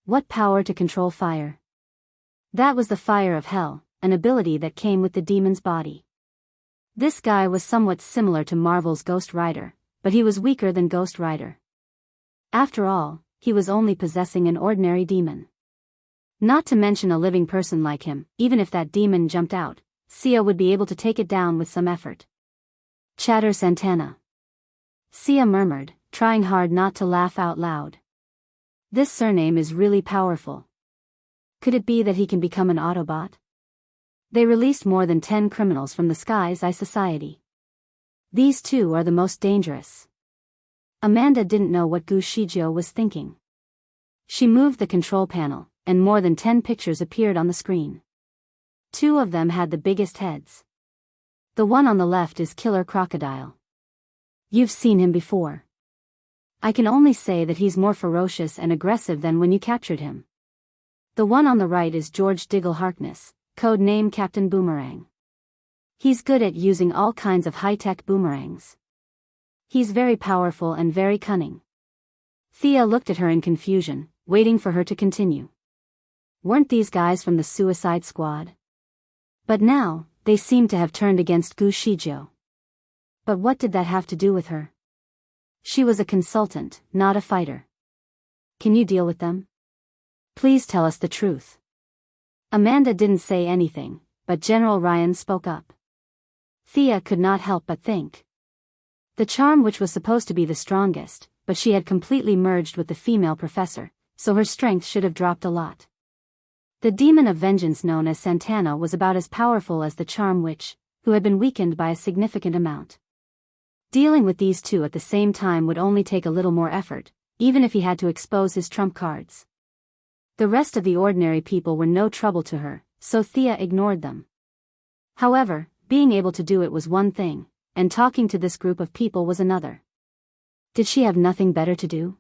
Speaker 1: What power to control fire? That was the fire of hell, an ability that came with the demon's body. This guy was somewhat similar to Marvel's Ghost Rider, but he was weaker than Ghost Rider. After all, he was only possessing an ordinary demon. Not to mention a living person like him, even if that demon jumped out, Sia would be able to take it down with some effort. Chatter Santana. Sia murmured, trying hard not to laugh out loud. This surname is really powerful. Could it be that he can become an Autobot? They released more than 10 criminals from the Sky's Eye Society. These two are the most dangerous. Amanda didn't know what Gu Shizhou was thinking. She moved the control panel, and more than 10 pictures appeared on the screen. 2 of them had the biggest heads. The one on the left is Killer Crocodile. You've seen him before. I can only say that he's more ferocious and aggressive than when you captured him. The one on the right is George Diggle Harkness, code name Captain Boomerang. He's good at using all kinds of high-tech boomerangs. He's very powerful and very cunning. Thea looked at her in confusion, waiting for her to continue. Weren't these guys from the Suicide Squad? But now, they seemed to have turned against Gu Shizhou. But what did that have to do with her? She was a consultant, not a fighter. Can you deal with them? Please tell us the truth. Amanda didn't say anything, but General Ryan spoke up. Thea could not help but think. The charm which was supposed to be the strongest, but she had completely merged with the female professor, so her strength should have dropped a lot. The demon of vengeance known as Santana was about as powerful as the charm witch, who had been weakened by a significant amount. Dealing with these two at the same time would only take a little more effort, even if he had to expose his trump cards. The rest of the ordinary people were no trouble to her, so Thea ignored them. However, being able to do it was one thing, and talking to this group of people was another. Did she have nothing better to do?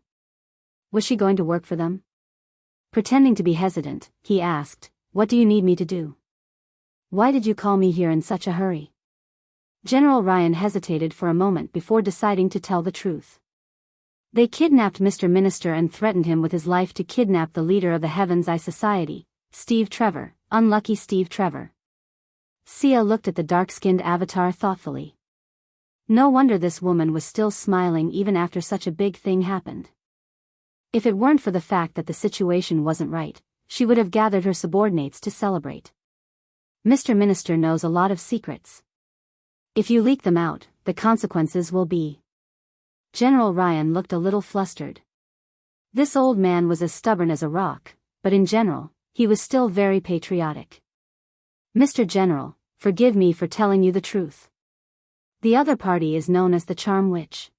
Speaker 1: Was she going to work for them? Pretending to be hesitant, he asked, "What do you need me to do? Why did you call me here in such a hurry?" General Ryan hesitated for a moment before deciding to tell the truth. They kidnapped Mr. Minister and threatened him with his life to kidnap the leader of the Heaven's Eye Society, Steve Trevor, unlucky Steve Trevor. Sia looked at the dark-skinned avatar thoughtfully. No wonder this woman was still smiling even after such a big thing happened. If it weren't for the fact that the situation wasn't right, she would have gathered her subordinates to celebrate. Mr. Minister knows a lot of secrets. If you leak them out, the consequences will be. General Ryan looked a little flustered. This old man was as stubborn as a rock, but in general, he was still very patriotic. Mr. General, forgive me for telling you the truth. The other party is known as the Charm Witch.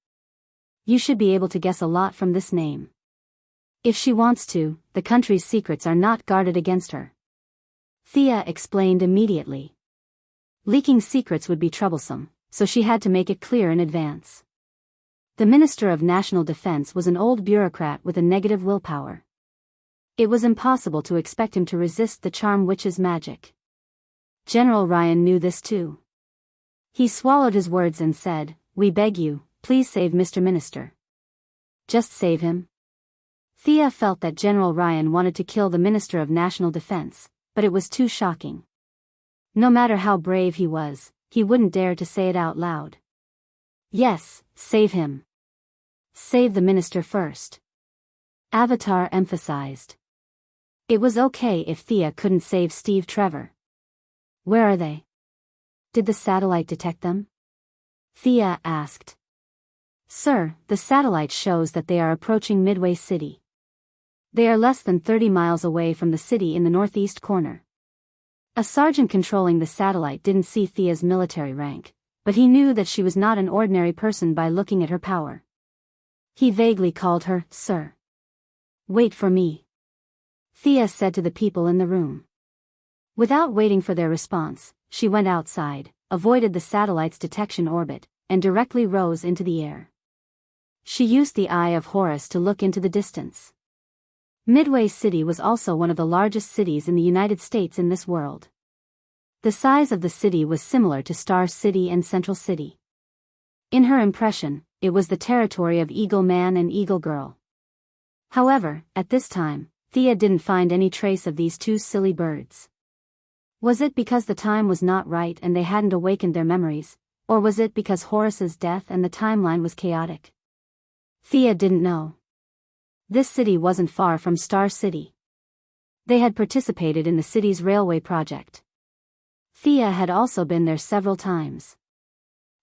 Speaker 1: You should be able to guess a lot from this name. If she wants to, the country's secrets are not guarded against her. Thea explained immediately. Leaking secrets would be troublesome, so she had to make it clear in advance. The Minister of National Defense was an old bureaucrat with a negative willpower. It was impossible to expect him to resist the Charm Witch's magic. General Ryan knew this too. He swallowed his words and said, "We beg you, please save Mr. Minister." Just save him? Thea felt that General Ryan wanted to kill the Minister of National Defense, but it was too shocking. No matter how brave he was, he wouldn't dare to say it out loud. Yes, save him. Save the minister first. Avatar emphasized. It was okay if Thea couldn't save Steve Trevor. Where are they? Did the satellite detect them? Thea asked. Sir, the satellite shows that they are approaching Midway City. They are less than 30 miles away from the city in the northeast corner. A sergeant controlling the satellite didn't see Thea's military rank, but he knew that she was not an ordinary person by looking at her power. He vaguely called her, "Sir." "Wait for me," Thea said to the people in the room. Without waiting for their response, she went outside, avoided the satellite's detection orbit, and directly rose into the air. She used the Eye of Horus to look into the distance. Midway City was also one of the largest cities in the United States in this world. The size of the city was similar to Star City and Central City. In her impression, it was the territory of Eagle Man and Eagle Girl. However, at this time, Thea didn't find any trace of these two silly birds. Was it because the time was not right and they hadn't awakened their memories, or was it because Horace's death and the timeline was chaotic? Thea didn't know. This city wasn't far from Star City. They had participated in the city's railway project. Thea had also been there several times.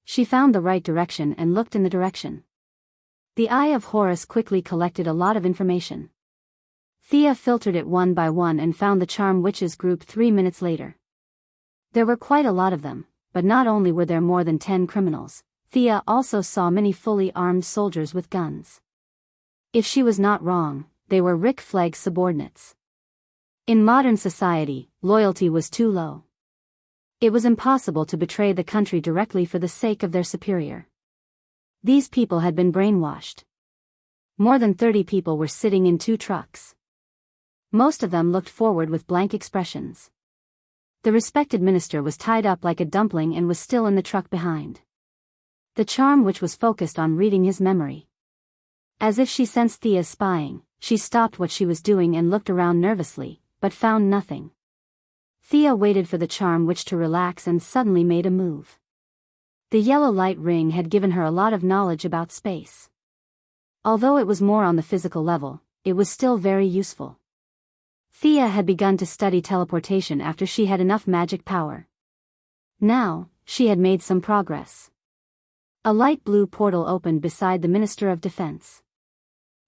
Speaker 1: She found the right direction and looked in the direction. The eye of Horace quickly collected a lot of information. Thea filtered it one by one and found the Charm Witches group 3 minutes later. There were quite a lot of them, but not only were there more than 10 criminals, Thea also saw many fully armed soldiers with guns. If she was not wrong, they were Rick Flagg's subordinates. In modern society, loyalty was too low. It was impossible to betray the country directly for the sake of their superior. These people had been brainwashed. More than 30 people were sitting in 2 trucks. Most of them looked forward with blank expressions. The respected minister was tied up like a dumpling and was still in the truck behind. The Charm Witch was focused on reading his memory. As if she sensed Thea's spying, she stopped what she was doing and looked around nervously, but found nothing. Thea waited for the Charm Witch to relax and suddenly made a move. The yellow light ring had given her a lot of knowledge about space. Although it was more on the physical level, it was still very useful. Thea had begun to study teleportation after she had enough magic power. Now, she had made some progress. A light blue portal opened beside the Minister of Defense.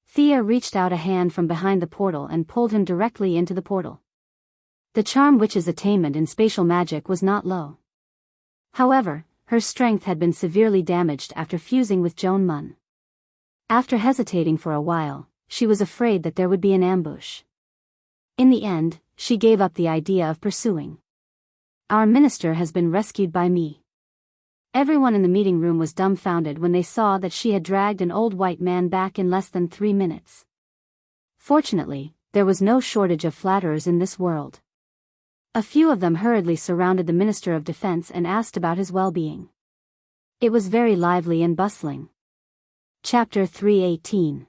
Speaker 1: Thea reached out a hand from behind the portal and pulled him directly into the portal. The Charm Witch's attainment in spatial magic was not low. However, her strength had been severely damaged after fusing with Joan Mun. After hesitating for a while, she was afraid that there would be an ambush. In the end, she gave up the idea of pursuing. Our minister has been rescued by me. Everyone in the meeting room was dumbfounded when they saw that she had dragged an old white man back in less than 3 minutes. Fortunately, there was no shortage of flatterers in this world. A few of them hurriedly surrounded the Minister of Defense and asked about his well-being. It was very lively and bustling. Chapter 318.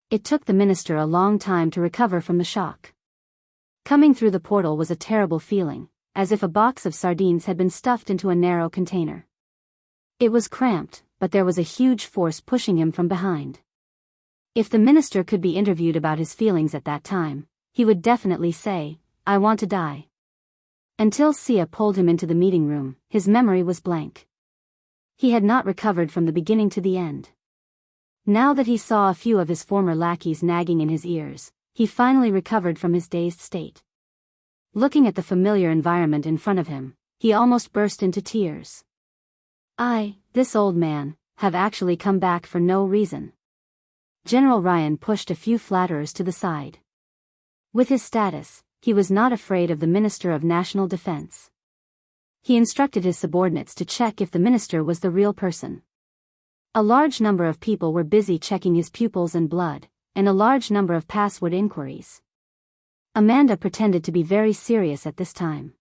Speaker 1: It took the minister a long time to recover from the shock. Coming through the portal was a terrible feeling, as if a box of sardines had been stuffed into a narrow container. It was cramped, but there was a huge force pushing him from behind. If the minister could be interviewed about his feelings at that time, he would definitely say, "I want to die." Until Sia pulled him into the meeting room, his memory was blank. He had not recovered from the beginning to the end. Now that he saw a few of his former lackeys nagging in his ears, he finally recovered from his dazed state. Looking at the familiar environment in front of him, he almost burst into tears. This old man, have actually come back for no reason. General Ryan pushed a few flatterers to the side. With his status, he was not afraid of the Minister of National Defense. He instructed his subordinates to check if the minister was the real person. A large number of people were busy checking his pupils and blood, and a large number of password inquiries. Amanda pretended to be very serious at this time.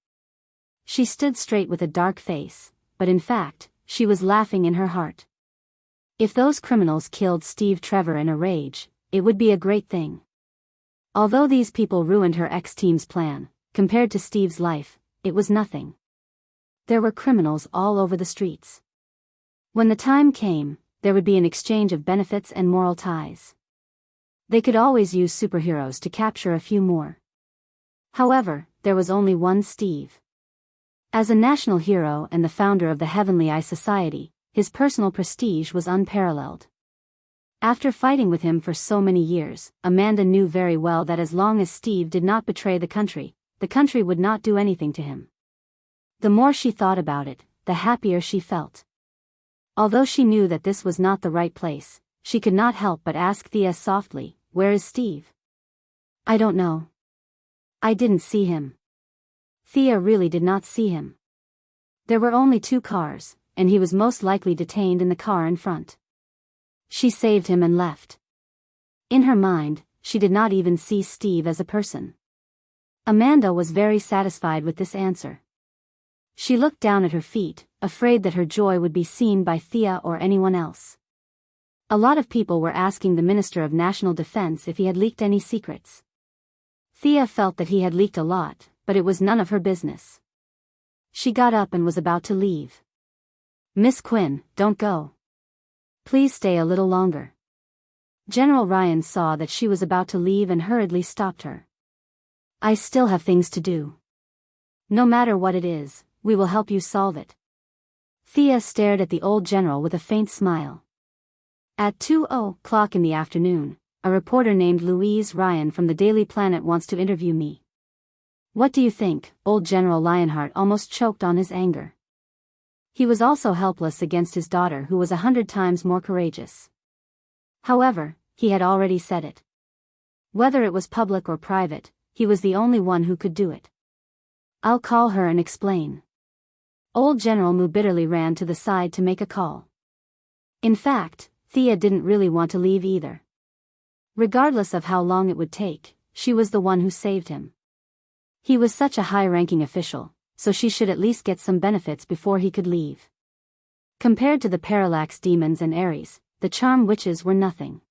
Speaker 1: She stood straight with a dark face, but in fact, she was laughing in her heart. If those criminals killed Steve Trevor in a rage, it would be a great thing. Although these people ruined her ex-team's plan, compared to Steve's life, it was nothing. There were criminals all over the streets. When the time came, there would be an exchange of benefits and moral ties. They could always use superheroes to capture a few more. However, there was only one Steve. As a national hero and the founder of the Heavenly Eye Society, his personal prestige was unparalleled. After fighting with him for so many years, Amanda knew very well that as long as Steve did not betray the country would not do anything to him. The more she thought about it, the happier she felt. Although she knew that this was not the right place, she could not help but ask Thea softly, "Where is Steve?" "I don't know. I didn't see him." Thea really did not see him. There were only 2 cars, and he was most likely detained in the car in front. She saved him and left. In her mind, she did not even see Steve as a person. Amanda was very satisfied with this answer. She looked down at her feet, afraid that her joy would be seen by Thea or anyone else. A lot of people were asking the Minister of National Defense if he had leaked any secrets. Thea felt that he had leaked a lot, but it was none of her business. She got up and was about to leave. "Miss Quinn, don't go. Please stay a little longer." General Ryan saw that she was about to leave and hurriedly stopped her. "I still have things to do. No matter what it is, we will help you solve it." Thea stared at the old general with a faint smile. At 2:00 in the afternoon, a reporter named Louise Ryan from the Daily Planet wants to interview me. "What do you think?" Old General Lionheart almost choked on his anger. He was also helpless against his daughter, who was 100 times more courageous. However, he had already said it. Whether it was public or private, he was the only one who could do it. "I'll call her and explain." Old General Mu bitterly ran to the side to make a call. In fact, Thea didn't really want to leave either. Regardless of how long it would take, she was the one who saved him. He was such a high-ranking official, so she should at least get some benefits before he could leave. Compared to the Parallax demons and Ares, the charm witches were nothing.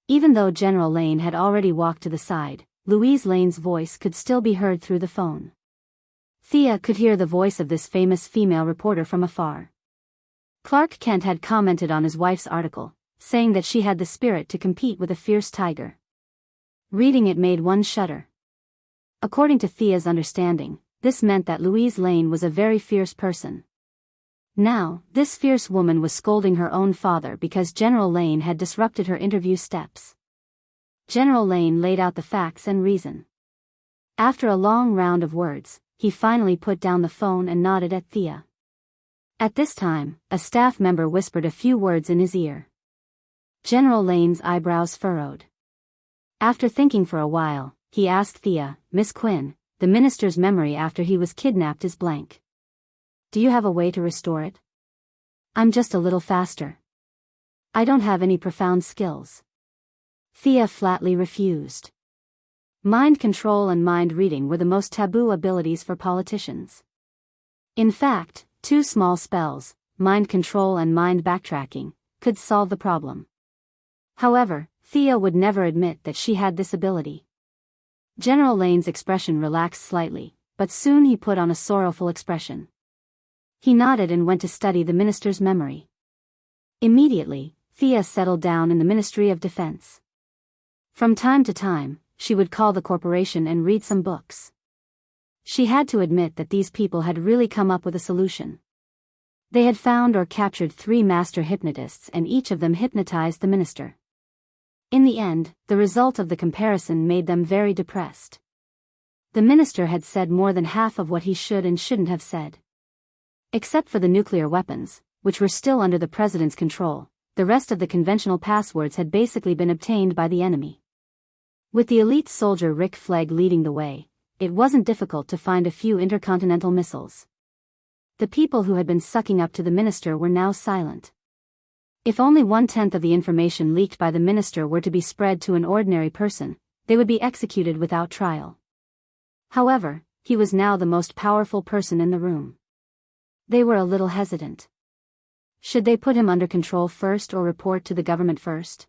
Speaker 1: Even though General Lane had already walked to the side, Louise Lane's voice could still be heard through the phone. Thea could hear the voice of this famous female reporter from afar. Clark Kent had commented on his wife's article, saying that she had the spirit to compete with a fierce tiger. Reading it made one shudder. According to Thea's understanding, this meant that Louise Lane was a very fierce person. Now, this fierce woman was scolding her own father because General Lane had disrupted her interview steps. General Lane laid out the facts and reason. After a long round of words, he finally put down the phone and nodded at Thea. At this time, a staff member whispered a few words in his ear. General Lane's eyebrows furrowed. After thinking for a while, he asked Thea, "Miss Quinn, the minister's memory after he was kidnapped is blank. Do you have a way to restore it?" "I'm just a little faster. I don't have any profound skills." Thea flatly refused. Mind control and mind reading were the most taboo abilities for politicians. In fact, 2 small spells, mind control and mind backtracking, could solve the problem. However, Thea would never admit that she had this ability. General Lane's expression relaxed slightly, but soon he put on a sorrowful expression. He nodded and went to study the minister's memory. Immediately, Thea settled down in the Ministry of Defense. From time to time, she would call the corporation and read some books. She had to admit that these people had really come up with a solution. They had found or captured 3 master hypnotists, and each of them hypnotized the minister. In the end, the result of the comparison made them very depressed. The minister had said more than half of what he should and shouldn't have said. Except for the nuclear weapons, which were still under the president's control, the rest of the conventional passwords had basically been obtained by the enemy. With the elite soldier Rick Flegg leading the way, it wasn't difficult to find a few intercontinental missiles. The people who had been sucking up to the minister were now silent. If only 1/10 of the information leaked by the minister were to be spread to an ordinary person, they would be executed without trial. However, he was now the most powerful person in the room. They were a little hesitant. Should they put him under control first or report to the government first?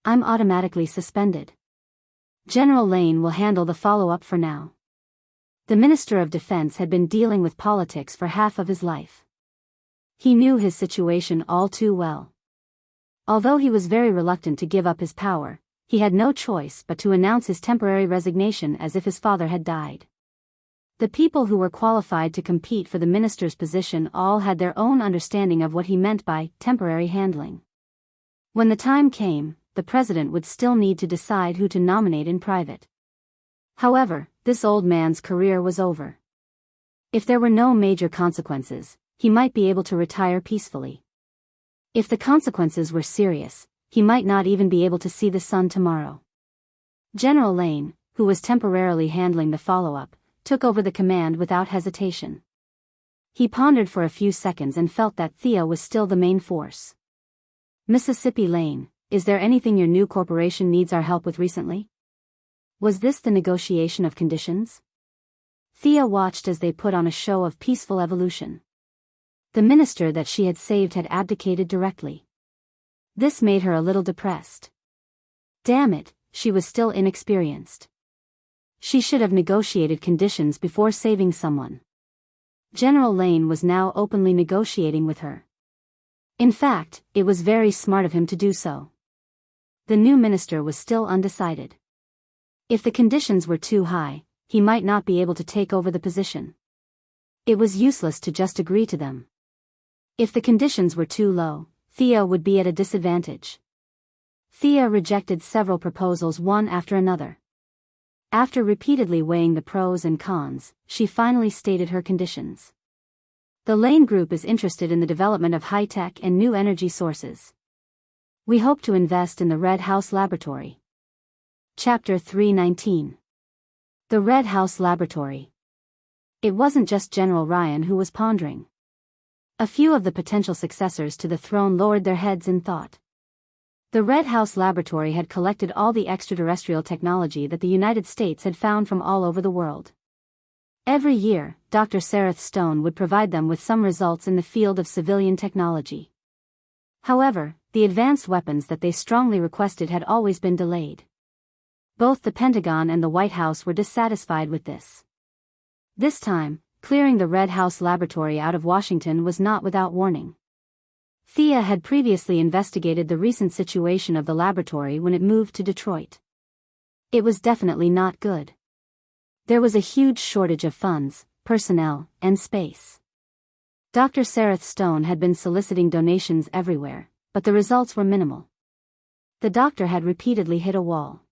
Speaker 1: "I'm automatically suspended. General Lane will handle the follow-up for now." The Minister of Defense had been dealing with politics for half of his life. He knew his situation all too well. Although he was very reluctant to give up his power, he had no choice but to announce his temporary resignation as if his father had died. The people who were qualified to compete for the minister's position all had their own understanding of what he meant by temporary handling. When the time came, the president would still need to decide who to nominate in private. However, this old man's career was over. If there were no major consequences, he might be able to retire peacefully. If the consequences were serious, he might not even be able to see the sun tomorrow. General Lane, who was temporarily handling the follow-up, took over the command without hesitation. He pondered for a few seconds and felt that Thea was still the main force. "Mississippi Lane, is there anything your new corporation needs our help with recently?" Was this the negotiation of conditions? Thea watched as they put on a show of peaceful evolution. The minister that she had saved had abdicated directly. This made her a little depressed. Damn it, she was still inexperienced. She should have negotiated conditions before saving someone. General Lane was now openly negotiating with her. In fact, it was very smart of him to do so. The new minister was still undecided. If the conditions were too high, he might not be able to take over the position. It was useless to just agree to them. If the conditions were too low, Thea would be at a disadvantage. Thea rejected several proposals one after another. After repeatedly weighing the pros and cons, she finally stated her conditions. The Lane Group is interested in the development of high-tech and new energy sources. We hope to invest in the Red House Laboratory. Chapter 319. The Red House Laboratory. It wasn't just General Ryan who was pondering. A few of the potential successors to the throne lowered their heads in thought. The Red House Laboratory had collected all the extraterrestrial technology that the United States had found from all over the world. Every year, Dr. Sareth Stone would provide them with some results in the field of civilian technology. However, the advanced weapons that they strongly requested had always been delayed. Both the Pentagon and the White House were dissatisfied with this. This time, clearing the Red House Laboratory out of Washington was not without warning. Thea had previously investigated the recent situation of the laboratory when it moved to Detroit. It was definitely not good. There was a huge shortage of funds, personnel, and space. Dr. Sareth Stone had been soliciting donations everywhere, but the results were minimal. The doctor had repeatedly hit a wall.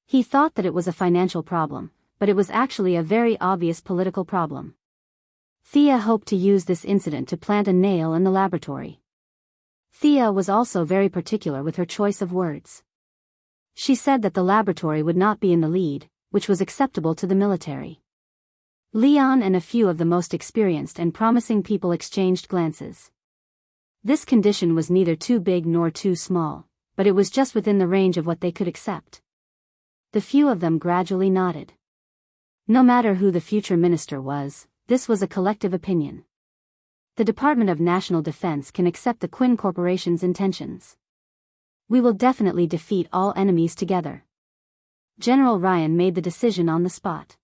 Speaker 1: He thought that it was a financial problem, but it was actually a very obvious political problem. Thea hoped to use this incident to plant a nail in the laboratory. Thea was also very particular with her choice of words. She said that the laboratory would not be in the lead, which was acceptable to the military. Leon and a few of the most experienced and promising people exchanged glances. This condition was neither too big nor too small, but it was just within the range of what they could accept. The few of them gradually nodded. No matter who the future minister was, this was a collective opinion. The Department of National Defense can accept the Quinn Corporation's intentions. We will definitely defeat all enemies together. General Ryan made the decision on the spot.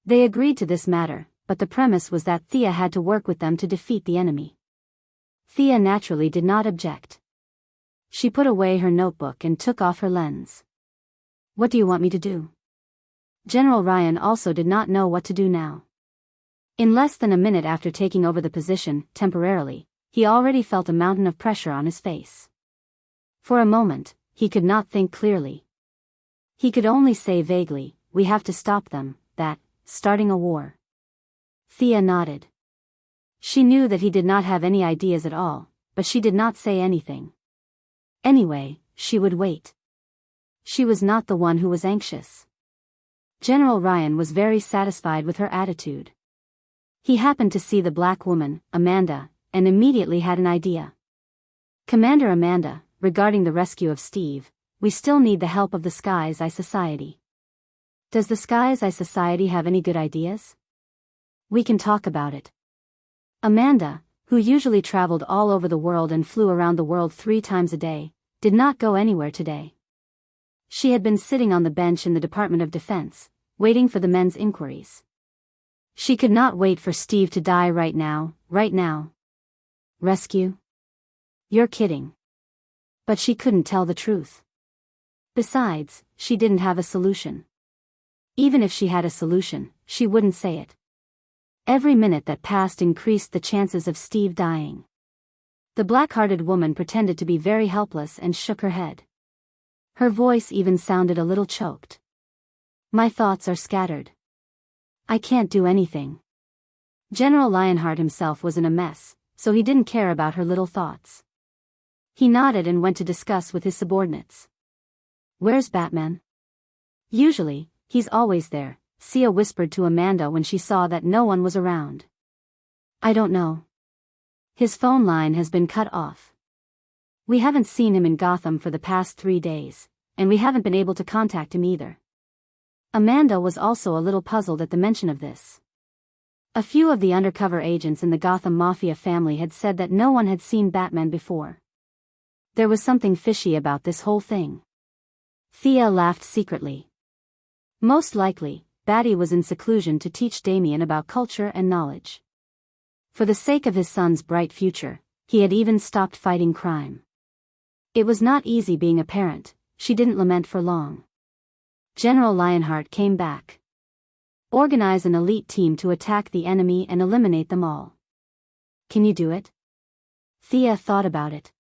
Speaker 1: They agreed to this matter, but the premise was that Thea had to work with them to defeat the enemy. Thea naturally did not object. She put away her notebook and took off her lens. What do you want me to do? General Ryan also did not know what to do now. In less than a minute after taking over the position, temporarily, he already felt a mountain of pressure on his face. For a moment, he could not think clearly. He could only say vaguely, "We have to stop them, starting a war." Thea nodded. She knew that he did not have any ideas at all, but she did not say anything. Anyway, she would wait. She was not the one who was anxious. General Ryan was very satisfied with her attitude. He happened to see the black woman, Amanda, and immediately had an idea. "Commander Amanda, regarding the rescue of Steve, we still need the help of the Sky's Eye Society. Does the Sky's Eye Society have any good ideas? We can talk about it." Amanda, who usually traveled all over the world and flew around the world 3 times a day, did not go anywhere today. She had been sitting on the bench in the Department of Defense, waiting for the men's inquiries. She could not wait for Steve to die right now. Rescue? You're kidding. But she couldn't tell the truth. Besides, she didn't have a solution. Even if she had a solution, she wouldn't say it. Every minute that passed increased the chances of Steve dying. The black-hearted woman pretended to be very helpless and shook her head. Her voice even sounded a little choked. "My thoughts are scattered. I can't do anything." General Lionheart himself was in a mess, so he didn't care about her little thoughts. He nodded and went to discuss with his subordinates. "Where's Batman?" "Usually, he's always there," Sia whispered to Amanda when she saw that no one was around. "I don't know. His phone line has been cut off. We haven't seen him in Gotham for the past 3 days, and we haven't been able to contact him either." Amanda was also a little puzzled at the mention of this. A few of the undercover agents in the Gotham Mafia family had said that no one had seen Batman before. There was something fishy about this whole thing. Thea laughed secretly. Most likely, Batty was in seclusion to teach Damien about culture and knowledge. For the sake of his son's bright future, he had even stopped fighting crime. It was not easy being a parent, she didn't lament for long. General Lionheart came back. Organize an elite team to attack the enemy and eliminate them all. Can you do it? Thea thought about it.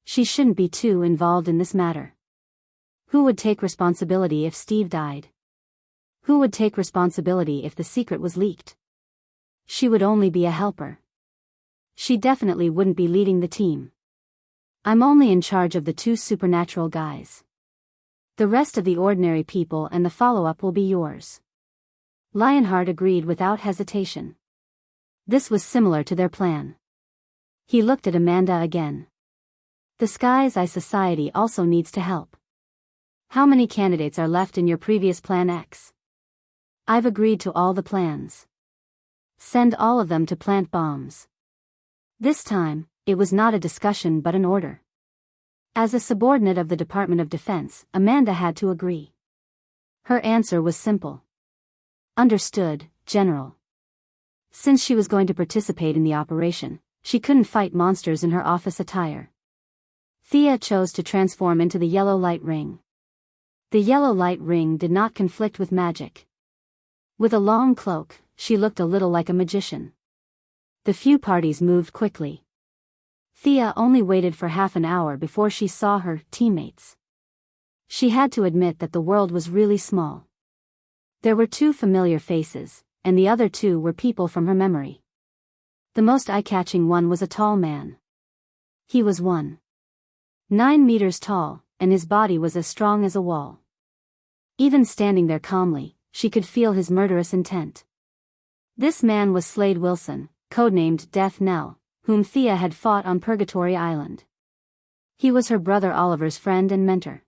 Speaker 1: She shouldn't be too involved in this matter. Who would take responsibility if Steve died? Who would take responsibility if the secret was leaked? She would only be a helper. She definitely wouldn't be leading the team. I'm only in charge of the 2 supernatural guys. The rest of the ordinary people and the follow-up will be yours. Lionheart agreed without hesitation. This was similar to their plan. He looked at Amanda again. The Sky's Eye Society also needs to help. How many candidates are left in your previous Plan X? I've agreed to all the plans. Send all of them to plant bombs. This time, it was not a discussion but an order. As a subordinate of the Department of Defense, Amanda had to agree. Her answer was simple. Understood, General. Since she was going to participate in the operation, she couldn't fight monsters in her office attire. Thea chose to transform into the yellow light ring. The yellow light ring did not conflict with magic. With a long cloak, she looked a little like a magician. The few parties moved quickly. Thea only waited for half an hour before she saw her teammates. She had to admit that the world was really small. There were 2 familiar faces, and the other 2 were people from her memory. The most eye-catching one was a tall man. He was 1.9 meters tall, and his body was as strong as a wall. Even standing there calmly, she could feel his murderous intent. This man was Slade Wilson, codenamed Death Knell, whom Thea had fought on Purgatory Island. He was her brother Oliver's friend and mentor.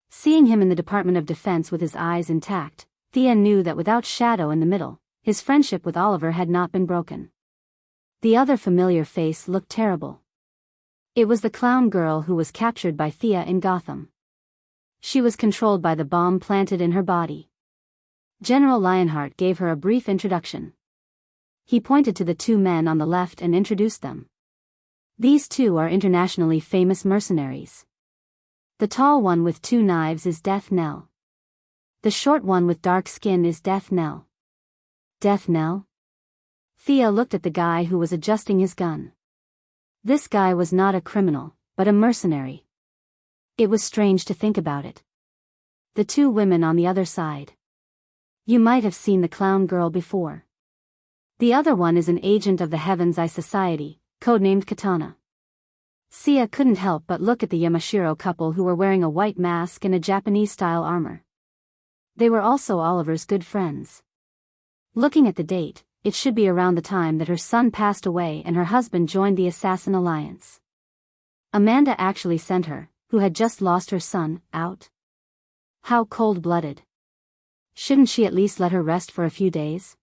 Speaker 1: Seeing him in the Department of Defense with his eyes intact, Thea knew that without Shadow in the middle, his friendship with Oliver had not been broken. The other familiar face looked terrible. It was the clown girl who was captured by Thea in Gotham. She was controlled by the bomb planted in her body. General Lionheart gave her a brief introduction. He pointed to the 2 men on the left and introduced them. These 2 are internationally famous mercenaries. The tall one with 2 knives is Death Knell. The short one with dark skin is Death Knell. Death Knell? Thea looked at the guy who was adjusting his gun. This guy was not a criminal, but a mercenary. It was strange to think about it. The 2 women on the other side. You might have seen the clown girl before. The other one is an agent of the Heaven's Eye Society, codenamed Katana. Sia couldn't help but look at the Yamashiro couple who were wearing a white mask and a Japanese-style armor. They were also Oliver's good friends. Looking at the date, it should be around the time that her son passed away and her husband joined the Assassin Alliance. Amanda actually sent her, who had just lost her son, out. How cold-blooded. Shouldn't she at least let her rest for a few days?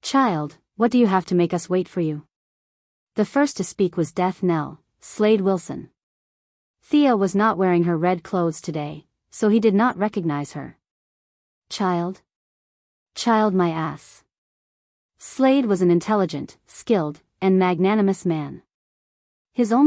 Speaker 1: Child, what do you have to make us wait for you? The first to speak was Death Knell, Slade Wilson. Thea was not wearing her red clothes today, so he did not recognize her. Child? Child my ass. Slade was an intelligent, skilled, and magnanimous man. His only